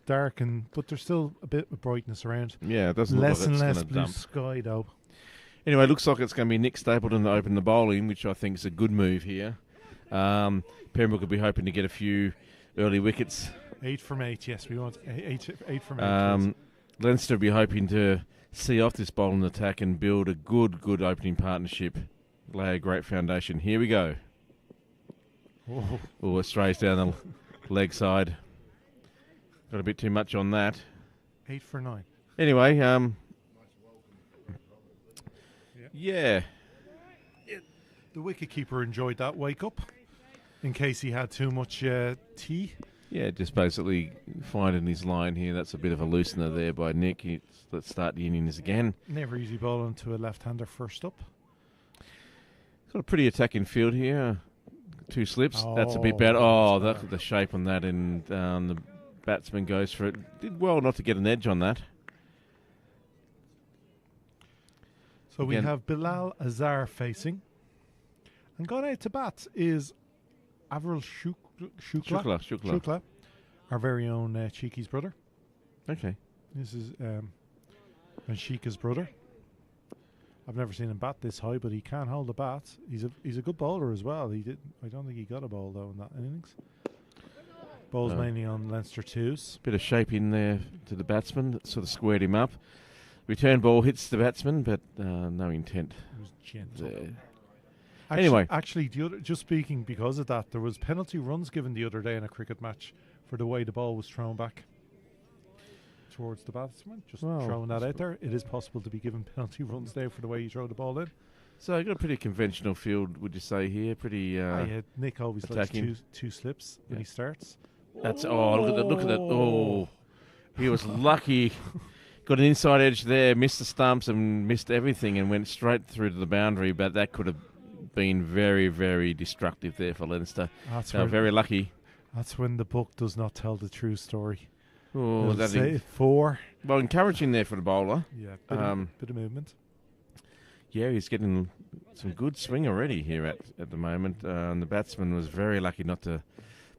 dark, but there's still a bit of brightness around. Yeah, it doesn't less look like and it's less gonna blue dump. sky though. Anyway, it looks like it's going to be Nick Stapleton to open the bowling, which I think is a good move here. Pembroke will be hoping to get a few early wickets. 8 from 8, yes, we want 8 from 8. Leinster will be hoping to see off this bowling attack and build a good opening partnership. Lay a great foundation. Here we go. Oh, it strays down the leg side. Got a bit too much on that. 8 for 9. Anyway, yeah. The wicketkeeper enjoyed that wake up in case he had too much tea. Yeah, just basically finding his line here. That's a bit of a loosener there by Nick. Let's start the innings again. Never easy bowling to a left-hander first up. Got a pretty attacking field here. 2 slips. That's a bit bad. Oh, look at the shape on that, and the batsman goes for it. Did well not to get an edge on that. So we Again. have Bilal Azhar facing. And gone out to bat is Avril Shukla, our very own Cheeky's brother. Okay. This is Manshika's brother. I've never seen him bat this high, but he can hold the bat. He's a good bowler as well. I don't think he got a ball though in that innings. Bowls mainly on Leinster twos. Bit of shape in there to the batsman. That sort of squared him up. Return ball hits the batsman, but no intent It was gentle. there. Actually, Anyway. just speaking because of that, there was penalty runs given the other day in a cricket match for the way the ball was thrown back towards the batsman. Just throwing that out there. It is possible to be given penalty runs there for the way you throw the ball in. So you've got a pretty conventional field, would you say, here? Pretty Nick always attacking. likes two slips when he starts. That's look at that. Oh, he was lucky. Got an inside edge there, missed the stumps and missed everything and went straight through to the boundary, but that could have been very, very destructive there for Leinster. That's Very lucky. That's when the book does not tell the true story. Oh, It'll say 4. Well, encouraging there for the bowler. Yeah, bit of movement. Yeah, he's getting some good swing already here at the moment. And the batsman was very lucky not to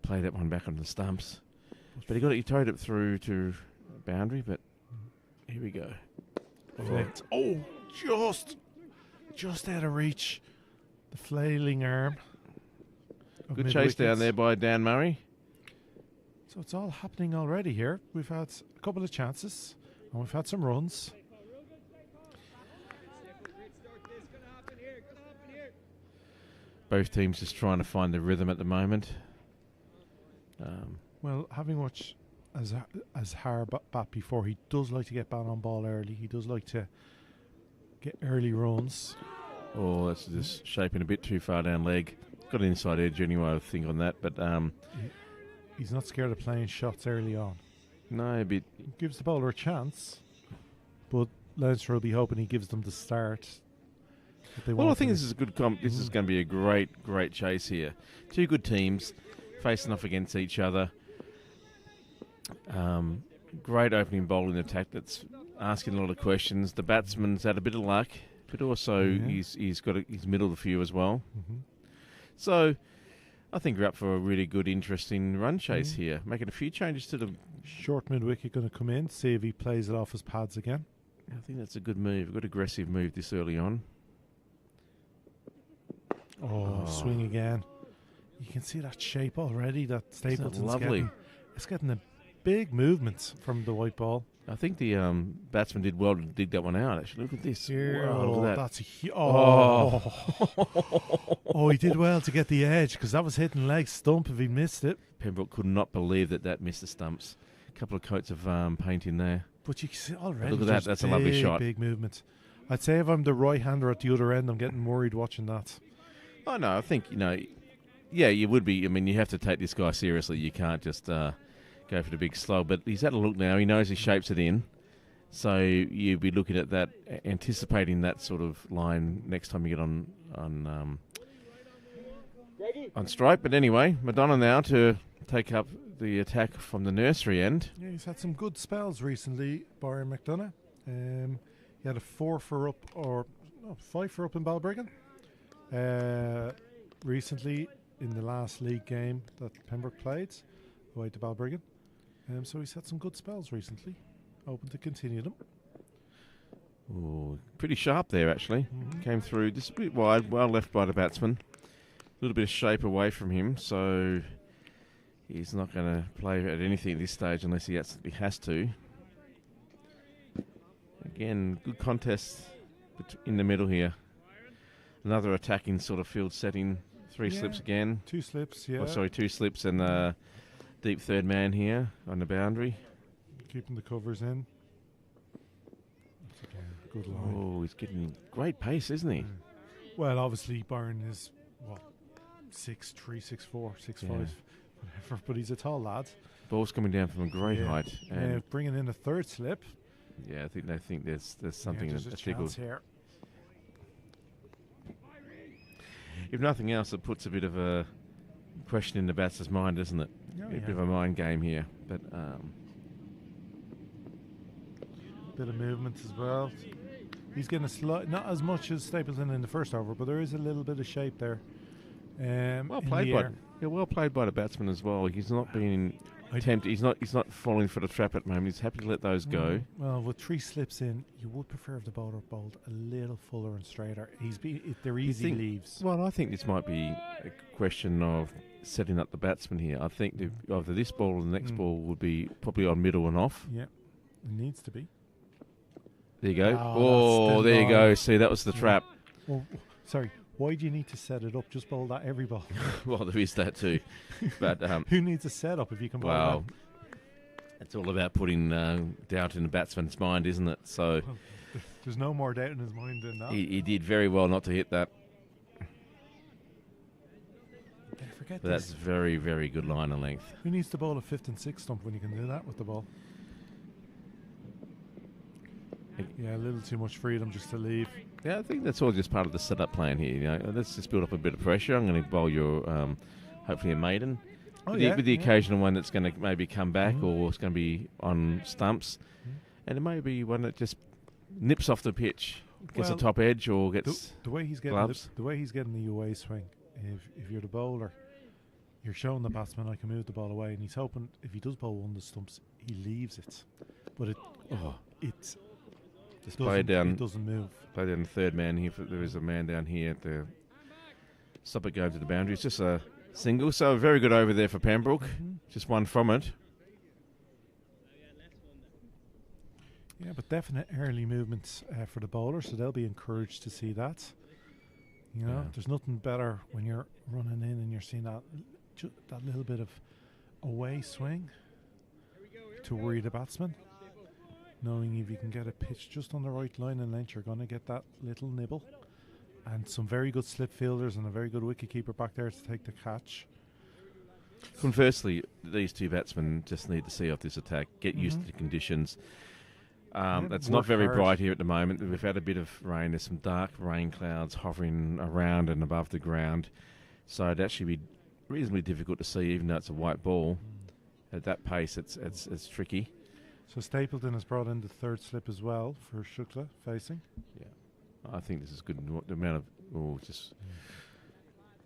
play that one back on the stumps. But he towed it through to boundary, but here we go. Just out of reach. The flailing arm. Good chase down there by Dan Murray. So it's all happening already here. We've had a couple of chances and we've had some runs. Both teams just trying to find the rhythm at the moment. Well, having watched Azhar bat before, he does like to get bat on ball early. He does like to get early runs. Oh, that's just shaping a bit too far down leg. Got an inside edge anyway, I think, on that. But he's not scared of playing shots early on. no, a bit. Gives the bowler a chance, but Leinster will be hoping he gives them the start. Well, I think this is a good. This is going to be a great chase here. 2 good teams facing off against each other. Great opening bowling attack that's asking a lot of questions. The batsman's had a bit of luck, but also he's got his middle of the few as well. Mm-hmm. So I think we're up for a really good, interesting run chase here. Making a few changes to the. Short mid wicket going to come in, see if he plays it off his pads again. I think that's a good move, a good aggressive move this early on. Swing again. You can see that shape already. That Stapleton's lovely? getting. It's getting a big movement from the white ball. I think the batsman did well to dig that one out, actually. Look at this. Wow, look at that. That's oh, he did well to get the edge because that was hitting leg stump if he missed it. Pembroke could not believe that missed the stumps. A couple of coats of paint in there. But you can see already. Look at that. That's a lovely shot. Big movement. I'd say if I'm the right-hander at the other end, I'm getting worried watching that. Oh, no, I think, yeah, you would be. I mean, you have to take this guy seriously. You can't just go for the big slog. But he's had a look now. He knows he shapes it in. So you'd be looking at that, anticipating that sort of line next time you get on strike. But anyway, Madonna now to take up the attack from the nursery end. Yeah, he's had some good spells recently, Byron McDonough. He had a 5 for up in Balbriggan. Recently, in the last league game that Pembroke played, away to Balbriggan. So he's had some good spells recently. Hoping to continue them. Ooh, pretty sharp there, actually. Came through just a bit wide, well left by the batsman. A little bit of shape away from him, so he's not going to play at anything at this stage unless he absolutely has to. Again, good contest in the middle here. Another attacking sort of field setting. 3 slips again. 2 slips, yeah. 2 slips and a deep third man here on the boundary. Keeping the covers in. That's again a good line. Oh, he's getting great pace, isn't he? Well, obviously Byron is 6'3", 6'4", 6'5", whatever. But he's a tall lad. Ball's coming down from a great height. And bringing in a 3rd slip. Yeah, I think they think there's something there's a chance here. If nothing else, it puts a bit of a question in the batter's mind, doesn't it? A bit of a mind game here, but bit of movement as well. He's getting a slight, not as much as Stapleton in the first over, but there is a little bit of shape there. Well played by the batsman as well. He's not being tempted. He's not falling for the trap at the moment. He's happy to let those go. Well, with 3 slips in, you would prefer if the bowler bowled a little fuller and straighter. They're easy leaves. Well, I think this might be a question of setting up the batsman here. I think either this ball or the next ball would be probably on middle and off. Yeah, it needs to be. There you go. There you go. See, that was the trap. Well, sorry. Why do you need to set it up? Just bowl that every ball. Well, there is that too. But who needs a setup if you can bowl that? It's all about putting doubt in the batsman's mind, isn't it? So there's no more doubt in his mind than that. He did very well not to hit that. Forget but that's very, very good line of length. Who needs to bowl a 5th and 6th stump when you can do that with the ball? Yeah, a little too much freedom just to leave. Yeah, I think that's all just part of the setup plan here. Let's just build up a bit of pressure. I'm going to bowl your, hopefully a maiden. With the occasional one that's going to maybe come back or it's going to be on stumps. And it may be one that just nips off the pitch, gets a top edge or gets the way he's getting gloves. The way he's getting the away swing, if you're the bowler, you're showing the batsman I can move the ball away, and he's hoping if he does bowl one of the stumps, he leaves it. But it doesn't move. Play down the third man here. There is a man down here at the stop it going to the boundary. It's just a single, so very good over there for Pembroke. Just one from it. Yeah, but definite early movements for the bowler, so they'll be encouraged to see that. There's nothing better when you're running in and you're seeing that little bit of away swing to worry the batsman. Knowing if you can get a pitch just on the right line and length, you're going to get that little nibble. And some very good slip fielders and a very good wicketkeeper back there to take the catch. Conversely, these two batsmen just need to see off this attack, get used to the conditions. It's not very bright here at the moment. We've had a bit of rain. There's some dark rain clouds hovering around and above the ground. So it'd actually be reasonably difficult to see, even though it's a white ball. At that pace, it's tricky. So Stapleton has brought in the 3rd slip as well for Shukla facing. Yeah, I think this is good. The amount of just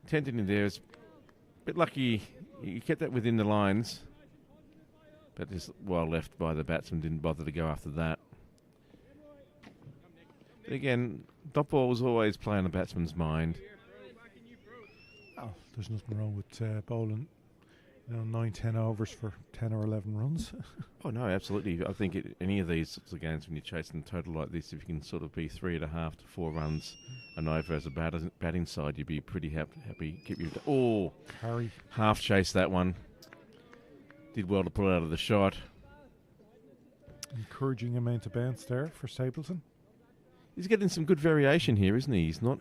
tenting in there is a bit lucky. You kept that within the lines, but just well left by the batsman. Didn't bother to go after that. But again, dot ball was always playing the batsman's mind. Oh, there's nothing wrong with bowling, 9-10 overs for 10 or 11 runs. Oh no, absolutely. I think any of these sorts of games when you're chasing a total like this, if you can sort of be 3.5 to 4 runs and over as a batting side, you'd be pretty happy. Keep you Harry. half chase that one. Did well to pull out of the shot. Encouraging amount of bounce there for Stapleton. He's getting some good variation here, isn't he? He's not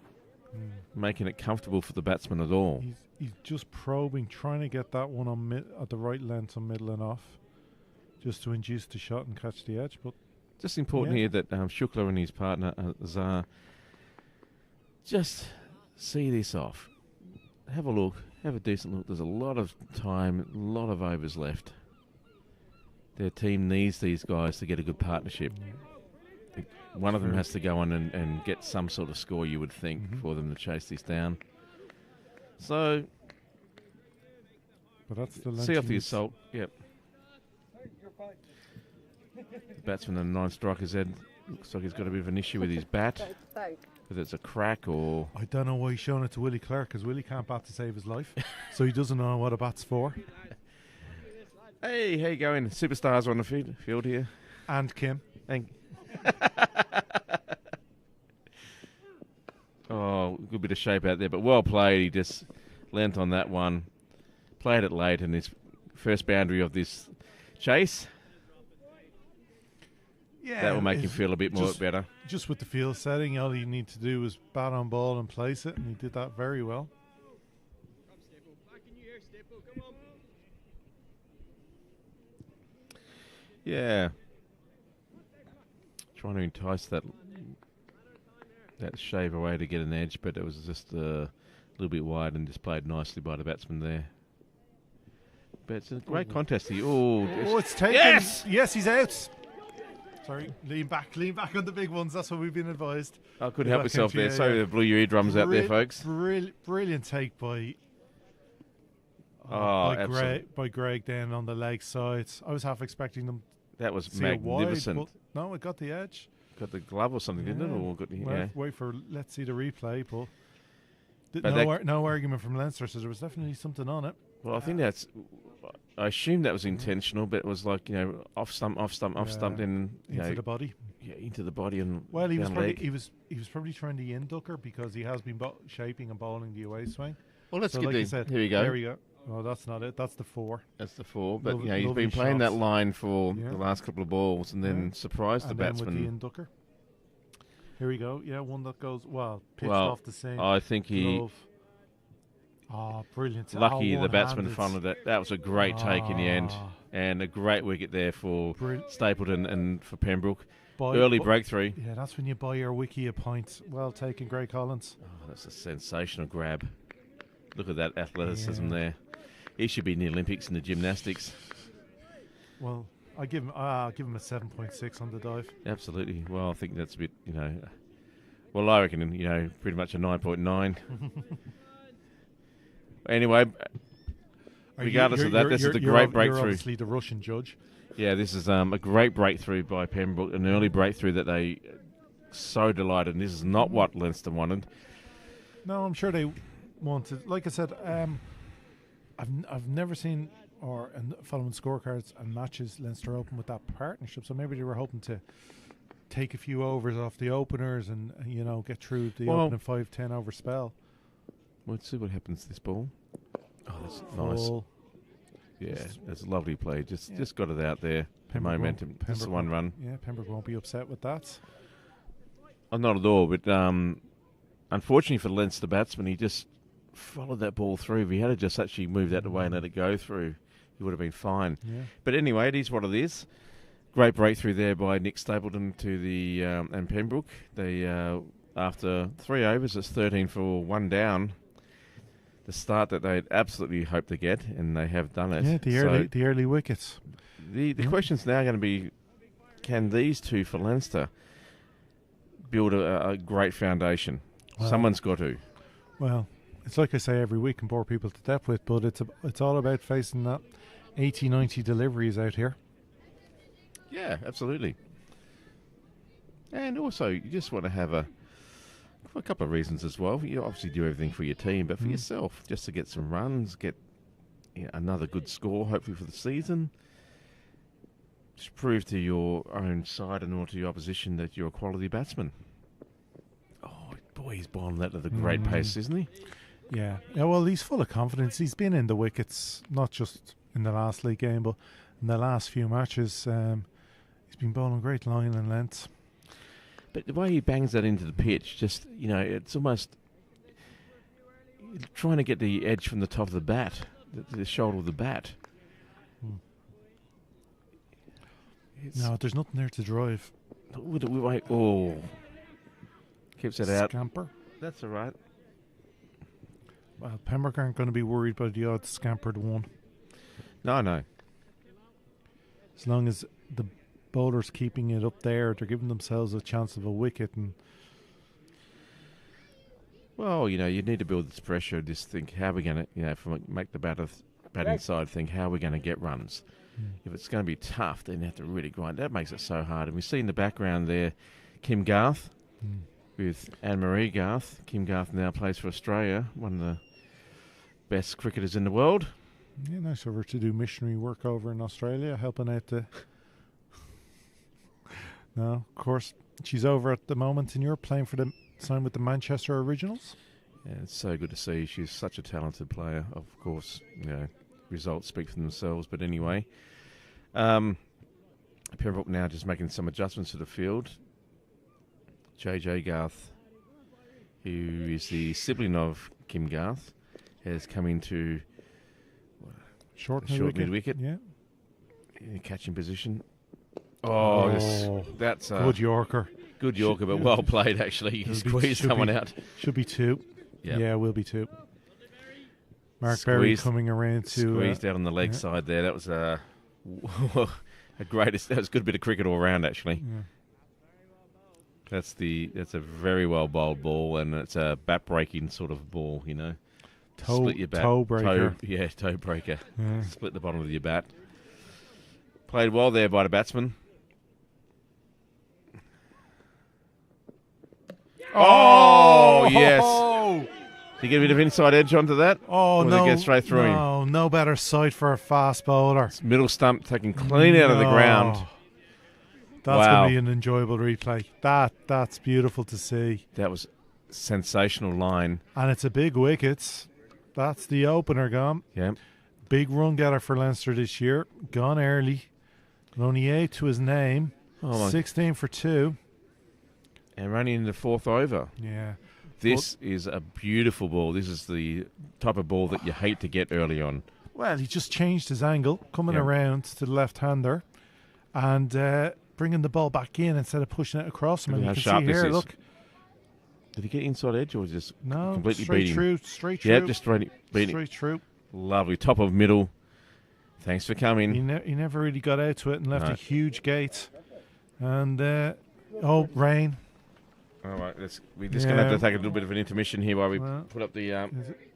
making it comfortable for the batsman at all. He's just probing, trying to get that one on at the right length on middle and off, just to induce the shot and catch the edge. But just important here that Shukla and his partner Azhar just see this off. Have a look. Have a decent look. There's a lot of time, a lot of overs left. Their team needs these guys to get a good partnership. One of them has to go on and get some sort of score, you would think, for them to chase this down. So, but that's the see off the assault. Yep. Batsman and 9 strikers head. Looks like he's got a bit of an issue with his bat. Whether it's a crack or... I don't know why he's showing it to Willie Clark, because Willie can't bat to save his life. So he doesn't know what a bat's for. Hey, how you going? Superstars are on the field here. And Kim. Oh, good bit of shape out there, but well played. He just leant on that one. Played it late in his first boundary of this chase. Yeah, that will make him feel a bit more better. Just with the field setting, all you need to do is bat on ball and place it, and he did that very well. Yeah. Trying to entice that shave away to get an edge, but it was just a little bit wide and just played nicely by the batsman there. But it's a great contest here. Oh, it's taken. Yes, he's out. Sorry, lean back on the big ones. That's what we've been advised. I couldn't help myself there. Sorry, I blew your eardrums out there, folks. Brilliant take by Greg then on the leg sides. I was half expecting them. That was magnificent. Wide, but no, it got the edge. Got the glove or something, didn't it? Or got let's see the replay. But no argument from Leinster, so there was definitely something on it. Well, I think I assume that was intentional, but it was like, off stump, then into the body. Yeah, into the body and he was probably trying the in ducker because he has been shaping and bowling the away swing. Well, let's get here we go. There we go. Oh, that's not it. That's the 4. That's the 4. But he's been playing that line for the last couple of balls and then surprised the batsman. With the in ducker. Here we go. Yeah, one that goes pitched off the same. I think he. Oh, brilliant! Lucky the batsman followed that. That was a great take in the end, and a great wicket there for Stapleton and for Pembroke. Early breakthrough. Yeah, that's when you buy your wiki a pint. Well taken, Gray Collins. Oh, that's a sensational grab. Look at that athleticism there. He should be in the Olympics in the gymnastics. Well, I'll give him a 7.6 on the dive. Absolutely. Well, I think that's a bit, Well, I reckon, pretty much a 9.9. Anyway, regardless of that, this is a great breakthrough. You're obviously the Russian judge. Yeah, this is a great breakthrough by Pembroke, an early breakthrough that they so delighted. And this is not what Leinster wanted. No, I'm sure they wanted. Like I said, I've never seen following scorecards and matches Leinster Open with that partnership. So maybe they were hoping to take a few overs off the openers and get through the opening 5-10 over spell. Let's see what happens to this ball. Oh, that's nice. Yeah, that's a lovely play. Just got it out there. Momentum. Just the one run. Yeah, Pembroke won't be upset with that. Oh, not at all. But unfortunately for Leinster, the batsman, he just followed that ball through. If he had to just actually moved that away and let it go through, he would have been fine. Yeah. But anyway, it is what it is. Great breakthrough there by Nick Stapleton to the and Pembroke. They after 3 overs, it's 13 for 1 down. The start that they'd absolutely hoped to get, and they have done it. Yeah, the early wickets. The question's now going to be, can these two for Leinster build a great foundation? Well, someone's got to. Well, it's like I say every week and bore people to death with, but it's all about facing that 80, 90 deliveries out here. Yeah, absolutely. And also, you just want to have a For a couple of reasons as well. You obviously do everything for your team, but for yourself, just to get some runs, get another good score, hopefully for the season. Just prove to your own side and or to your opposition that you're a quality batsman. Oh, boy, he's bowling that at a great pace, isn't he? Yeah. Yeah, well, he's full of confidence. He's been in the wickets, not just in the last league game, but in the last few matches. He's been bowling great line and length. But the way he bangs that into the pitch, just, it's almost trying to get the edge from the top of the bat, the shoulder of the bat. No, there's nothing there to drive. Keeps it out. Scamper. That's all right. Well, Pembroke aren't going to be worried by the odd scampered one. No. As long as the bowler's keeping it up there, they're giving themselves a chance of a wicket. And well, you need to build this pressure. Just think, how are we going to, make the batting side think, how are we going to get runs? If it's going to be tough, then you have to really grind. That makes it so hard. And we see in the background there, Kim Garth with Anne-Marie Garth. Kim Garth now plays for Australia, one of the best cricketers in the world. Yeah, nice of her to do missionary work over in Australia, helping out the... No, of course, she's over at the moment in Europe playing for the sign with the Manchester Originals. Yeah, it's so good to see. She's such a talented player. Of course, results speak for themselves. But anyway, Pembroke now just making some adjustments to the field. JJ Garth, who is the sibling of Kim Garth, has come into Short mid-wicket. Yeah. In catching position. That's a good Yorker. Good Yorker, but well played, actually. He squeezed someone out. Should be two. Yep. Yeah, will be two. Mark Berry coming around to... Squeezed out on the leg side there. That was a greatest... That was a good bit of cricket all round, actually. Yeah. That's a very well bowled ball, and it's a bat-breaking sort of ball, Split your bat. Toe breaker. Toe breaker. Yeah. Split the bottom of your bat. Played well there by the batsman. Oh, yes. Did you get a bit of inside edge onto that? Oh, no. Or did it get straight through him? No better sight for a fast bowler. It's middle stump taken clean out of the ground. That's going to be an enjoyable replay. That's beautiful to see. That was sensational line. And it's a big wicket. That's the opener gone. Yeah. Big run getter for Leinster this year. Gone early. And only 8 to his name. 16 for 2. And running in the fourth over. Yeah. This is a beautiful ball. This is the type of ball that you hate to get early on. Well, he just changed his angle, coming around to the left-hander and bringing the ball back in instead of pushing it across him. And you can see here, look. Did he get inside edge or just completely straight beat him? Through, straight through. Yeah, just beat him. Straight through. Lovely. Top of middle. Thanks for coming. He never really got out to it and left a huge gate. And, rain. All right, we're just going to have to take a little bit of an intermission here while we put up the...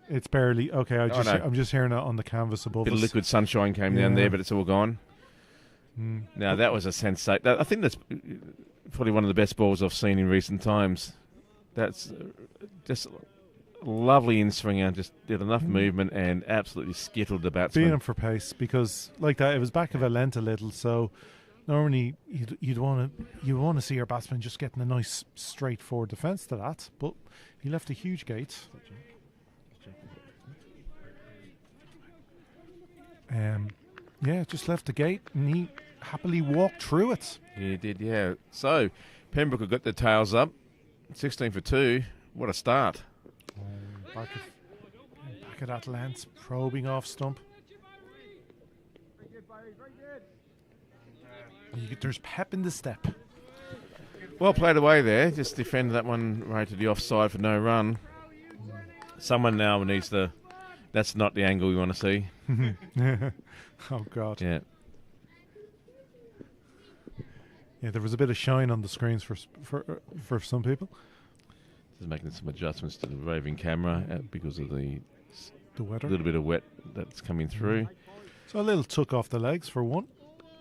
It's barely... Okay, I'm just hearing it on the canvas above us. A bit of liquid sunshine came down there, but it's all gone. Now, that was a sensation. I think that's probably one of the best balls I've seen in recent times. That's just lovely in-swinger, just did enough movement and absolutely skittled the batsman. Beating him for pace, because like that, it was back of a length a little, so... Normally, you'd want to see your batsman just getting a nice straightforward defence to that, but he left a huge gate. Just left the gate, and he happily walked through it. He did, yeah. So Pembroke have got their tails up, 16 for 2. What a start! Back of that length, probing off stump. There's pep in the step. Well played away there. Just defended that one right to the offside for no run. Someone now needs to... That's not the angle we want to see. Oh, God. Yeah. Yeah, there was a bit of shine on the screens for some people. Just making some adjustments to the roving camera because of the weather. A little bit of wet that's coming through. So a little tuck off the legs for one.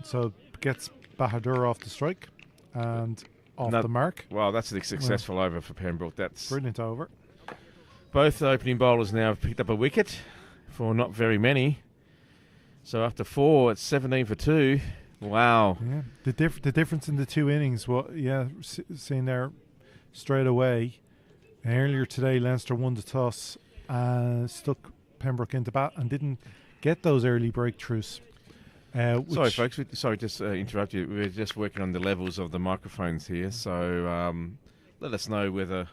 So gets Bahadur off the strike. And off No- the mark. Well, that's a successful over for Pembroke. That's Brilliant over. both opening bowlers now have picked up a wicket for not very many. So after 4, it's 17 for 2. Wow. Yeah, the difference in the two innings. Seeing there straight away. Earlier today, Leinster won the toss and stuck Pembroke into bat and didn't get those early breakthroughs. Sorry, folks. Just interrupt you. We're just working on the levels of the microphones here. So let us know whether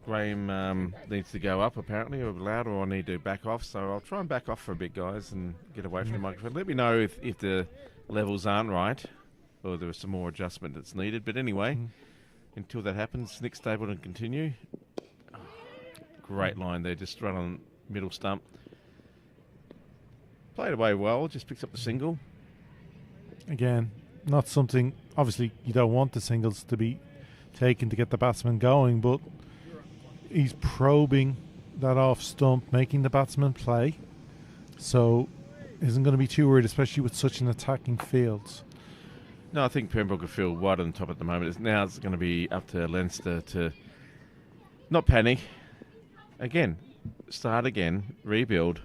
Graham needs to go up, apparently, or louder, or I need to back off. So I'll try and back off for a bit, guys, and get away from the microphone. Let me know if the levels aren't right or there was some more adjustment that's needed. But anyway, until that happens, Nick Stable and continue. Great line there, just run on middle stump. Played away well, just picks up the single. Again, not something. Obviously, you don't want the singles to be taken to get the batsman going, but he's probing that off stump, making the batsman play. So, isn't going to be too worried, especially with such an attacking field. No, I think Pembroke will feel wide on top at the moment. It's going to be up to Leinster to not panic. Again, start again, rebuild,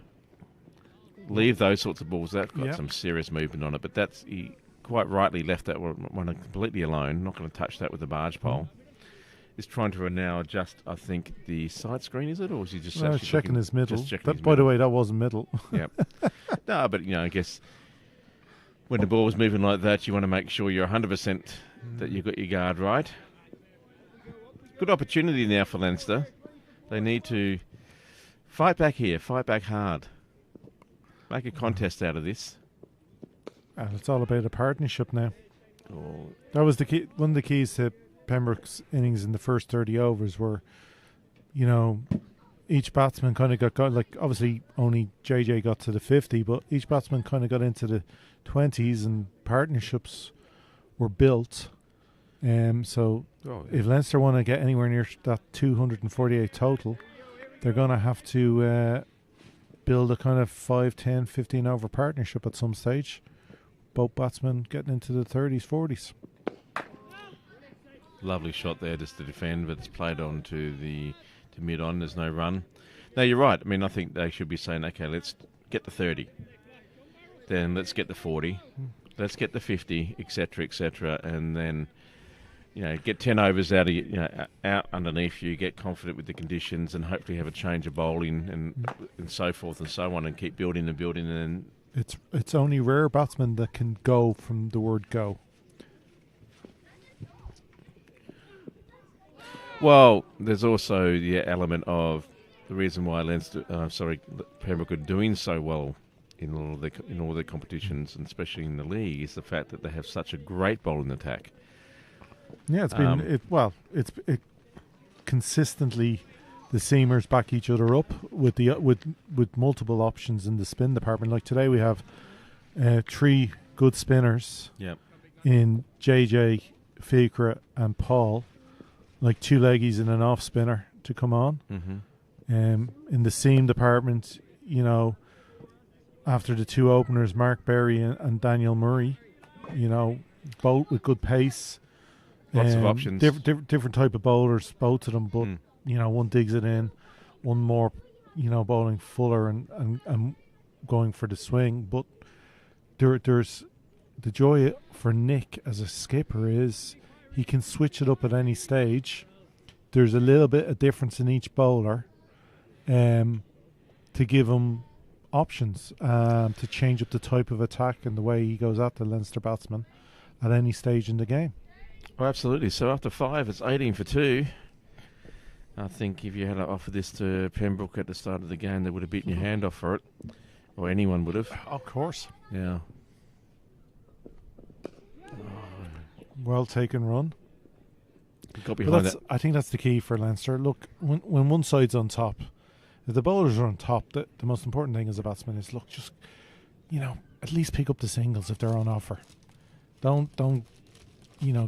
leave those sorts of balls. That's got some serious movement on it, but he quite rightly left that one completely alone. Not going to touch that with the barge pole. He's trying to now adjust, I think, the side screen, is it? Or is he just checking his middle? Just checking his by middle. the way, that wasn't middle. Yeah. No, but, I guess when the ball's moving like that, you want to make sure you're 100% that you've got your guard right. Good opportunity now for Leinster. They need to fight back here, fight back hard. Make a contest out of this. And it's all about a partnership now. Oh. That was the key. One of the keys to Pembroke's innings in the first 30 overs were, each batsman kind of got like, obviously only JJ got to the 50, but each batsman kind of got into the 20s and partnerships were built. So if Leinster want to get anywhere near that 248 total, they're going to have to build a kind of 5, 10, 15 over partnership at some stage. Both batsmen getting into the 30s, 40s. Lovely shot there just to defend, but it's played on to mid-on. There's no run. No, you're right. I mean, I think they should be saying, okay, let's get the 30. Then let's get the 40. Let's get the 50, etc., and then, get 10 overs out of out underneath you, get confident with the conditions, and hopefully have a change of bowling and so forth and so on, and keep building and building. And it's only rare batsmen that can go from the word go. Well, there's also the element of the reason why Pembroke are doing so well in all their competitions, and especially in the league, is the fact that they have such a great bowling attack. Yeah, it's been it consistently the seamers back each other up with multiple options in the spin department. Like today, we have 3 good spinners. Yep. In JJ, Fikra, and Paul, like 2 leggies and an off spinner to come on. Mm-hmm. In the seam department, after the 2 openers, Mark Berry and Daniel Murray, both with good pace. Lots of options. Different type of bowlers, both of them, but one digs it in, one more, bowling fuller and going for the swing. But there's the joy for Nick as a skipper is he can switch it up at any stage. There's a little bit of difference in each bowler, to give him options, to change up the type of attack and the way he goes at the Leinster batsman at any stage in the game. Oh, absolutely. So after 5, it's 18 for 2. I think if you had to offer this to Pembroke at the start of the game, they would have beaten your hand off for it, or anyone would have. Of course. Yeah. Well taken run. Got behind that. I think that's the key for Leinster. Look, when one side's on top, if the bowlers are on top, the most important thing as a batsman is just at least pick up the singles if they're on offer. Don't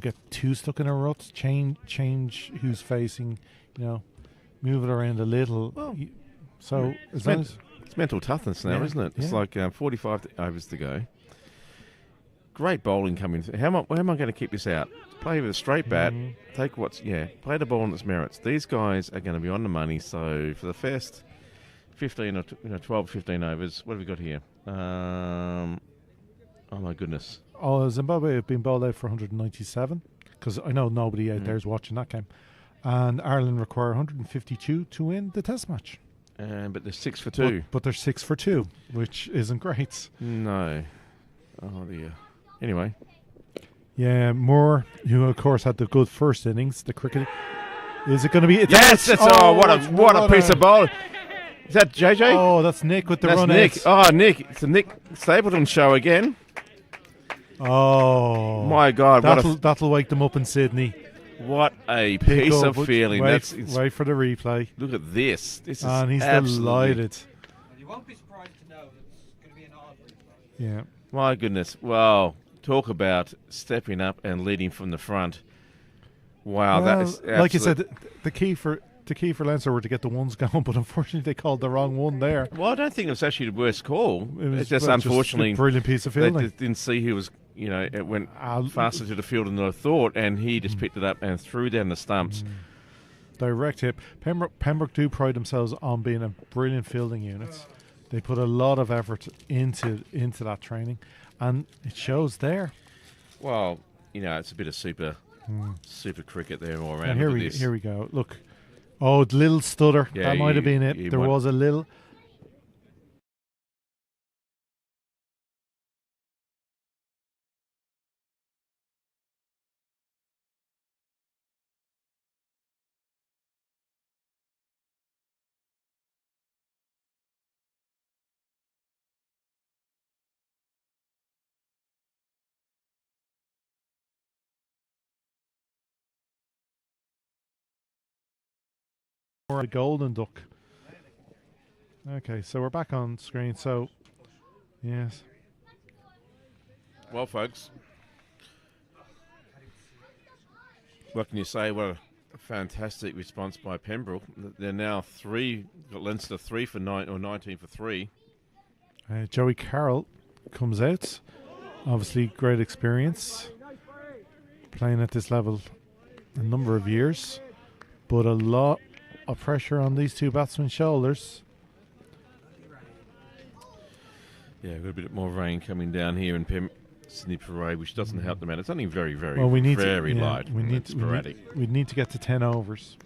get too stuck in a rut. Change who's facing. Move it around a little. Well, so as long as it's mental toughness now, isn't it? It's like 45 overs to go. Great bowling coming through. How am I going to keep this out? Play with a straight bat. Play the ball on its merits. These guys are going to be on the money. So for the first 15 or 12, 15 overs, what have we got here? Oh my goodness. Oh, Zimbabwe have been bowled out for 197 because I know nobody out there is watching that game. And Ireland require 152 to win the Test match. But they're 6 for 2. But they're 6 for 2, which isn't great. No. Oh dear. Anyway. Yeah, Moore, who of course had the good first innings, the cricket. Is it going to be? Yes, that's what a piece of bowling. Is that JJ? Oh, that's Nick with the that's run. Nick. Oh, Nick. It's the Nick Stapleton show again. Oh my God! That'll wake them up in Sydney. What a piece of feeling! Wait for the replay. Look at this. This is and he's absolutely delighted. And you won't be surprised to know that it's going to be an odd replay. Yeah. My goodness! Wow! Talk about stepping up and leading from the front. Wow! Well, that is like you said, the key for Leinster were to get the ones going, but unfortunately they called the wrong one there. Well, I don't think it was actually the worst call. It's just unfortunately a brilliant piece of fielding. They just didn't see who was. It went faster to the field than I thought, and he just picked it up and threw down the stumps. Direct hit. Pembroke do pride themselves on being a brilliant fielding unit. They put a lot of effort into that training, and it shows there. Well, it's a bit of super cricket there all around. And here we go. Look, little stutter. Yeah, that might have been it. There was a little. A golden duck. Okay, so we're back on screen. So, yes. Well, folks, what can you say? What a fantastic response by Pembroke. They're now got Leinster 3 for 9 or 19 for 3. Joey Carroll comes out. Obviously, great experience playing at this level a number of years, but a lot of pressure on these two batsmen's shoulders. Yeah, got a bit more rain coming down here in Sydney Parade, which doesn't help them out. It's only very, very, very light. We need to get to 10 overs.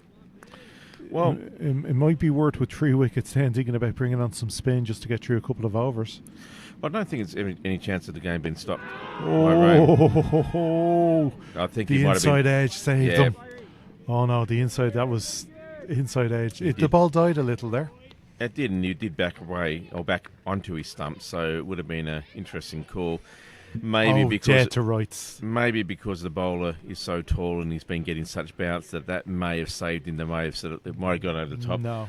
Well, it might be worth with 3 wickets then thinking about bringing on some spin just to get through a couple of overs. I don't think it's any chance of the game being stopped. Oh, I think the inside edge saved them. Oh no, the inside, that was inside edge. The ball died a little there. It did, and you did back away or back onto his stump, so it would have been an interesting call. Maybe dead to rights. Maybe because the bowler is so tall and he's been getting such bounce that may have saved him. They may have said it might have gone over the top. No.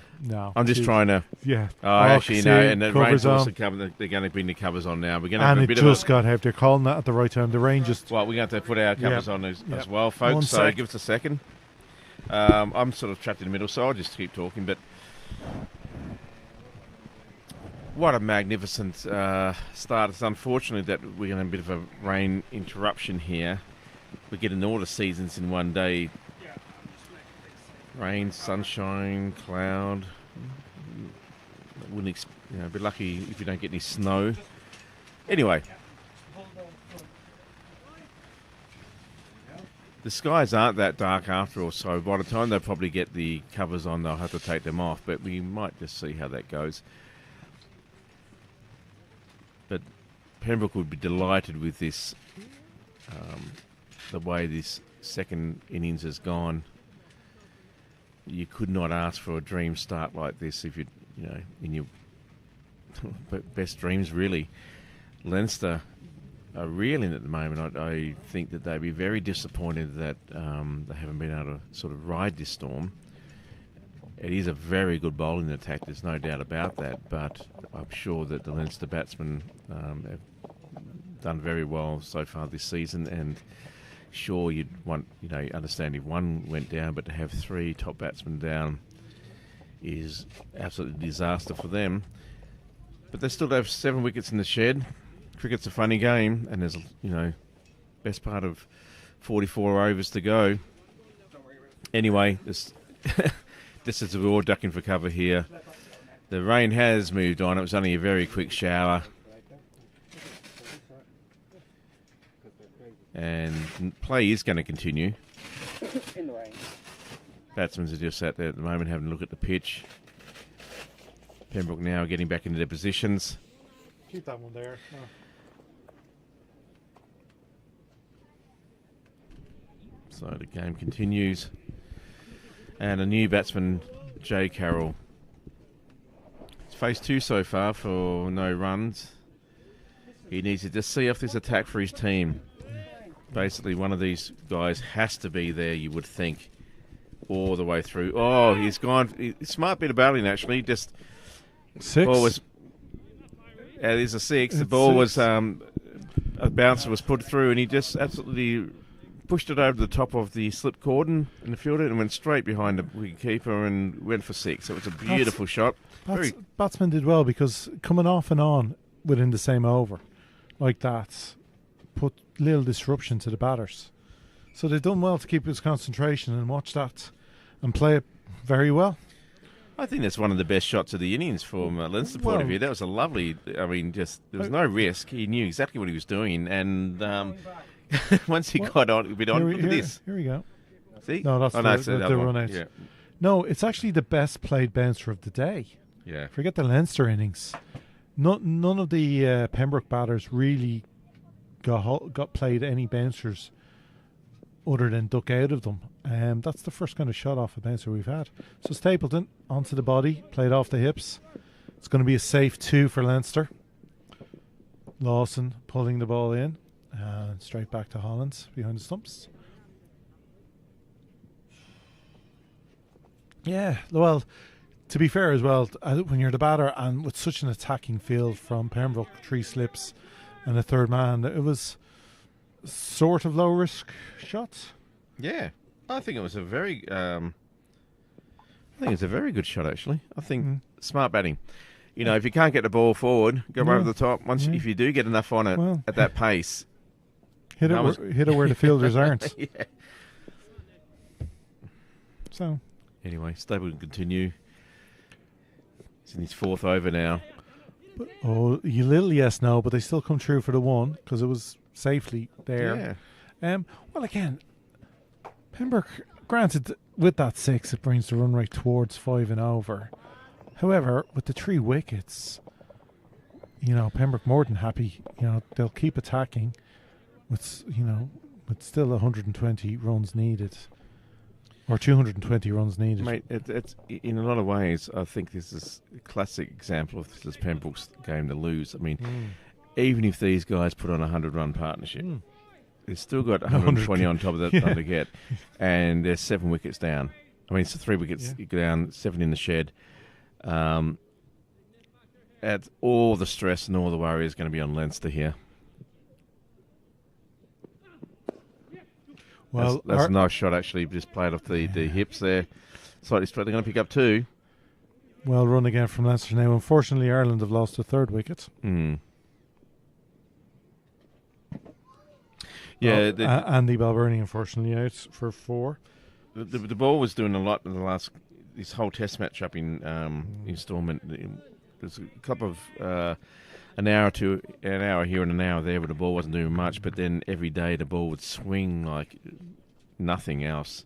I'm just trying to. Yeah. Actually, no. And the rain's also covered. They're going to bring the covers on now. We're going to have a bit got out. They're calling that at the right time. The rain just. Well, we're going to have to put our covers on as well, folks. So give us a second. I'm sort of trapped in the middle, so I'll just keep talking. But what a magnificent start. It's unfortunate that we're going to have a bit of a rain interruption here. We're getting all the seasons in one day. Rain, sunshine, cloud. Wouldn't be lucky if you don't get any snow. Anyway. The skies aren't that dark after all, so by the time they probably get the covers on, they'll have to take them off, but we might just see how that goes. But Pembroke would be delighted with this, the way this second innings has gone. You could not ask for a dream start like this if in your best dreams, really. Leinster are reeling at the moment. I think that they'd be very disappointed that they haven't been able to sort of ride this storm. It is a very good bowling attack, there's no doubt about that, but I'm sure that the Leinster batsmen have done very well so far this season, and sure you understand if one went down, but to have 3 top batsmen down is absolutely disaster for them. But they still have 7 wickets in the shed. cricket's a funny game, and there's, best part of 44 overs to go. Anyway, this this is we're all ducking for cover here. The rain has moved on. It was only a very quick shower. And play is going to continue. In the rain. Batsmen are just sat there at the moment having a look at the pitch. Pembroke now getting back into their positions. Keep that one there. No. So the game continues. And a new batsman, Jay Carroll. He's faced 2 so far for no runs. He needs to just see off this attack for his team. Basically, one of these guys has to be there, you would think, all the way through. Oh, he's gone. Smart bit of battling, actually. Just 6. ball was. It is a 6. The ball was a bouncer was put through, and he just absolutely pushed it over the top of the slip cordon in the fielder and went straight behind the wicketkeeper and went for 6. It was a beautiful shot. Batsman did well because coming off and on within the same over like that put little disruption to the batters. So they've done well to keep his concentration and watch that and play it very well. I think that's one of the best shots of the innings from Leinster point of view. That was a lovely, there was no risk. He knew exactly what he was doing, and once he got on, look at this. Here we go. See? No, that's the run out. Yeah. No, it's actually the best played bouncer of the day. Yeah. Forget the Leinster innings. None of the Pembroke batters really got played any bouncers other than duck out of them. That's the first kind of shot off a bouncer we've had. So Stapleton onto the body, played off the hips. It's going to be a safe 2 for Leinster. Lawson pulling the ball in and straight back to Hollands behind the stumps. Yeah, well, to be fair as well, when you're the batter and with such an attacking field from Pembroke, 3 slips and a third man, it was sort of low risk shots. Yeah, I think it was a very, very good shot actually. I think smart batting. If you can't get the ball forward, go over the top. If you do get enough on it at that pace, hit it where the fielders aren't. Yeah. So anyway, Stapleton continue. He's in his 4th over now. You little yes, no, but they still come through for the 1 because it was safely there. Yeah. Well, again, Pembroke, granted, with that 6, it brings the run rate towards 5 and over. However, with the 3 wickets, Pembroke more than happy. They'll keep attacking with still 120 runs needed. Or 220 runs needed. Mate, it's in a lot of ways, I think this is a classic example of this Pembroke's game to lose. I mean, even if these guys put on a 100-run partnership, they've still got 120 on top of that to get, and there's 7 wickets down. I mean, it's 3 wickets down, 7 in the shed. All the stress and all the worry is going to be on Leinster here. Well, that's a nice shot, actually. Just played off the hips there. Slightly straight. They're going to pick up 2. Well run again from Leinster now. Unfortunately, Ireland have lost the 3rd wicket. Yeah. Andy Balbirnie, unfortunately, out for 4. The ball was doing a lot in this whole test match up in instalment. There's a couple of... an hour here and an hour there, but the ball wasn't doing much. But then every day the ball would swing like nothing else.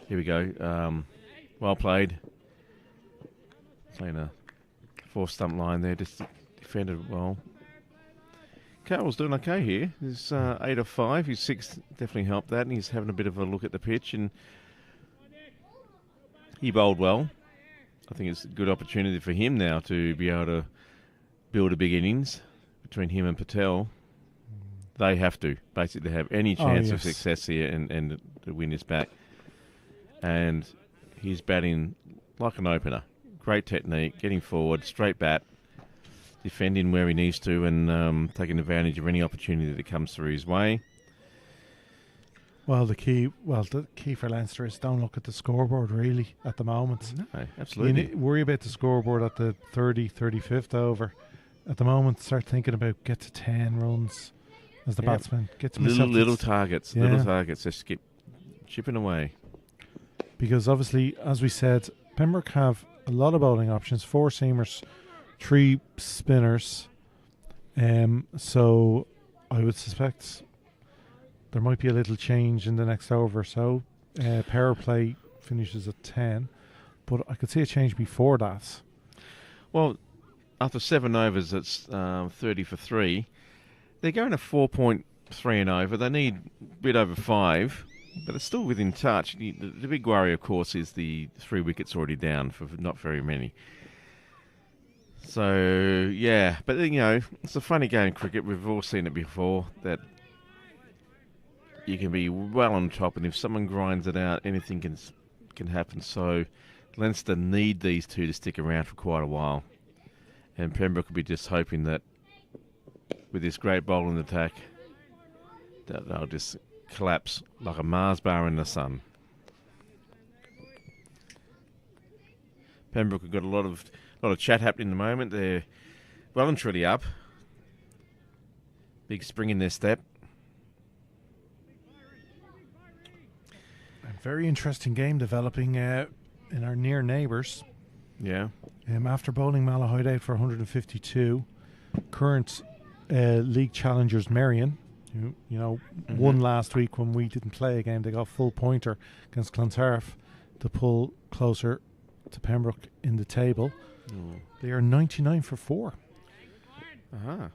Here we go. Well played. Playing a 4-stump line there, just defended well. Carroll's doing okay here. He's 8 of 5. His 6 definitely helped that, and he's having a bit of a look at the pitch, and he bowled well. I think it's a good opportunity for him now to be able to build a big innings between him and Patel. They have to basically have any chance of success here and to win this back. And he's batting like an opener. Great technique, getting forward, straight bat, defending where he needs to, and taking advantage of any opportunity that comes through his way. Well, the key for Leinster is don't look at the scoreboard really at the moment. No, absolutely. You worry about the scoreboard at the 35th over. at the moment start thinking about get to 10 runs as the Yeah. batsman. Get to Little myself targets, just keep chipping away. because obviously, as we said, Pembroke have a lot of bowling options: 4 seamers, 3 spinners. So I would suspect there might be a little change in the next over. So power play finishes at 10, but I could see a change before that. Well, after 7 overs, it's 30 for 3. They're going to 4.3 and over. They need a bit over 5, but it's still within touch. The big worry, of course, is the 3 wickets already down for not very many. So, yeah. But, it's a funny game, cricket. We've all seen it before, that you can be well on top, and if someone grinds it out, anything can happen. So Leinster need these 2 to stick around for quite a while. And Pembroke will be just hoping that with this great bowling attack, that they'll just collapse like a Mars bar in the sun. Pembroke have got a lot of chat happening at the moment. They're well and truly up. Big spring in their step. A very interesting game developing in our near neighbours. Yeah. After bowling Malahide out for 152, current league challengers Marion, who won last week when we didn't play a game, they got full pointer against Clontarf to pull closer to Pembroke in the table. They are 99 for 4. Uh-huh.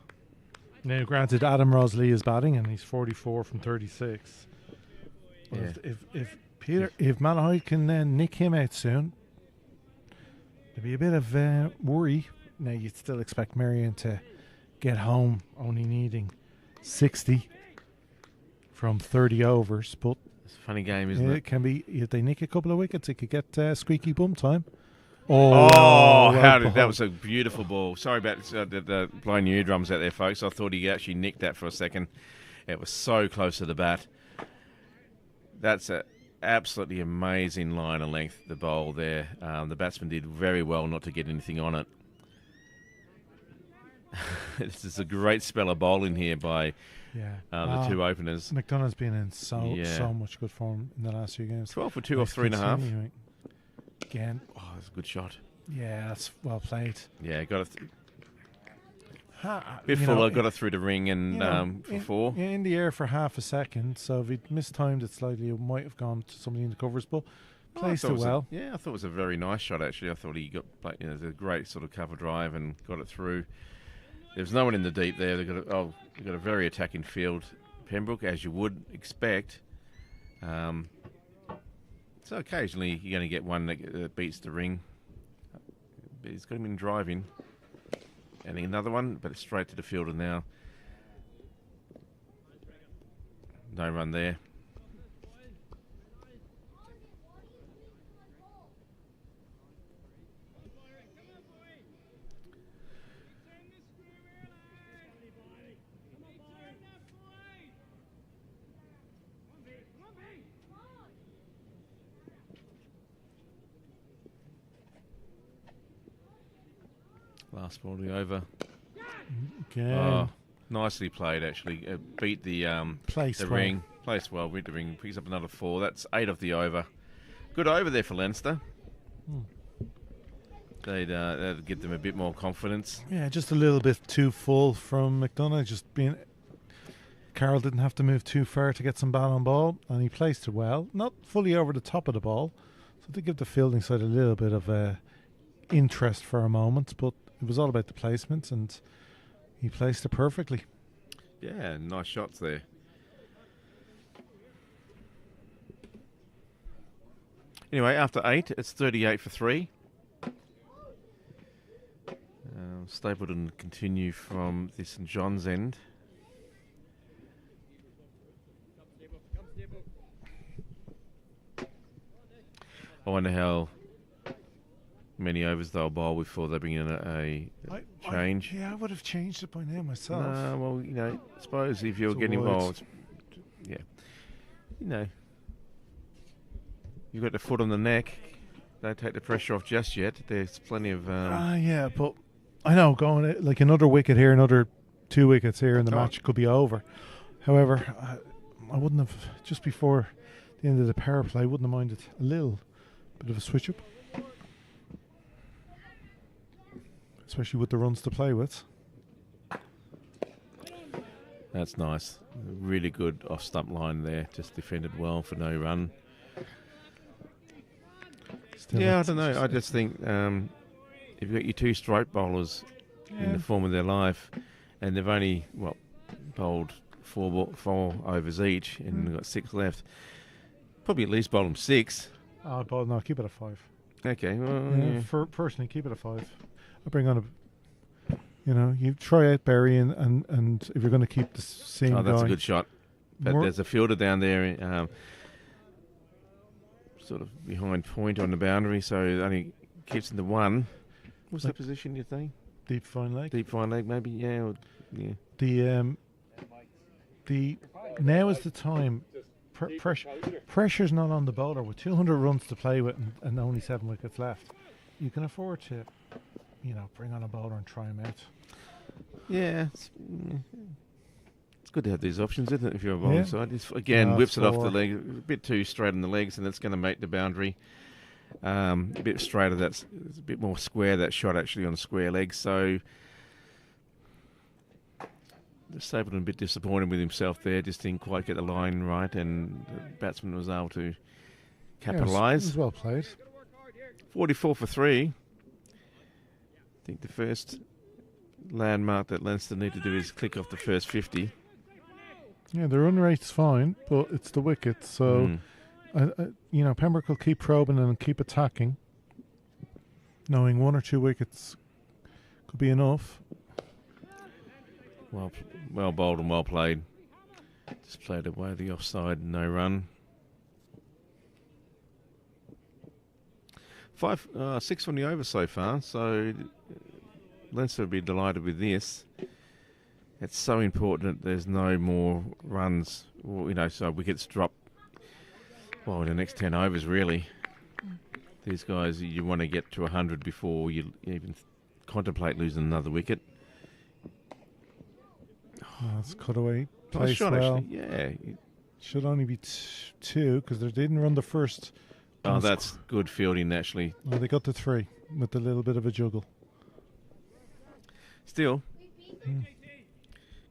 Now, granted, Adam Rosley is batting and he's 44 from 36. But Yeah. if Malahide can nick him out soon, there'd be a bit of worry. Now, you'd still expect Marion to get home only needing 60 from 30 overs, but It's a funny game, isn't it it? can be, if they nick a couple of wickets, it could get squeaky bum time. That was a beautiful ball. Sorry about the blowing your eardrums out there, folks. I thought he actually nicked that for a second. It was so close to the bat. That's an absolutely amazing line of length, the bowl there. The batsman did very well not to get anything on it. This is a great spell of bowling here by the 2 openers. McDonough's been in so much good form in the last few games. 12 for 2 off 3.5. Again. Oh, that's a good shot. Yeah, that's well played. Yeah, got it. Bit fuller, got it through the ring and for 4. In the air for half a second, so if he'd mistimed it slightly, it might have gone to somebody in the covers, but placed it well. I thought it was a very nice shot, actually. I thought he got a great sort of cover drive and got it through. There's no one in the deep there. They've got a very attacking field. Pembroke, as you would expect. So occasionally you're going to get one that beats the ring. But he's got him in driving. And another one, but it's straight to the fielder now. No run there. Last ball of the over. Okay. Oh, nicely played, actually. Beat the ring. Placed well, beat the ring. Picks up another 4. That's 8 of the over. Good over there for Leinster. That'd give them a bit more confidence. Yeah, just a little bit too full from McDonough. Carroll didn't have to move too far to get some bat on ball, and he placed it well. Not fully over the top of the ball, so to give the fielding side a little bit of interest for a moment, but it was all about the placement, and he placed it perfectly. Yeah, nice shots there. Anyway, after 8, it's 38 for 3. Stapleton continue from the St John's end. I wonder how many overs they'll bowl before they bring in a change. I would have changed it by now myself. Well, I suppose if you're It's getting wide. involved, you've got the foot on the neck. Don't take the pressure off just yet. There's plenty of. But I know, going like another wicket here, another 2 wickets here, and the Oh. match could be over. However, I wouldn't have, just before the end of the power play, wouldn't have minded a little bit of a switch up. Especially with the runs to play with. That's nice. Really good off stump line there. Just defended well for no run. Still Yeah, I it's don't know. I just think if you've got your 2 strike bowlers in the form of their life, and they've only bowled four overs each, and they've got 6 left. Probably at least bowl them 6. But no, keep it at 5. Okay, well, Yeah, for personally, keep it at 5. I bring on you try out Berry, and if you're going to keep the same oh, that's going, a good shot. But More- there's a fielder down there, sort of behind point on the boundary, so it only keeps into 1. What's Like- the position you think? deep fine leg. Deep fine leg, maybe. Yeah, yeah. The now is the time. Pressure's not on the bowler with 200 runs to play with and only 7 wickets left. You can afford to, bring on a bowler and try him out. Yeah, it's good to have these options, isn't it? If you're a bowling Yeah. side, it's, again, whips it off the 4. leg, a bit too straight on the legs, and that's going to make the boundary a bit straighter. That's it's a bit more square. That shot actually on square legs. So Stapleton a bit disappointed with himself there. Just didn't quite get the line right, and the batsman was able to Yeah, it capitalise. was well played. 44 for 3. I think the first landmark that Leinster need to do is click off the first 50. Yeah, the run rate's fine, but it's the wicket. So, Pembroke will keep probing and keep attacking, knowing 1 or 2 wickets could be enough. Well bowled and well played. Just played away the offside, no run. 6 on the over so far, so Leinster will be delighted with this. It's so important that there's no more runs, so wickets drop. Well, in the next 10 overs, really. These guys, you want to get to 100 before you even contemplate losing another wicket. That's cut away. Nice Placed shot, well. actually. Yeah. Should only be 2 because they didn't run the first. Oh, that's good fielding, actually. Well, they got to 3 with a little bit of a juggle. Still,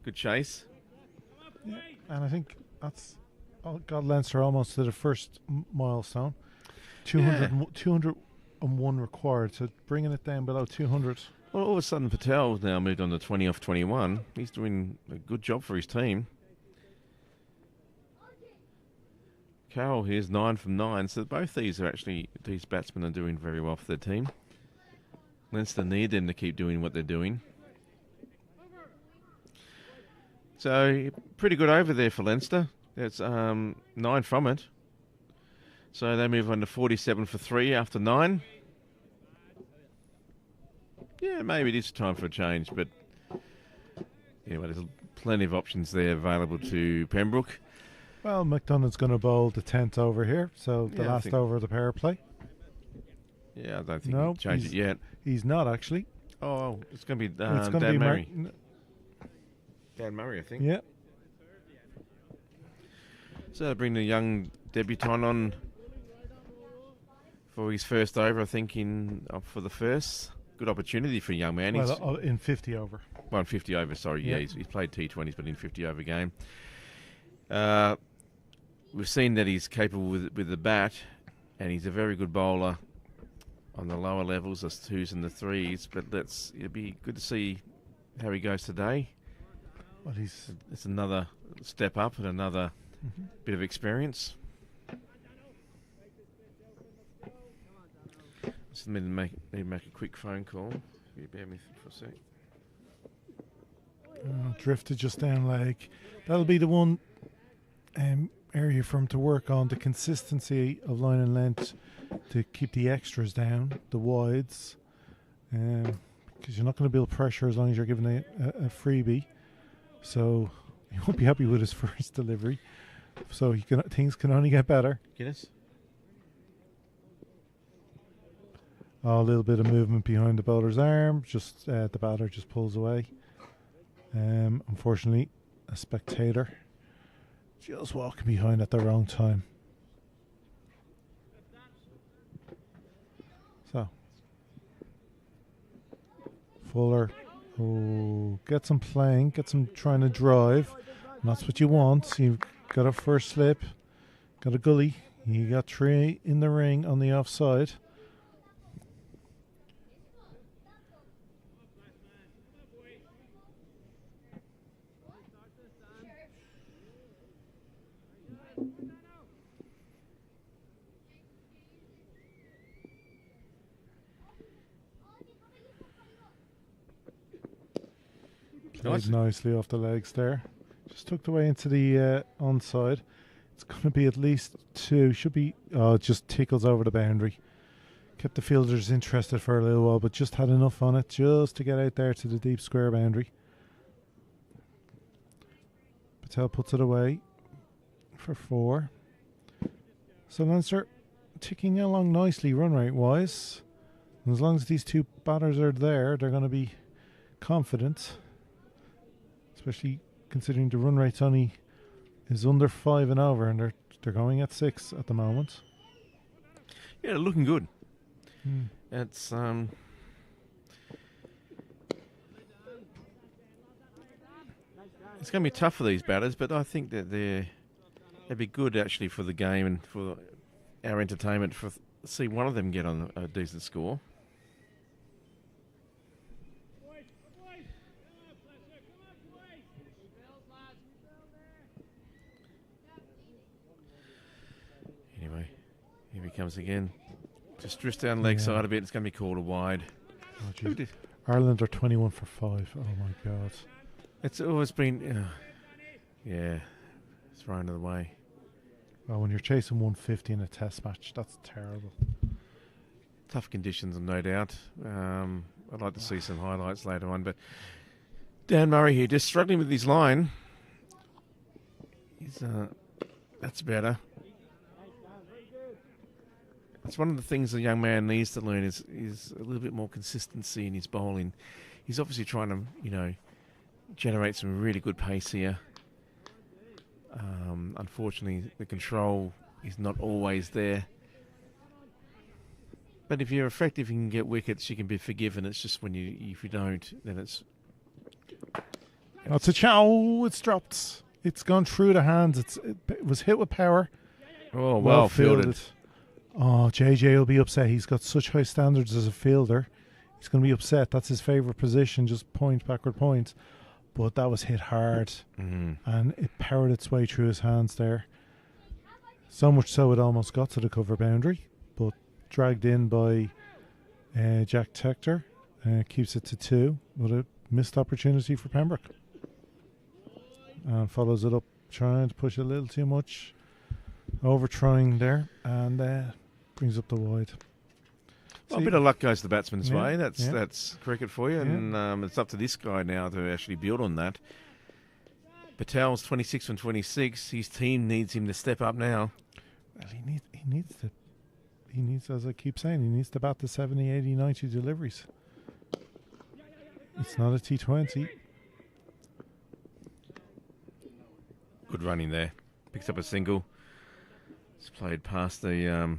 good chase. And I think that's got Leinster almost to the first milestone. 201 required, so bringing it down below 200. Well, all of a sudden, Patel's now moved on to 20 off 21. He's doing a good job for his team. Carroll here's 9 from 9, so both these batsmen are doing very well for their team. Leinster need them to keep doing what they're doing. So, pretty good over there for Leinster. That's 9 from it. So they move on to 47 for 3 after 9. Yeah, maybe it is time for a change, but anyway, there's plenty of options there available to Pembroke. Well, McDonough's going to bowl the 10th over here, so the Yeah, I last think- over of the power play. Yeah, I don't think No, he'll change it yet. He's not actually. Oh, it's going to be It's going to Dan be Murray. Dan Murray, I think. Yeah. So they bring the young debutant on for his first over, I think, for the first. Good opportunity for a young man. He's Well, in 50 over. 150 over, sorry. Yeah. Yeah, he's played T20s, but in 50 over game. We've seen that he's capable with the bat, and he's a very good bowler on the lower levels, the 2s and the 3s. But it'll be good to see how he goes today. Well, he's It's another step up and another bit of experience. Just need to make a quick phone call. Can you bear me for a sec? drifted just down leg. That'll be the one area for him to work on, the consistency of line and length to keep the extras down, the wides, because you're not going to build pressure as long as you're giving a freebie. So he won't be happy with his first delivery. So things can only get better. Guinness? Oh, a little bit of movement behind the bowler's arm. Just the batter just pulls away. Unfortunately, a spectator just walking behind at the wrong time. So, Fuller, gets him playing, gets him trying to drive. And that's what you want. You've got a first slip, got a gully. You got 3 in the ring on the offside. Played nicely off the legs there. Just tucked away into the onside. It's going to be at least 2. Should be. Oh, it just tickles over the boundary. Kept the fielders interested for a little while, but just had enough on it just to get out there to the deep square boundary. Patel puts it away for 4. So Leinster ticking along nicely run rate wise. And as long as these 2 batters are there, they're going to be confident. Especially considering the run rate's only is under 5 and over, and they're going at 6 at the moment. Yeah, looking good. It's going to be tough for these batters, but I think that they'd be good actually for the game and for our entertainment. For see one of them get on a decent score. Anyway, here he comes again. Just drifts down leg side a bit. It's going to be called a wide. Oh, Ireland are 21 for 5. Oh my God. It's always been, thrown to the way. Well, when you're chasing 150 in a test match, that's terrible. Tough conditions, no doubt. I'd like to see some highlights later on, but Dan Murray here just struggling with his line. That's better. It's one of the things the young man needs to learn is a little bit more consistency in his bowling. He's obviously trying to, generate some really good pace here. Unfortunately, the control is not always there. But if you're effective, you can get wickets. You can be forgiven. It's just if you don't, then it's. It's a chow. It's dropped. It's gone through the hands. It was hit with power. Oh, well fielded. Oh, JJ will be upset. He's got such high standards as a fielder. He's going to be upset. That's his favourite position, just backward point. But that was hit hard. And it powered its way through his hands there. So much so it almost got to the cover boundary. But dragged in by Jack Tector. Keeps it to 2. What a missed opportunity for Pembroke. And follows it up, trying to push a little too much. Over trying there. And brings up the wide. Well, a bit of luck goes the batsman's way. That's cricket for you, and it's up to this guy now to actually build on that. Patel's 26 from 26. His team needs him to step up now. Well, he needs, as I keep saying, he needs to bat the 70, 80, 90 deliveries. It's not a T20. Good running there. Picks up a single. It's played past the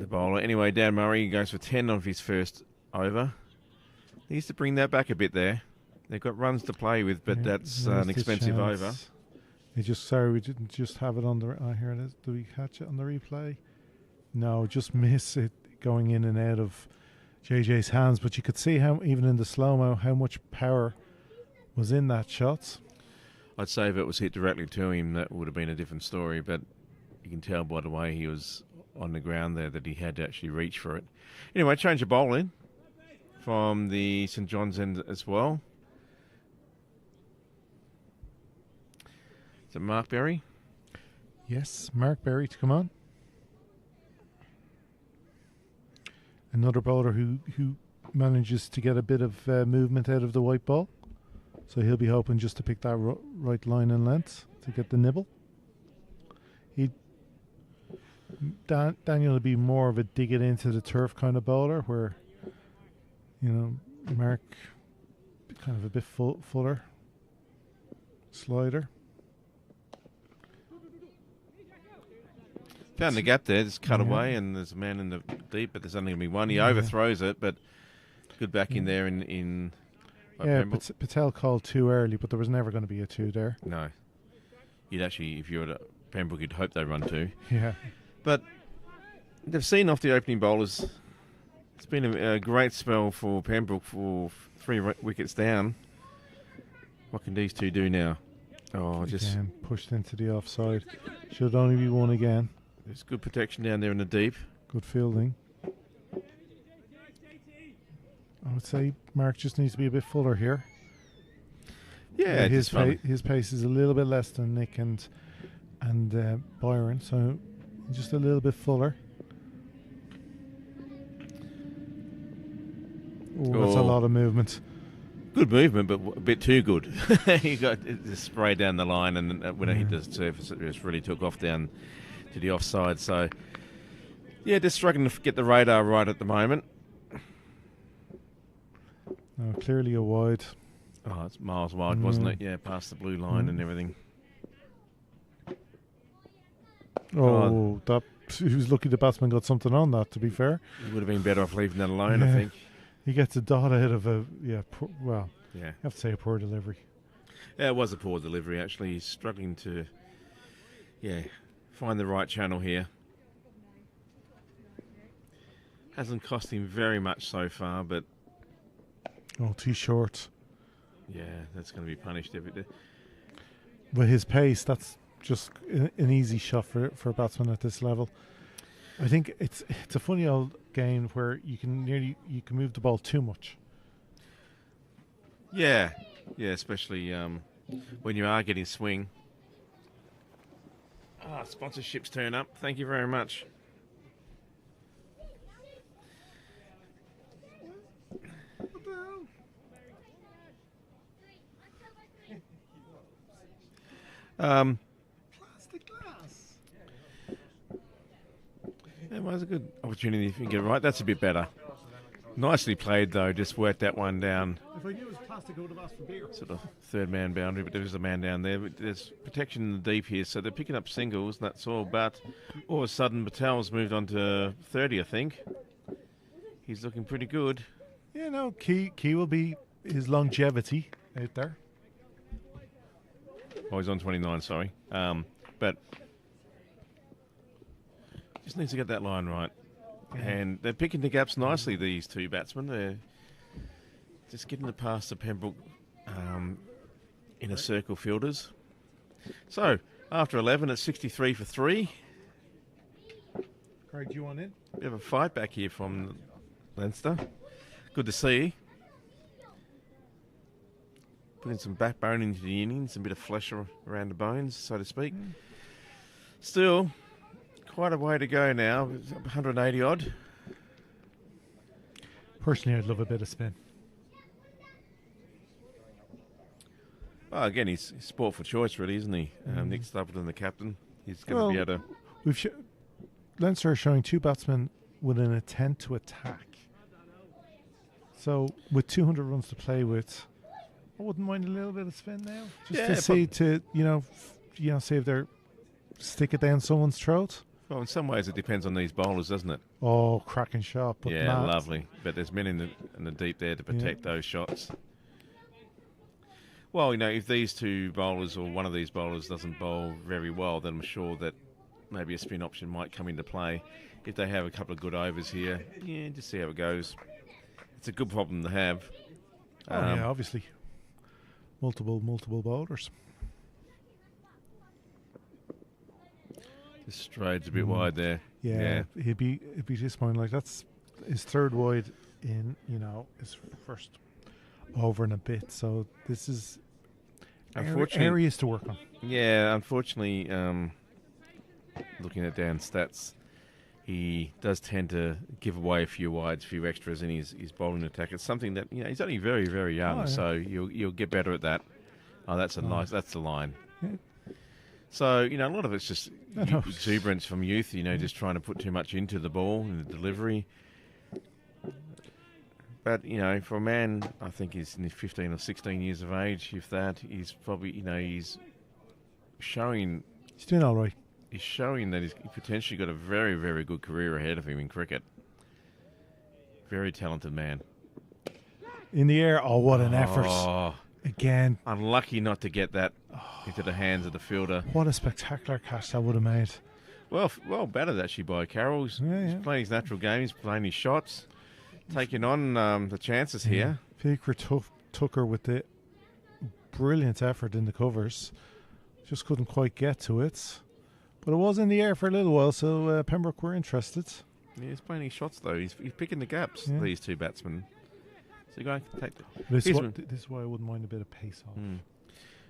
bowler. Anyway, Dan Murray goes for 10 of his first over. He needs to bring that back a bit there. They've got runs to play with, but that's an expensive over. We didn't just have it on the... here it is. Do we catch it on the replay? No, just miss it going in and out of JJ's hands. But you could see how, even in the slow-mo, how much power was in that shot. I'd say if it was hit directly to him, that would have been a different story. But you can tell by the way he was on the ground there that he had to actually reach for it. Anyway, change of bowling from the St John's end as well. Is it Mark Berry? Yes, Mark Berry to come on. Another bowler who manages to get a bit of movement out of the white ball. So he'll be hoping just to pick that right line and length to get the nibble. Daniel will be more of a dig it into the turf kind of bowler, where, you know, Mark kind of a bit fuller slider. Found the gap there, just cut Yeah. away, and there's a man in the deep, but there's only going to be one. He overthrows it, but good back in there in by Yeah, Pembroke. Patel called too early, but there was never going to be a 2 there. No. You'd actually, if you were at Pembroke, you'd hope they run 2. Yeah. But they've seen off the opening bowlers. It's been a great spell for Pembroke for 3 wickets down. What can these two do now? Oh, just Again, pushed into the offside. Should only be 1 again. there's good protection down there in the deep. Good fielding. I would say Mark just needs to be a bit fuller here. Yeah, his just his pace is a little bit less than Nick and Byron, so just a little bit fuller. Oh, that's a lot of movement. Good movement, but a bit too good. He got the spray down the line, and when it hit the surface, it just really took off down to the offside. So, yeah, just struggling to get the radar right at the moment. No, clearly a wide. Oh, it's miles wide, wasn't it? Yeah, past the blue line and everything. Oh, that he was lucky the batsman got something on that, to be fair. He would have been better off leaving that alone, I Yeah. think. He gets a dot ahead of a, poor, well, Yeah. you have to say a poor delivery. Yeah, it was a poor delivery, actually. He's struggling to, find the right channel here. Hasn't cost him very much so far, but Oh, too short. yeah, that's going to be punished every day. With his pace, that's just an easy shot for a batsman at this level. I think it's a funny old game where you can move the ball too much. Yeah, especially when you are getting swing. Sponsorships turn up. Thank you very much. Plastic glass. It was a good opportunity if you can get it right. That's a bit better. Nicely played, though. Just worked that one down. If I knew it was plastic, I would have asked for beer. Sort of third man boundary, but there is a man down there. But there's protection in the deep here, so they're picking up singles, and that's all. But all of a sudden, Patel's moved on to 30, I think. He's looking pretty good. Yeah, no, key will be his longevity out there. Oh, he's on 29, sorry. But just needs to get that line right. And they're picking the gaps nicely, these two batsmen. They're just getting it past the Pembroke inner circle fielders. So, after 11, it's 63 for 3. Craig, do you want in? Bit of a fight back here from Leinster. Good to see. Putting some backbone into the innings, a bit of flesh around the bones, so to speak. Still, quite a way to go now. 180 odd. Personally, I'd love a bit of spin. Well, again, he's sport for choice, really, isn't he? Nick Stapleton, the captain. He's going to be able to... Leinster are showing 2 batsmen with an intent to attack. So, with 200 runs to play with, I wouldn't mind a little bit of spin now, just to see see if they're stick it down someone's throat. Well, in some ways, it depends on these bowlers, doesn't it? Oh, cracking shot! But Yeah, mad. lovely. But there's men in the deep there to protect those shots. Well, if these two bowlers or one of these bowlers doesn't bowl very well, then I'm sure that maybe a spin option might come into play. If they have a couple of good overs here, just see how it goes. It's a good problem to have. Yeah, obviously. Multiple bowlers. This straight's a bit wide there. Yeah, he'd be disappointed. Like, that's his third wide in his first over and a bit. So this is areas to work on. Yeah, unfortunately, looking at Dan's stats, he does tend to give away a few wides, a few extras in his bowling attack. It's something that he's only very, very young, so you'll get better at that. Oh, that's the line. Yeah. So, you know, a lot of it's just I know. exuberance from youth, you know, just trying to put too much into the ball and the delivery. But, you know, for a man, I think he's in his 15 or 16 years of age, if that, he's probably, you know, he's showing doing all right. He's showing that he's potentially got a very, very good career ahead of him in cricket. Very talented man. In the air, oh, what an effort. Oh, Again, unlucky not to get that into the hands of the fielder. what a spectacular catch that would have made. Well battered actually by Carroll. He's playing his natural game. He's playing his shots, taking on the chances here. Picker took her with the brilliant effort in the covers. Just couldn't quite get to it. But it was in the air for a little while, so Pembroke were interested. Yeah, he's playing his shots though. He's picking the gaps, Yeah. these two batsmen. So you're going to take This Here's is why I wouldn't mind a bit of pace off.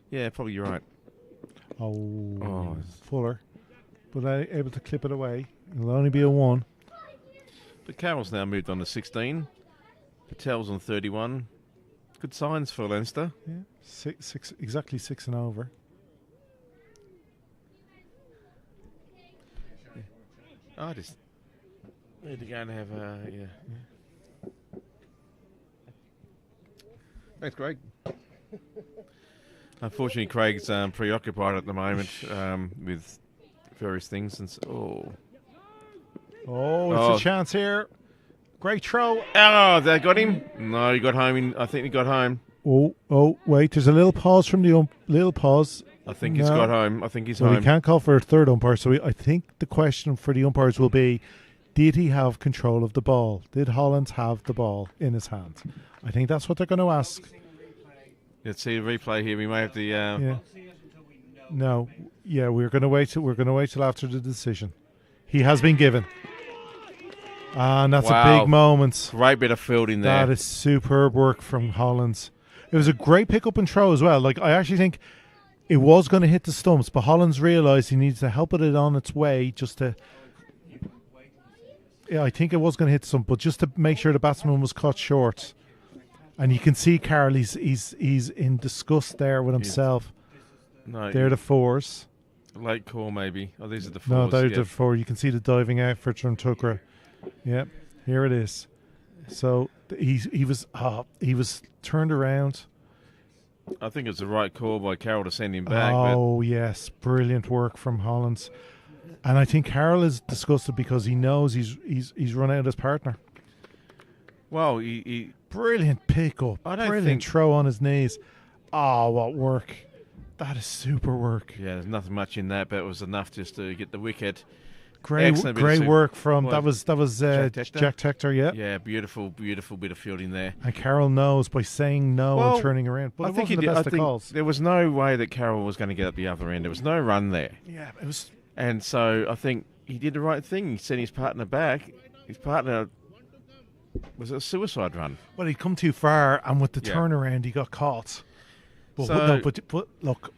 Yeah, probably you're right. Oh, Fuller. But able to clip it away. It'll only be a 1. But Carroll's now moved on to 16. Patel's on 31. Good signs for Leinster. Yeah, six, exactly 6 and over. I just need to go and have a Thanks, Craig. Unfortunately, Craig's preoccupied at the moment with various things. And It's a chance here. Great throw. Oh, they got him? No, he got home. I think he got home. Wait. There's a little pause from the little pause. I think he's got home. I think he's Well, home. we can't call for a third umpire, so I think the question for the umpires will be, did he have control of the ball? Did Holland have the ball in his hand? I think that's what they're going to ask. Let's see the replay here. We may have the. Yeah. No. Yeah, we're going to wait till after the decision. He has been given. And that's a big moment. Great bit of fielding there. That is superb work from Hollands. It was a great pick-up and throw as well. Like, I actually think it was going to hit the stumps, but Hollands realised he needs to help it on its way just to... Yeah, I think it was going to hit some, but just to make sure the batsman was caught short. And you can see Carroll, he's in disgust there with himself. No, they're the 4s. Late call, maybe. Oh, these are the 4s. No, they're the 4. You can see the diving effort from Tukra. Yep, here it is. So he was turned around. I think it's the right call by Carroll to send him back. Oh, yes. Brilliant work from Hollands. And I think Carroll is disgusted because he knows he's run out his partner. Well, he brilliant pick-up. Brilliant throw on his knees. Oh, what work. That is super work. Yeah, there's nothing much in that, but it was enough just to get the wicket. Great work from that was Jack Tector, yeah. Yeah, beautiful bit of fielding there. And Carroll knows by saying no and turning around. But I think the best of calls. There was no way that Carroll was going to get at the other end. There was no run there. Yeah, it was. And so I think he did the right thing. He sent his partner back. His partner was a suicide run. Well, he'd come too far, and with the turnaround, he got caught. But look.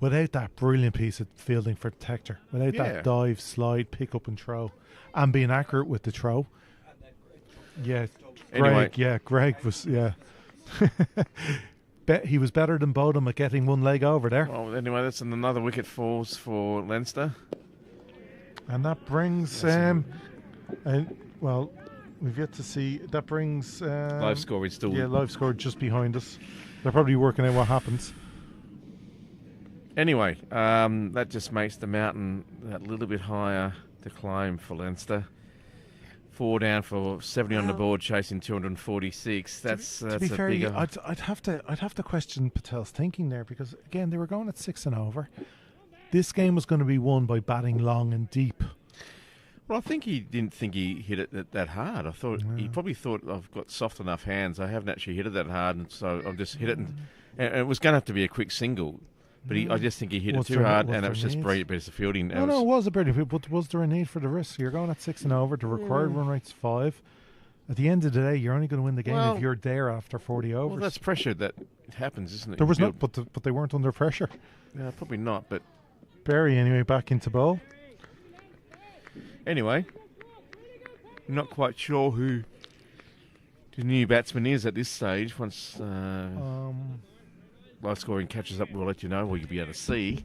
Without that brilliant piece of fielding for Tector, without that dive, slide, pick up and throw, and being accurate with the throw. Yeah, Greg was, he was better than Bodum at getting one leg over there. Well, anyway, that's another wicket falls for Leinster. And that brings, we've yet to see, that brings... live score is still... Yeah, live score just behind us. They're probably working out what happens. Anyway, that just makes the mountain that little bit higher to climb for Leinster. 4 down for 70 on the board, chasing 246. That's to be fair, bigger... I'd have to question Patel's thinking there, because again they were going at 6 and over. This game was going to be won by batting long and deep. Well, I think he didn't think he hit it that hard. I thought he probably thought, I've got soft enough hands. I haven't actually hit it that hard, and so I've just hit it, and it was going to have to be a quick single. But I just think he hit it too hard, and it was just brilliant bit of fielding. No, it was a brilliant. But was there a need for the risk? You're going at 6 and over. The required run rate's 5. At the end of the day, you're only going to win the game if you're there after 40 overs. Well, that's pressure that happens, isn't it? There was not, but they weren't under pressure. Yeah, probably not. But Barry, anyway, back into bowl. Anyway, I'm not quite sure who the new batsman is at this stage. Once live scoring catches up, we'll let you know. Or you'll be able to see.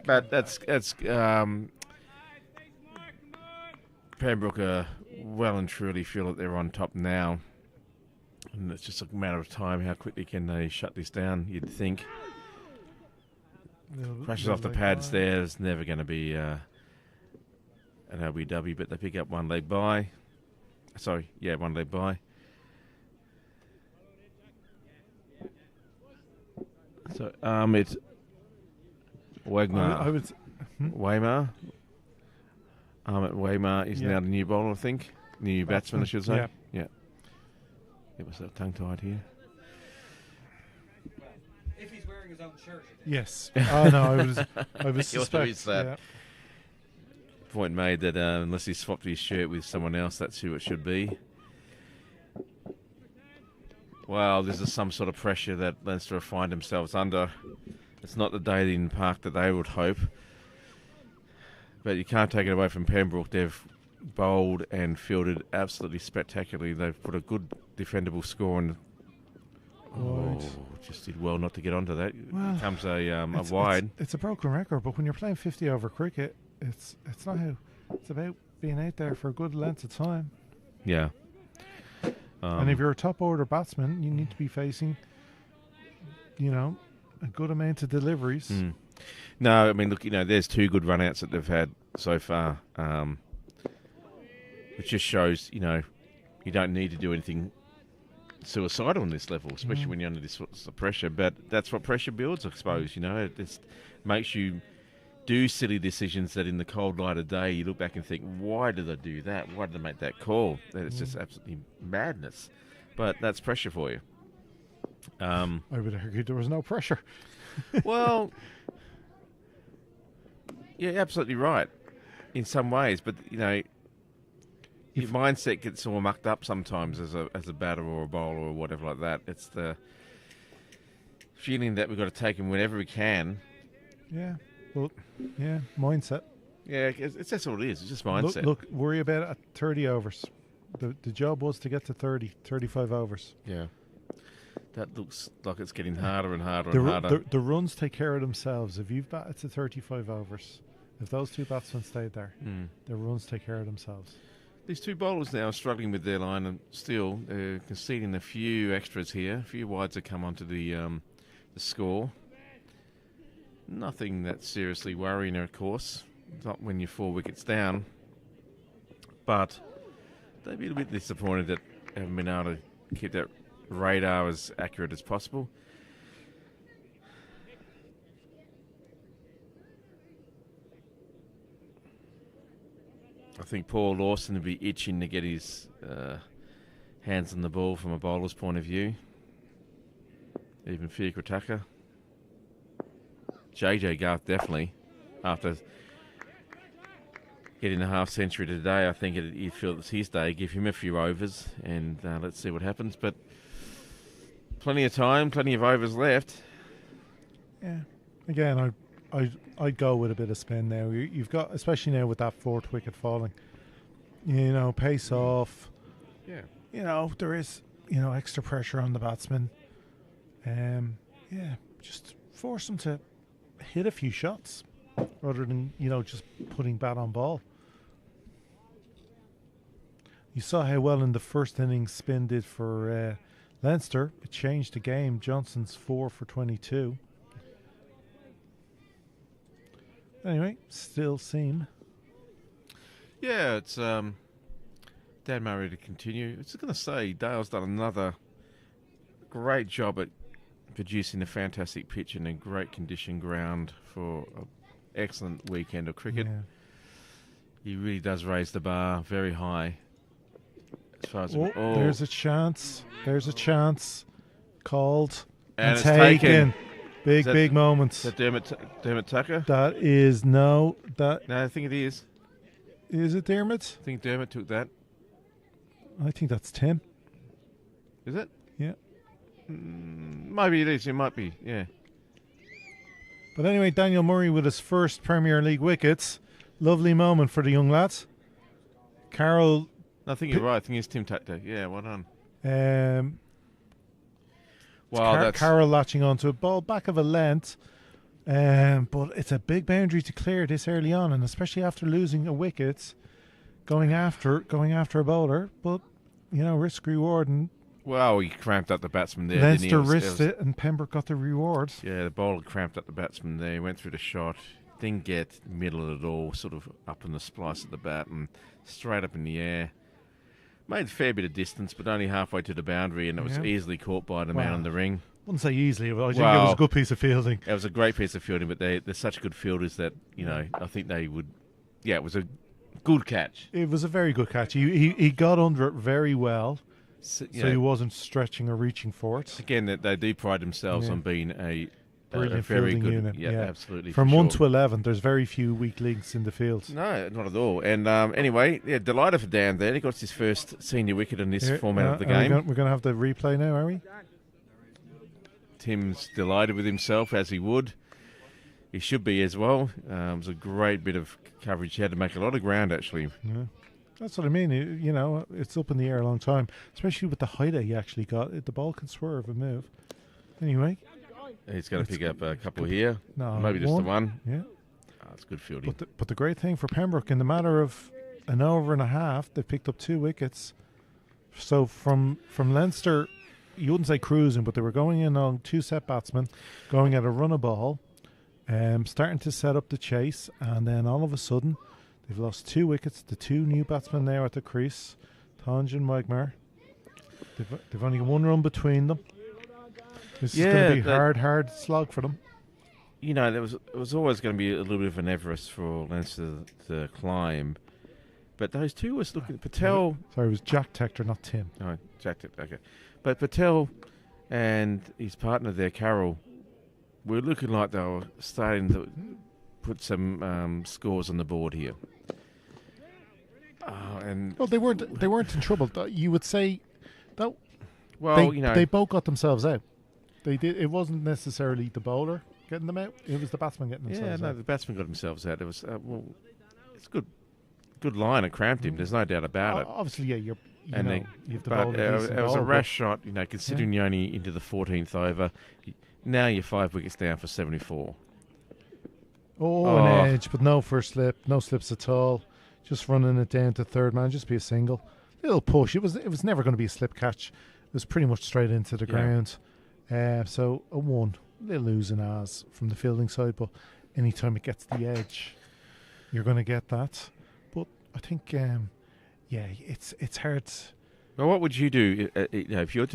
But that's Pembroke are well and truly feel that they're on top now. And it's just a matter of time. How quickly can they shut this down, you'd think. Crashes off the pads there. It's never going to be an LBW, but they pick up one leg by. Sorry, yeah, one leg by. So it's Wagner. Weimar. Weimar is now the new bowler, I think. New batsman, I should say. Yeah. Get myself tongue-tied here. If he's wearing his own shirt. Yes. Oh no, I was suspect. That point made that unless he swapped his shirt with someone else, that's who it should be. Well, this is some sort of pressure that Leinster find themselves under. It's not the day in Park that they would hope. But you can't take it away from Pembroke. They've bowled and fielded absolutely spectacularly. They've put a good defendable score on. Just did well not to get onto that. Well, it becomes a wide. It's a broken record, but when you're playing 50 over cricket, it's not how. It's about being out there for a good length of time. Yeah. And if you're a top order batsman, you need to be facing, a good amount of deliveries. No, I mean, look, there's 2 good run-outs that they've had so far, which just shows, you don't need to do anything suicidal on this level, especially when you're under this sort of pressure. But that's what pressure builds, I suppose. It just makes you do silly decisions that in the cold light of day you look back and think, why did I do that? Why did I make that call? It's just absolutely madness. But that's pressure for you. I would argue there was no pressure. Well, yeah, absolutely right in some ways. But, your mindset gets all mucked up sometimes as a batter or a bowler or whatever like that. It's the feeling that we've got to take him whenever we can. Yeah. Well, yeah, mindset. Yeah, that's all it is. It's just mindset. Look, worry about it at 30 overs. The job was to get to 35 overs. Yeah. That looks like it's getting harder and harder and harder. The runs take care of themselves. If you've batted to 35 overs, if those 2 batsmen stayed there, the runs take care of themselves. These 2 bowlers now are struggling with their line and still conceding a few extras here. A few wides have come onto the score. Nothing that's seriously worrying, of course. Not when you're 4 wickets down. But they'd be a bit disappointed that they haven't been able to keep that radar as accurate as possible. I think Paul Lawson would be itching to get his hands on the ball from a bowler's point of view. Even Fiacre. JJ Garth definitely. After getting a half century today, I think he'd feel it's his day. Give him a few overs and let's see what happens. But plenty of time, plenty of overs left. Yeah. Again, I'd go with a bit of spin now. You've got, especially now with that 4th wicket falling, pace off. Yeah. There is, extra pressure on the batsman. Just force them to hit a few shots rather than, just putting bat on ball. You saw how well in the first innings spin did for Leinster. It changed the game. Johnson's 4 for 22. Anyway, still seam. Yeah, it's Dan Murray to continue. I was going to say, Dale's done another great job at producing a fantastic pitch and a great conditioned ground for an excellent weekend of cricket. Yeah. He really does raise the bar very high. As far as there's a chance. There's a chance. Called and it's taken. Big moments. Is that Dermot Tucker? That is no. No, I think it is. Is it Dermot? I think Dermot took that. I think that's Tim. Is it? Yeah. Maybe it is. It might be. Yeah. But anyway, Daniel Murray with his first Premier League wickets. Lovely moment for the young lads. Carroll. I think you're right. I think it's Tim Tucker. Yeah, well done. Carroll latching onto a ball back of a length. But it's a big boundary to clear this early on, and especially after losing a wicket, going after a bowler. But risk reward, and Well, he cramped up the batsman there. Leinster didn't he? risked it, and Pembroke got the reward. Yeah, the bowler cramped up the batsman there. He went through the shot, didn't get middle at all, sort of up in the splice of the bat and straight up in the air. Made a fair bit of distance, but only halfway to the boundary, and it was Yeah. easily caught by the man Wow. on the ring. Wouldn't say easily, but I think it Well, was a good piece of fielding. It was a great piece of fielding, but they're such good fielders that, I think they would... Yeah, it was a good catch. It was a very good catch. He got under it very well, So, so he wasn't stretching or reaching for it. Again, that they do pride themselves Yeah. on being a Brilliant very fielding good unit. Yeah, absolutely. From for 1 sure. to 11, there's very few weak links in the field. No, not at all. And anyway, delighted for Dan there. He got his first senior wicket in this Here, format of the are we game. We're going to have the replay now, are we? Tim's delighted with himself, as he would. He should be as well. It was a great bit of coverage. He had to make a lot of ground, actually. Yeah. That's what I mean. It's up in the air a long time, especially with the height he actually got. The ball can swerve and move. Anyway. He's going to pick up a couple here. No, Maybe just the one. Yeah. It's good fielding. But the great thing for Pembroke, in the matter of an over and a half, they picked up 2 wickets. So from Leinster, you wouldn't say cruising, but they were going in on 2 set batsmen, going at a run of ball, starting to set up the chase, and then all of a sudden, they've lost 2 wickets. The 2 new batsmen now at the crease, Tonge and Wagner. They've only got 1 run between them. This is going to be hard slog for them. It was always going to be a little bit of an Everest for Leinster to climb. But those 2 was looking... Patel... Sorry, it was Jack Tector, not Tim. Oh, Jack Tector, okay. But Patel and his partner there, Carroll, were looking like they were starting to put some scores on the board here. Well, they weren't in trouble. You would say that. Well, they both got themselves out. They did. It wasn't necessarily the bowler getting them out. It was the batsman getting themselves out. The batsman got themselves out. It was it's good line. It cramped him. There's no doubt about it. Obviously, yeah, you have the But bowler. it was a rash shot. Considering you're only into the 14th over, now you're 5 wickets down for 74. An edge, but no first slip, no slips at all. Just running it down to third man, just be a single. Little push. It was never going to be a slip catch. It was pretty much straight into the ground. So a 1. They're losing as from the fielding side, but anytime it gets the edge, you're going to get that. But I think, it's hard. Well, what would you do if you're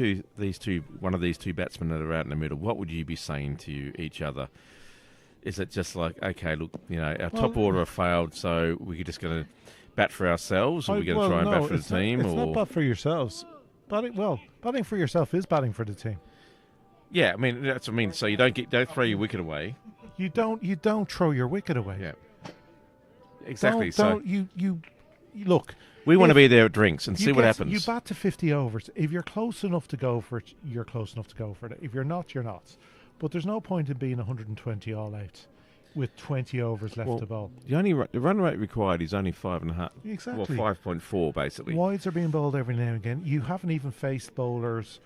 one of these two batsmen that are out in the middle? What would you be saying to each other? Is it just like, okay, look, our top order have failed, so we're just going to bat for ourselves, or we're going to try and bat for the team? It's not bat for yourselves. Batting for yourself is batting for the team. Yeah, I mean that's what I mean. So you don't throw your wicket away. You don't throw your wicket away. Yeah, exactly. You look. We want to be there at drinks and see what happens. You bat to 50 overs. If you're close enough to go for it, you're close enough to go for it. If you're not, you're not. But there's no point in being 120 all out with 20 overs left to bowl. The run rate required is only 5.5. Exactly. Well, 5.4 basically. Wides are being bowled every now and again. You haven't even faced bowlers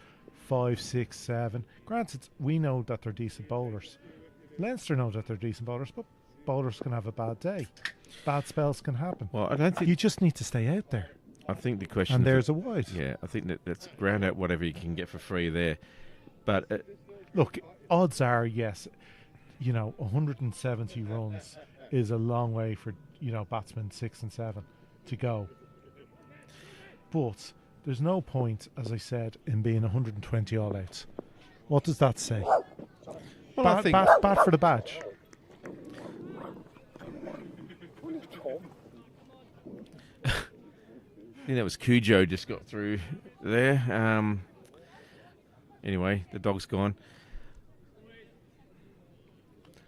5, 6, 7. Granted, we know that they're decent bowlers. Leinster know that they're decent bowlers, but bowlers can have a bad day. Bad spells can happen. Well, I don't think you just need to stay out there. I think the question. And there's a wide. Yeah, I think that's ground out whatever you can get for free there. But look, odds are yes. 170 runs is a long way for batsmen 6 and 7 to go. But there's no point, as I said, in being 120 all out. What does that say? Well, I think bat for the badge. I think that was Cujo just got through there. Anyway, the dog's gone.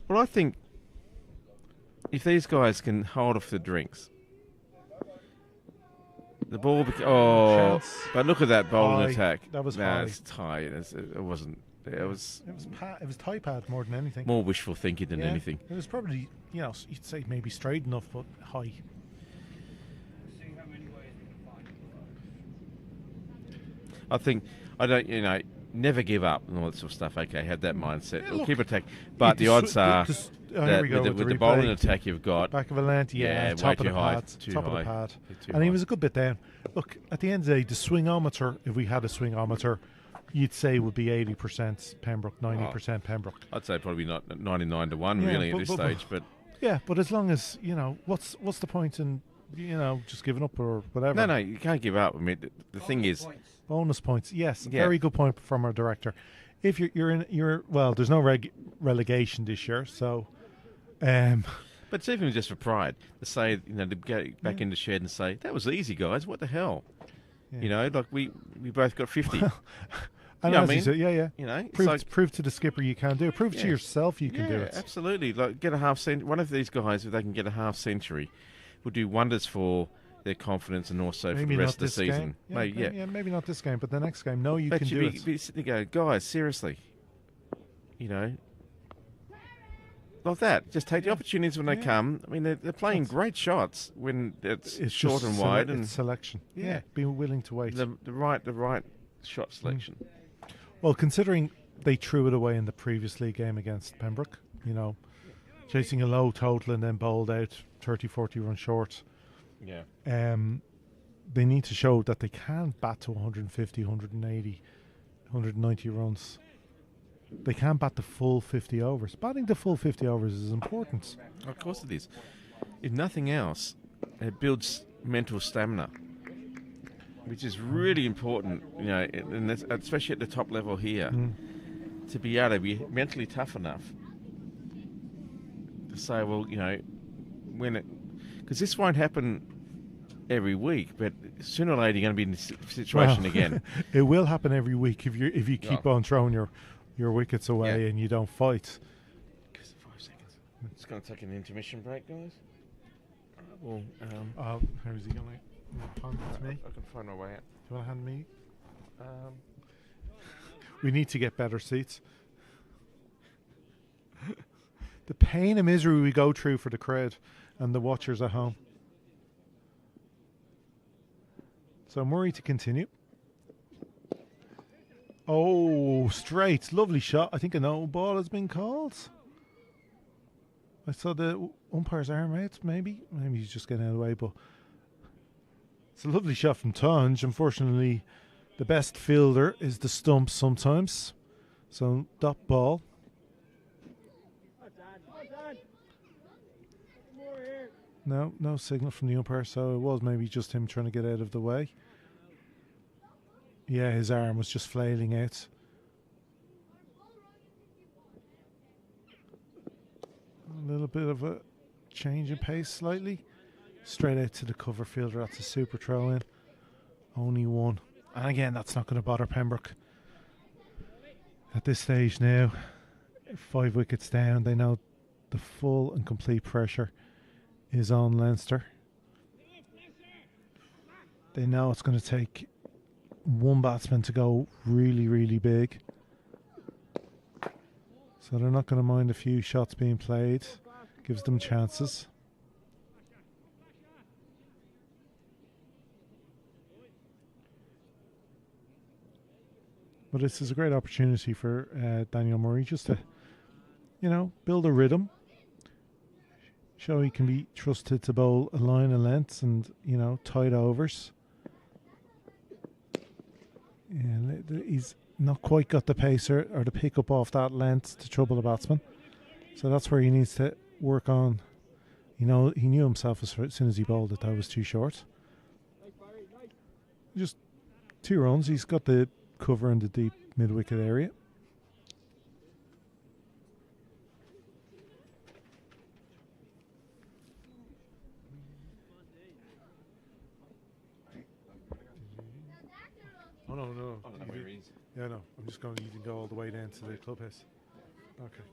Well, I think if these guys can hold off the drinks, the ball... Chance. But look at that bowling High. attack. That was no, high. it's tight. It wasn't... It was tie pad more than anything. more wishful thinking than anything. It was probably, you'd say maybe straight enough, but high. See how many ways we can find. I think... I don't... never give up and all that sort of stuff. Okay, have that mindset. Yeah, We'll look, keep attack. But the odds are here that we go with with the the bowling replay. attack you've got, Back of a length, way top of too the high. pad. Too Top of high. the pad. Too And he high. was a good bit down. Look, at the end of the day, the swingometer, if we had a swingometer, you'd say would be 80% Pembroke, 90% Pembroke. I'd say probably not 99 to 1 Yeah, really at but- this but- stage. But Yeah, but as long as, what's the point in, just giving up or whatever? no, you can't give up. I mean, the thing is, Bonus points. Yes, Yeah. very good point from our director. If well, there's no relegation this year, so but it's even just for pride to say, to go back in the shed and say that was easy, guys. What the hell? Yeah. Like we both got 50. and You know what as I you said, mean? yeah. It's Prove, like, prove to the skipper you can do it. Prove to Yeah. yourself you can do it. Absolutely. Like get a half century. One of these guys, if they can get a half century, will do wonders for their confidence and also for the rest of the season. Game. Maybe, Maybe not this game, but the next game. No, you but can you'd do be, it. be sitting there going, guys, seriously, like that. Just take the opportunities when they come. I mean, they're playing great shots when it's short just and wide, it's and selection. Yeah. Being willing to wait. the right shot selection. Well, considering they threw it away in the previous league game against Pembroke, chasing a low total and then bowled out 30, 40 runs short. Yeah. They need to show that they can bat to 150, 180, 190 runs. They can't bat the full 50 overs. Batting the full 50 overs is important. Of course it is. If nothing else, it builds mental stamina, which is really important, and that's, especially at the top level here, to be able to be mentally tough enough to say, well, because this won't happen every week, but sooner or later you're going to be in this situation again. It will happen every week if you keep on throwing your wickets away and you don't fight. 5 seconds. It's going to take an intermission break, guys. Well, how's he going to hand it to me? I can find my way out. Do you want to hand me? We need to get better seats. The pain and misery we go through for the crowd and the watchers at home. So Murray to continue. Oh, straight. Lovely shot. I think a no ball has been called. I saw the umpire's arm out, maybe. Maybe he's just getting out of the way, but it's a lovely shot from Tunge. Unfortunately, the best fielder is the stump sometimes. So, dot ball. No signal from the umpire, so it was maybe just him trying to get out of the way. Yeah, his arm was just flailing out. A little bit of a change in pace slightly. Straight out to the cover fielder. That's a super throw in. Only one. And again, that's not going to bother Pembroke. At this stage now, 5 wickets down. They know the full and complete pressure is on Leinster. They know it's going to take one batsman to go really, really big. So they're not going to mind a few shots being played. Gives them chances. But this is a great opportunity for Daniel Murray just to, build a rhythm. Show he can be trusted to bowl a line of lengths and, tight overs. And he's not quite got the pace or the pickup off that length to trouble the batsman. So that's where he needs to work on. He knew himself as soon as he bowled that was too short. Just 2 runs. He's got the cover in the deep mid-wicket area. Oh, no. Yeah, no. I'm just going to even go all the way down to the clubhouse. Okay.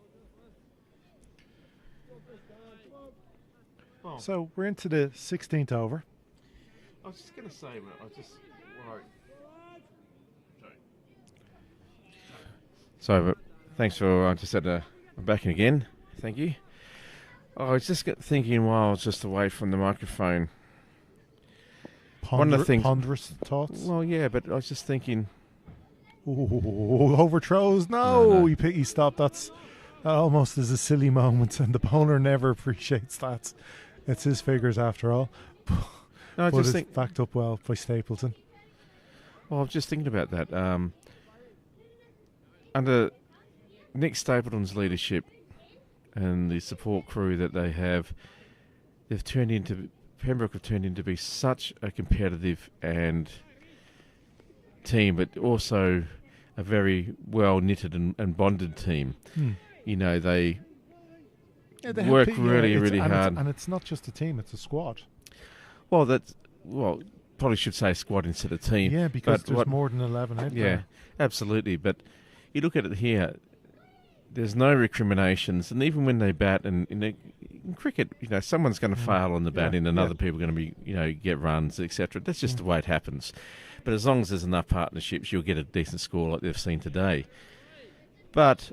Oh. So we're into the 16th over. I was just going to say, I was just worried. So, but thanks for just I'm back in again. Thank you. I was just thinking while I was just away from the microphone. One of the things, ponderous thoughts. Well, yeah, but I was just thinking, Ooh, overthrows. No. He stopped. That almost is a silly moment, and the bowler never appreciates that. It's his figures after all. No, I But just it's think. backed up well by Stapleton. Well, I was just thinking about that. Under Nick Stapleton's leadership and the support crew that they have, Pembroke have turned into be such a competitive and team, but also a very well knitted and bonded team. You know, they work really hard. And it's not just a team; it's a squad. Well, probably should say squad instead of team. Yeah, because there's more than 11 out Yeah, there. absolutely. But you look at it here, there's no recriminations, and even when they bat, and in cricket, you know, someone's going to fail on the batting, and other people are going to be, you know, get runs, etc. That's just the way it happens. But as long as there's enough partnerships, you'll get a decent score like they've seen today. But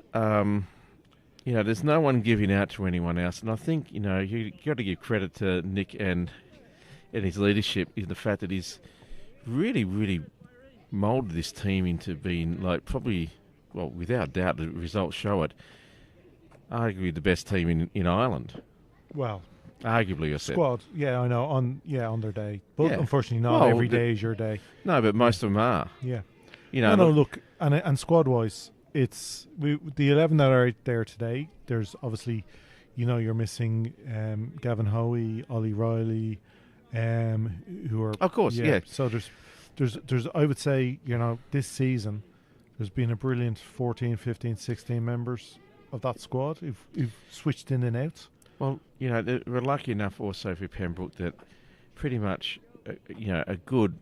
you know, there's no one giving out to anyone else, and I think, you know, you got to give credit to Nick and his leadership in the fact that he's really moulded this team into being, like, probably, well, without doubt, the results show it, arguably the best team in Ireland. Well, arguably, I said. Squad, yeah, I know, on their day. But unfortunately, not Well, every day is your day. No, but most of them are. Yeah. You know, No, look, and squad-wise, it's the 11 that are out there today. There's obviously, you know, you're missing Gavin Hoey, Ollie Riley, who are, of course, yeah. So there's I would say, you know, this season there's been a brilliant 14, 15, 16 members of that squad who've switched in and out. Well, you know, we're lucky enough also for Pembroke that pretty much, you know, a good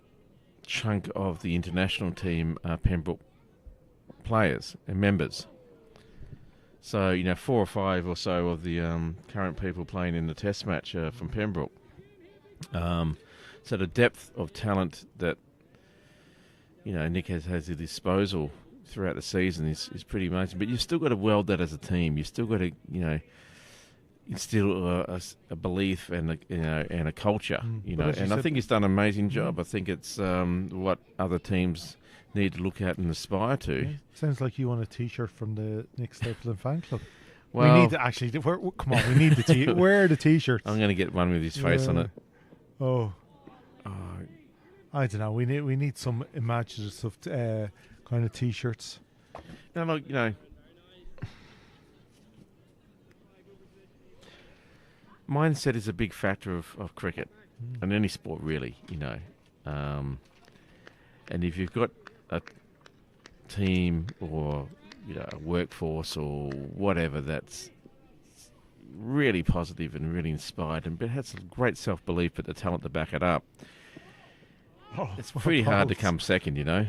chunk of the international team are Pembroke players and members. So, you know, 4 or 5 or so of the current people playing in the test match are from Pembroke. So the depth of talent that, you know, Nick has at his disposal throughout the season is pretty amazing. But you've still got to weld that as a team. You've still got to, you know, instill a belief and a culture, you know. And I think he's done an amazing job. I think it's what other teams need to look at and aspire to. Yeah. Sounds like you want a T-shirt from the Nick Stapleton fan club. Well, we need to actually. Come on, we need the T. Wear the T-shirts. I'm going to get one with his face on it. Oh, I don't know. We need some imaginative kind of T-shirts. No, look, you know, mindset is a big factor of cricket and any sport, really. You know, and if you've got a team or, you know, a workforce or whatever that's really positive and really inspired and but has some great self-belief but the talent to back it up, it's pretty hard to come second, you know.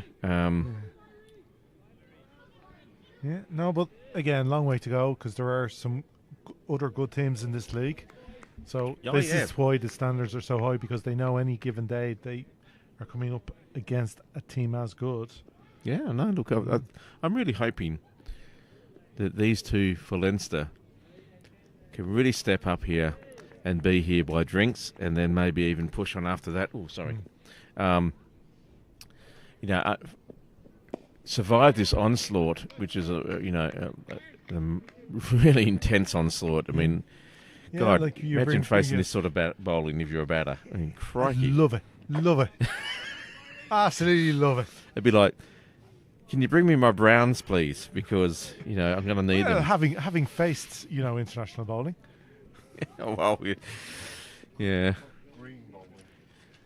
Yeah, no, but again, long way to go because there are some other good teams in this league. So this is why the standards are so high, because they know any given day they are coming up against a team as good. Yeah, no, look, I'm really hoping that these two for Leinster can really step up here and be here by drinks, and then maybe even push on after that. Oh, sorry. You know, survive this onslaught, which is a really intense onslaught. I mean, Yeah, God, like you imagine bring- facing yeah. this sort of bowling if you're a batter. I mean, crikey. Love it. Absolutely love it. It'd be like, can you bring me my Browns, please? Because, you know, I'm going to need them. Having faced, you know, international bowling. Well, yeah.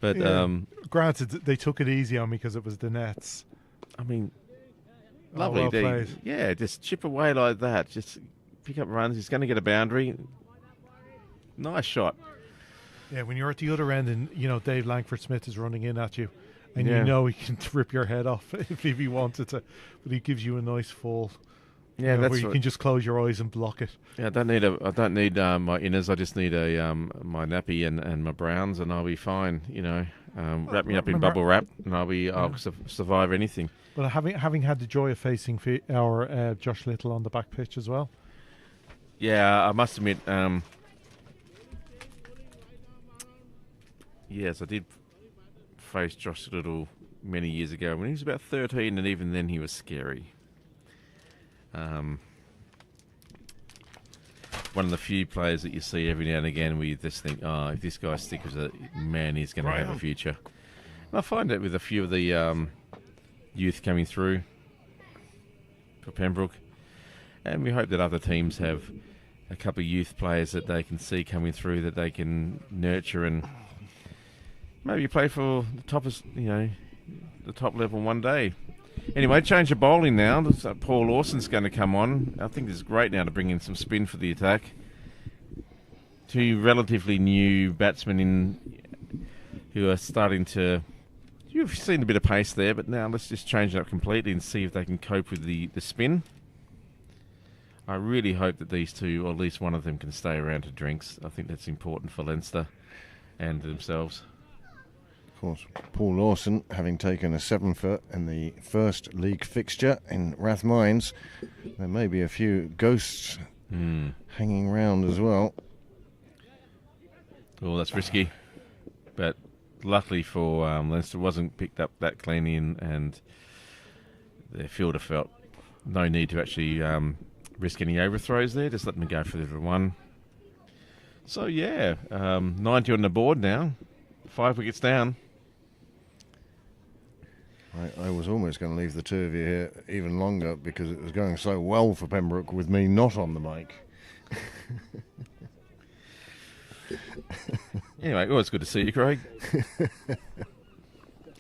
But, Yeah. Granted, they took it easy on me because it was the nets. I mean, Oh, lovely. well played. Yeah, just chip away like that. Just pick up runs. He's going to get a boundary. Nice shot. Yeah, when you're at the other end and, you know, Dave Langford-Smith is running in at you and Yeah. you know he can rip your head off if he wanted to, but he gives you a nice fall. Yeah, you know, that's where you what- can just close your eyes and block it. Yeah, I don't need my inners. I just need my nappy and my Browns, and I'll be fine. You know, wrap me up in bubble wrap, and I'll survive anything. But having had the joy of facing our Josh Little on the back pitch as well. Yeah, I must admit. Yes, I did face Josh Little many years ago when he was about 13, and even then he was scary. One of the few players that you see every now and again where you just think, oh, if this guy sticks with it, man, he's going to have a future. And I find that with a few of the youth coming through for Pembroke, and we hope that other teams have a couple of youth players that they can see coming through that they can nurture and maybe play for the top, the top level one day. Anyway, change of bowling now. Paul Lawson's going to come on. I think it's great now to bring in some spin for the attack. Two relatively new batsmen who are starting to... You've seen a bit of pace there, but now let's just change it up completely and see if they can cope with the spin. I really hope that these two, or at least one of them, can stay around to drinks. I think that's important for Leinster and themselves. Of course, Paul Lawson, having taken a 7-foot in the first league fixture in Rathmines, there may be a few ghosts hanging around as well. Oh, that's risky. But luckily for Leinster, it wasn't picked up that cleanly, and their fielder felt no need to actually risk any overthrows there. Just let them go for the one. So, yeah, 90 on the board now. 5 wickets down. I was almost going to leave the two of you here even longer because it was going so well for Pembroke with me not on the mic. Anyway, always good to see you, Craig.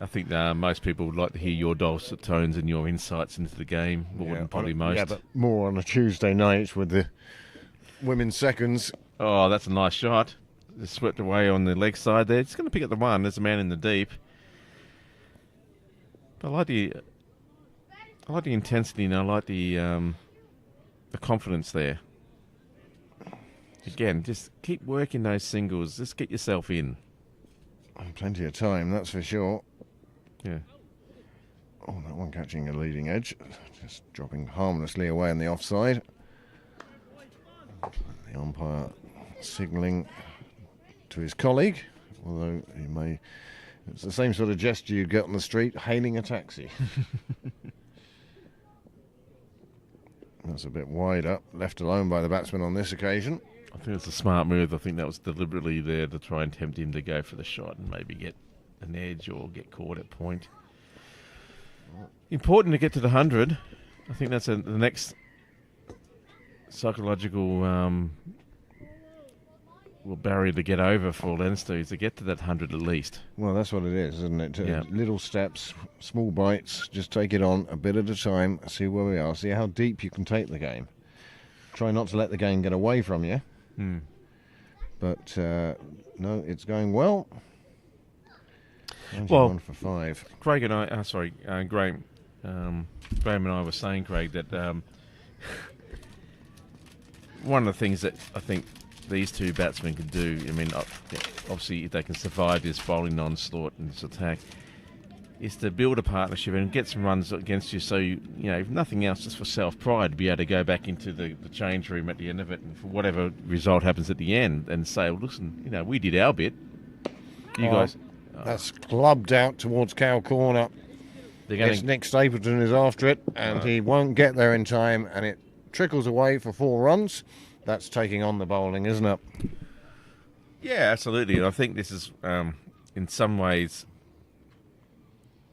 I think most people would like to hear your dulcet tones and your insights into the game more than probably most. Yeah, but more on a Tuesday night with the women's seconds. Oh, that's a nice shot. Just swept away on the leg side there. It's going to pick up the one. There's a man in the deep. But I like the intensity, and I like the confidence there. Again, just keep working those singles. Just get yourself in. Plenty of time, that's for sure. Yeah. Oh, that one catching a leading edge. Just dropping harmlessly away on the offside. The umpire signalling to his colleague, although he may... It's the same sort of gesture you'd get on the street, hailing a taxi. That's a bit wide up, left alone by the batsman on this occasion. I think it's a smart move. I think that was deliberately there to try and tempt him to go for the shot and maybe get an edge or get caught at point. Important to get to the 100. I think that's the next psychological barrier to get over for Leinster is to get to that 100 at least. Well, that's what it is, isn't it? Yeah. Little steps, small bites, just take it on a bit at a time, see where we are, see how deep you can take the game. Try not to let the game get away from you. But, no, it's going well. Well, 1 for 5. Craig and I, Graham and I were saying, Craig, that one of the things that I think these two batsmen can do, I mean, obviously if they can survive this bowling onslaught and this attack, is to build a partnership and get some runs against you so, you know, if nothing else, just for self-pride, to be able to go back into the change room at the end of it and for whatever result happens at the end and say, well, listen, you know, we did our bit. You guys... That's clubbed out towards Cow Corner. Yes, Nick Stapleton is after it, and he won't get there in time, and it trickles away for 4 runs. That's taking on the bowling, isn't it? Yeah, absolutely. And I think this is, in some ways,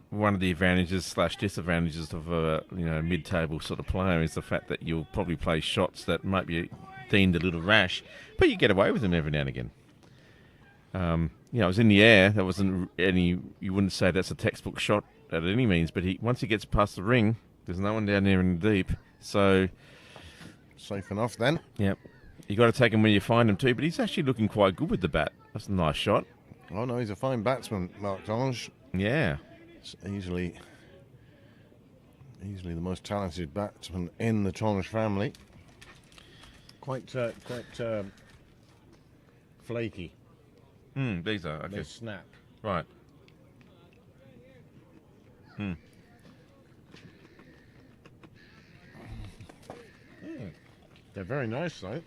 one of the advantages / disadvantages of a mid-table sort of player is the fact that you'll probably play shots that might be deemed a little rash, but you get away with them every now and again. It was in the air. There wasn't any. You wouldn't say that's a textbook shot at any means. But once he gets past the ring, there's no one down there in the deep. So safe enough then. Yep. You got to take him when you find him too. But he's actually looking quite good with the bat. That's a nice shot. Oh no, he's a fine batsman, Mark Tonge. Yeah. It's easily the most talented batsman in the Tonge family. Quite flaky. These are okay. They snap. Right. They're very nice though.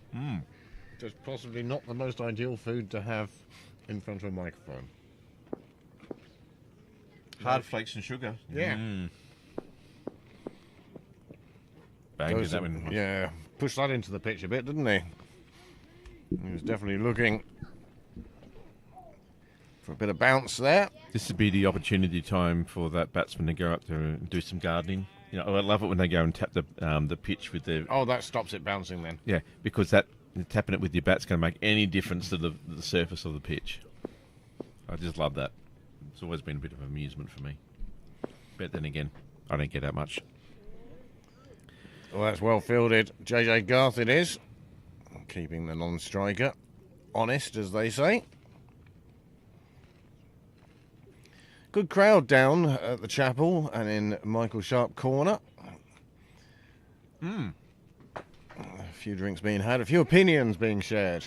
Just possibly not the most ideal food to have in front of a microphone. Hard flakes and sugar. Yeah. Bang, Goes did that to- one. yeah, pushed that into the pitch a bit, didn't he? He was definitely looking for a bit of bounce there. This would be the opportunity time for that batsman to go up there and do some gardening. You know, I love it when they go and tap the pitch with their... Oh, that stops it bouncing then. Yeah, because that tapping it with your bat's going to make any difference to the surface of the pitch. I just love that. It's always been a bit of amusement for me. But then again, I don't get that much. Well, that's well fielded. JJ Garth it is. Keeping the non-striker honest, as they say. Good crowd down at the chapel and in Michael Sharp Corner. A few drinks being had, a few opinions being shared.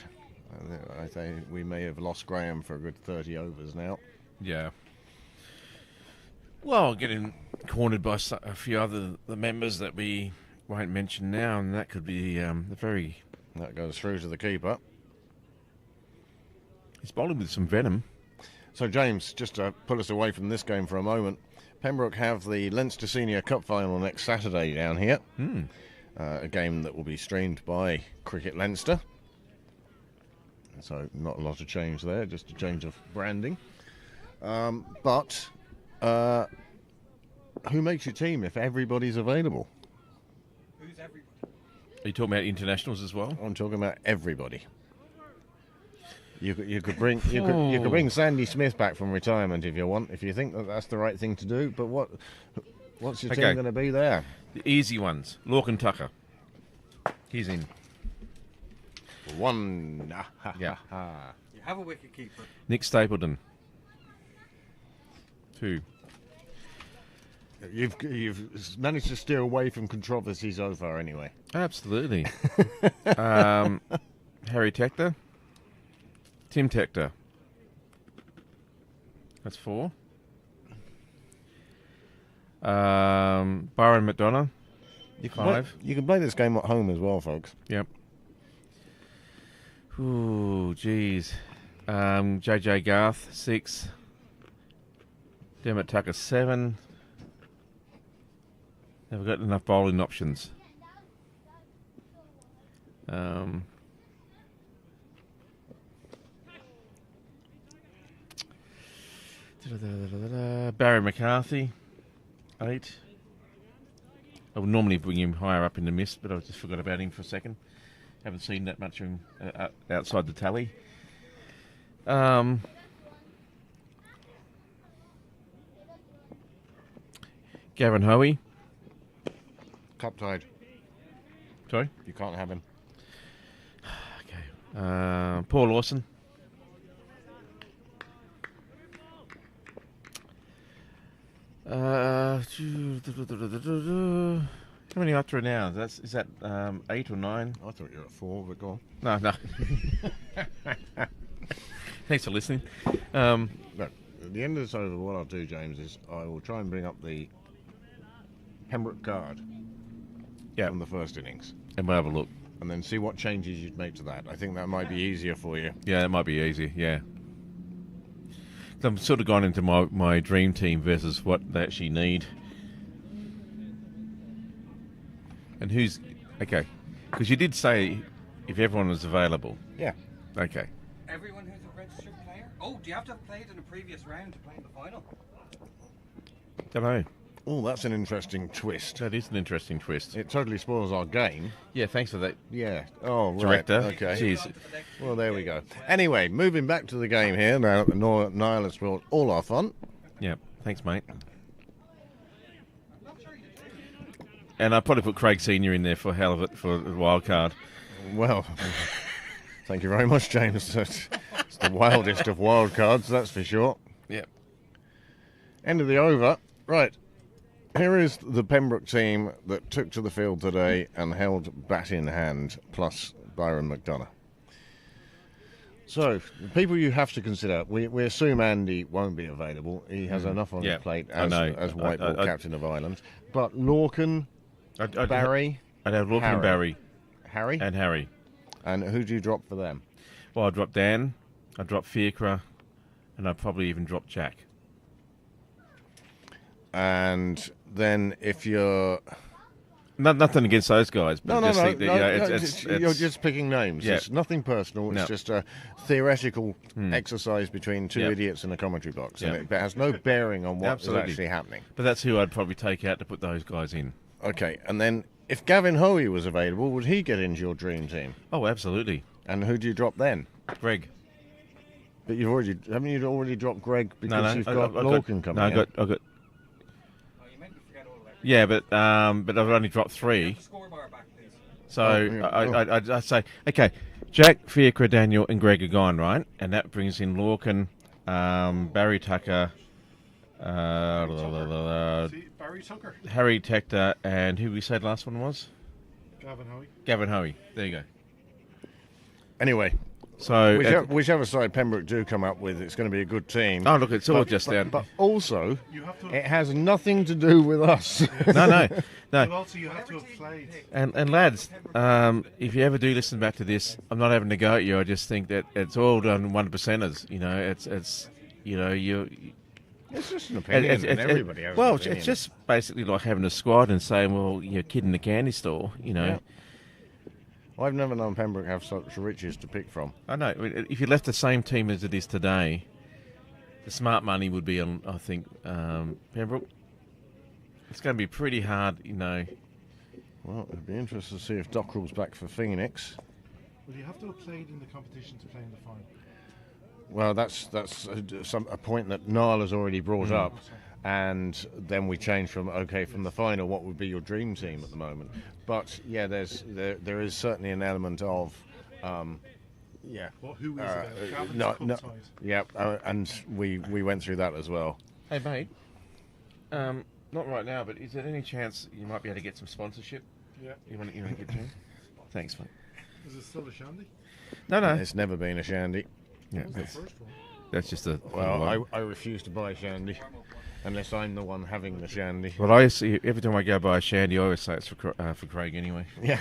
I think we may have lost Graham for a good 30 overs now. Yeah. Well, getting cornered by a few other the members that we won't mention now, and that could be a very... That goes through to the keeper. He's bowling with some venom. So, James, just to pull us away from this game for a moment, Pembroke have the Leinster Senior Cup final next Saturday down here. A game that will be streamed by Cricket Leinster. So, not a lot of change there, just a change of branding. But who makes your team if everybody's available? Who's everybody? Are you talking about internationals as well? I'm talking about everybody. You could bring Sandy Smith back from retirement if you want, if you think that that's the right thing to do. But what's your team Okay. going to be there? The easy ones. Lorcan Tucker. He's in. One. Yeah. You have a wicket keeper. Nick Stapleton. 2. You've managed to steer away from controversy so far, anyway. Absolutely. Harry Tector. Tim Tector. That's 4. Byron McDonough. You can 5. Play, you can play this game at home as well, folks. Yep. Ooh, geez. JJ Garth, 6. Dermot Tucker, 7. Never got enough bowling options. Barry McCarthy, 8. I would normally bring him higher up in the mist, but I just forgot about him for a second. Haven't seen that much of him outside the tally. Gavin Hoey. Cup tied. Sorry? You can't have him. Okay. Paul Lawson. How many after now? Is that 8 or 9? I thought you were at 4, but go on. No. Thanks for listening. Look, at the end of this over, what I'll do, James, is I will try and bring up the Pembroke card from the first innings, And we'll have a look. and then see what changes you'd make to that. I think that might be easier for you. Yeah, that might be easy, yeah. I'm sort of gone into my dream team versus what they actually need. And who's... Okay. Because you did say if everyone was available. Yeah. Okay. Everyone who's a registered player? Oh, do you have to have played in a previous round to play in the final? Don't know. Oh, that's an interesting twist. That is an interesting twist. It totally spoils our game. Yeah, thanks for that, Yeah. Oh, right. director. Okay. Jeez. Well, there we go. Anyway, moving back to the game here. Now that the Nile has brought all our fun. Yeah, thanks, mate. And I probably put Craig Senior in there for hell of it for the wild card. Well, thank you very much, James. It's the wildest of wild cards, that's for sure. Yeah. End of the over. Right. Here is the Pembroke team that took to the field today and held bat in hand, plus Byron McDonough. So, the people you have to consider, we assume Andy won't be available. He has enough on his plate I know. as white ball I- captain of Ireland. But Lorcan, Barry, I'd have Lorcan, Harry. Barry, Harry, and Harry. and who do you drop for them? Well, I'd drop Dan, I'd drop Fiacre, and I'd probably even drop Jack. and then if you're Nothing against those guys, but no, just no, think that, no, you know, no, it's, you're just picking names. Yeah. It's nothing personal. It's No. just a theoretical exercise between two Yeah. idiots in a commentary box, and Yeah. it has no bearing on what Absolutely. is actually happening. But that's who I'd probably take out to put those guys in. Okay, and then if Gavin Hoey was available, would he get into your dream team? Oh, absolutely. And who do you drop then? Greg. But haven't you already dropped Greg because you've got I Lorcan coming No, I in? got. Oh, you meant to forget all that. Yeah, but I've only dropped 3. Scoreboard back, please. So yeah. I say, okay, Jack, Fiacre, Daniel, and Greg are gone, right? And that brings in Lorcan, Barry Tucker, See, Barry Tucker, Harry Tector, and who we said last one was? Gavin Hoey. Gavin Hoey. There you go. Anyway, So, whichever side Pembroke do come up with, it's going to be a good team. oh look, it's all just down. But also, You have to. it has nothing to do with us. No. But also, you have to have played. And lads, if you ever do listen back to this, I'm not having to go at you. I just think that it's all done 1%ers. You know, it's you know you. It's just an opinion, and everybody has well, an opinion. it's just basically like having a squad and saying, well, you're a kid in the candy store. You know. Yeah. I've never known Pembroke have such riches to pick from. I know. If you left the same team as it is today, the smart money would be on, I think, Pembroke. It's going to be pretty hard, you know. Well, it'd be interesting to see if Dockrell's back for Phoenix. Well, you have to have played in the competition to play in the final. Well, that's a point that Niall has already brought up. And then we change from the final, what would be your dream team at the moment? But yeah, there is certainly an element of, yeah. Well, who is it? Gavin's no, cup side. yeah, and we went through that as well. Hey, mate. Not right now, but is there any chance you might be able to get some sponsorship? Yeah. You want to get to? Thanks, mate. Is it still a shandy? No. It's never been a shandy. Yeah, What was the first one? that's just a. Well, I refuse to buy shandy unless I'm the one having the shandy. Well, I see every time I go by a shandy, I always say it's for Craig anyway, Yeah.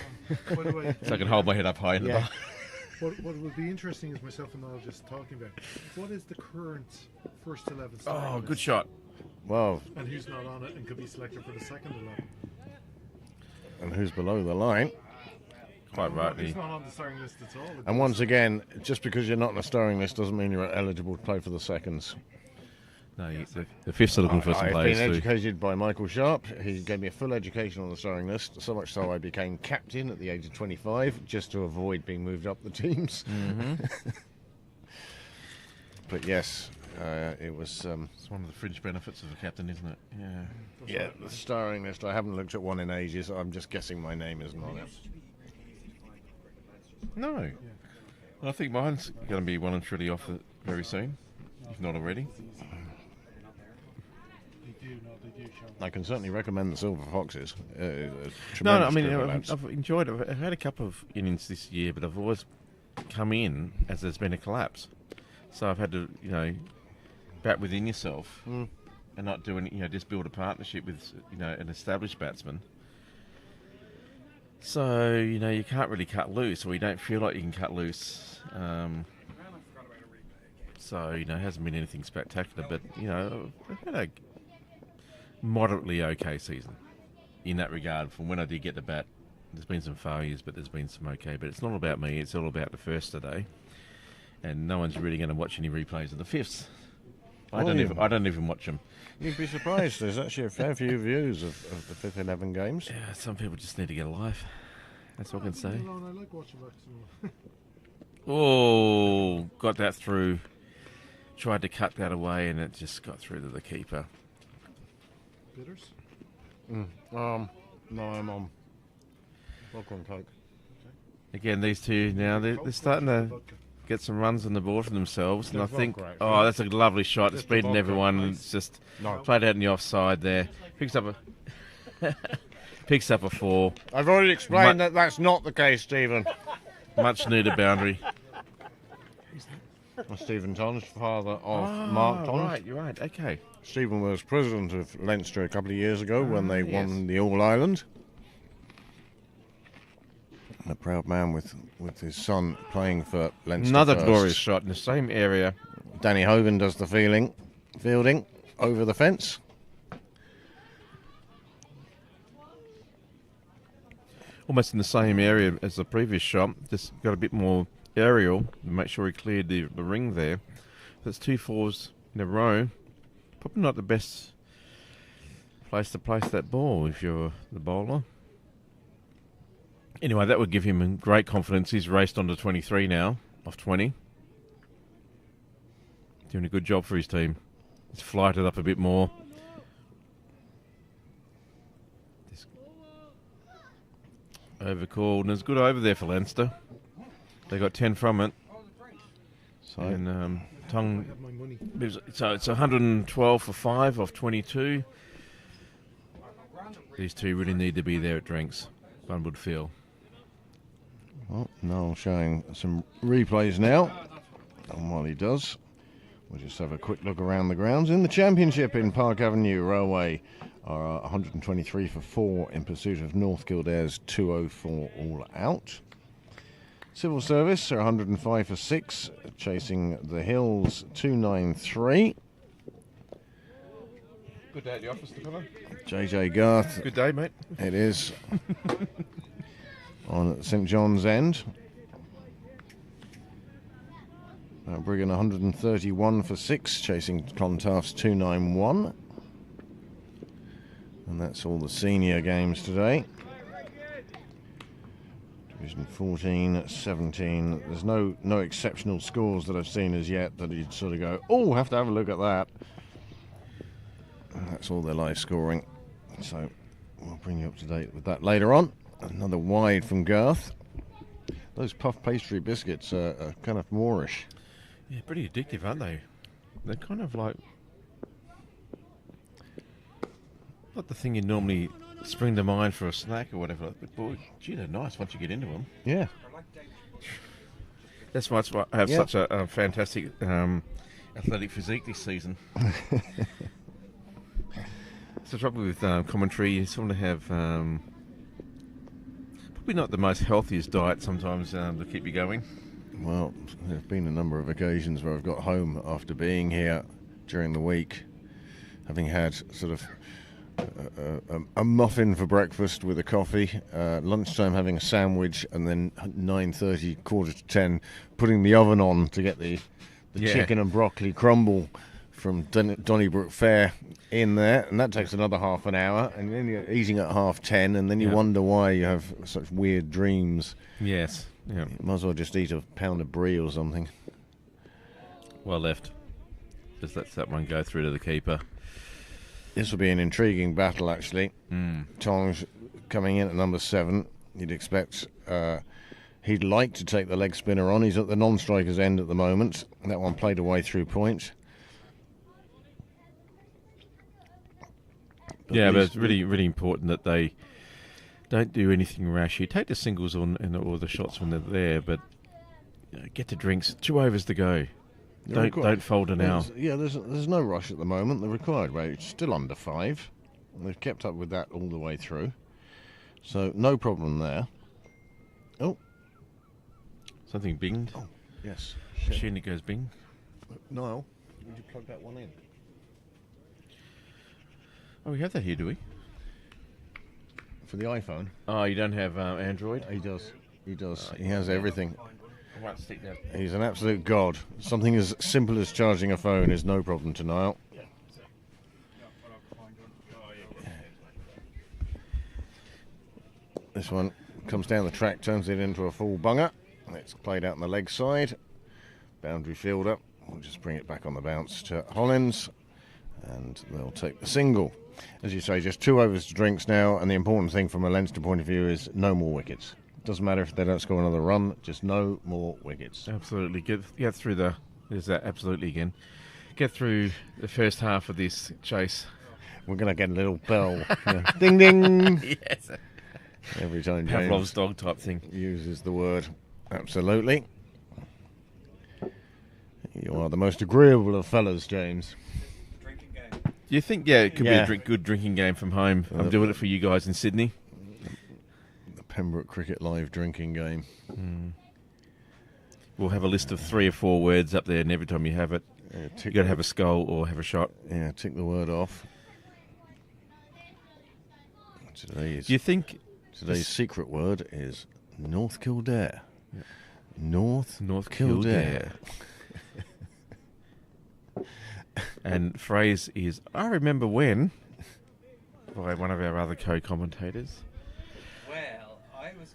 By the way, so I can hold my head up high in the Yeah. bar. what would be interesting is myself and Niall just talking about what is the current first 11 Oh, starting good list, shot. Well, and who's not on it and could be selected for the second 11. and who's below the line? Quite rightly. He's not on the starting list at all. And once again, just because you're not on a starring list doesn't mean you're eligible to play for the seconds. No, the fifths are looking for some I've players been too. educated by Michael Sharp. He gave me a full education on the starring list, so much so I became captain at the age of 25, just to avoid being moved up the teams. But yes, it was... It's one of the fringe benefits of a captain, isn't it? Yeah. yeah, the starring list, I haven't looked at one in ages. I'm just guessing my name isn't on it. No. I think mine's going to be well and truly off very soon, if not already. They do, Sean. I can certainly recommend the Silver Foxes. No, I mean, I've enjoyed it. I've had a couple of innings this year, but I've always come in as there's been a collapse. So I've had to, bat within yourself and not do any, just build a partnership with, an established batsman. So, you can't really cut loose, or you don't feel like you can cut loose. So, it hasn't been anything spectacular, but, I've had a moderately okay season in that regard. From when I did get the bat, there's been some failures, but there's been some okay. But it's not about me, it's all about the first today. And no one's really going to watch any replays of the fifths. I don't even watch them. You'd be surprised. There's actually a fair few views of the fifth 11 games. Yeah, some people just need to get a life. That's all I can say. I like watching back some Oh, got that through. Tried to cut that away, and it just got through to the keeper. bitters. No, I'm on vodka and Coke. Again, these two now they're starting to Vodka. get some runs on the board for themselves, and I Just think, vodka, actually. oh, that's a lovely shot. It's Just the beaten vodka. everyone, and it's just No. played out in the offside there. Picks up a 4. I've already explained that that's not the case, Stephen. Much needed boundary. Stephen Tonge, father of Mark Tonge. Right, you're right. Okay. Stephen was president of Leinster a couple of years ago when they won yes. the All Ireland. And a proud man with his son playing for Leinster. Another first. glorious shot in the same area. Danny Hogan does the fielding over the fence. almost in the same area as the previous shot. Just got a bit more aerial to make sure he cleared the ring there. That's 2 fours in a row. Probably not the best place to place that ball if you're the bowler. Anyway, that would give him great confidence. He's raced on to 23 now, off 20. Doing a good job for his team. He's flighted up a bit more. Overcalled, and it's good over there for Leinster. They got 10 from it. So, and Tongue, so it's 112 for 5 off 22. These two really need to be there at drinks, one would feel. Well, Noel showing some replays now. And while he does, we'll just have a quick look around the grounds. In the Championship in Park Avenue, Railway are 123 for 4 in pursuit of North Kildare's 204 all out. Civil Service are 105 for 6, chasing the Hills 293. Good day at the office, Nicola. JJ Garth. Good day, mate. It is. On St John's End. Brigham 131 for 6, chasing Clontarf's 291. And that's all the senior games today. Division 14, 17. There's no exceptional scores that I've seen as yet that you'd sort of go, oh, have to have a look at that. And that's all their live scoring. So we'll bring you up to date with that later on. Another wide from Garth. Those puff pastry biscuits are kind of Moorish. Yeah, pretty addictive, aren't they? They're kind of like not the thing you normally spring to mind for a snack or whatever. But boy, gee, they're nice once you get into them. Yeah. That's why I have such a fantastic athletic physique this season. It's the trouble with commentary. You sort of have probably not the most healthiest diet sometimes to keep you going. Well, there have been a number of occasions where I've got home after being here during the week, having had sort of a muffin for breakfast with a coffee, lunchtime having a sandwich, and then 9:30, quarter to 10, putting the oven on to get the chicken and broccoli crumble from Donnybrook Fair in there, and that takes another half an hour, and then you're eating at 10:30, and then you wonder why you have such weird dreams. Yes. Yeah. You might as well just eat a pound of brie or something. Well left. Just lets that one go through to the keeper. This will be an intriguing battle, actually. Tongs coming in at number 7. You'd expect he'd like to take the leg spinner on. He's at the non-striker's end at the moment. That one played away through point. But it's really, really important that they don't do anything rash. You take the singles or the shots when they're there, but get to drinks. 2 overs to go. Don't fold it now. There's no rush at the moment. The required rate is still under 5. And they've kept up with that all the way through. So no problem there. Oh. Something binged. Oh, yes. Machine that goes bing. Niall, would you plug that one in? Oh, we have that here, do we? For the iPhone? Oh, you don't have Android? He does. He does. He has everything. I won't stick that. He's an absolute god. Something as simple as charging a phone is no problem to Niall. This one comes down the track, turns it into a full bunger. It's played out on the leg side. Boundary fielder. We'll just bring it back on the bounce to Hollins. And they'll take the single. As you say, just 2 overs to drinks now. And the important thing from a Leinster point of view is no more wickets. Doesn't matter if they don't score another run, just no more wickets. Absolutely. Get through there's that absolutely again. Get through the first half of this chase. We're going to get a little bell. Ding, ding. Yes. Every time Pavlov's James dog type thing. uses the word. Absolutely. You are the most agreeable of fellas, James. Drinking game. Do you think, it could be a good drinking game from home? I'm doing it for you guys in Sydney. Pembroke Cricket Live drinking game. We'll have a list of 3 or 4 words up there, and every time you have it, you got to have a skull or have a shot. Yeah, tick the word off. Do you think Today's secret word is North Kildare. Yeah. North Kildare. And phrase is, I remember when, by one of our other co-commentators.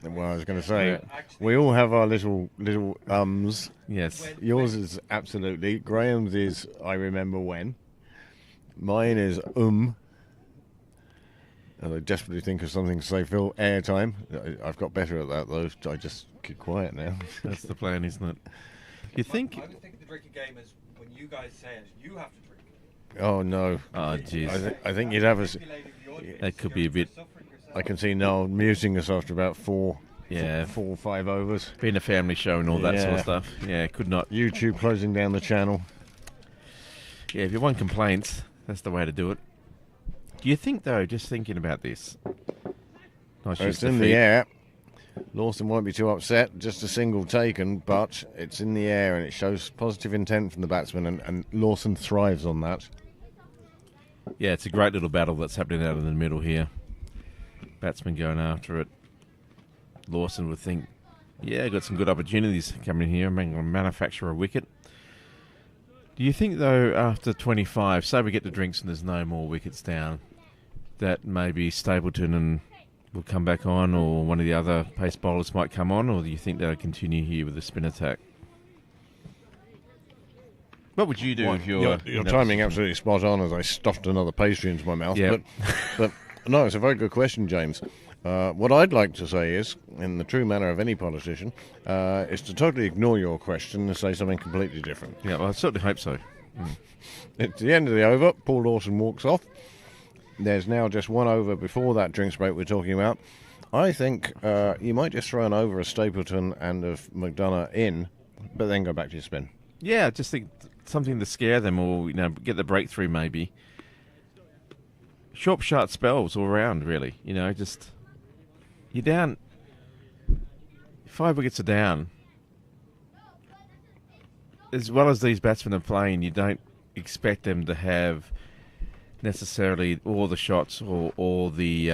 Well, I was going to say, Actually, we all have our little ums. Yes. Yours is absolutely. Graham's is I remember when. Mine is And I desperately think of something to say, Phil. Airtime. I've got better at that, though. I just keep quiet now. That's the plan, isn't it? You think... I would think the drinking game is when you guys say it, you have to drink. Oh, no. Oh, jeez. I think you'd have us. Manipulating the audience, That could be a you're bit... suffering yourself. I can see Noel muting us after about four or 5 overs. Being a family show and all that sort of Yeah. stuff. Yeah, could not... YouTube closing down the channel. Yeah, if you want complaints, that's the way to do it. Do you think, though, just thinking about this... Nice It's use of in the feet. air. Lawson won't be too upset. Just a single taken, but it's in the air and it shows positive intent from the batsman, and Lawson thrives on that. Yeah, it's a great little battle that's happening out in the middle here. Batsman going after it. Lawson would think, yeah, got some good opportunities coming here. I'm going to manufacture a wicket. Do you think, though, after 25, say we get the drinks and there's no more wickets down, that maybe Stapleton and will come back on, or one of the other pace bowlers might come on, or do you think they'll continue here with the spin attack? What would you do if you're... Your in that timing position? absolutely spot on as I stuffed another pastry into my mouth. Yep. But no, it's a very good question, James. What I'd like to say is, in the true manner of any politician, is to totally ignore your question and say something completely different. Yeah, well, I certainly hope so. It's the end of the over. Paul Lawson walks off. There's now just one over before that drinks break we're talking about. I think you might just throw an over of Stapleton and of McDonough in, but then go back to your spin. Yeah, I just think something to scare them, or get the breakthrough maybe. Short, sharp spells all around, really. Just you're down. 5 wickets are down. As well as these batsmen are playing, you don't expect them to have necessarily all the shots or all the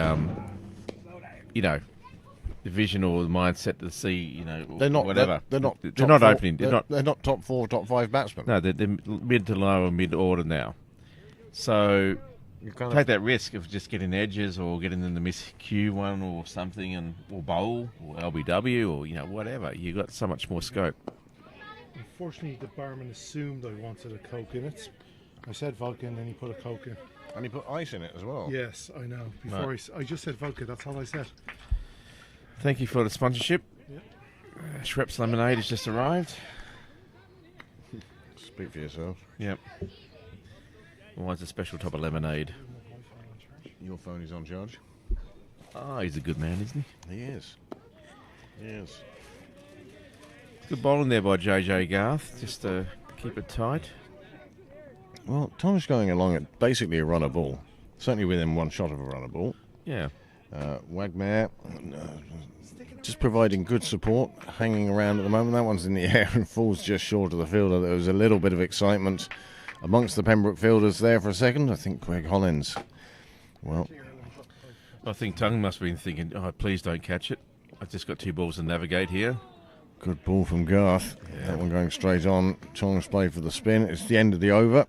the vision or the mindset to see They're not whatever. They're not. They're top not four- opening. They're not top 4, top 5 batsmen. No, they're mid to lower mid order now. So You kind take that risk of just getting edges or getting them to miss Q one or something, or bowl or LBW or whatever. You got so much more scope. Unfortunately, the barman assumed I wanted a Coke in it. I said vodka and then he put a Coke in. And he put ice in it as well. Yes, I know. Before I just said vodka, that's all I said. Thank you for the sponsorship. Yeah. Schweppes Lemonade has just arrived. Speak for yourself. Yep. Mine's a special type of lemonade. Your phone is on charge. Oh, he's a good man, isn't he? He is. He is. Good bowling there by JJ Garth, just to keep it tight. Well, Tom's going along at basically a runner ball. Certainly within one shot of a runner ball. Yeah. Wagmare, just providing good support, hanging around at the moment. That one's in the air and falls just short of the fielder. There was a little bit of excitement amongst the Pembroke fielders there for a second. I think Greg Hollins, well, I think Tongue must have been thinking, oh, please don't catch it. I've just got 2 balls to navigate here. good ball from Garth. That one going straight on. Tongs play for the spin. It's the end of the over.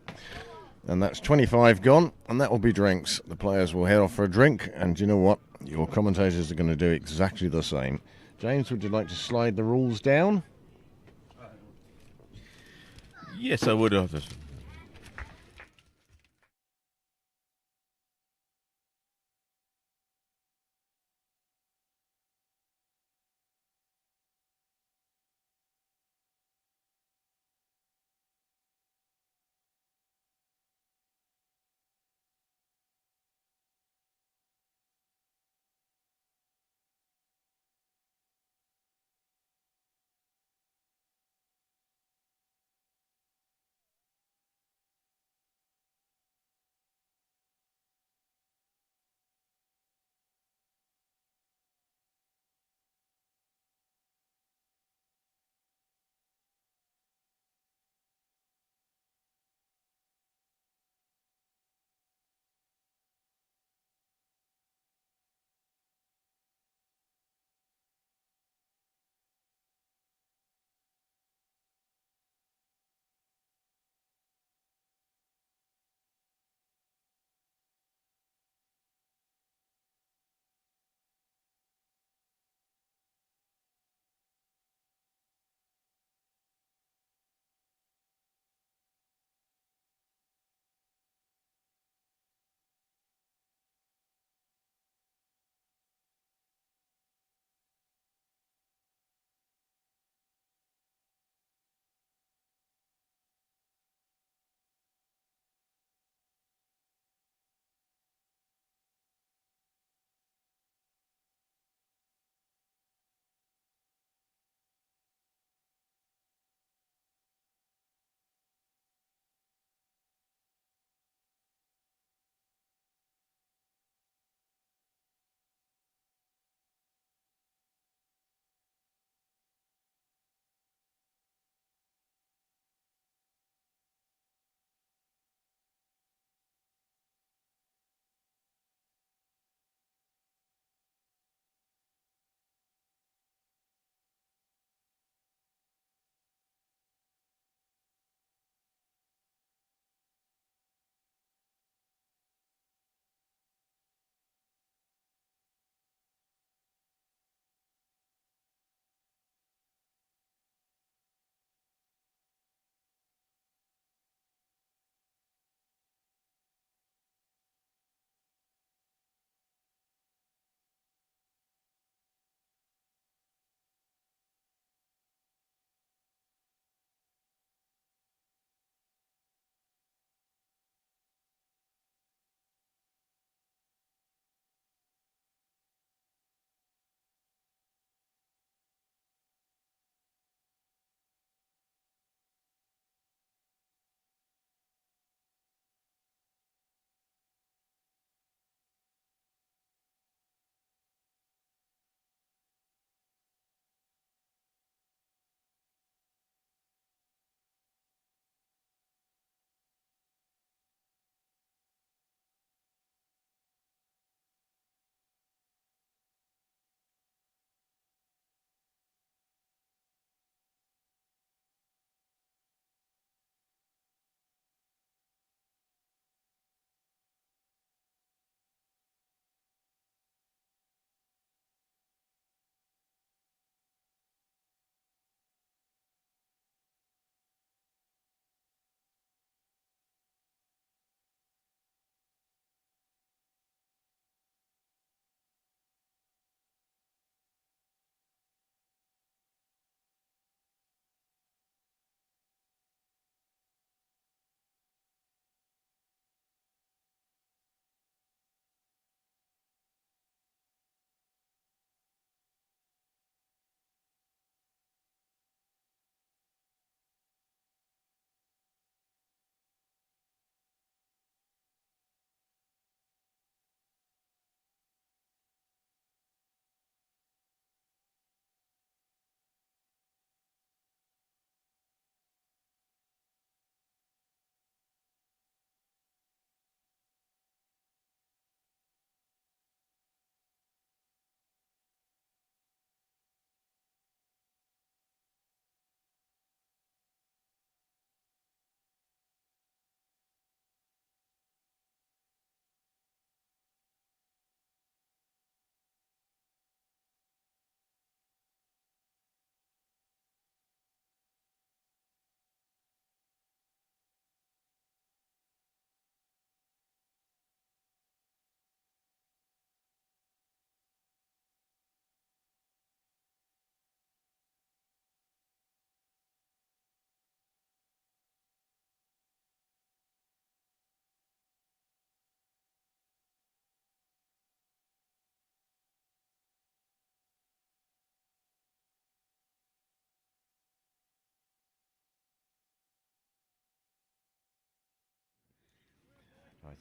And that's 25 gone, and that will be drinks. The players will head off for a drink, and you know what? Your commentators are going to do exactly the same. James, would you like to slide the rules down? Yes, I would.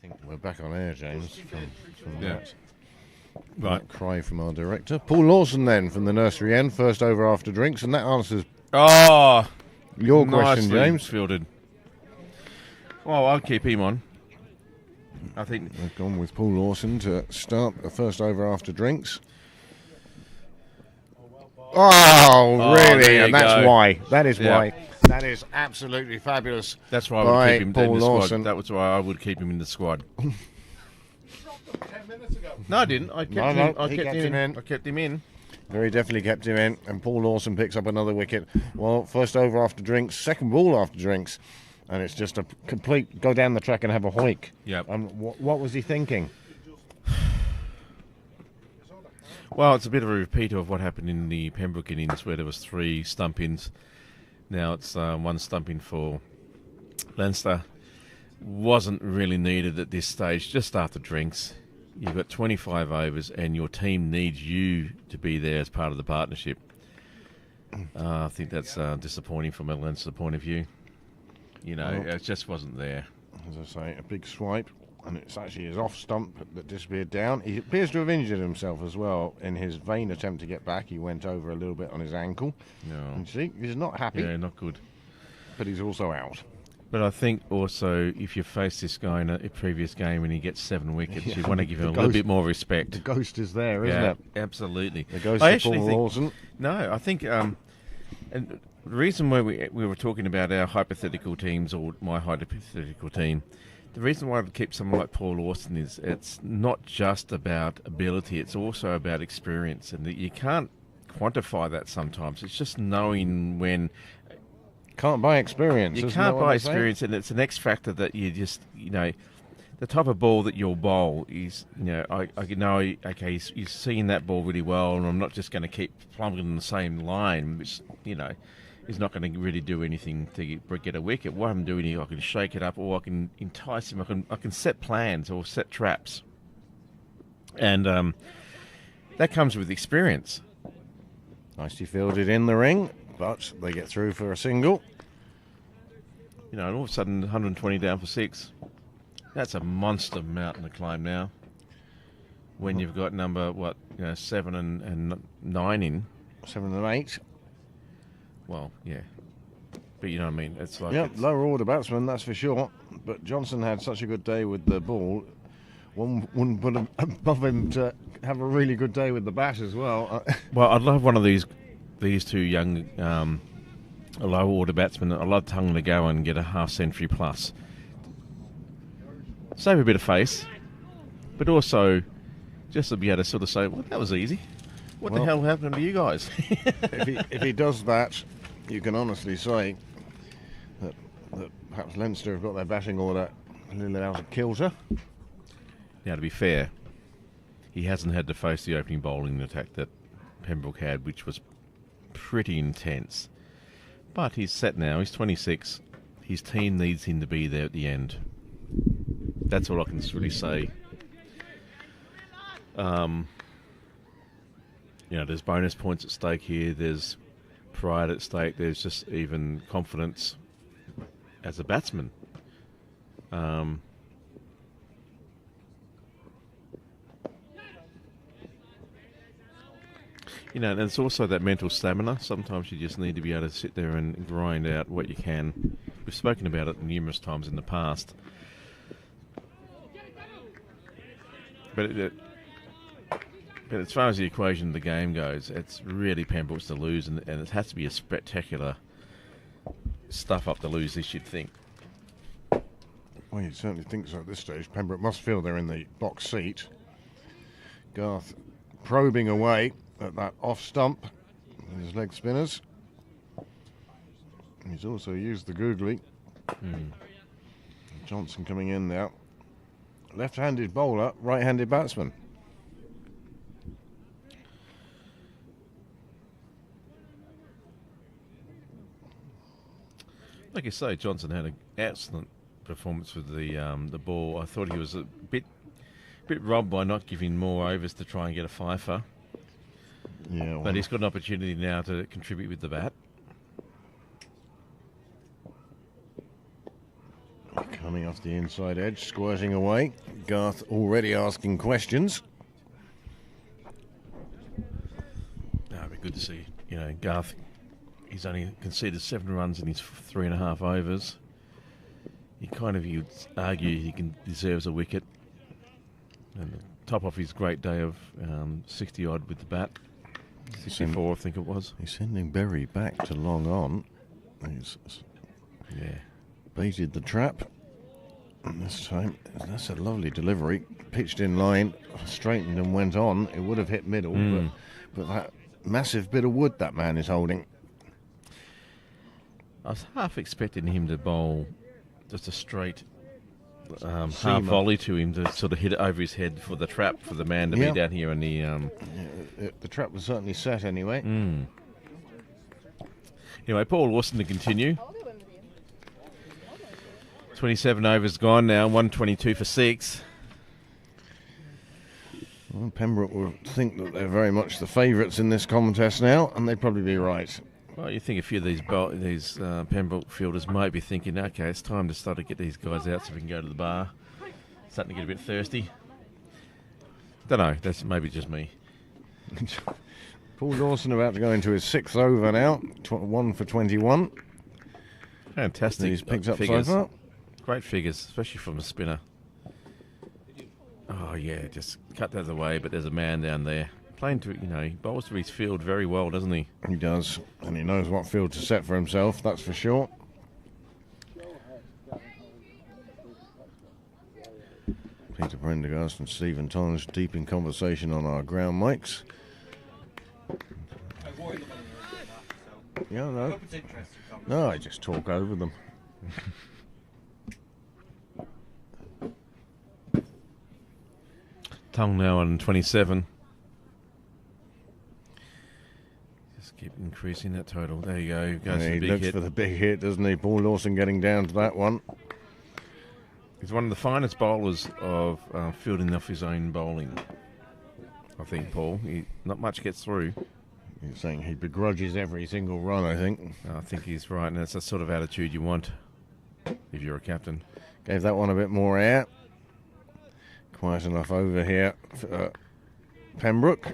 think we're back on air, James, from Yeah. that. Right. Cry from our director. Paul Lawson then from the nursery end, first over after drinks, and that answers Oh, your question, nicely James. fielded. Well, I'll keep him on. I think. We've gone with Paul Lawson to start the first over after drinks. Oh, really? there you And that's go. why. That is Yeah. why. That is absolutely fabulous. That's why I by would keep him Paul in the Lawson. squad. That was why I would keep him in the squad. 10 minutes ago. No, I didn't. I kept No, him. no, I he kept kept him him in. I kept him in. Very definitely kept him in, and Paul Lawson picks up another wicket. Well, first over after drinks, second ball after drinks, and it's just a complete go down the track and have a hoik. Yep. What was he thinking? Well, it's a bit of a repeat of what happened in the Pembroke innings, where there was 3 stump-ins. Now it's 1 stump-in for Leinster. Wasn't really needed at this stage, just after drinks. You've got 25 overs, and your team needs you to be there as part of the partnership. I think that's disappointing from a Leinster point of view. You know, Well, it just wasn't there. As I say, a big swipe, and it's actually his off stump that disappeared down. He appears to have injured himself as well in his vain attempt to get back. He went over a little bit on his ankle. No. And see, he's not happy, Yeah, not good. but he's also out. But I think also if you face this guy in a previous game and he gets 7 wickets, you Yeah, want to give him the a little ghost- bit more The respect. ghost is there, isn't Yeah, it? absolutely. The ghost I of actually Paul think Lawson. no. I think and the reason why we were talking about our hypothetical teams or my hypothetical team, the reason why I keep someone like Paul Lawson is it's not just about ability; it's also about experience, and that you can't quantify that sometimes. It's just knowing when. Can't buy experience. You isn't can't that what buy they say? experience, and it's an X factor that you just, the type of ball that you'll bowl is, I know, okay, he's seeing that ball really well, and I'm not just going to keep plumbing in the same line, which, is not going to really do anything to get a wicket. What I'm doing here, I can shake it up, or I can entice him. I can set plans or set traps, and that comes with experience. Nicely fielded in the ring, but they get through for a single. And all of a sudden, 120 down for 6. That's a monster mountain to climb now. When you've got number 7 and 9 in. 7 and 8. Well, yeah, but you know what I mean. It's like Yep, lower order batsman, that's for sure. But Johnson had such a good day with the ball. One wouldn't put him above him to have a really good day with the bat as well. Well, I'd love one of these two young low order batsmen. I'd love Tongue to go and get a half century plus. Save a bit of face, but also just to be able to sort of say, well, that was easy. What the Well- hell happened to you guys? if he does that, you can honestly say that perhaps Leinster have got their batting order a little out of kilter. Now, to be fair, he hasn't had to face the opening bowling attack that Pembroke had, which was pretty intense. But he's set now. He's 26. His team needs him to be there at the end. That's all I can really say. There's bonus points at stake here. There's pride at stake. There's just even confidence as a batsman. And it's also that mental stamina. Sometimes you just need to be able to sit there and grind out what you can. We've spoken about it numerous times in the past. But as far as the equation of the game goes, it's really Pembroke's to lose, and it has to be a spectacular stuff up to lose this, you'd think. Well, you certainly think so at this stage. Pembroke must feel they're in the box seat. Garth probing away at that off stump with his leg spinners. He's also used the googly. Johnson coming in now. Left-handed bowler, right-handed batsman. Like you say, Johnson had an excellent performance with the ball. I thought he was a bit robbed by not giving more overs to try and get a fifer. Yeah, well, But he's got an opportunity now to contribute with the bat. Coming off the inside edge, squirting away. Garth already asking questions. It'd be good to see, Garth. He's only conceded 7 runs in his 3.5 overs. You'd argue he deserves a wicket. And to top off his great day of 60 odd with the bat. 64, I think it was. He's sending Berry back to long on. He's baited the trap. And this time, that's a lovely delivery. Pitched in line, straightened and went on. It would have hit middle, but that massive bit of wood that man is holding. I was half expecting him to bowl just a straight half volley to him to sort of hit it over his head for the trap for the man to be down here in the... the trap was certainly set anyway. Anyway, Paul Lawson to continue. 27 overs gone now, 122 for 6. Well, Pembroke will think that they're very much the favourites in this contest now, and they'd probably be right. Well, you think a few of these Pembroke fielders might be thinking, okay, it's time to start to get these guys out so we can go to the bar. Starting to get a bit thirsty. Don't know, that's maybe just me. Paul Dawson about to go into his 6th over now, 1 for 21. Fantastic. He's picked up figures. so far. Great figures, especially from a spinner. Oh yeah, just cut that away, but there's a man down there. Playing to, he bowls to his field very well, doesn't he? He does, and he knows what field to set for himself, that's for sure. Peter Prendergast and Stephen Tonge deep in conversation on our ground mics. Yeah, no. No, I just talk over them. Tongue now on 27. Just keep increasing that total. There you go. Goes for the He big looks hit. for the big hit, doesn't he? Paul Lawson getting down to that one. He's one of the finest bowlers of fielding off his own bowling. I think, Paul. Not much gets through. He's saying he begrudges every single run, I think. I think he's right, and that's the sort of attitude you want if you're a captain. Gave that one a bit more air. Quiet enough over here for Pembroke.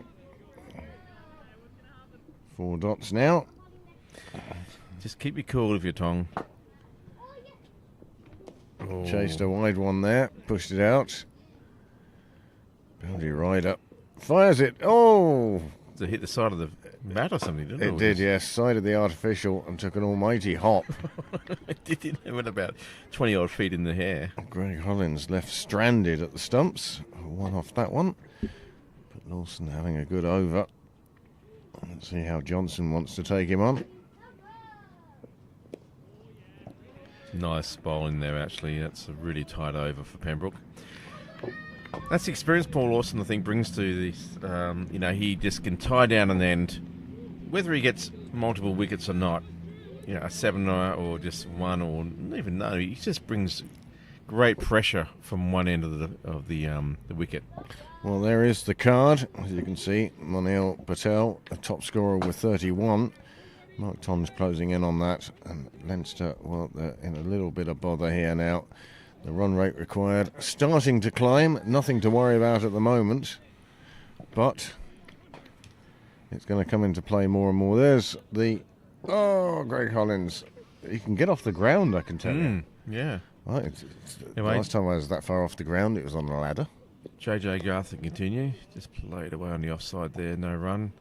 4 dots now. Just keep your cool with your tongue. Oh. Chased a wide one there. Pushed it out. Boundary rider. Fires it. Oh! It hit the side of the mat or something, didn't it? It did, yes. Side of the artificial and took an almighty hop. It went about 20 odd feet in the air. Greg Hollins left stranded at the stumps. One off that one. But Lawson having a good over. Let's see how Johnson wants to take him on. Nice bowling there, actually. That's a really tight over for Pembroke. That's the experience Paul Lawson, I think, brings to this. He just can tie down an end, whether he gets multiple wickets or not. A 7 or just one, or even no. He just brings great pressure from one end of the wicket. Well, there is the card. As you can see, Monil Patel, a top scorer with 31. Mark Tom's closing in on that. And Leinster, well, they're in a little bit of bother here now. The run rate required starting to climb. Nothing to worry about at the moment. But it's going to come into play more and more. There's the... Oh, Greg Hollins. He can get off the ground, I can tell you. Yeah. Right, last time I was that far off the ground, it was on a ladder. JJ Garth to continue. Just played away on the offside there. No run.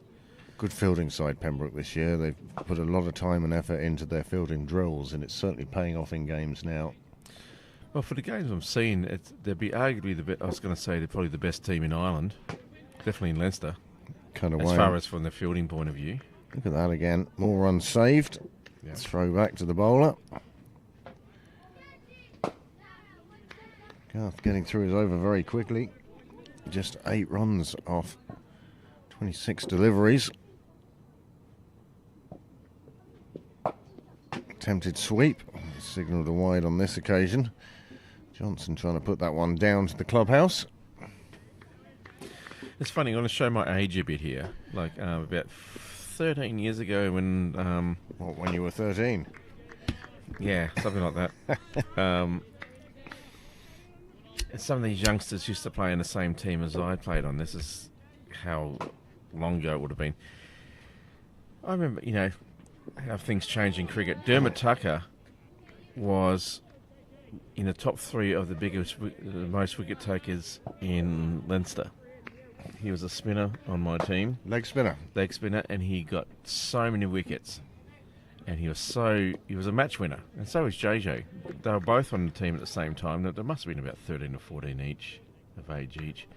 Good fielding side, Pembroke, this year. They've put a lot of time and effort into their fielding drills, and it's certainly paying off in games now. Well, for the games I'm seeing, they'd be arguably I was going to say they're probably the best team in Ireland. Definitely in Leinster. Kind of as far as from the fielding point of view. Look at that again. More runs saved. Yeah. Throw back to the bowler. Garth getting through his over very quickly. Just 8 runs off 26 deliveries. Attempted sweep. Signalled a wide on this occasion. Johnson trying to put that one down to the clubhouse. It's funny, I'm going to show my age a bit here. Like about 13 years ago when... when you were 13? Yeah, something like that. some of these youngsters used to play in the same team as I played on. This is how long ago it would have been. I remember, how things change in cricket. Dermot Tucker was in the top 3 of the most wicket takers in Leinster. He was a spinner on my team. Leg spinner, and he got so many wickets. And he was a match winner. And so was JJ. They were both on the team at the same time. There must have been about 13 or 14 of age each.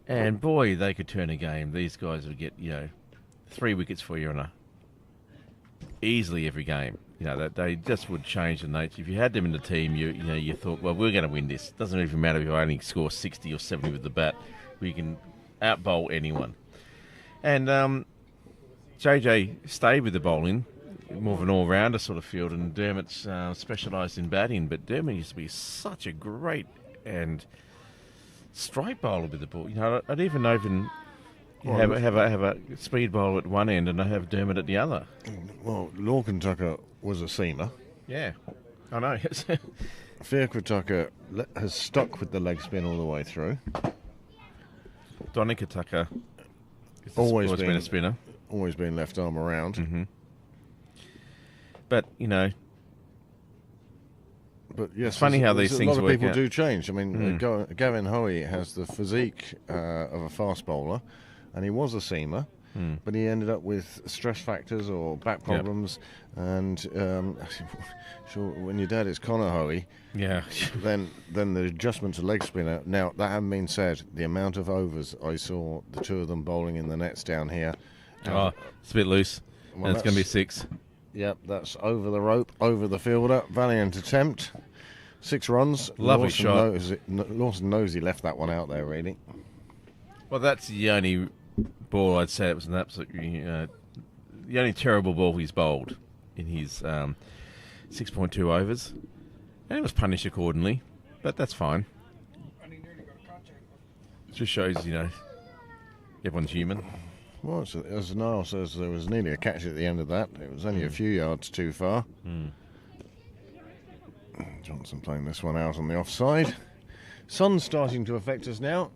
And boy, they could turn a game. These guys would get, 3 wickets for you easily every game. They just would change the nature. If you had them in the team, you thought, well, we're going to win this. It doesn't even matter if I only score 60 or 70 with the bat. We can out-bowl anyone. And JJ stayed with the bowling, more of an all-rounder sort of field, and Dermot's specialised in batting. But Dermot used to be such a great and straight bowler with the ball. I'd even have a speed bowler at one end and I have Dermot at the other. Well, Lorcan Tucker was a seamer. Yeah, I know. Fiacre Tucker has stuck with the leg spin all the way through. Donica Tucker has Always been a spinner. Always been left arm around. Mm-hmm. But, But yes, it's funny how these things work out. A lot of people do change. I mean, Gavin Hoey has the physique of a fast bowler, and he was a seamer, but he ended up with stress factors or back problems. And sure, when your dad is Connor Hoey, then the adjustment to leg spinner. Now, that having been said, the amount of overs I saw the two of them bowling in the nets down here. It's a bit loose, and it's going to be 6. Yep, that's over the rope, over the fielder. Valiant attempt. 6 runs. Lovely shot. Lawson knows he left that one out there, really. Well, that's the only ball I'd say it was an absolutely... the only terrible ball he's bowled in his 6.2 overs. And it was punished accordingly, but that's fine. It just shows, everyone's human. Well, as Niall says, there was nearly a catch at the end of that. It was only a few yards too far. Johnson playing this one out on the offside. Sun's starting to affect us now.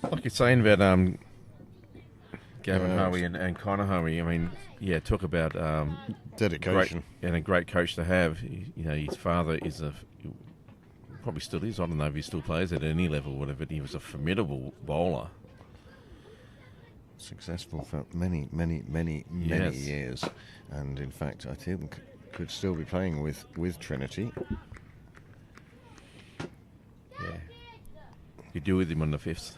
Like you're saying about Gavin Hoey and Connor Hoey, I mean, talk about dedication. And a great coach to have. His father is probably still is. I don't know if he still plays at any level or whatever, but he was a formidable bowler. Successful for many years, and in fact I think could still be playing with Trinity. Yeah, you do with him on the 5th.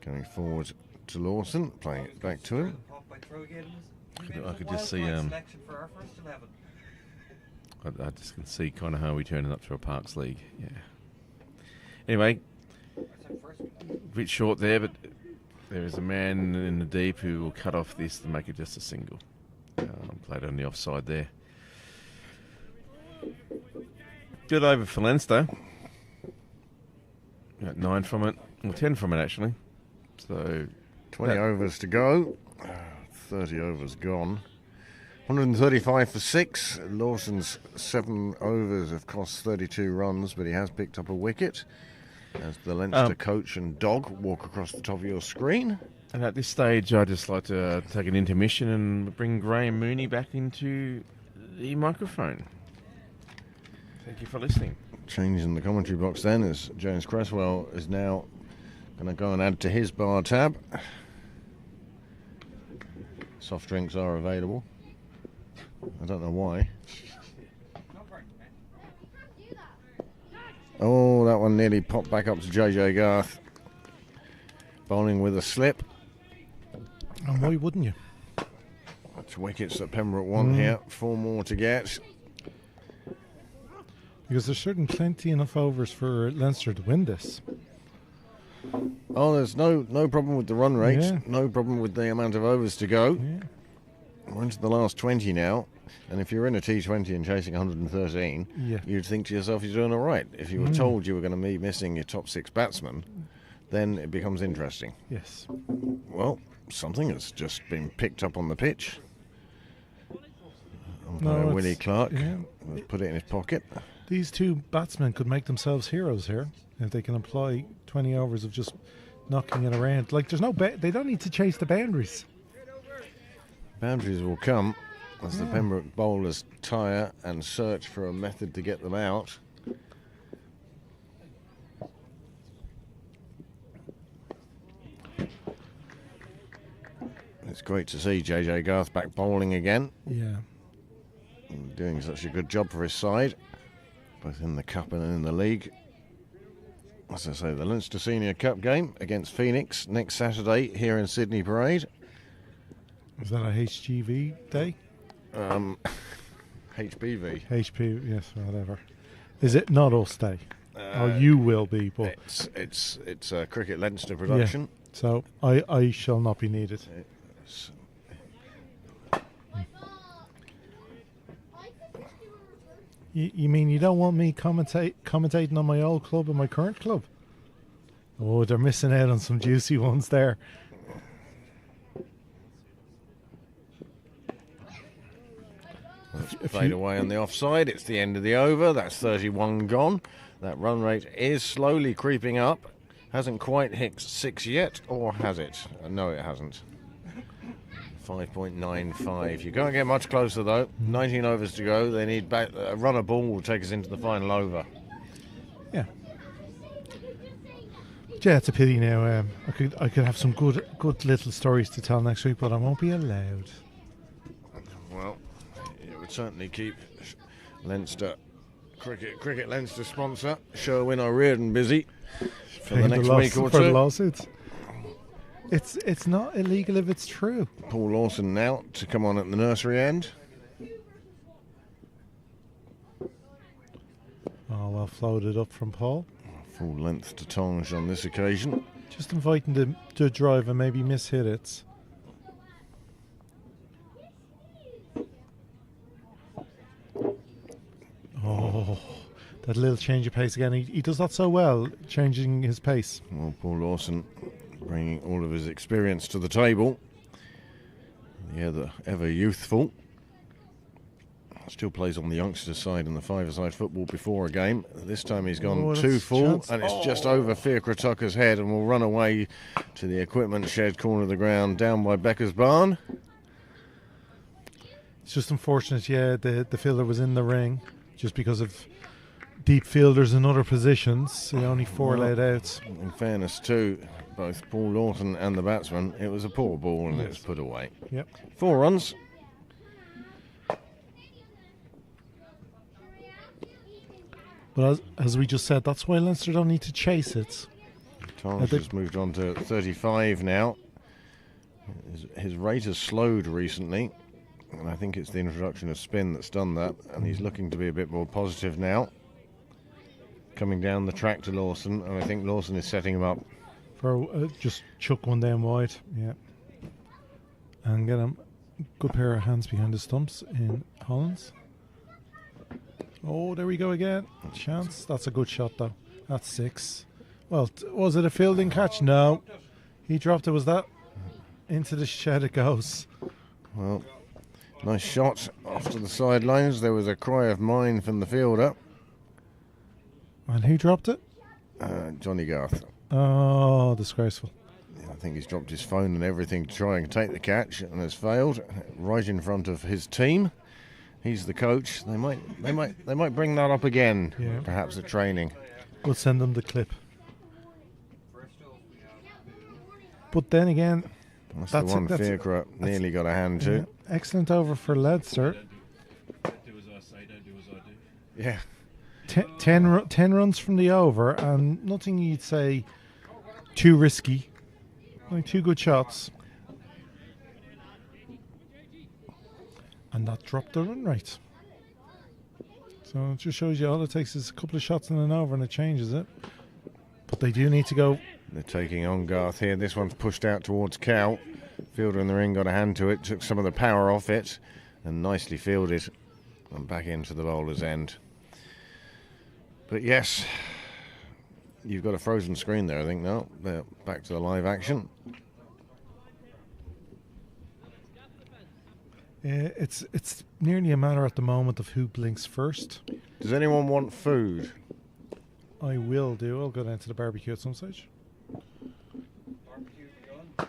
Going forward to Lawson, playing it back to him. I could just see I just can see Connor Hoey turning up to a Parks League. Yeah. Anyway, a bit short there, but there is a man in the deep who will cut off this to make it just a single. Played on the offside there. Good over for Leinster. Got 9 from it, or 10 from it actually. So 20 overs to go. 30 overs gone. 135 for 6. Lawson's 7 overs have cost 32 runs, but he has picked up a wicket. As the Leinster coach and dog walk across the top of your screen. And at this stage, I'd just like to take an intermission and bring Graham Mooney back into the microphone. Thank you for listening. Change in the commentary box then, as James Cresswell is now going to go and add to his bar tab. Soft drinks are available. I don't know why. Oh, that one nearly popped back up to JJ Garth. Bowling with a slip. And why wouldn't you? That's wickets that Pembroke want here. 4 more to get. Because there's certainly plenty enough overs for Leinster to win this. Oh, there's no problem with the run rate. Yeah. No problem with the amount of overs to go. Yeah. We're into the last 20 now. And if you're in a T20 and chasing 113, you'd think to yourself you're doing all right. If you were told you were going to be missing your top 6 batsmen, then it becomes interesting. Yes. Well, something has just been picked up on the pitch. Umpire it's- Willie Clark yeah. put it in his pocket. These two batsmen could make themselves heroes here if they can apply 20 overs of just knocking it around. Like, there's no they don't need to chase the boundaries. Boundaries will come as the Pembroke bowlers tire and search for a method to get them out. It's great to see JJ Garth back bowling again, Yeah. and doing such a good job for his side, both in the cup and in the league. As I say, the Leinster Senior Cup game against Phoenix next Saturday here in Sydney Parade. Is that a HGV day? HBV. HP, yes, whatever. Is it not us day? Or you will be, but It's a Cricket Leinster production. so I shall not be needed. It's- You mean you don't want me commentating on my old club and my current club? Oh, they're missing out on some juicy ones there. If Fade you- away on the offside. It's the end of the over. That's 31 gone. That run rate is slowly creeping up. Hasn't quite hit 6 yet, or has it? No, it hasn't. 5.95. You can't get much closer though. 19 overs to go. They need back. A runner ball will take us into the final over. Yeah. Yeah, it's a pity now. I could have some good little stories to tell next week, but I won't be allowed. Well, it would certainly keep Leinster Cricket Leinster sponsor Sherwin O'Riordan busy for the Paying next loss- week or for the two. lawsuits. It's not illegal if it's true. Paul Lawson now to come on at the nursery end. Oh, well floated up from Paul. Full length to Tonge on this occasion. Just inviting the drive and maybe miss-hit it. Oh, that little change of pace again. He does that so well, changing his pace. Well, Paul Lawson bringing all of his experience to the table. The ever youthful. Still plays on the youngsters' side in the five-a-side football before a game. This time he's gone Oh, too that's full, chance. and it's just over Fiacre Tucker's head and will run away to the equipment shed corner of the ground down by Becker's barn. It's just unfortunate, yeah, the fielder was in the ring just because of deep fielders in other positions. So only four Well, laid out. In fairness to both Paul Lawson and the batsman, it was a poor ball and Yes. it's put away. Yep. 4 runs. But as we just said, that's why Leinster don't need to chase it. Tonge think- has moved on to 35 now. His rate has slowed recently, and I think it's the introduction of spin that's done that, and he's looking to be a bit more positive now. Coming down the track to Lawson, and I think Lawson is setting him up. For just chuck one down wide, yeah. And get a good pair of hands behind the stumps in Hollands. Oh, there we go again. Chance. That's a good shot, though. That's 6. Well, was it a fielding catch? No. He dropped it. Was that? Into the shed it goes. Well, nice shot off to the sidelines. There was a cry of mine from the fielder, And who dropped it? Johnny Garth. Oh, disgraceful. I think he's dropped his phone and everything to try and take the catch, and has failed right in front of his team. He's the coach. They might bring that up again, Yeah. perhaps at training. We'll send them the clip. But then again, That's That's the one it, that's- Fiacre nearly got a hand to. yeah, excellent over for Leinster. Do as I say, don't do as I do. Yeah. 10 runs from the over, and nothing you'd say too risky. Like 2 good shots. And that dropped the run rate. So it just shows you all it takes is a couple of shots and an over and it changes it. But they do need to go. They're taking on Garth here. This one's pushed out towards Cow. Fielder in the ring got a hand to it, took some of the power off it, and nicely fielded. And back into the bowler's end. But yes, you've got a frozen screen there, I think, now. Back to the live action. It's nearly a matter at the moment of who blinks first. Does anyone want food? I will do. I'll go down to the barbecue at some stage. Barbecue begun.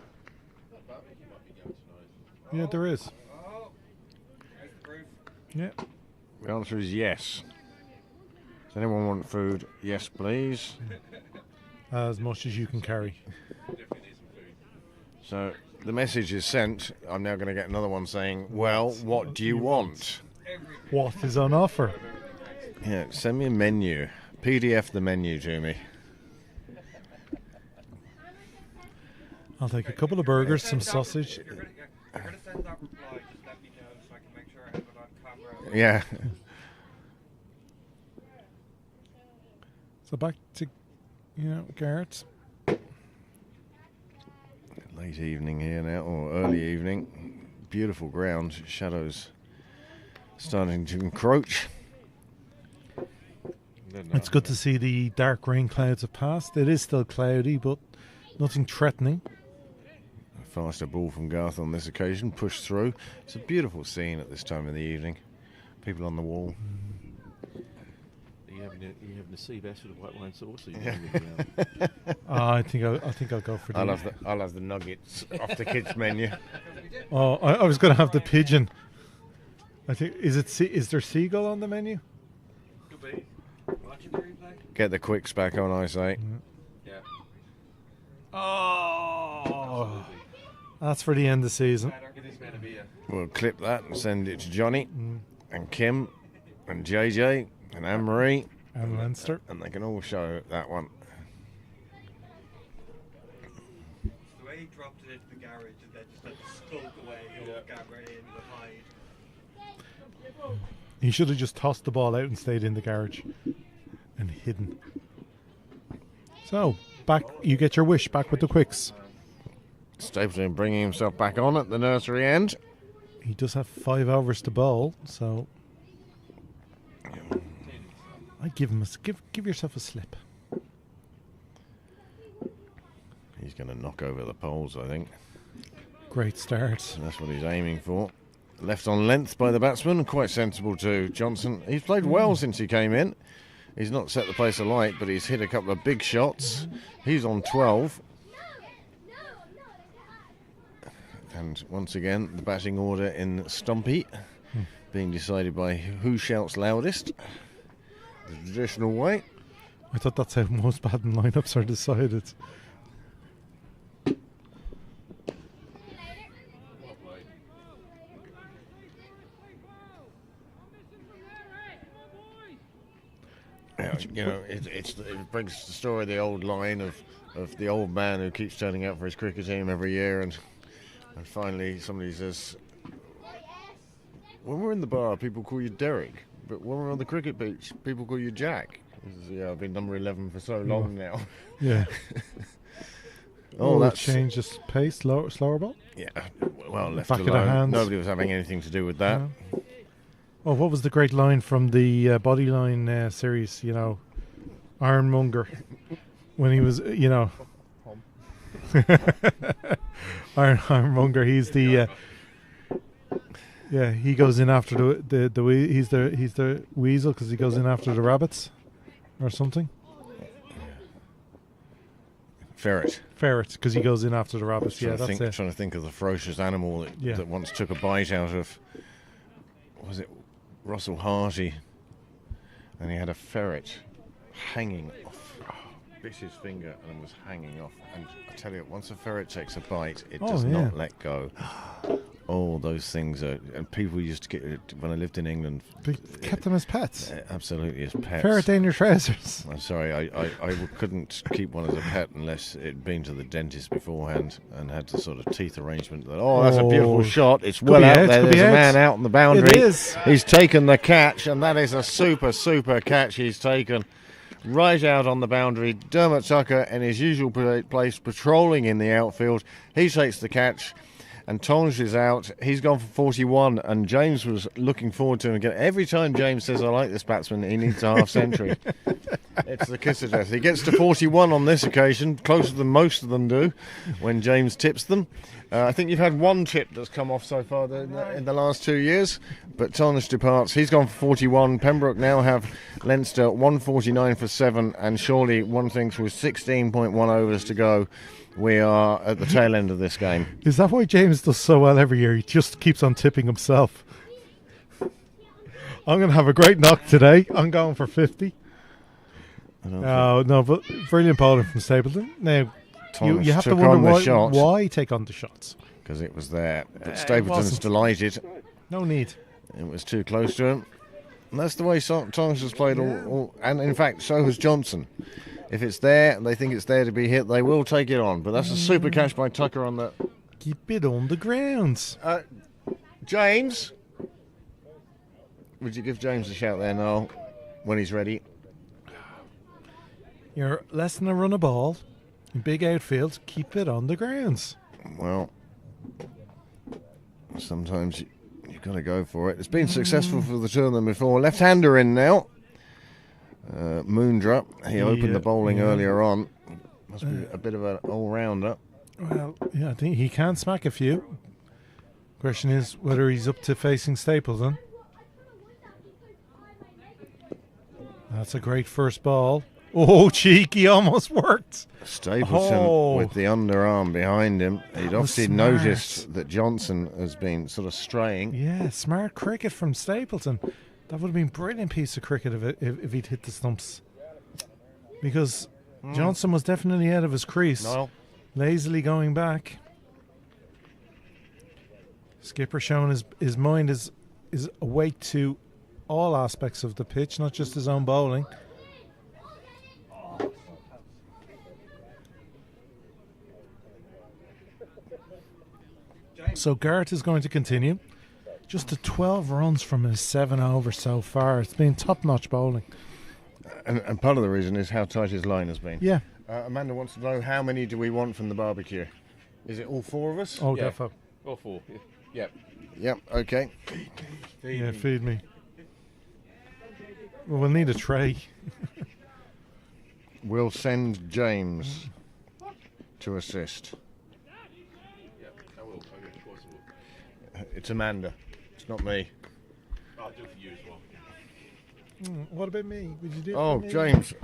Yeah, there is. Oh, there's the proof. Yeah. The answer is yes. Does anyone want food? Yes, please. As much as you can carry. So the message is sent. I'm now going to get another one saying, well, what do you want? What is on offer? Yeah, send me a menu. PDF the menu to me. I'll take a couple of burgers, some sausage. If you're going to send that reply, just let me know so I can make sure I have it on camera. Yeah. So back to, Garrett's. Late evening here now, or early evening. Beautiful ground. Shadows starting to encroach. It's good to see the dark rain clouds have passed. It is still cloudy, but nothing threatening. A faster ball from Garth on this occasion, pushed through. It's a beautiful scene at this time of the evening. People on the wall. You having a sea bass with a white wine sauce? Or you Yeah. I think I'll go for the. I'll have the nuggets off the kids' menu. Oh, I was going to have the pigeon. I think is there seagull on the menu? Could be. Watching the replay? Get the quicks back on, I say. Yeah. Oh, that's for the end of the season. Give this man a beer. We'll clip that and send it to Johnny and Kim and JJ and Anne-Marie, And Leinster. and they can all show that one. The way he dropped it into the garage and then just let it skulk away, he'll get right in with hide. He should have just tossed the ball out and stayed in the garage and hidden. So, back, you get your wish, back with the quicks. Stapleton bringing himself back on at the nursery end. He does have 5 hours to bowl, so I give him give yourself a slip. He's going to knock over the poles, I think. Great start. That's what he's aiming for. Left on length by the batsman, quite sensible too. Johnson, he's played well since he came in. He's not set the place alight, but he's hit a couple of big shots. He's on 12. And once again, the batting order in Stumpy being decided by who shouts loudest. The traditional way. I thought that's how most batting lineups are decided. Yeah, it brings the story, the old line of the old man who keeps turning out for his cricket team every year, and finally somebody says, when we're in the bar, people call you Derek, but when we're on the cricket pitch, people call you Jack. He says, yeah, I've been number 11 for so long now. Yeah. Oh, that that's changes pace, slower ball. Yeah, well, left Back of the alone. hands. Nobody was having anything to do with that. Yeah. Oh, what was the great line from the Bodyline series? Ironmonger, when he was, Ironmonger. He's the, he goes in after he's the weasel because he goes in after the rabbits, or something. Ferret. Because he goes in after the rabbits. Yeah, that's it. Trying to think of the ferocious animal that once took a bite out of, was it Russell Hardy? And he had a ferret hanging off, bit his finger and was hanging off. And I tell you, once a ferret takes a bite, it does not let go. Oh, those things are, and people used to get, when I lived in England, They kept them as pets. Absolutely as pets. Ferret in your trousers. I'm sorry, I couldn't keep one as a pet unless it'd been to the dentist beforehand and had the sort of teeth arrangement that, that's a beautiful shot. It's well out there. There's a man out on the boundary. It is. He's taken the catch, and that is a super, super catch he's taken. Right out on the boundary. Dermot Tucker in his usual place, patrolling in the outfield. He takes the catch. And Tonge is out. He's gone for 41, and James was looking forward to him again. Every time James says, I like this batsman, he needs a half century. It's the kiss of death. He gets to 41 on this occasion, closer than most of them do, when James tips them. I think you've had one tip that's come off so far in the last 2 years, but Tarnish departs. He's gone for 41. Pembroke now have Leinster 149 for 7, and surely one thinks with 16.1 overs to go, we are at the tail end of this game. Is that why James does so well every year? He just keeps on tipping himself. I'm going to have a great knock today. I'm going for 50. No, but brilliant bowling from Stapleton. Now, you have to wonder why take on the shots. Because it was there. But Stapleton's delighted. No need. It was too close to him. And that's the way Tarnish has played all. And in fact, so has Johnson. If it's there and they think it's there to be hit, they will take it on. But that's a super catch by Tucker on the... Keep it on the grounds. James? Would you give James a shout there, Noel, when he's ready? You're less than a run a ball. Big outfield, keep it on the grounds. Well, sometimes you've got to go for it. It's been successful for the two of them before. Left-hander in now. Moondra, he opened the bowling earlier on. Must be a bit of an all-rounder. Well, yeah, I think he can smack a few. Question is whether he's up to facing Stapleton. That's a great first ball. Oh, cheeky, almost worked. Stapleton with the underarm behind him. He'd obviously noticed that Johnson has been sort of straying. Yeah, smart cricket from Stapleton. That would have been a brilliant piece of cricket if he'd hit the stumps. Because Johnson was definitely out of his crease. No. Lazily going back. Skipper showing his mind is awake to all aspects of the pitch, not just his own bowling. So Garrett is going to continue. Just the 12 runs from his 7 over so far. It's been top-notch bowling. And part of the reason is how tight his line has been. Yeah. Amanda wants to know, how many do we want from the barbecue? Is it all 4 of us? Oh, defo. All 4. Yep. Yep, okay. Feed me. Well, we'll need a tray. We'll send James to assist. It's Amanda. It's not me. I'll do it for you as well. What about me? Would you do it Oh, for me? James.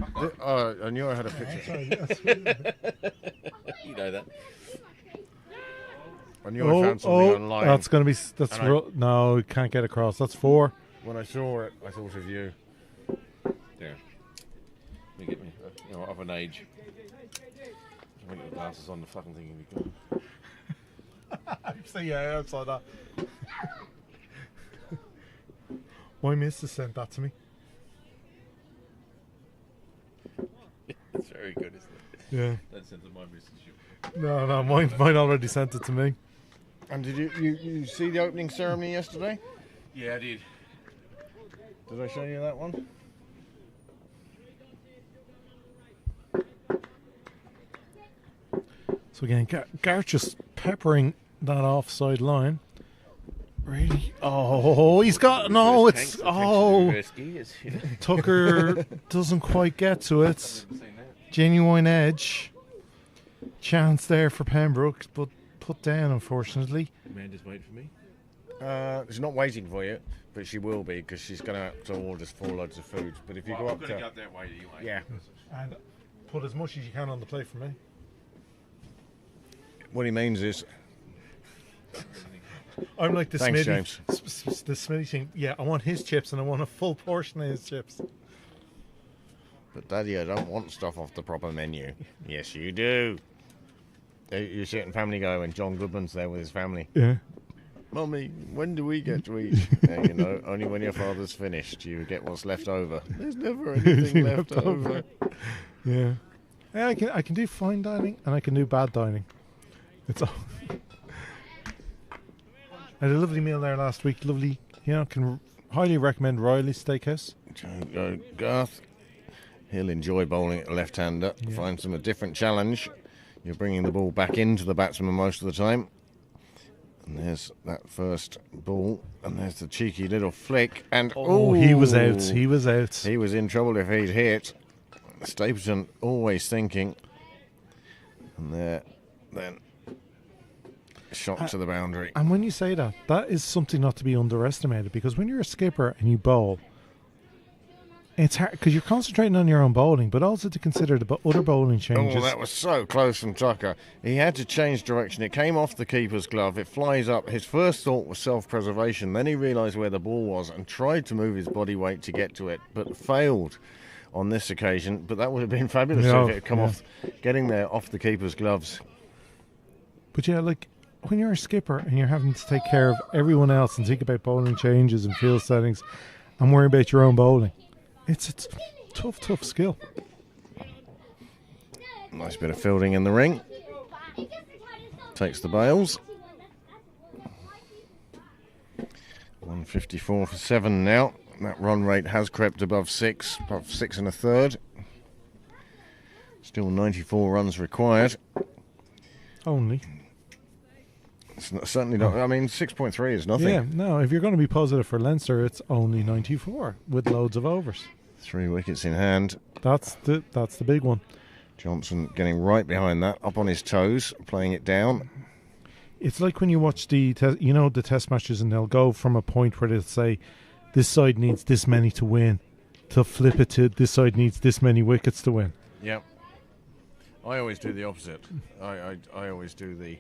I knew I had a picture. You know that. I knew I found something online. That's going to be... no, you can't get across. That's 4. When I saw it, I thought of you. Yeah. You get me. Of an age. I get the glasses on, the fucking thing will be gone. So yeah, outside that. My missus sent that to me. It's very good, isn't it? Yeah. Don't send it to my missus. No, mine already sent it to me. And did you see the opening ceremony yesterday? Yeah, I did. Did I show you that one? So again, Garrett just peppering that offside line. Really? Oh, he's got... No, it's... Oh, Tucker doesn't quite get to it. Genuine edge. Chance there for Pembroke, but put down, unfortunately. Amanda's waiting for me. She's not waiting for you, but she will be, because she's going to have to order 4 loads of food. But if you go up to... go up that way anyway. Yeah. And put as much as you can on the plate for me. What he means is... I'm like the Thanks, Smitty. James. The Smitty thing. Yeah, I want his chips and I want a full portion of his chips. But Daddy, I don't want stuff off the proper menu. Yes, you do. You sit in Family Guy when John Goodman's there with his family. Yeah. Mummy, when do we get to eat? Yeah, only when your father's finished, you get what's left over. There's never anything left over. Yeah. I can do fine dining and I can do bad dining. It's all. I had a lovely meal there last week. Lovely, can highly recommend Riley's Steakhouse. Garth, he'll enjoy bowling at a left-hander. Yeah. Finds him a different challenge. You're bringing the ball back into the batsman most of the time. And there's that first ball. And there's the cheeky little flick. And he was out. He was out. He was in trouble if he'd hit. Stapleton always thinking. And there, then. shot to the boundary. And when you say that, that is something not to be underestimated, because when you're a skipper and you bowl, it's hard because you're concentrating on your own bowling, but also to consider the other bowling changes. Oh, that was so close from Tucker. He had to change direction. It came off the keeper's glove. It flies up. His first thought was self-preservation. Then he realised where the ball was and tried to move his body weight to get to it, but failed on this occasion. But that would have been fabulous if it had come off, getting there off the keeper's gloves. But yeah, like when you're a skipper and you're having to take care of everyone else and think about bowling changes and field settings and worry about your own bowling, it's a tough skill. Nice bit of fielding in the ring. Takes the bails. 154 for 7 now. That run rate has crept above 6 and a third. Still 94 runs required. Only. It's certainly not. I mean, 6.3 is nothing. Yeah, no, if you're going to be positive for Leinster, it's only 94 with loads of overs. 3 wickets in hand. That's the big one. Johnson getting right behind that, up on his toes, playing it down. It's like when you watch the test matches, and they'll go from a point where they'll say, this side needs this many to win, to flip it to this side needs this many wickets to win. Yep. I always do the opposite. I always do they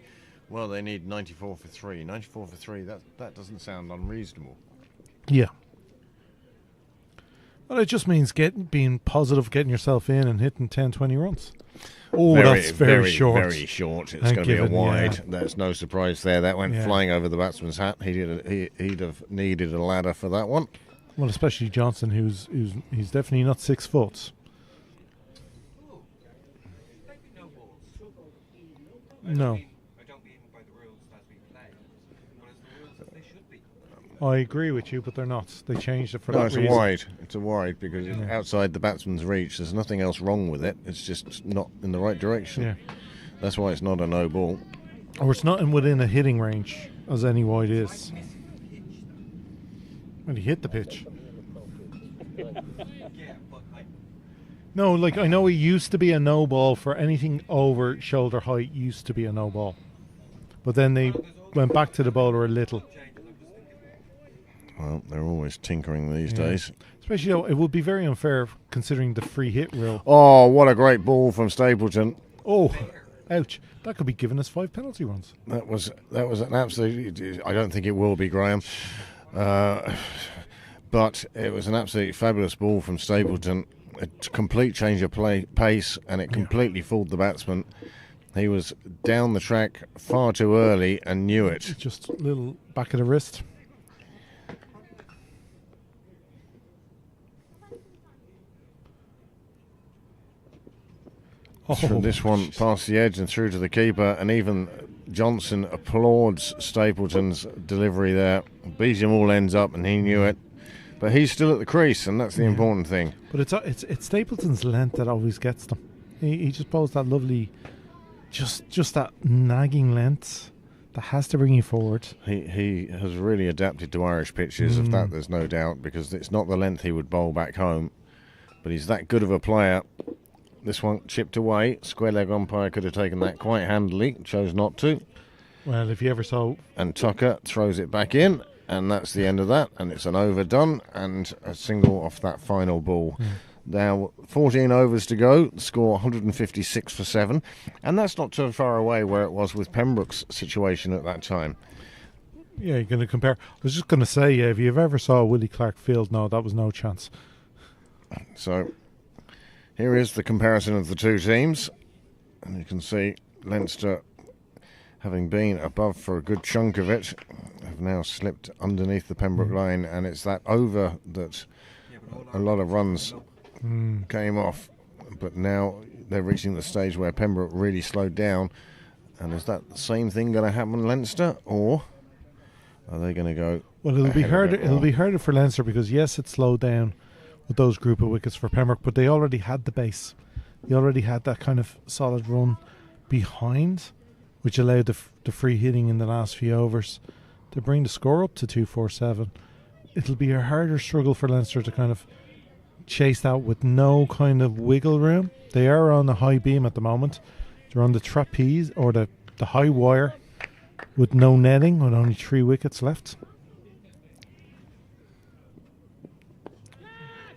need 94 for 3. 94 for 3, that doesn't sound unreasonable. Yeah. Well, it just means being positive, getting yourself in and hitting 10, 20 runs. Oh, that's very short. Very short. It's going to be a wide. Yeah. There's no surprise there. That went flying over the batsman's hat. He'd have needed a ladder for that one. Well, especially Johnson, he's definitely not 6 foot. No. I agree with you, but they're not. They changed it for that reason. It's a wide because it's outside the batsman's reach. There's nothing else wrong with it. It's just not in the right direction. Yeah. That's why it's not a no ball. Or it's not within a hitting range, as any wide is. When he hit the pitch. No, like I know it used to be a no ball for anything over shoulder height. Used to be a no ball, but then they went back to the bowler a little. Well, they're always tinkering these days. Especially, it would be very unfair considering the free hit rule. Oh, what a great ball from Stapleton. Oh, ouch. That could be giving us 5 penalty runs. That was an absolute... I don't think it will be, Graham. But it was an absolutely fabulous ball from Stapleton. A complete change of pace, and it completely fooled the batsman. He was down the track far too early and knew it. Just a little back of the wrist. From this one past the edge and through to the keeper, and even Johnson applauds Stapleton's delivery there. Beat him all ends up, and he knew it. But he's still at the crease, and that's the important thing. But it's Stapleton's length that always gets them. He just bowls that lovely, just that nagging length that has to bring you forward. He has really adapted to Irish pitches, of that there's no doubt, because it's not the length he would bowl back home, but he's that good of a player. This one chipped away. Square leg umpire could have taken that quite handily, chose not to. Well, if you ever saw... And Tucker throws it back in, and that's the end of that, and it's an overdone, and a single off that final ball. Now, 14 overs to go, score 156 for 7, and that's not too far away where it was with Pembroke's situation at that time. Yeah, you're going to compare. I was just going to say, if you've ever saw Willie Clark Field, no, that was no chance. So... here is the comparison of the two teams, and you can see Leinster, having been above for a good chunk of it, have now slipped underneath the Pembroke line, and it's that over that a lot of runs came off, but now they're reaching the stage where Pembroke really slowed down, and is that the same thing going to happen Leinster, or are they going to go? Well, it'll be harder. It'll be harder for Leinster because yes, it slowed down with those group of wickets for Pembroke, but they already had the base. They already had that kind of solid run behind, which allowed the free hitting in the last few overs to bring the score up to 247. It'll be a harder struggle for Leinster to kind of chase that with no kind of wiggle room. They are on the high beam at the moment. They're on the trapeze or the high wire, with no netting, with only 3 wickets left.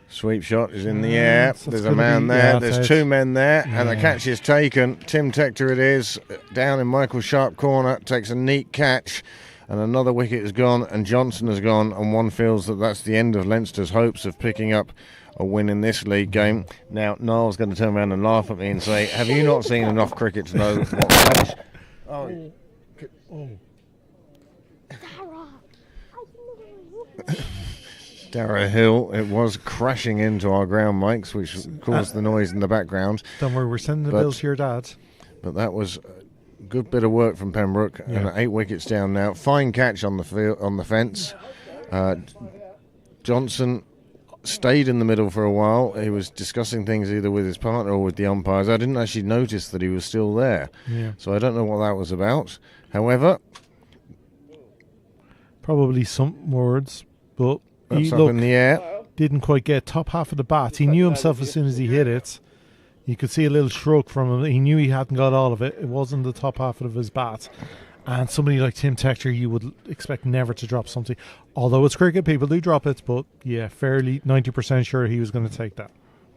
Sweep shot is in the air. So There's it's a gonna man be- there. yeah, There's it's 2 men there. And the Yeah. catch is taken. Tim Tector it is. Down in Michael's sharp corner. Takes a neat catch. And another wicket is gone. And Johnson has gone. And one feels that that's the end of Leinster's hopes of picking up a win in this league game. Now, Niall's going to turn around and laugh at me and say, have you not seen enough cricket to know what catch? Oh. Dara Hill, it was crashing into our ground mics, which caused the noise in the background. Don't worry, we're sending the But- bills to your dad. But that was a good bit of work from Pembroke, and Yeah. 8 wickets down now. Fine catch on the field, on the fence. Johnson stayed in the middle for a while. He was discussing things either with his partner or with the umpires. I didn't actually notice that he was still there, Yeah. so I don't know what that was about. However, Probably some words, but he that's up in the air. didn't quite get top half of the bat. He knew himself as soon as he hit it. You could see a little shrug from him. He knew he hadn't got all of it. It wasn't the top half of his bat. And somebody like Tim Tector, you would expect never to drop something. Although it's cricket, people do drop it. But yeah, fairly 90% sure he was going to take that.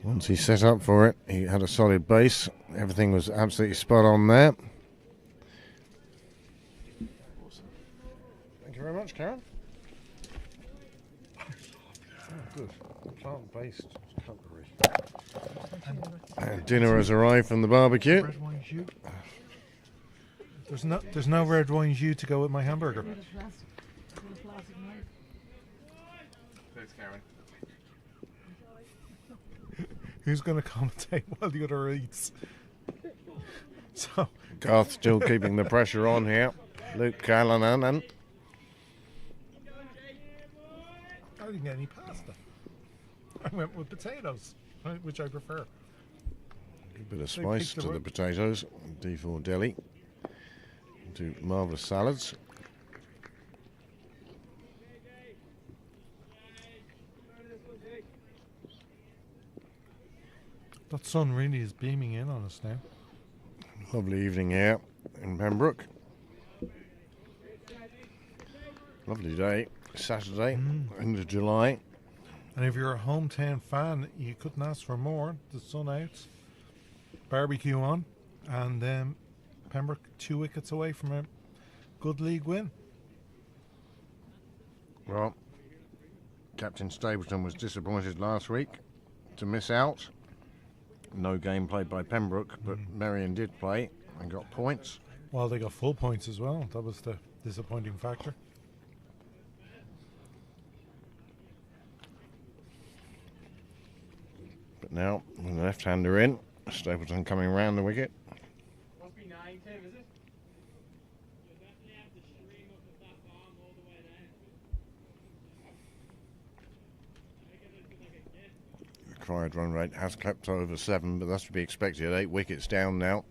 Once he set up for it, he had a solid base. Everything was absolutely spot on there. Thank you very much, Karen. Oh, good. Plant-based cutlery. And dinner has arrived from the barbecue. Red wine jus. There's no red wine jus to go with my hamburger. Thanks, Karen. Who's going to commentate while the other eats? So Garth still keeping the pressure on here. Luke Callanan and I didn't get any pasta. I went with potatoes, which I prefer. a bit of They spice picked the to the right- potatoes. D4 deli. Do marvellous salads. That sun really is beaming in on us now. Lovely evening here in Pembroke. Lovely day. Saturday, end of July. And if you're a hometown fan, you couldn't ask for more. The sun out, barbecue on, and Pembroke 2 wickets away from a good league win. Well, Captain Stapleton was disappointed last week to miss out. No game played by Pembroke, but Merion did play and got points. Well, they got full points as well. That was the disappointing factor. But now, with the left-hander in, Stapleton coming round the wicket. Must be 9, Tim, is it? Required run rate has crept over 7, but that's to be expected. 8 wickets down now.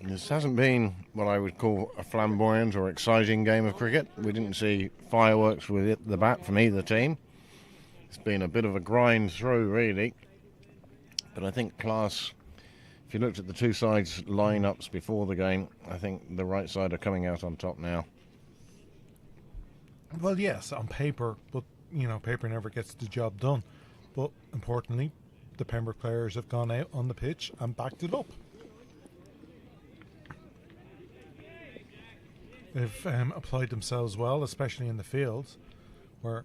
And this hasn't been what I would call a flamboyant or exciting game of cricket. We didn't see fireworks with the bat from either team. It's been a bit of a grind through, really. But I think class, if you looked at the two sides' lineups before the game, I think the right side are coming out on top now. Well, yes, on paper, but paper never gets the job done. But importantly, the Pembroke players have gone out on the pitch and backed it up. They've applied themselves well, especially in the fields, where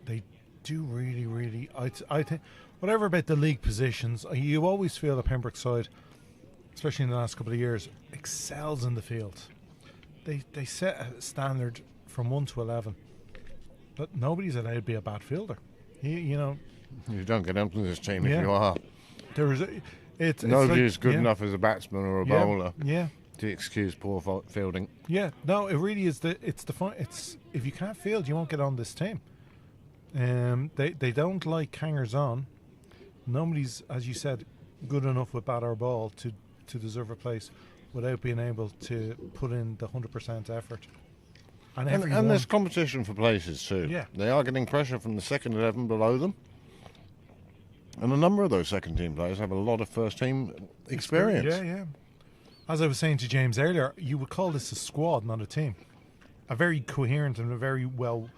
they do really. I think whatever about the league positions, you always feel the Pembroke side, especially in the last couple of years, excels in the field. They set a standard from 1 to 11, but nobody's allowed to be a bad fielder. You don't get into this team Yeah. if you are. there is it's Nobody's like, good yeah, enough as a batsman or a yeah, bowler Yeah. to excuse poor fielding. Yeah, no, it really is. It's if you can't field, you won't get on this team. They don't like hangers on. Nobody's, as you said, good enough with bat or ball to deserve a place without being able to put in the 100% effort. And there's competition for places too. Yeah. They are getting pressure from the second 11 below them. And a number of those second team players have a lot of first team experience. Yeah. as I was saying to James earlier, you would call this a squad, not a team. A very coherent and a very well,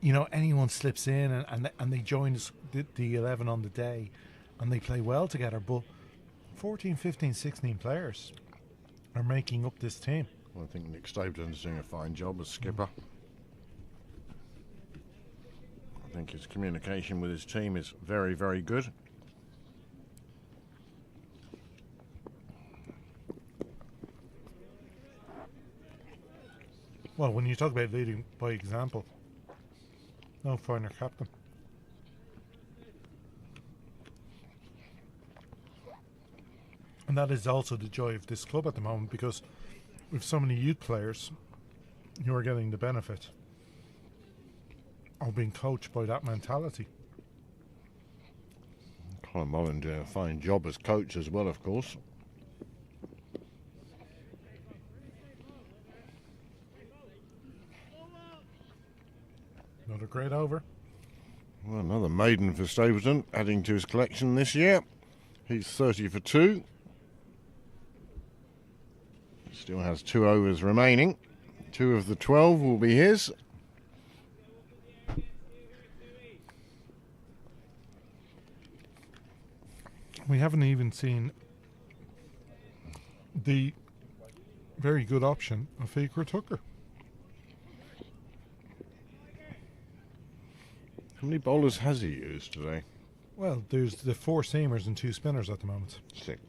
anyone slips in and they join the 11 on the day and they play well together. But 14, 15, 16 players are making up this team. Well, I think Nick Stapleton's doing a fine job as skipper. I think his communication with his team is very, very good. Well, when you talk about leading by example, no finer captain. And that is also the joy of this club at the moment, because with so many youth players who are getting the benefit of being coached by that mentality. Colin Mullen doing a fine job as coach as well, of course. Another great over. Well, another maiden for Stapleton, adding to his collection this year. He's 30 for 2. He still has 2 overs remaining. 2 of the 12 will be his. We haven't even seen the very good option of Faker Tucker. How many bowlers has he used today? Well, there's the 4 seamers and 2 spinners at the moment. 6.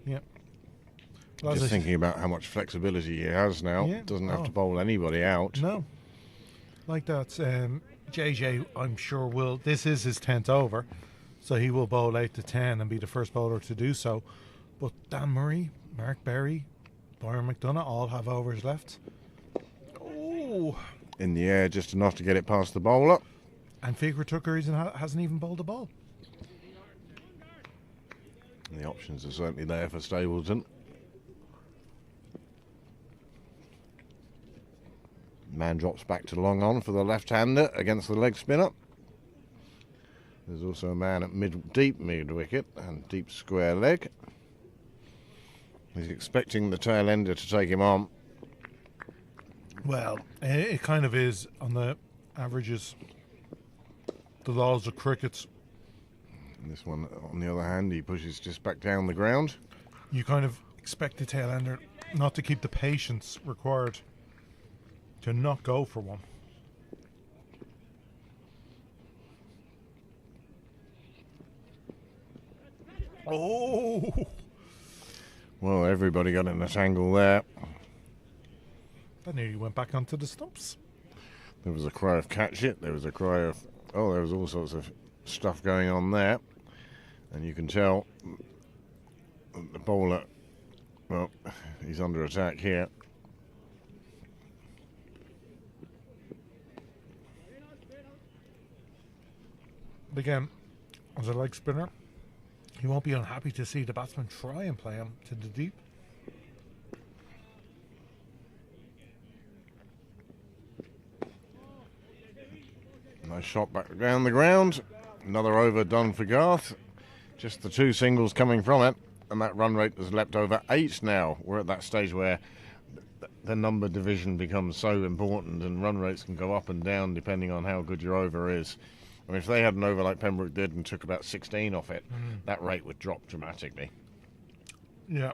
Yeah. Well, Just thinking about how much flexibility he has now. Yeah. Doesn't have to bowl anybody out. No. Like that. JJ, I'm sure will. This is his 10th over, so he will bowl 8 to 10 and be the first bowler to do so. But Dan Murray, Mark Berry, Byron McDonough all have overs left. Oh. In the air, just enough to get it past the bowler. And Faker Tucker hasn't even bowled a ball. The options are certainly there for Stapleton. Man drops back to long on for the left-hander against the leg spinner. There's also a man at deep mid wicket and deep square leg. He's expecting the tail ender to take him on. Well, it kind of is on the averages. The laws of cricket. And this one, on the other hand, he pushes just back down the ground. You kind of expect the tail ender not to keep the patience required to not go for one. Oh! Well, everybody got in a tangle there. That nearly went back onto the stumps. There was a cry of catch it. There was a cry of, oh, there was all sorts of stuff going on there. And you can tell the bowler, well, he's under attack here. But again, as a leg spinner, you won't be unhappy to see the batsman try and play him to the deep. Nice shot back down the ground. Another over done for Garth. Just the 2 singles coming from it. And that run rate has leapt over 8 now. We're at that stage where the number division becomes so important and run rates can go up and down depending on how good your over is. I mean, if they had an over like Pembroke did and took about 16 off it, that rate would drop dramatically. Yeah.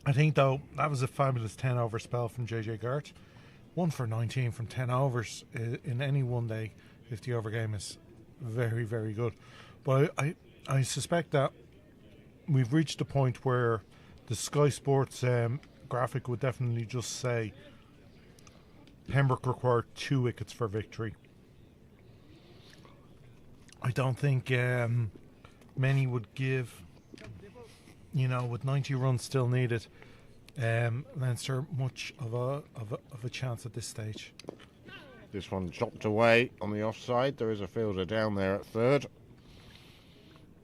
I think, though, that was a fabulous 10-over spell from JJ Gart. 1 for 19 from 10 overs in any one-day 50-over game is very, very good. But I suspect that we've reached a point where the Sky Sports graphic would definitely just say Pembroke required 2 wickets for victory. I don't think many would give, with 90 runs still needed, Leinster much of a chance at this stage. This one chopped away on the offside. There is a fielder down there at third.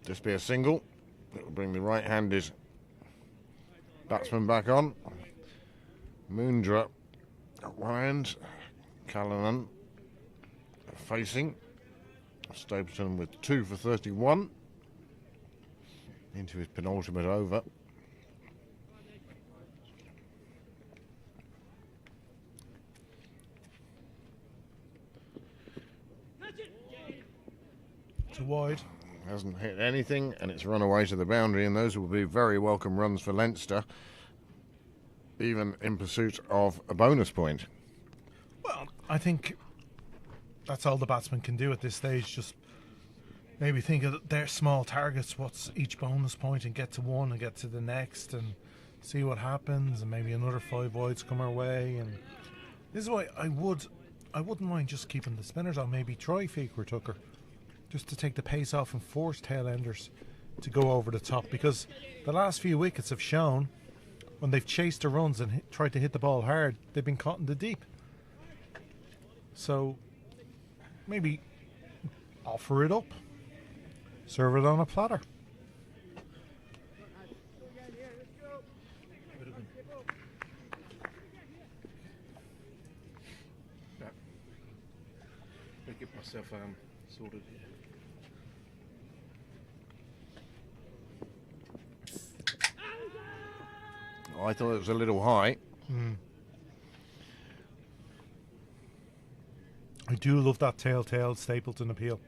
Just be a single. It will bring the right-handed batsman back on. Moondra at one end. Callanan facing. Stapleton with 2 for 31. Into his penultimate over. to wide. Hasn't hit anything, and it's run away to the boundary, and those will be very welcome runs for Leinster, even in pursuit of a bonus point. Well, I think that's all the batsman can do at this stage. Just maybe think of their small targets, what's each bonus point, and get to one and get to the next and see what happens, and maybe another 5 wides come our way. And this is why I wouldn't mind just keeping the spinners on, maybe try Feaker Tucker, just to take the pace off and force tail enders to go over the top, because the last few wickets have shown when they've chased the runs and tried to hit the ball hard, they've been caught in the deep. So maybe offer it up, serve it on a platter. I'll get myself sorted here. I thought it was a little high. I do love that telltale Stapleton appeal.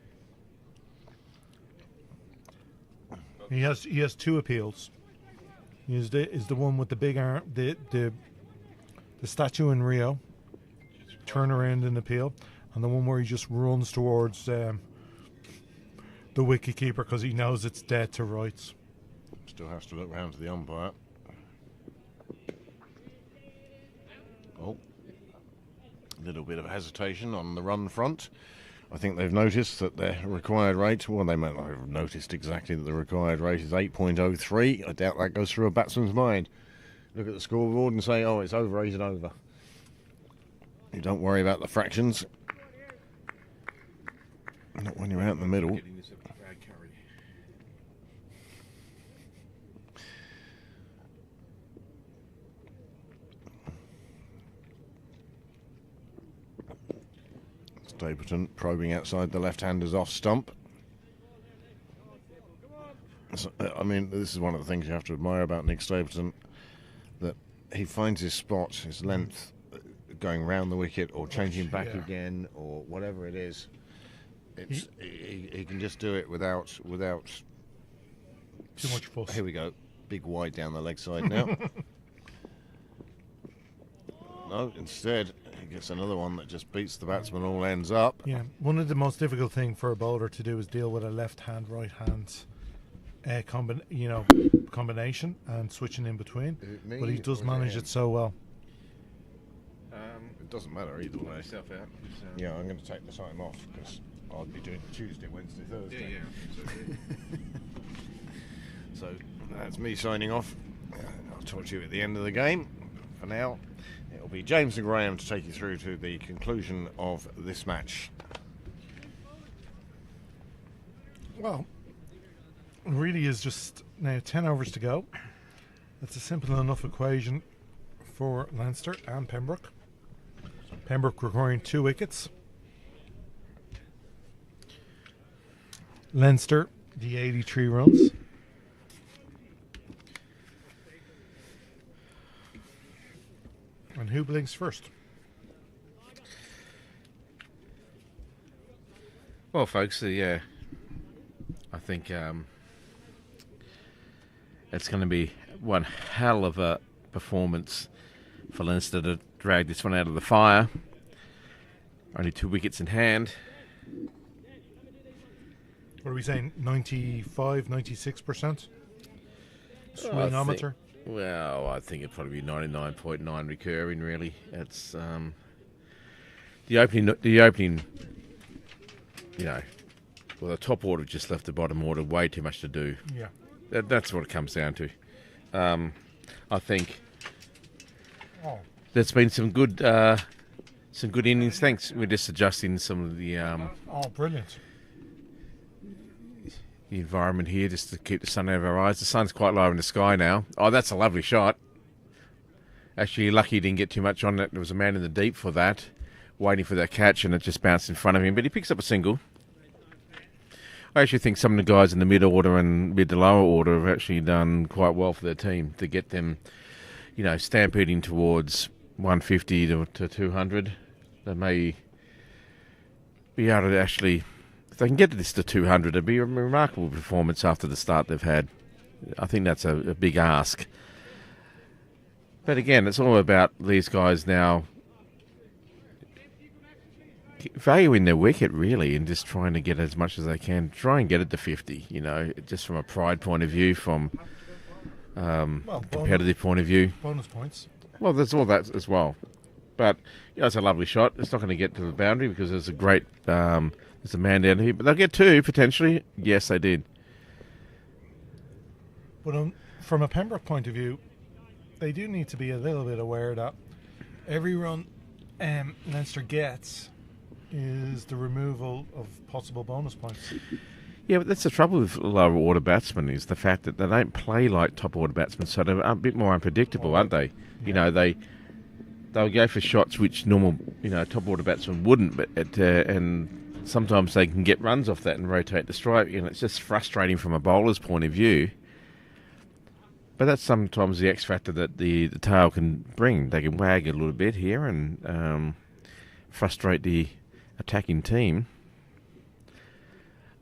He has 2 appeals. He is the one with the big arm, the statue in Rio, turn around and appeal, and the one where he just runs towards the wicketkeeper because he knows it's dead to rights. Still has to look round to the umpire. Oh, a little bit of hesitation on the run front. I think they've noticed that their required rate, well, they might not have noticed exactly that the required rate is 8.03. I doubt that goes through a batsman's mind. Look at the scoreboard and say, oh, it's over, is it over? You don't worry about the fractions. Not when you're out in the middle. Getting this a bad carry. Stapleton probing outside the left-hander's off stump. So, I mean, this is one of the things you have to admire about Nick Stapleton, that he finds his spot, his length, going round the wicket or changing back again or whatever it is. It's, he can just do it without Too much fuss. Here we go, big wide down the leg side now. No, instead he gets another one that just beats the batsman all ends up. Yeah, one of the most difficult thing for a bowler to do is deal with a left hand, right hand combination and switching in between. But he does manage it so well. It doesn't matter either way. Myself out. Yeah, I'm going to take the time off because I'll be doing Tuesday, Wednesday, Thursday. So that's me signing off. I'll talk to you at the end of the game. For now, it'll be James and Graham to take you through to the conclusion of this match. Well, it really is just now 10 overs to go. It's a simple enough equation for Leinster and Pembroke. Pembroke requiring 2 wickets. Leinster, the 83 runs. And who blinks first? Well, folks, I think it's going to be one hell of a performance for Leinster to drag this one out of the fire. Only 2 wickets in hand. What are we saying? 95, 96%? Swingometer? Well, I think it'd probably be 99.9 recurring. Really, it's the opening. Well, the top order just left the bottom order way too much to do. Yeah. That's what it comes down to. I think there's been some good innings. Thanks. We're just adjusting some of the Brilliant. the environment here just to keep the sun out of our eyes. The sun's quite low in the sky now. Oh, that's a lovely shot. Actually, lucky he didn't get too much on it. There was a man in the deep for that, waiting for that catch, and it just bounced in front of him. But he picks up a single. I actually think some of the guys in the mid order and mid to lower order have actually done quite well for their team to get them, stampeding towards 150 to 200. They may be able to actually they can get this to 200, it'd be a remarkable performance after the start they've had. I think that's a big ask. But again, it's all about these guys now valuing their wicket, really, and just trying to get as much as they can. Try and get it to 50, just from a pride point of view, from competitive point of view. Bonus points. Well, there's all that as well. But, it's a lovely shot. It's not going to get to the boundary because there's a great... there's a man down here. But they'll get 2, potentially. Yes, they did. But from a Pembroke point of view, they do need to be a little bit aware that every run Leinster gets is the removal of possible bonus points. Yeah, but that's the trouble with lower order batsmen, is the fact that they don't play like top order batsmen, so they're a bit more unpredictable, aren't they? Yeah. They'll go for shots which normal, top order batsmen wouldn't, but and sometimes they can get runs off that and rotate the strike. It's just frustrating from a bowler's point of view. But that's sometimes the X factor that the tail can bring. They can wag a little bit here and frustrate the attacking team.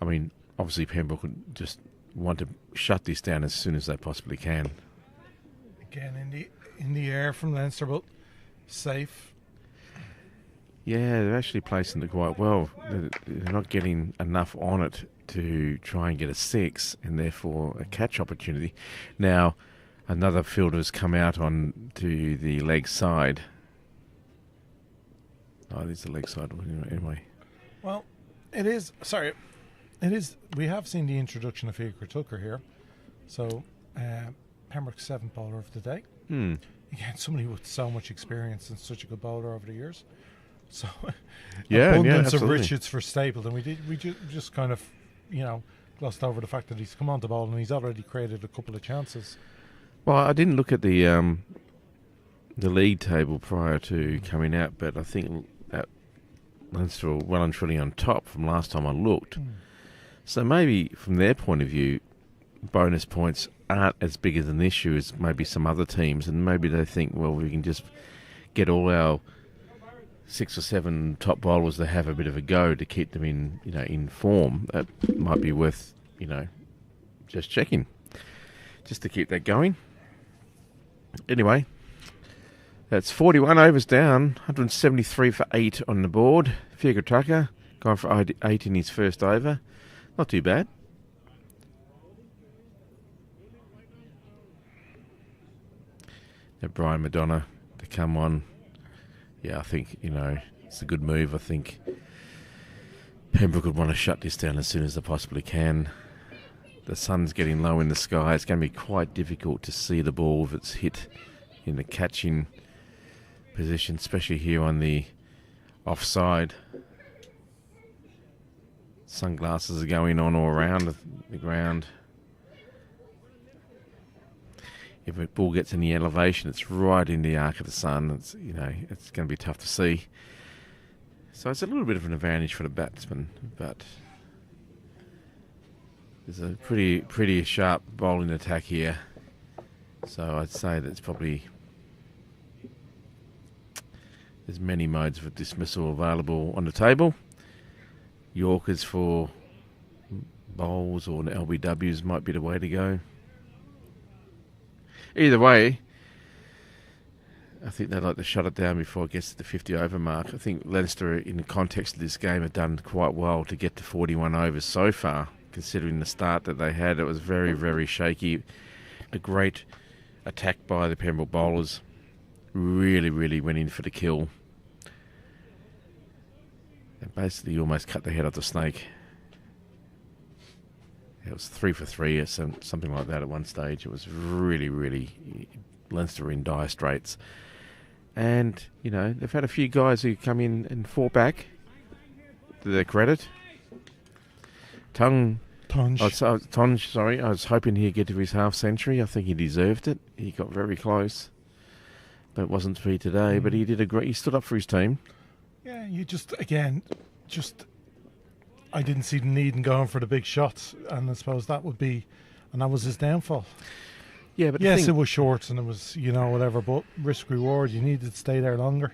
I mean, obviously Pembroke would just want to shut this down as soon as they possibly can. Again, in the air from Leinster, but safe. Yeah, they're actually placing it quite well. They're not getting enough on it to try and get a 6 and therefore a catch opportunity. Now, another fielder has come out on to the leg side. Oh, this is the leg side anyway. Well, it is. Sorry, it is. We have seen the introduction of Fiacre Tucker here. So, Pembroke's 7th bowler of the day. Again, somebody with so much experience and such a good bowler over the years. So, abundance of Richards for Stapleton. We just kind of, glossed over the fact that he's come on the ball and he's already created a couple of chances. Well, I didn't look at the league table prior to coming out, but I think that Leinster were well and truly on top from last time I looked. So maybe from their point of view, bonus points aren't as big as an issue as maybe some other teams, and maybe they think, well, we can just get all our 6 or 7 top bowlers to have a bit of a go to keep them in form. That might be worth, just checking, just to keep that going. Anyway, that's 41 overs down, 173 for 8 on the board. Fiacre Tucker going for 8 in his first over. Not too bad. Now Brian Madonna to come on. Yeah, I think, it's a good move. I think Pembroke would want to shut this down as soon as they possibly can. The sun's getting low in the sky. It's going to be quite difficult to see the ball if it's hit in the catching position, especially here on the offside. Sunglasses are going on all around the ground. If a ball gets any elevation, it's right in the arc of the sun. It's it's going to be tough to see. So it's a little bit of an advantage for the batsman, but there's a pretty sharp bowling attack here. So I'd say that's probably there's many modes of dismissal available on the table. Yorkers for bowls or LBWs might be the way to go. Either way, I think they'd like to shut it down before it gets to the 50 over mark. I think Leinster, in the context of this game, have done quite well to get to 41 overs so far, considering the start that they had. It was very, very shaky. A great attack by the Pembroke bowlers. Really, really went in for the kill. And basically almost cut the head off the snake. It was 3 for 3 or something like that at one stage. It was really, really Leinster were in dire straits. And, they've had a few guys who come in and fought back, to their credit. Tonge, sorry. I was hoping he'd get to his half century. I think he deserved it. He got very close. But it wasn't to be today. But he did he stood up for his team. Yeah, I didn't see the need in going for the big shots, and I suppose that was his downfall. Yeah, but yes, it was short and it was, whatever, but risk reward, you needed to stay there longer.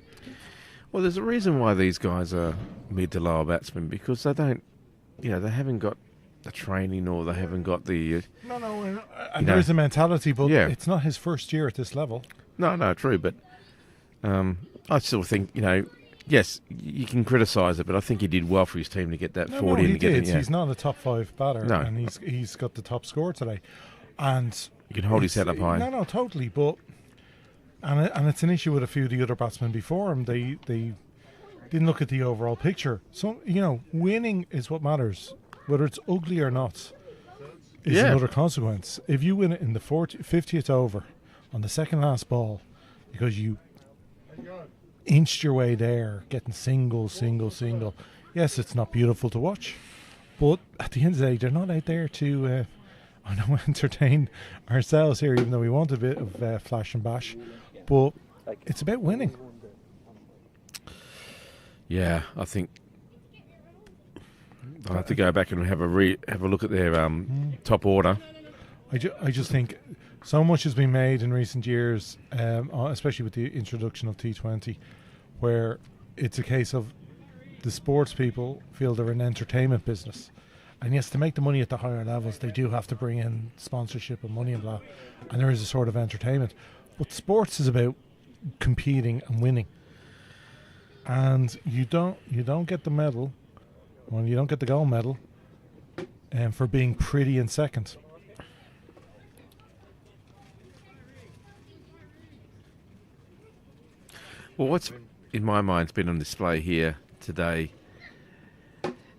Well, there's a reason why these guys are mid to lower batsmen, because they don't they haven't got the training or they haven't got the. No, and there is a mentality, but it's not his first year at this level. No, true, but I still think yes, you can criticise it, but I think he did well for his team to get that 40 he and get did. it. He's not a top 5 batter, No. and he's got the top score today, and You can hold his head up high. No, totally, but and it's an issue with a few of the other batsmen before him. They didn't look at the overall picture. So winning is what matters, whether it's ugly or not. Is another consequence. If you win it in the 50th over on the second last ball, because you inched your way there, getting single. Yes, it's not beautiful to watch, but at the end of the day, they're not out there to, entertain ourselves here, even though we want a bit of flash and bash. But it's about winning. Yeah, I think I'll have to go back and have a look at their top order. I just think so much has been made in recent years, especially with the introduction of T20, where it's a case of the sports people feel they're an entertainment business. And yes, to make the money at the higher levels, they do have to bring in sponsorship and money and blah. And there is a sort of entertainment. But sports is about competing and winning. And you don't get the medal, well, you don't get the gold medal for being pretty in second. Well, what's in my mind's been on display here today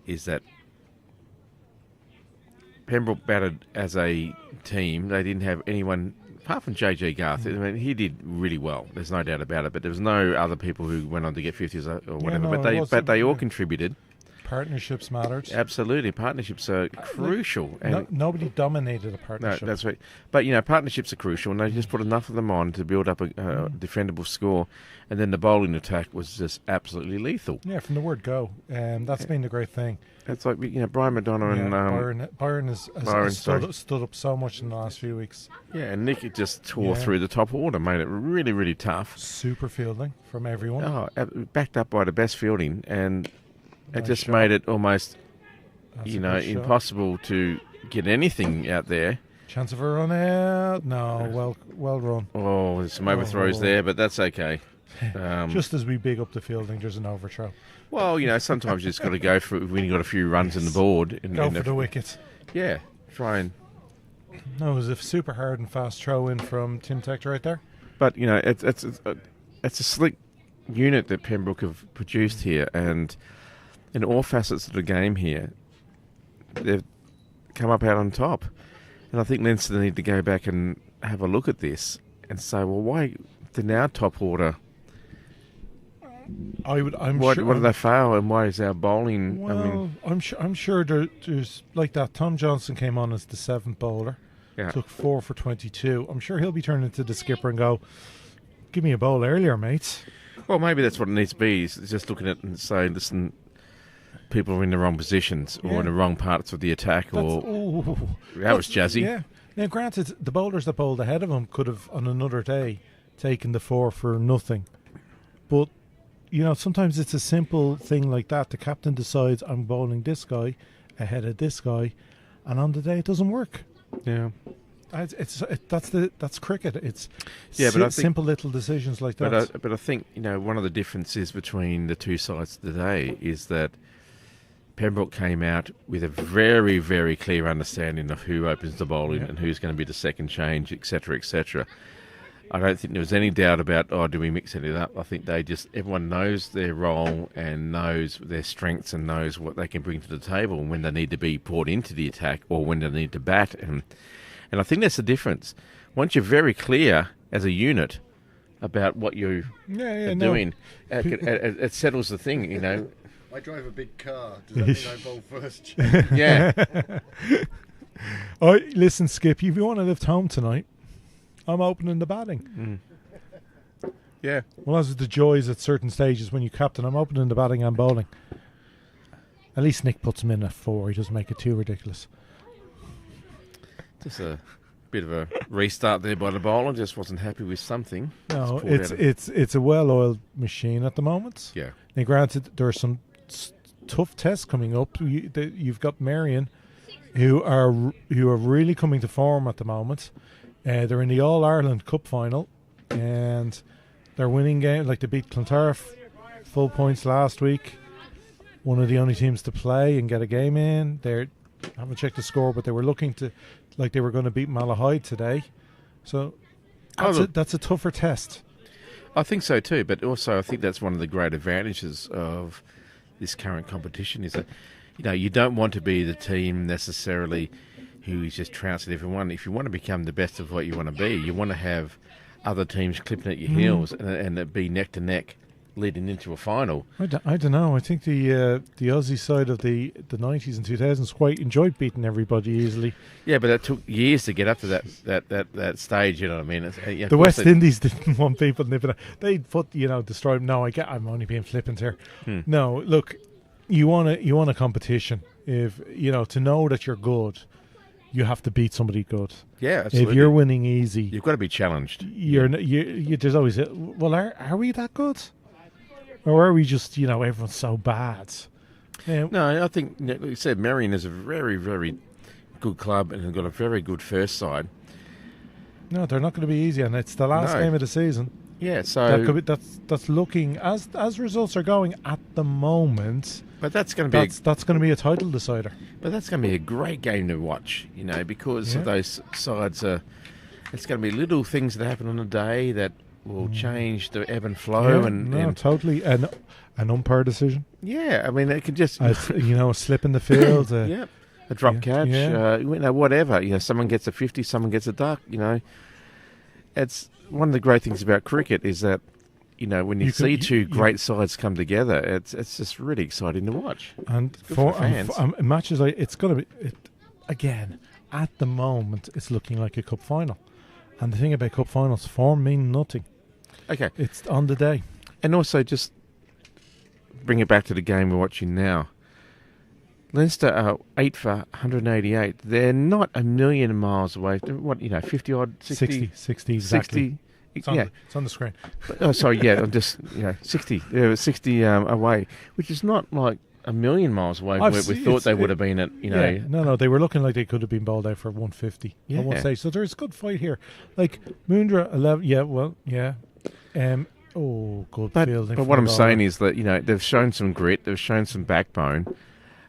is that Pembroke batted as a team. They didn't have anyone apart from JJ Garth. I mean, he did really well. There's no doubt about it. But there was no other people who went on to get 50s or whatever. But they all contributed. Partnerships mattered. Absolutely, partnerships are crucial. And nobody dominated a partnership. No, that's right. But partnerships are crucial, and they just put enough of them on to build up a defendable score. And then the bowling attack was just absolutely lethal. Yeah, from the word go, that's been the great thing. It's like Brian McDonough and Byron has stood up so much in the last few weeks. Yeah, and Nick just tore through the top order, made it really, really tough. Super fielding from everyone. Oh, backed up by the best fielding, and it just shot. made it almost, That's a good shot. impossible to get anything out there. Chance of a run out. No, well run. Oh, there's some overthrows there, but that's okay. Just as we big up the fielding, there's an overthrow. Well, sometimes you just got to go for it when you got a few runs in the board. Go for the wicket. Yeah, try and. No, it was a super hard and fast throw in from Tim Tech right there. But it's a slick unit that Pembroke have produced here, and in all facets of the game here, they've come up out on top. And I think Leinster need to go back and have a look at this and say, well, why did our top order? Why do they fail, and why is our bowling? Well, I'm sure there's like that. Tom Johnson came on as the 7th bowler, took 4 for 22. I'm sure he'll be turning to the skipper and go, "Give me a bowl earlier, mates." Well, maybe that's what it needs to be. Is just looking at it and saying, "Listen, people are in the wrong positions or in the wrong parts of the attack." That was jazzy. Yeah. Now, granted, the bowlers that bowled ahead of him could have, on another day, taken the 4 for nothing, but. Sometimes it's a simple thing like that. The captain decides I'm bowling this guy ahead of this guy, and on the day it doesn't work. Yeah, that's cricket. It's but I think, simple little decisions like that. But I think one of the differences between the two sides today is that Pembroke came out with a very, very clear understanding of who opens the bowling and who's going to be the second change, etc., etc. I don't think there was any doubt about, do we mix it up? I think everyone knows their role and knows their strengths and knows what they can bring to the table and when they need to be poured into the attack or when they need to bat. And I think that's the difference. Once you're very clear as a unit about what you are doing, it settles the thing, I drive a big car. Does that mean I bowl first? Yeah. Listen, Skip, if you want to lift home tonight, I'm opening the batting. Yeah. Well, as with the joys at certain stages when you captain, I'm opening the batting and bowling. At least Nick puts him in at 4. He doesn't make it too ridiculous. Just a bit of a restart there by the bowler. Just wasn't happy with something. No, it's a well-oiled machine at the moment. Yeah. Now, granted, there are some tough test coming up. You've got Marion, who are really coming to form at the moment. They're in the All Ireland Cup final, and they're winning games. Like, they beat Clontarf full points last week. One of the only teams to play and get a game in. I haven't checked the score, but they were looking to, like, they were going to beat Malahide today. So that's a tougher test. I think so too, but also I think that's one of the great advantages of this current competition is that, you don't want to be the team necessarily who is just trouncing everyone. If you want to become the best of what you want to be, you want to have other teams clipping at your heels and it be neck to neck leading into a final. I don't know. I think the Aussie side of the 90s and 2000s quite enjoyed beating everybody easily. Yeah, but it took years to get up to that stage. You know what I mean? The West Indies didn't want people nipping it. They'd put destroy. No, I'm only being flippant here. No, look, you want a competition. If to know that you're good, you have to beat somebody good. Yeah, absolutely. If you're winning easy, you've got to be challenged. There's always are we that good? Or are we just, everyone's so bad? No, I think, like you said, Marion is a very, very good club and have got a very good first side. No, they're not going to be easy, and it's the last game of the season. Yeah, so that's looking as results are going at the moment. But that's going to be that's going to be a title decider. But that's going to be a great game to watch, because of those sides. It's going to be little things that happen on a day that will change the ebb and flow. And totally. An umpire decision. Yeah, I mean, it could just... a slip in the field. A drop catch, whatever. Someone gets a 50, someone gets a duck, It's one of the great things about cricket is that, when you see two great sides come together, it's just really exciting to watch. And for fans. Matches, it's going to be... again, at the moment, it's looking like a cup final. And the thing about cup finals, form mean nothing. Okay. It's on the day. And also, just bring it back to the game we're watching now. Leinster are 8 for 188. They're not a million miles away. What, 50 odd, 60? 60 exactly. 60, it's on the screen. Sorry, I'm just, 60. They're 60 away, which is not like a million miles away where we thought they would have been at, Yeah, no, they were looking like they could have been bowled out for 150 at one stage. So there's a good fight here. Like, Moondra, 11, good fielding. But what I'm saying is that, they've shown some grit, they've shown some backbone.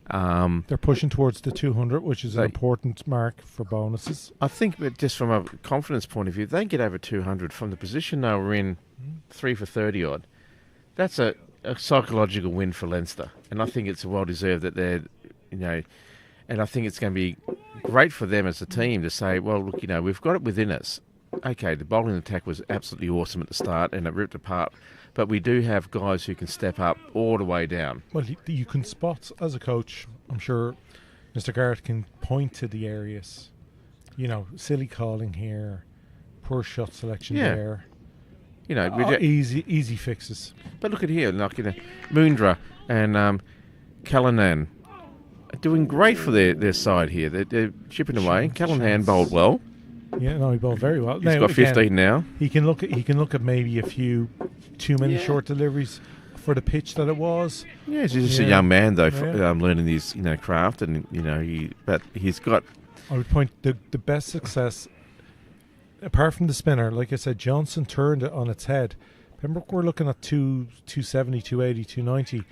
They're pushing towards the 200, which is an important mark for bonuses. I think that just from a confidence point of view, if they get over 200 from the position they were in, 3 for 30 odd, that's a psychological win for Leinster. And I think it's well deserved that they're, and I think it's going to be great for them as a team to say, well, look, we've got it within us. Okay, the bowling attack was absolutely awesome at the start and it ripped apart. But we do have guys who can step up all the way down. Well, you can spot, as a coach, I'm sure Mr. Garrett can point to the areas. Silly calling here, poor shot selection there. Easy fixes. But look at here, Moondra and Callanan are doing great for their side here. They're chipping away. Callanan bowled well. Yeah, no, he bowled very well. He's got 15 now. He can look at maybe a few too many short deliveries for the pitch that it was. Yeah, he's just a young man though, learning his craft, and but he's got. I would point the best success, apart from the spinner, like I said, Johnson turned it on its head. Pembroke were looking at 270, 280, 290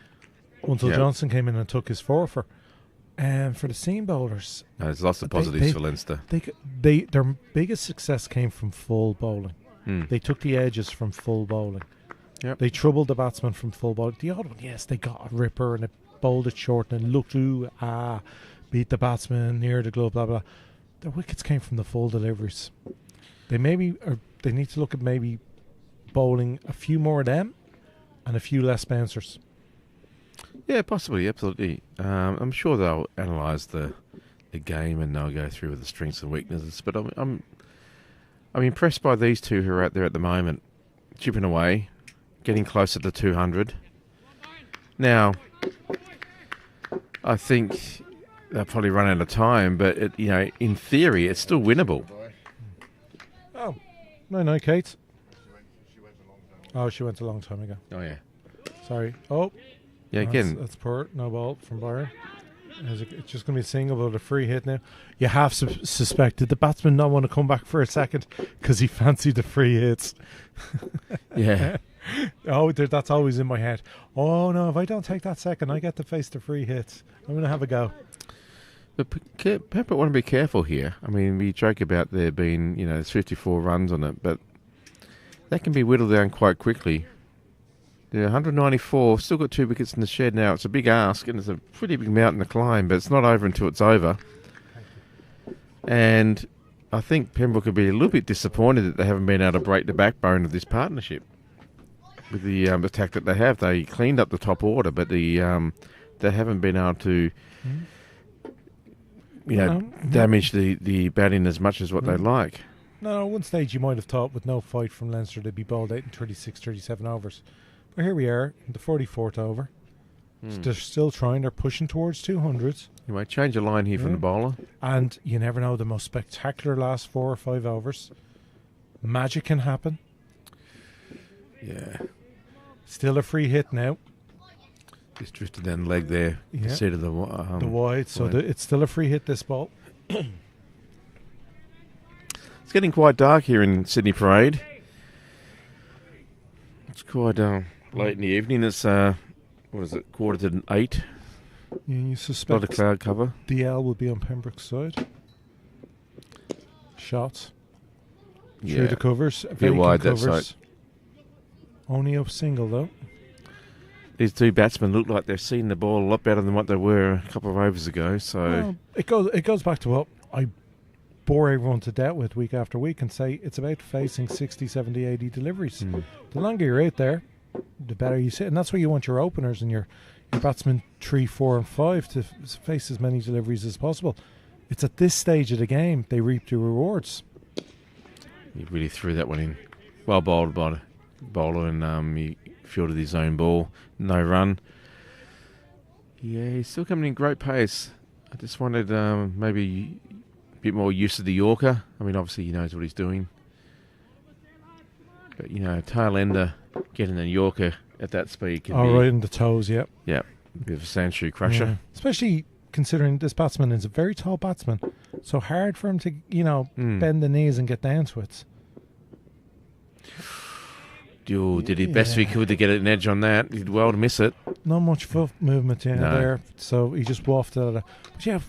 until Johnson came in and took his forfeit. And for the seam bowlers, there's lots of positives for Leinster. Their biggest success came from full bowling. They took the edges from full bowling. Yep. They troubled the batsman from full bowling. The odd one, yes, they got a ripper and they bowled it short and looked beat the batsman near the glove, blah blah. Their wickets came from the full deliveries. They need to look at maybe bowling a few more of them and a few less bouncers. Yeah, possibly, absolutely. I'm sure they'll analyse the game and they'll go through with the strengths and weaknesses. But I'm impressed by these two who are out there at the moment, chipping away, getting closer to 200. Now, I think they'll probably run out of time, but in theory, it's still winnable. Oh, no, Kate. She went a long time ago. Oh yeah. Sorry. Oh. Yeah, again, That's poor. No ball from Byron. It's just going to be a single, but a free hit now. You half suspected the batsman not want to come back for a second because he fancied the free hits. yeah. That's always in my head. Oh, no, if I don't take that second, I get to face the free hits. I'm going to have a go. But Pembroke want to be careful here. I mean, we joke about there being, there's 54 runs on it, but that can be whittled down quite quickly. Yeah, 194, still got 2 wickets in the shed now. It's a big ask, and it's a pretty big mountain to climb, but it's not over until it's over. And I think Pembroke could be a little bit disappointed that they haven't been able to break the backbone of this partnership with the attack that they have. They cleaned up the top order, but they haven't been able to damage the batting as much as what they'd like. No, at one stage you might have thought with no fight from Leinster they'd be bowled out in 36, 37 overs. But here we are in the 44th over. They're still trying. They're pushing towards 200s. You might change a line here from the bowler. And you never know, the most spectacular last 4 or 5 overs. Magic can happen. Yeah. Still a free hit now. Just drifted down the leg there. Instead of the wide. So it's still a free hit, this ball. It's getting quite dark here in Sydney Parade. It's quite late in the evening. It's, 8:15? Yeah, you A suspect lot of cloud cover. DL will be on Pembroke's side. Shots. Yeah. Through the covers. Bit wide that covers. side. Only up single, though. These 2 batsmen look like they've seen the ball a lot better than what they were a couple of overs ago. So well, it goes back to what I bore everyone to death with week after week and say it's about facing 60, 70, 80 deliveries. The longer you're out there, the better you sit. And that's where you want your openers and your batsmen 3, 4 and 5 to face as many deliveries as possible. It's at this stage of the game they reap the rewards. He really threw that one in. Well bowled by the bowler, and he fielded his own ball. No run. Yeah, he's still coming in great pace. I just wanted maybe a bit more use of the Yorker. I mean, obviously he knows what he's doing. But, tail ender getting a Yorker at that speed can be... right in the toes, yep. Yeah, a bit of a sand-shoe crusher. Yeah. Especially considering this batsman is a very tall batsman. So hard for him to, bend the knees and get down to it. Did he best he could to get an edge on that. He did well to miss it. Not much foot movement there, so he just wafted it. But yeah,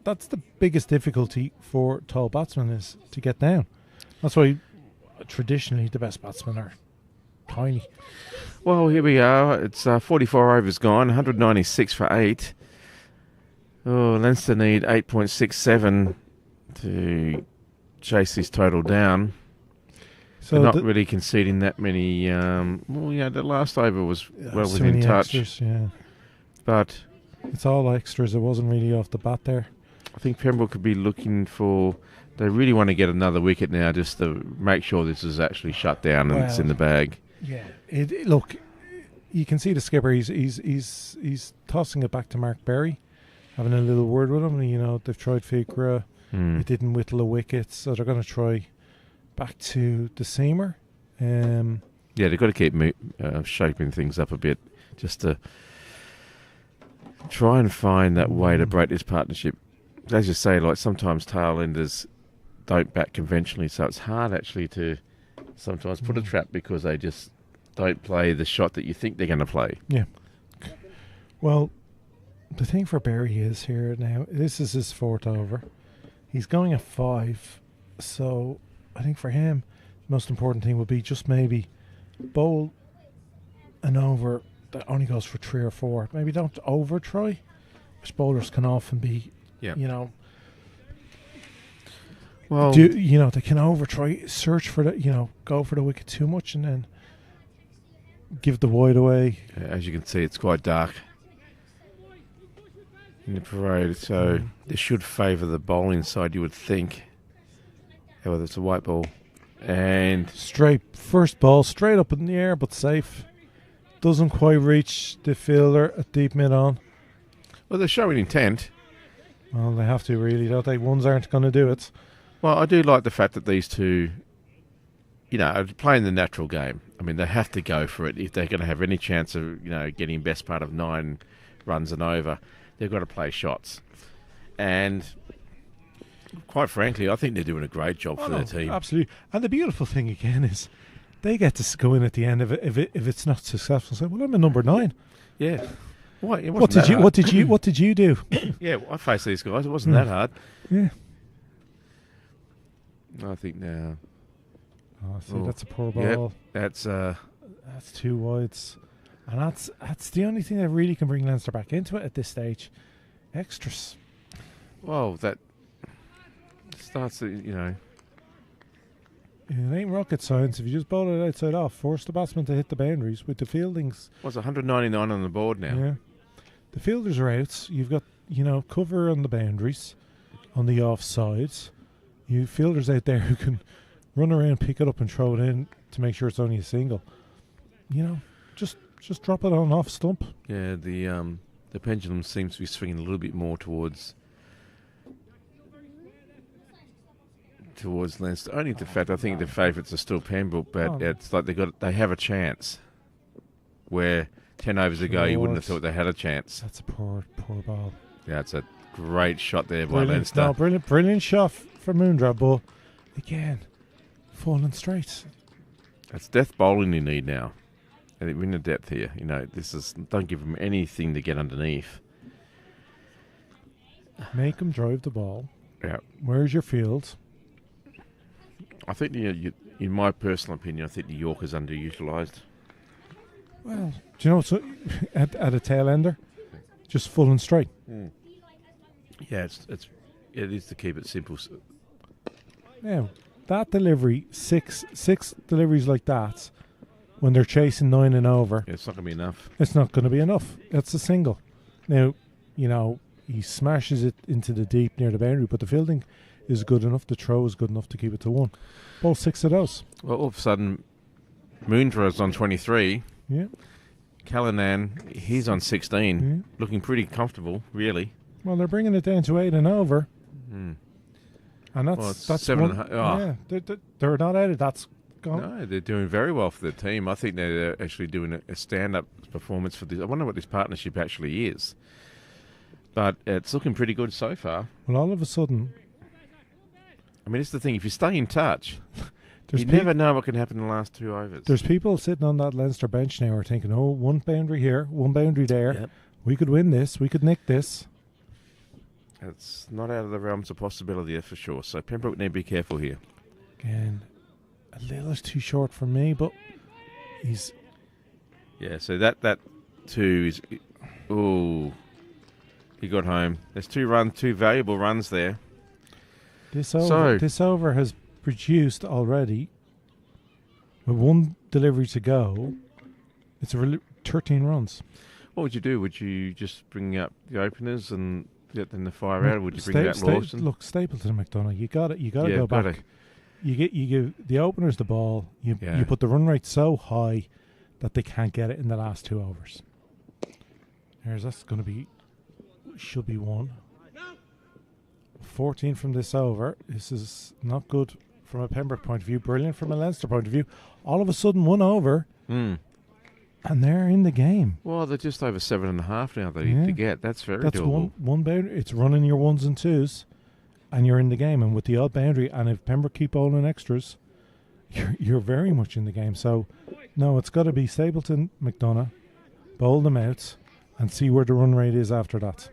that's the biggest difficulty for tall batsmen is to get down. That's why traditionally the best batsmen are tiny. Well, here we are. It's 44 overs gone, 196 for 8. Oh, Leinster need 8.67 to chase this total down. So they're not really conceding that many. The last over was well within touch. Extras, yeah. But it's all extras. It wasn't really off the bat there. I think Pembroke could be looking for... They really want to get another wicket now just to make sure this is actually shut down and it's in the bag. Yeah. Look, you can see the skipper. He's tossing it back to Mark Berry, having a little word with him. They've tried Figra. It didn't whittle a wicket, so they're going to try back to the seamer. Yeah, they've got to keep shaping things up a bit just to try and find that way to break this partnership. As you say, like sometimes tail enders don't bat conventionally, so it's hard actually to sometimes put a trap because they just don't play the shot that you think they're going to play. Yeah. Well, the thing for Barry is here now, this is his 4th over. He's going at 5, so I think for him, the most important thing would be just maybe bowl an over that only goes for 3 or 4. Maybe don't over try, which bowlers can often be, well, they can over try, search for the, go for the wicket too much and then give the wide away. As you can see, it's quite dark in the parade, so this should favour the bowling side, you would think. However, it's a white ball. And first ball, straight up in the air, but safe. Doesn't quite reach the fielder at deep mid-on. Well, they're showing intent. Well, they have to really, don't they? Ones aren't going to do it. Well, I do like the fact that these two playing the natural game. I mean, they have to go for it if they're going to have any chance of, getting best part of 9 runs and over. They've got to play shots. And quite frankly, I think they're doing a great job for their team. Absolutely. And the beautiful thing again is they get to go in at the end of it if it's not successful. Say, well, I'm a number 9. Yeah. What did you do? Yeah, I faced these guys. It wasn't that hard. Yeah. I think now. Oh, see, that's a poor ball. Yep, that's 2 wides, and that's the only thing that really can bring Leinster back into it at this stage. Extras. Well, that starts. It ain't rocket science. If you just bowl it outside off, force the batsman to hit the boundaries with the fieldings. What's 199 on the board now? Yeah, the fielders are out. You've got cover on the boundaries, on the off sides. You fielders out there who can run around, pick it up, and throw it in to make sure it's only a single. Just drop it on off stump. Yeah, the pendulum seems to be swinging a little bit more towards Leinster. Only the fact I think the favourites are still Pembroke, but it's like they have a chance. Where 10 overs ago you wouldn't have thought they had a chance. That's a poor ball. Yeah, it's a great shot there by Leinster. No, brilliant shot for Moondra, but again, falling straight. That's death bowling you need now. And we're in the depth here. Don't give them anything to get underneath. Make them drive the ball. Yeah. Where's your field? I think, in my personal opinion, I think the Yorker's underutilised. Well, do you know what's at a tail ender? Just full and straight. Mm. Yeah, it is to keep it simple. Now, that delivery, six deliveries like that, when they're chasing 9 and over, it's not going to be enough. It's not going to be enough. It's a single. Now, he smashes it into the deep near the boundary, but the fielding is good enough. The throw is good enough to keep it to 1. Ball 6 of those. Well, all of a sudden, Moondra's on 23. Yeah. Callanan, he's on 16, looking pretty comfortable, really. Well, they're bringing it down to 8 and over. Mm. And that's 7.5. Oh. Yeah, they're not out of that's gone. No, they're doing very well for the team. I think they're actually doing a stand-up performance for this. I wonder what this partnership actually is. But it's looking pretty good so far. Well, all of a sudden... I mean, it's the thing. If you stay in touch, you never know what can happen in the last 2 overs. There's people sitting on that Leinster bench now who are thinking, 1 boundary here, 1 boundary there. Yep. We could win this. We could nick this. It's not out of the realms of possibility, that's for sure. So Pembroke need to be careful here. Again, a little too short for me, but he's... Yeah, so that 2 is... Ooh. He got home. There's 2 valuable runs there. This over has produced already, with 1 delivery to go, it's 13 runs. What would you do? Would you just bring up the openers and get them to fire out, or would you bring out Lawson? Look, Stapleton and McDonough, you got to go back. You give the openers the ball. You put the run rate so high that they can't get it in the last 2 overs. That's going to be, should be 1. 14 from this over. This is not good from a Pembroke point of view. Brilliant from a Leinster point of view. All of a sudden, 1 over, and they're in the game. Well, they're just over 7.5 now. They need to get. That's very doable. That's one boundary. It's running your 1s and 2s, and you're in the game. And with the odd boundary, and if Pembroke keep bowling extras, you're very much in the game. So, no, it's got to be Stapleton, McDonough, bowl them out, and see where the run rate is after that.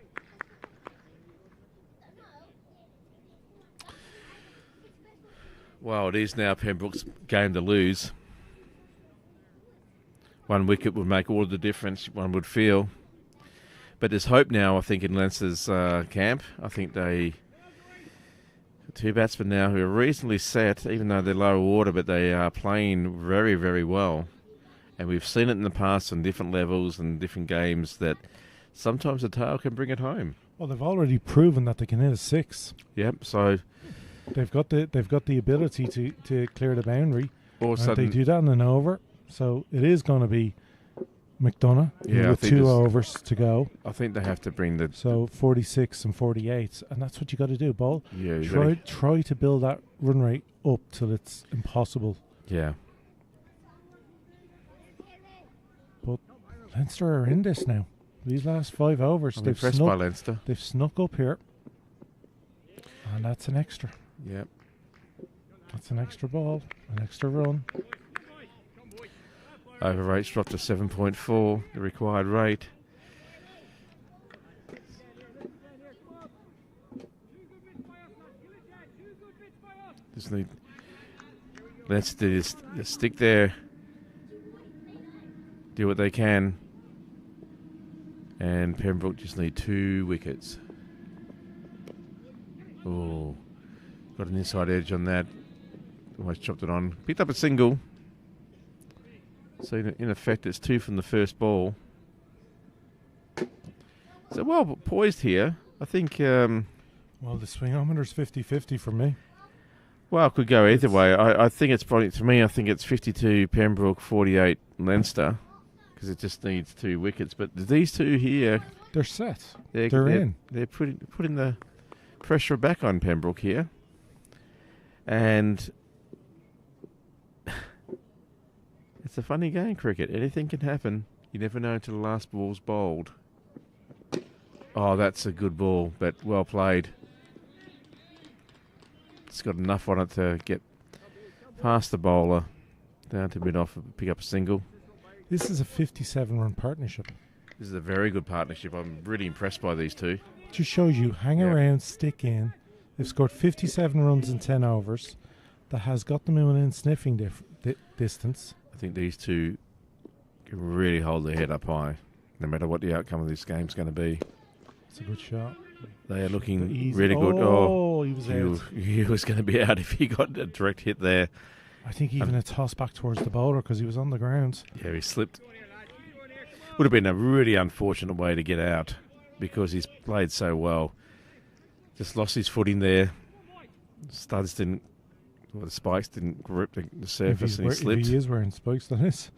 Well, it is now Pembroke's game to lose. 1 wicket would make all of the difference, one would feel. But there's hope now, I think, in Leinster's camp. I think 2 batsmen now who are reasonably set, even though they're lower order, but they are playing very, very well. And we've seen it in the past on different levels and different games that sometimes the tail can bring it home. Well, they've already proven that they can hit a 6. Yep, so... They've got the ability to clear the boundary. All of a sudden, they do that in an over, so it is going to be McDonough with 2 overs to go. I think they have to bring the 46 and 48, and that's what you got to do, Ball. Yeah, try to build that run rate up till it's impossible Yeah. But Leinster are in this now. These last 5 overs, I'm they've impressed by snuck, Leinster. they've snuck up here. And that's an extra. Yep. That's an extra ball, an extra run. Over rate's dropped to 7.4, the required rate. Just need Leinster to just stick there, do what they can, and Pembroke just need 2 wickets. Oh, got an inside edge on that. Almost chopped it on. Picked up a single. So in effect, it's 2 from the first ball. So well poised here. I think. Well, the swingometer's 50-50 for me. Well, it could go either way. I think it's probably, to me, I think it's 52 Pembroke, 48 Leinster, because it just needs 2 wickets. But these two here, they're set. They're in. They're putting the pressure back on Pembroke here, and it's a funny game, cricket. Anything can happen. You never know until the last ball's bowled. Oh, that's a good ball, but well played. It's got enough on it to get past the bowler, down to mid-off, pick up a single. This is a 57-run partnership. This is a very good partnership. I'm really impressed by these two. Just shows you, hang around, stick in. They've scored 57 runs in 10 overs. That has got them in sniffing distance. I think these two can really hold their head up high, no matter what the outcome of this game's going to be. It's a good shot. They are looking Easy. really good. Oh, he was out. He was going to be out if he got a direct hit there. I think even a toss back towards the bowler because he was on the ground. Yeah, he slipped. Would have been a really unfortunate way to get out because he's played so well. Just lost his footing there. The spikes didn't grip the surface and he slipped. If he is wearing spikes, that is.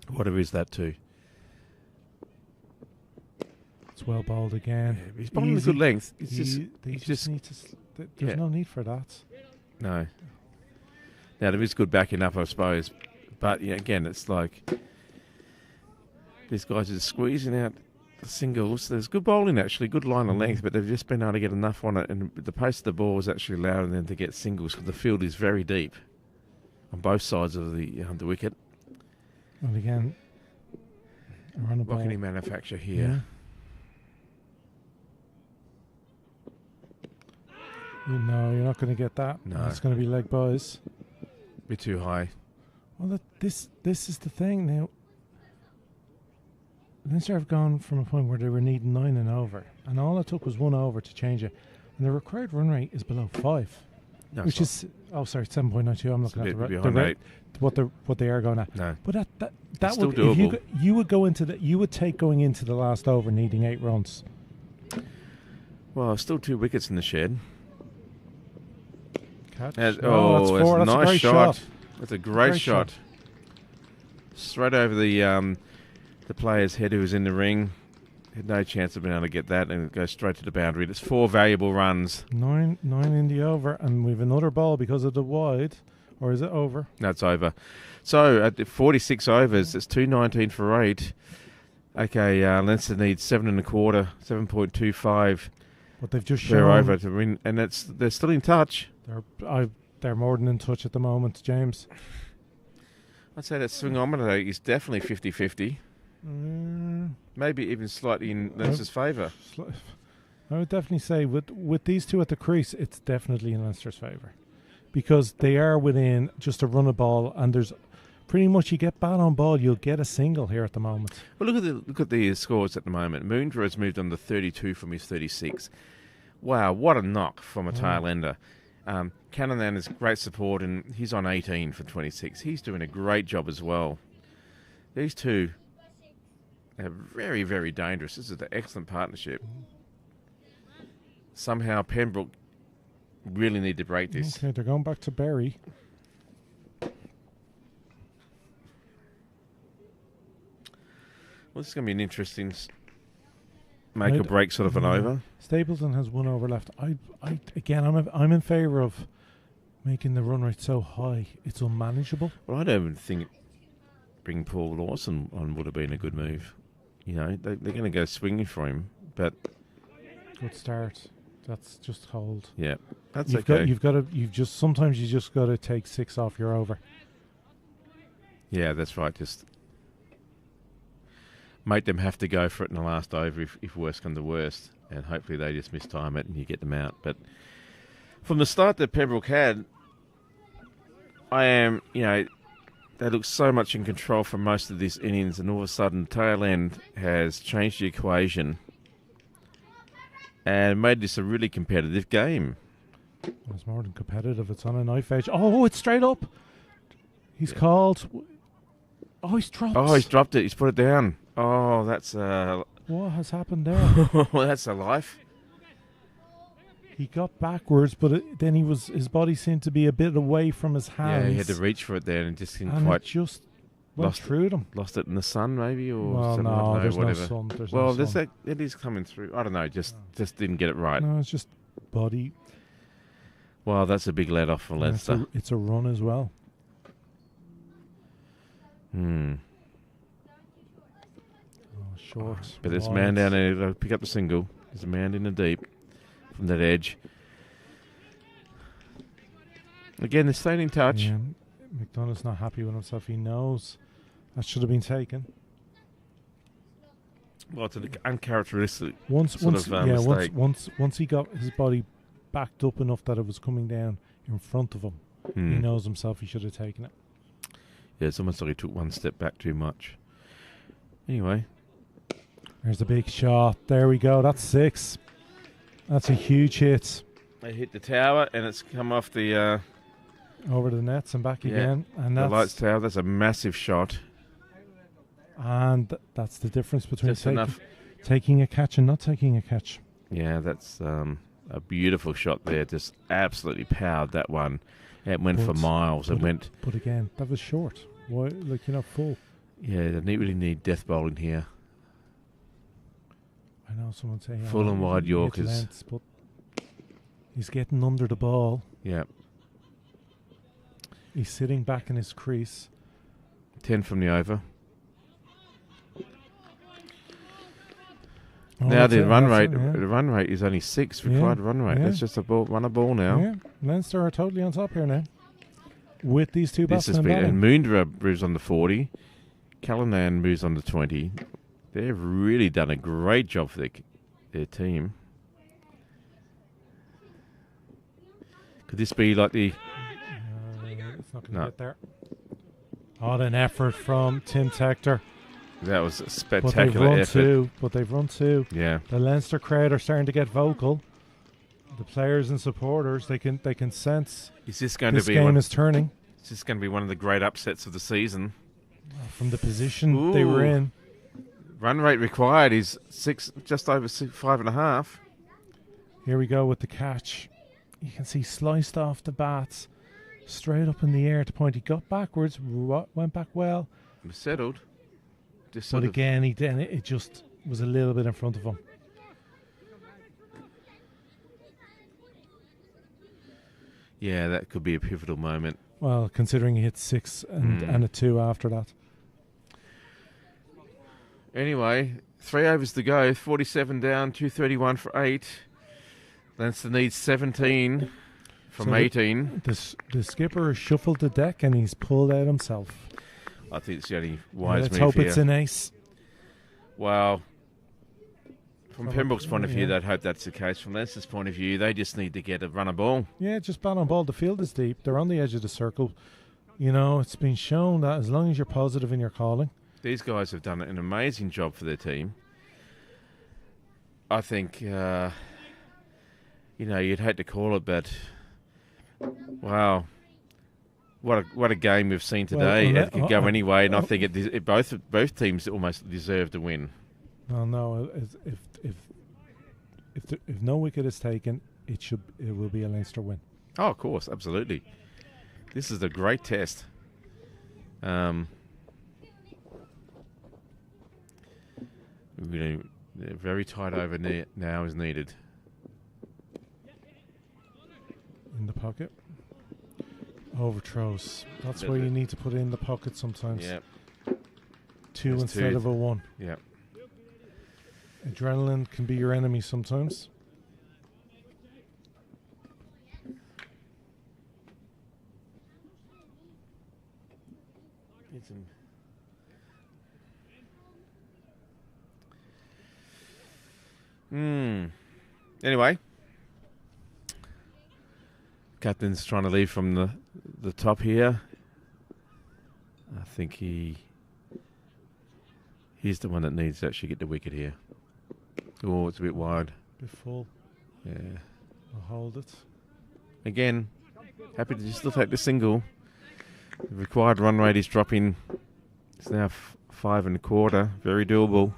Whatever is that too? It's well bowled again. Yeah, he's bowling a good length. It's They just need to. There's no need for that. No. Now, there is good backing up, I suppose. But, yeah, again, it's like these guys are squeezing out the singles. There's good bowling, actually, good line of length, but they've just been able to get enough on it. And the pace of the ball is actually allowing them to get singles because the field is very deep on both sides of the wicket. And again, run a What ball. can he manufacture here? No, you're not going to get that. No. It's going to be leg buys. Bit too high. Well, this is the thing now. Leinster have gone from a point where they were needing 9 and over, and all it took was 1 over to change it. And the required run rate is below 5, No, which is 7.92. I'm looking at the behind rate, what they are going at. No. But that still would if doable. you would go into you would take going into the last over needing 8 runs. Well, still 2 wickets in the shed. Catch. That's That's a 4. That's a nice great shot. shot. That's a great shot. shot. Straight over the player's head who was in the ring. Had no chance of being able to get that and go straight to the boundary. It's 4 valuable runs. 9 in the over, and we've another ball because of the wide. Or is it over? No, it's over. So at 46 overs, it's 219 for 8. Okay, Leinster needs 7.25, 7.25 But they've just per shown over to win, and they're still in touch. they're more than in touch at the moment, James. I'd say that swingometer is definitely 50-50. Maybe even slightly in Leinster's favour. I would definitely say with these two at the crease, it's definitely in Leinster's favour. Because they are within just a run of ball, and there's pretty much you get bat on ball, you'll get a single here at the moment. Well, look at the scores at the moment. Moondra has moved on to 32 from his 36. Wow, what a knock from a tail ender. Cananan is great support, and he's on 18 for 26. He's doing a great job as well. These two are very, very dangerous. This is an excellent partnership. Somehow Pembroke really need to break this. Okay, they're going back to Berry. Well, this is going to be an interesting make or break sort of an over. Stapleton has 1 over left. I'm in favour of making the run rate so high, it's unmanageable. Well, I don't even think bringing Paul Lawson on would have been a good move. You know, they're going to go swinging for him, but Good start. That's just hold. yeah, that's You've okay. Sometimes you just got to take 6 off your over. Yeah, that's right. Just make them have to go for it in the last over if worst come to worst, and hopefully they just mistime it and you get them out. But from the start that Pembroke had, they look so much in control for most of this innings, and all of a sudden, tail end has changed the equation and made this a really competitive game. It's more than competitive. It's on a knife edge. Oh, it's straight up. He's called. Oh, he's dropped. Oh, he's dropped it. He's put it down. Oh, that's What has happened there? that's a life. He got backwards, but then his body seemed to be a bit away from his hands. Yeah, he had to reach for it there and just didn't and quite it just went lost through them. lost it in the sun, maybe, or Well, something. I no, don't know, there's whatever. no sun. There's Well, no there's sun. that. It is coming through. I don't know. Just didn't get it right. No, it's just body. Well, that's a big let off for And Leinster. it's a run as well. Hmm. Oh, short. But there's a man down there to pick up the single. There's a man in the deep from that edge. Again, they're staying in touch. Yeah, McDonough's not happy with himself. He knows that should have been taken. Well, it's an uncharacteristic Once mistake. once he got his body backed up enough that it was coming down in front of him, he knows himself. He should have taken it. Yeah, it's almost like he took one step back too much. Anyway, There's a big shot. There we go. That's 6. That's a huge hit. they hit the tower and it's come off the Over the nets and back again. And the lights that's tower. That's a massive shot. that's the difference between Just enough. taking a catch and not taking a catch. Yeah, that's a beautiful shot there. Just absolutely powered that one. It went for miles. It went. But again, that was short. Why? Like, you're not full. Yeah, they really need death bowling here. I know someone saying Full and wide hit Yorkers. lengths, but he's getting under the ball. Yeah, He's sitting back in his crease. 10 from the over. Oh, Now that's the it, run that's rate, it, yeah. the run rate is only 6 Yeah, required run rate. yeah. That's just run a ball now. Yeah, Leinster are totally on top here now. With these two This has batsmen been, batting. and Moondra moves on to 40. Callanan moves on to 20. They've really done a great job for their team. Could this be like the... It's not going to No. get there. What an effort from Tim Tector. That was a But they've spectacular run effort. 2. But they've run 2. Yeah. The Leinster crowd are starting to get vocal. The players and supporters, they can sense Is this going this to be game one, is turning is this going to be one of the great upsets of the season? from the position they were Ooh. in. Run rate required is 6, just over 5.5. Here we go with the catch. You can see sliced off the bats, straight up in the air to point. He got backwards, went back well, It was settled. Just but sort of, again, it just was a little bit in front of him. yeah, that could be a pivotal moment. Well, considering he hit 6 and a 2 after that. Anyway, 3 overs to go. 47 down, 231 for 8. Leinster needs 17 from So 18. The skipper has shuffled the deck and he's pulled out himself. I think it's the only wise Let's move hope here. it's an ace. Well, from From Pembroke's point of view, yeah. they'd hope that's the case. From Leinster's point of view, they just need to get a run a ball. Yeah, just bat on ball. The field is deep. They're on the edge of the circle. You know, it's been shown that as long as you're positive in your calling. These guys have done an amazing job for their team. I think, you'd hate to call it, but wow, what a game we've seen today. Well, It could go anyway, and I think both teams almost deserve to win. Well, no, if no wicket is taken, it will be a Leinster win. Oh, of course, absolutely. This is a great test. Very tight over now is needed. In the pocket. Overthrows. That's Bit where of you it. need to put in the pocket sometimes. Yeah. 2 There's instead 2. of a 1. Yeah. Adrenaline can be your enemy sometimes. Anyway, captain's trying to leave from the top here. I think he's the one that needs to actually get the wicket here. Oh, it's a bit wide. Bit full. Yeah. I'll hold it. Again, happy to still take the single. The required run rate is dropping. It's now 5 1/4. Very doable.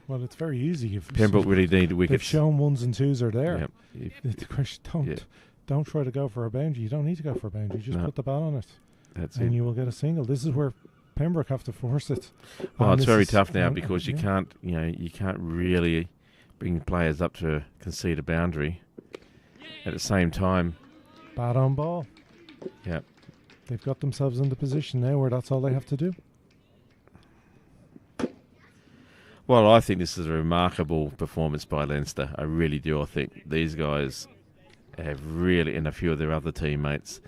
Well, it's very easy. If Pembroke really need the they've wickets. shown 1s and 2s are there. Yep. The question, don't try to go for a boundary. You don't need to go for a boundary. Just No. put the bat on it, That's and it. you will get a single. This is where Pembroke have to force it. Well, And it's this very is- tough now and- because you yeah. can't, you can't really bring players up to concede a boundary. At the same time, Bat on ball. Yep. They've got themselves in the position now where that's all they have to do. well, I think this is a remarkable performance by Leinster. I really do. I think these guys have really, and a few of their other teammates,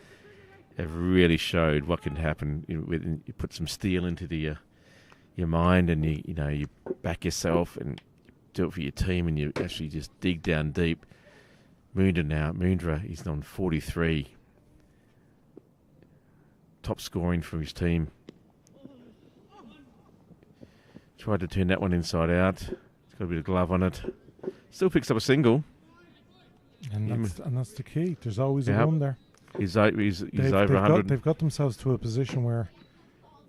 have really showed what can happen. You put some steel into your mind, and you back yourself and do it for your team, and you actually just dig down deep. Mundra, he's on 43. Top scoring for his team. Tried to turn that one inside out. It's got a bit of glove on it. Still picks up a single. And that's the key. There's always Yep. a run there. He's over 100. They've got themselves to a position where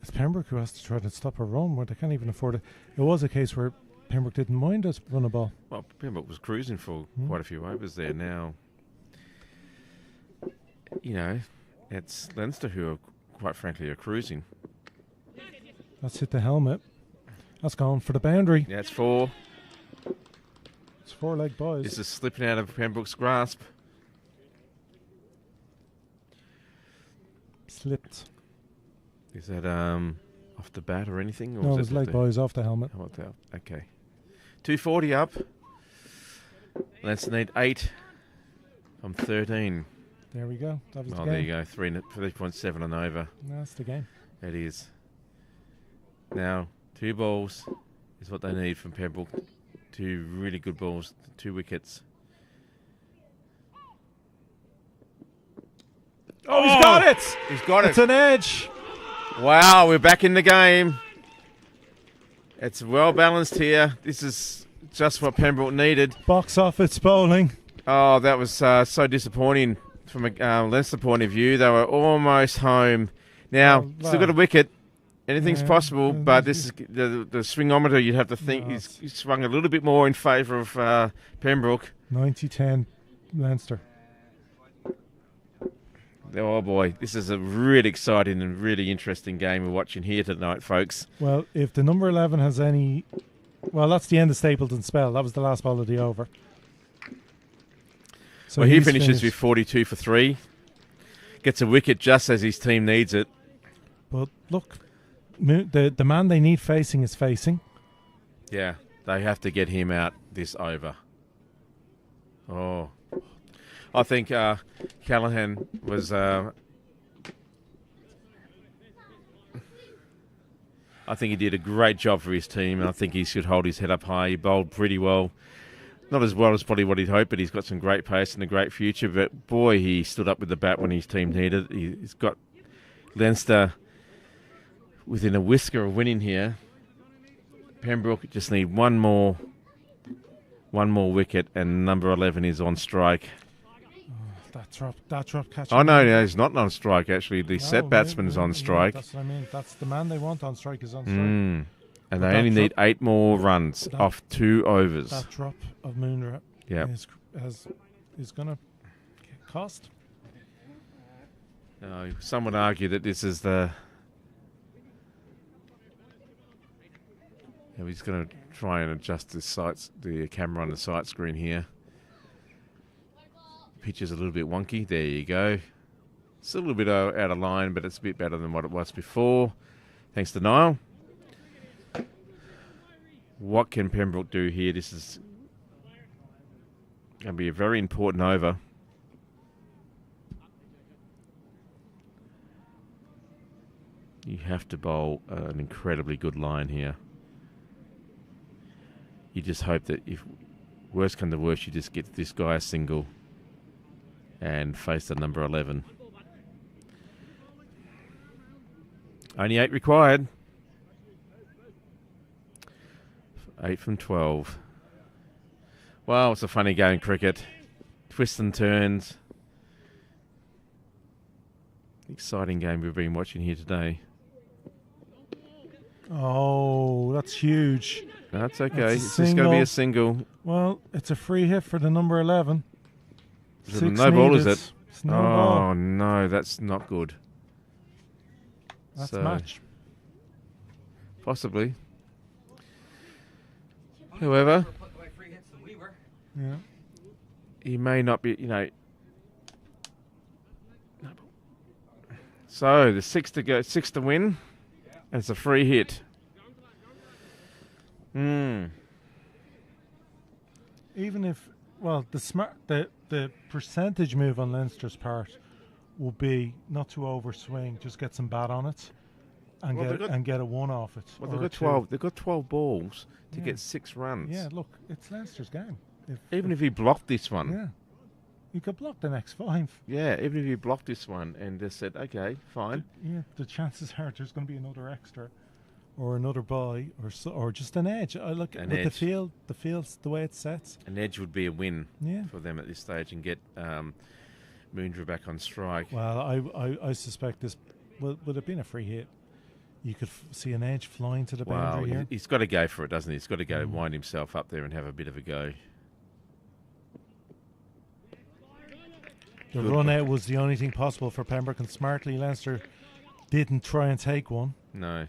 it's Pembroke who has to try to stop a run where they can't even afford it. It was a case where Pembroke didn't mind us run a ball. Well, Pembroke was cruising for quite a few overs there now. It's Leinster who are, quite frankly, are cruising. That's hit the helmet. That's gone for the boundary. Yeah, it's 4. It's 4-leg boys. This is slipping out of Pembroke's grasp. Slipped. Is that off the bat or anything? Or No, it is was it leg the- boys off the helmet. Oh, okay. 240 up. Leinster need 8 from 13. There we go. That was the Oh, game. there you go. 3.7 and over. That's the game. It is. Now, 2 balls is what they need from Pembroke. 2 really good balls, 2 wickets. Oh, he's got it! He's got It's it. an edge. Wow, we're back in the game. It's well balanced here. This is just what Pembroke needed. Box office bowling. Oh, that was so disappointing from a Leinster point of view. They were almost home. Now, still got a wicket. Anything's Yeah, possible, yeah, but this is the swingometer. You'd have to think No, he's swung a little bit more in favour of Pembroke. 90-10 Leinster. Oh boy, this is a really exciting and really interesting game we're watching here tonight, folks. Well, if the number 11 has any... Well, that's the end of Stapleton's spell. That was the last ball of the over. So Well, he he's finishes finished. with 42 for 3. Gets a wicket just as his team needs it. But look, the man they need facing is facing. Yeah, they have to get him out this over. Oh, I think Callahan was. I think he did a great job for his team, and I think he should hold his head up high. He bowled pretty well. Not as well as probably what he'd hoped, but he's got some great pace and a great future. But boy, he stood up with the bat when his team needed it. He's got Leinster within a whisker of winning here. Pembroke just need one more wicket, and number 11 is on strike. That drop catch. Oh no, he's not on strike. Actually, the set batsman's on strike. That's what I mean. That's the man they want on strike is on strike. And But they that only need drop- 8 more runs that- off 2 overs. That drop of Moonra Yep. is going to cost. Some would argue that this is the. Yeah, he's going to try and adjust the camera on the sight screen here. Pitch is a little bit wonky. There you go. It's a little bit out of line, but it's a bit better than what it was before. Thanks to Niall. What can Pembroke do here? This is going to be a very important over. You have to bowl an incredibly good line here. You just hope that if worst come to worst, you just get this guy a single and face the number 11. Only 8 required. 8 from 12. Well, it's a funny game, cricket. Twists and turns. Exciting game we've been watching here today. Oh, that's huge. That's okay. That's It's just going to be a single. Well, it's a free hit for the number 11. Is it a 6 no ball, is needed. it? It's no ball. Oh, no, that's not good. That's So, match. Possibly. However, Put away free hits than we were. Yeah. he may not be, you know. So the 6 to go, 6 to win. And it's a free hit. Even if, well, the percentage move on Leinster's part will be not to overswing, just get some bat on it, and Well, get a 1 off it. Well, or they've a got 2. 12. They've got 12 balls to Yeah. get 6 runs. Yeah, look, it's Leinster's game. Even if he blocked this one. Yeah, you could block the next 5. Yeah, even if you blocked this one and just said, okay, fine. Yeah, the chances are there's going to be another extra, or another bye, or just an edge. I look An with edge. the field's the way it sets. An edge would be a win Yeah. for them at this stage and get Moondra back on strike. Well, I suspect this. Well, would it been a free hit? You could see an edge flying to the Wow, boundary here. he's got to go for it, doesn't he? He's got to go wind himself up there and have a bit of a go. The Good run one. out was the only thing possible for Pembroke, and smartly Leinster didn't try and take one. No.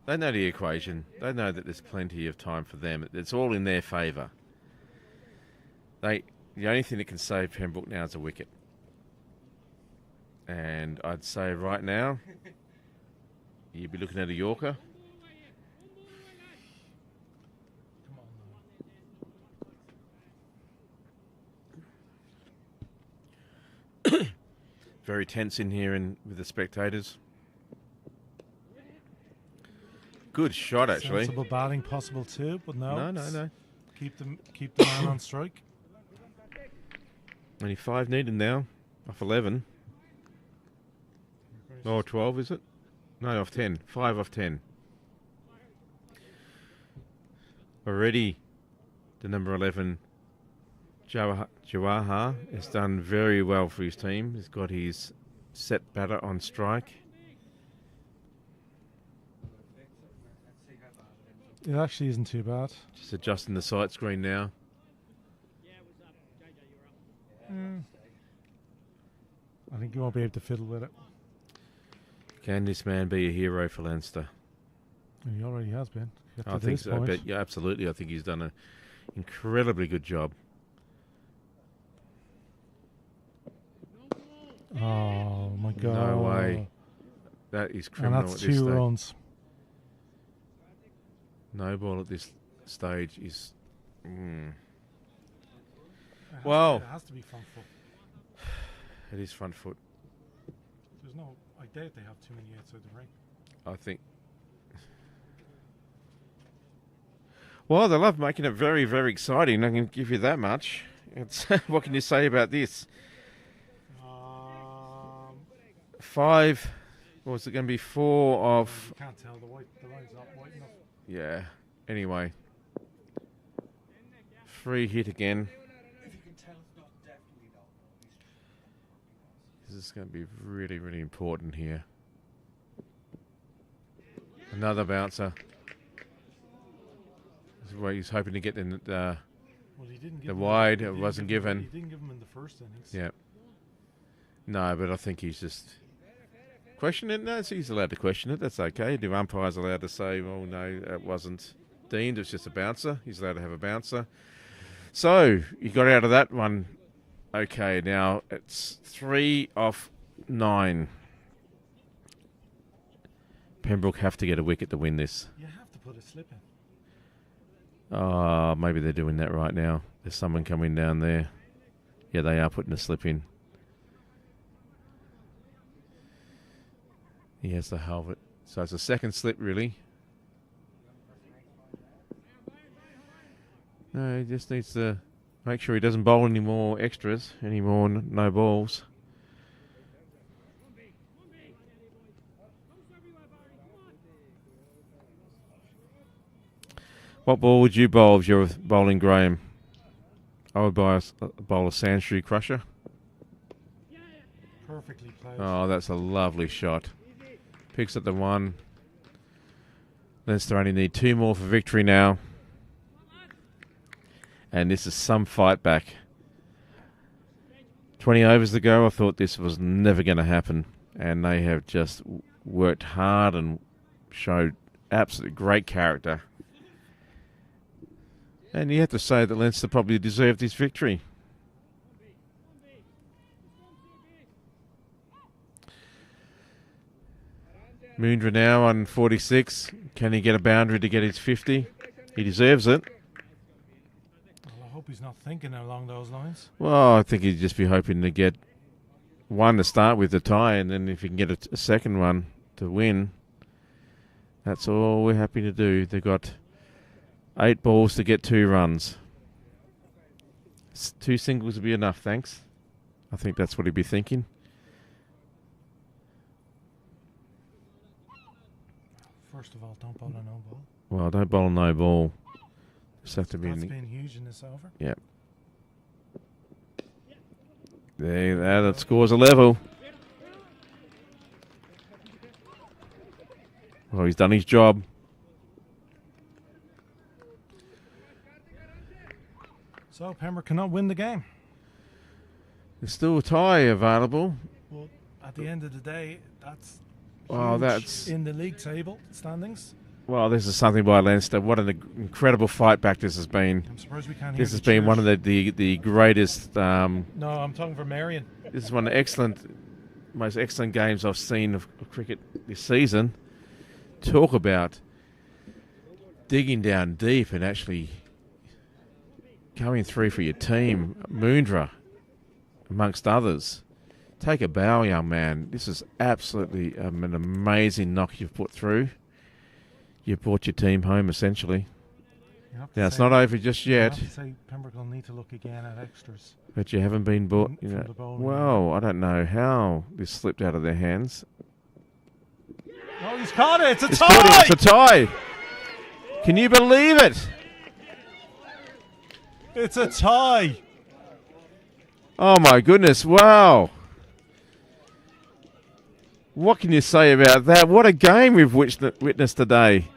They know the equation. They know that there's plenty of time for them. It's all in their favour. The only thing that can save Pembroke now is a wicket. And I'd say right now, you'd be looking at a Yorker. Very tense in here with the spectators. Good shot, actually. Sensible batting possible too, but no. No. Keep the man on strike. Only 5 needed now, off 11. Oh, 12, is it? No, off 10. 5 off 10. Already, the number 11, Jawahar, has done very well for his team. He's got his set batter on strike. It actually isn't too bad. Just adjusting the sight screen now. I think you won't be able to fiddle with it. Can this man be a hero for Leinster? And he already has been. Get to I think this so. point. But yeah, absolutely. I think he's done an incredibly good job. Oh my God! No way. That is And criminal that's at this 2 stage. runs. No ball at this stage is... It Well- has to be front foot. It is front foot. There's no. I doubt they have too many outside the ring. I think. Well, they love making it very, very exciting. I can give you that much. It's what can you say about this? 5. What was it going to be? 4 of. You can't tell the line's not white enough. Yeah. Anyway. Free hit again. If you can tell, it's not definitely not. This is going to be really, really important here. Another bouncer. This is where he's hoping to get in Well, he didn't give the him wide. he It didn't wasn't give him- given. He didn't give him in the first innings. Yeah. No, but I think he's just question it. No, he's allowed to question it. That's okay. The umpire's allowed to say, well, no, it wasn't deemed. It's just a bouncer. He's allowed to have a bouncer. So, you got out of that one. Okay, now it's 3 off 9. Pembroke have to get a wicket to win this. You have to put a slip in. Maybe they're doing that right now. There's someone coming down there. Yeah, they are putting a slip in. He has to halve it. So it's a second slip, really. No, he just needs to make sure he doesn't bowl any more extras, any more no balls. What ball would you bowl if you're bowling Graham? I would bowl a Sandshrew Crusher. Perfectly played. Oh, that's a lovely shot. Picks at the 1. Leinster only need 2 more for victory now. And this is some fight back. 20 overs to go. I thought this was never going to happen. And they have just worked hard and showed absolute great character. And you have to say that Leinster probably deserved this victory. Moondra now on 46. Can he get a boundary to get his 50? He deserves it. Well, I hope he's not thinking along those lines. Well, I think he'd just be hoping to get 1 to start with the tie, and then if he can get a second one to win, that's all we're happy to do. They've got 8 balls to get 2 runs. 2 singles would be enough, thanks. I think that's what he'd be thinking. First of all, don't bowl a no ball. Well, don't bowl a no ball. Just have to be. That's been huge in this over. Yep. There, that scores a level. Well, he's done his job. So Pembroke cannot win the game. There's still a tie available. Well, at the end of the day, that's Well, huge that's in the league table standings. Well, this is something by Leinster. What an incredible fight back this has been. I'm surprised we can't hear This has the been cheers. one of the greatest. No, I'm talking for Marion. This is one of the most excellent games I've seen of cricket this season. Talk about digging down deep and actually coming through for your team. Moondra, amongst others. Take a bow, young man. This is absolutely an amazing knock you've put through. You brought your team home, essentially. Now, it's not over just yet. I have to say Pembroke will need to look again at extras. But you haven't been bought. You From know, the bowling. well, I don't know how this slipped out of their hands. Oh, he's caught it. It's a It's tie. caught it. It's a tie. Can you believe it? It's a tie. Oh, my goodness. Wow. What can you say about that? What a game we've witnessed today.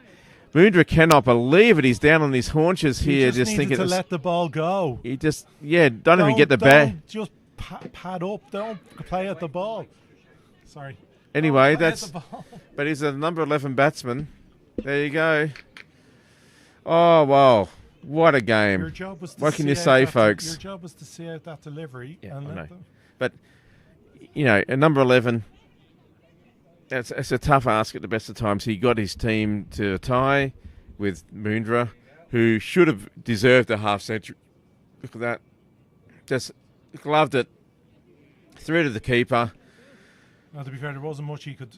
Moondra cannot believe it. He's down on his haunches here, just needed thinking to let the ball go. He just, don't even get the bat. Don't just pad up. Don't play at the ball. Sorry. Anyway, Don't play at that's. the ball. But he's a number 11 batsman. There you go. Oh, wow. What a game. Your job was to What can see you out say, that- folks? Your job was to see out that delivery. Yeah, and I let know. them. But, a number 11, it's a tough ask at the best of times. He got his team to a tie with Moondra, who should have deserved a half century. Look at that. Just gloved it. Through to the keeper. Now, to be fair, there wasn't much he could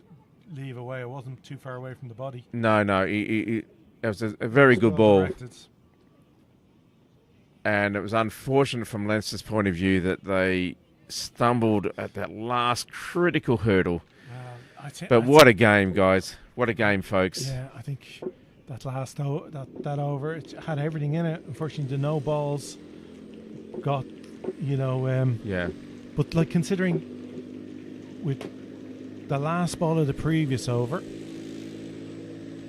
leave away. It wasn't too far away from the body. No, it was a very good Well ball. directed. And it was unfortunate from Leinster's point of view that they stumbled at that last critical hurdle. But what a game, guys. What a game, folks. Yeah, I think that last that over, it had everything in it. Unfortunately, the no balls got, Yeah. But like considering with the last ball of the previous over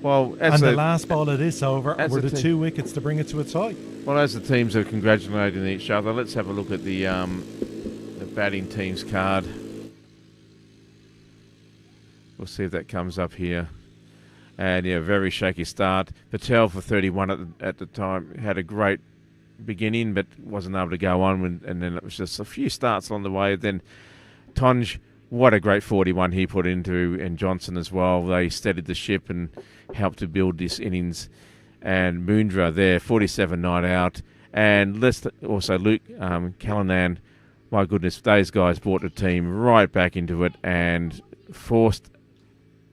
Well, and the last ball of this over as were a the team- 2 wickets to bring it to a tie. Well, as the teams are congratulating each other, let's have a look at the batting team's card. We'll see if that comes up here. And very shaky start. Patel for 31 at the time had a great beginning, but wasn't able to go on. And then it was just a few starts along the way. Then Tonge what a great 41 he put into, and Johnson as well. They steadied the ship and helped to build this innings. And Moondra there, 47 not out. And also Luke Callanan, my goodness, those guys brought the team right back into it and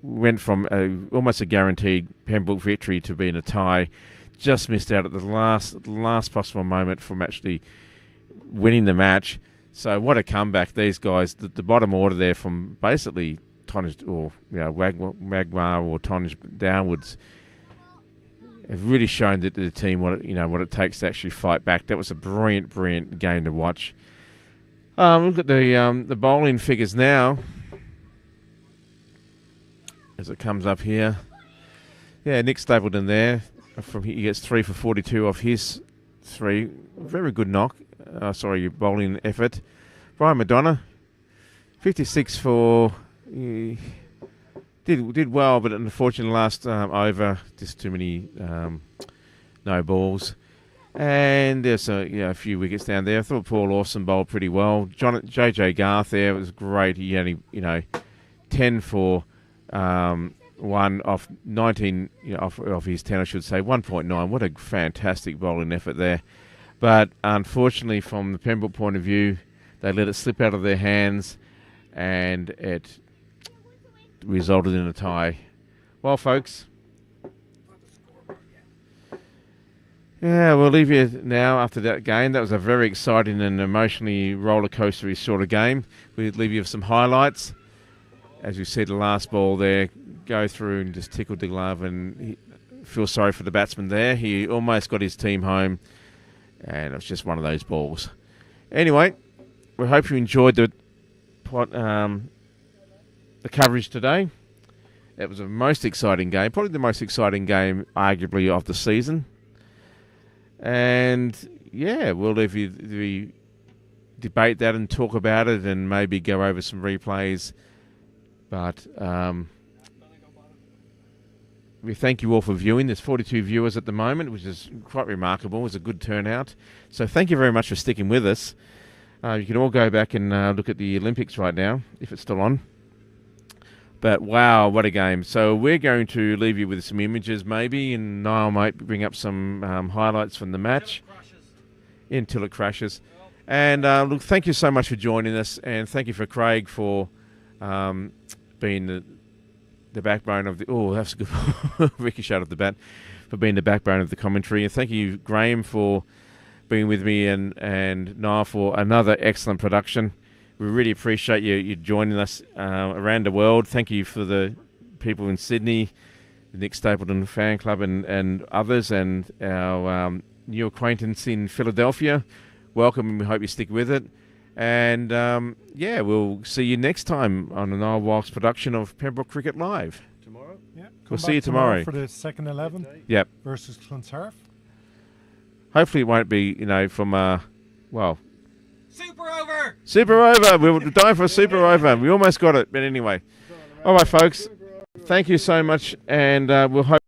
went from almost a guaranteed Pembroke victory to being a tie. Just missed out at the last possible moment from actually winning the match. So what a comeback, these guys. The bottom order there from basically tonnage or Magmar or tonnage downwards have really shown that the team what it takes to actually fight back. That was a brilliant game to watch. Look at the bowling figures now as it comes up here. Yeah, Nick Stapleton there. He gets 3 for 42 off his 3. Very good knock. Bowling effort. Brian Madonna, 56 for. Did well, but unfortunately last over, just too many no balls. And there's a few wickets down there. I thought Paul Lawson bowled pretty well. JJ Garth there was great. He only 10 for 1 off 19 off his 10, I should say. 1.9. What a fantastic bowling effort there. But unfortunately, from the Pembroke point of view, they let it slip out of their hands, and it resulted in a tie. Well, folks, yeah, we'll leave you now after that game. That was a very exciting and emotionally rollercoastery sort of game. We'll leave you with some highlights. As you see, the last ball there, go through and just tickled the glove, and feel sorry for the batsman there. He almost got his team home, and it was just one of those balls. Anyway, we hope you enjoyed the coverage today. It was a most exciting game, probably the most exciting game, arguably, of the season. And yeah, we'll leave you debate that and talk about it, and maybe go over some replays. But we thank you all for viewing. There's 42 viewers at the moment, which is quite remarkable. It was a good turnout. So thank you very much for sticking with us. You can all go back and look at the Olympics right now, if it's still on. But wow, what a game. So we're going to leave you with some images maybe, and Niall might bring up some highlights from the match. Until it crashes. And look, thank you so much for joining us, and thank you for Craig for being the backbone of the... Oh, that's a good ricochet off the bat. For being the backbone of the commentary. And thank you, Graham, for being with me, and Niall for another excellent production. We really appreciate you joining us around the world. Thank you for the people in Sydney, the Nick Stapleton fan club, and others, and our new acquaintance in Philadelphia. Welcome, and we hope you stick with it. And yeah, we'll see you next time on an Niall Wilkes production of Pembroke Cricket Live. Tomorrow? Yeah, We'll see you tomorrow. For the second 11 Yep. versus Clontarf. Hopefully it won't be, from, Super over! Super over. We were dying for a super over. We almost got it. But anyway. All right, folks. Thank you so much. And we'll hope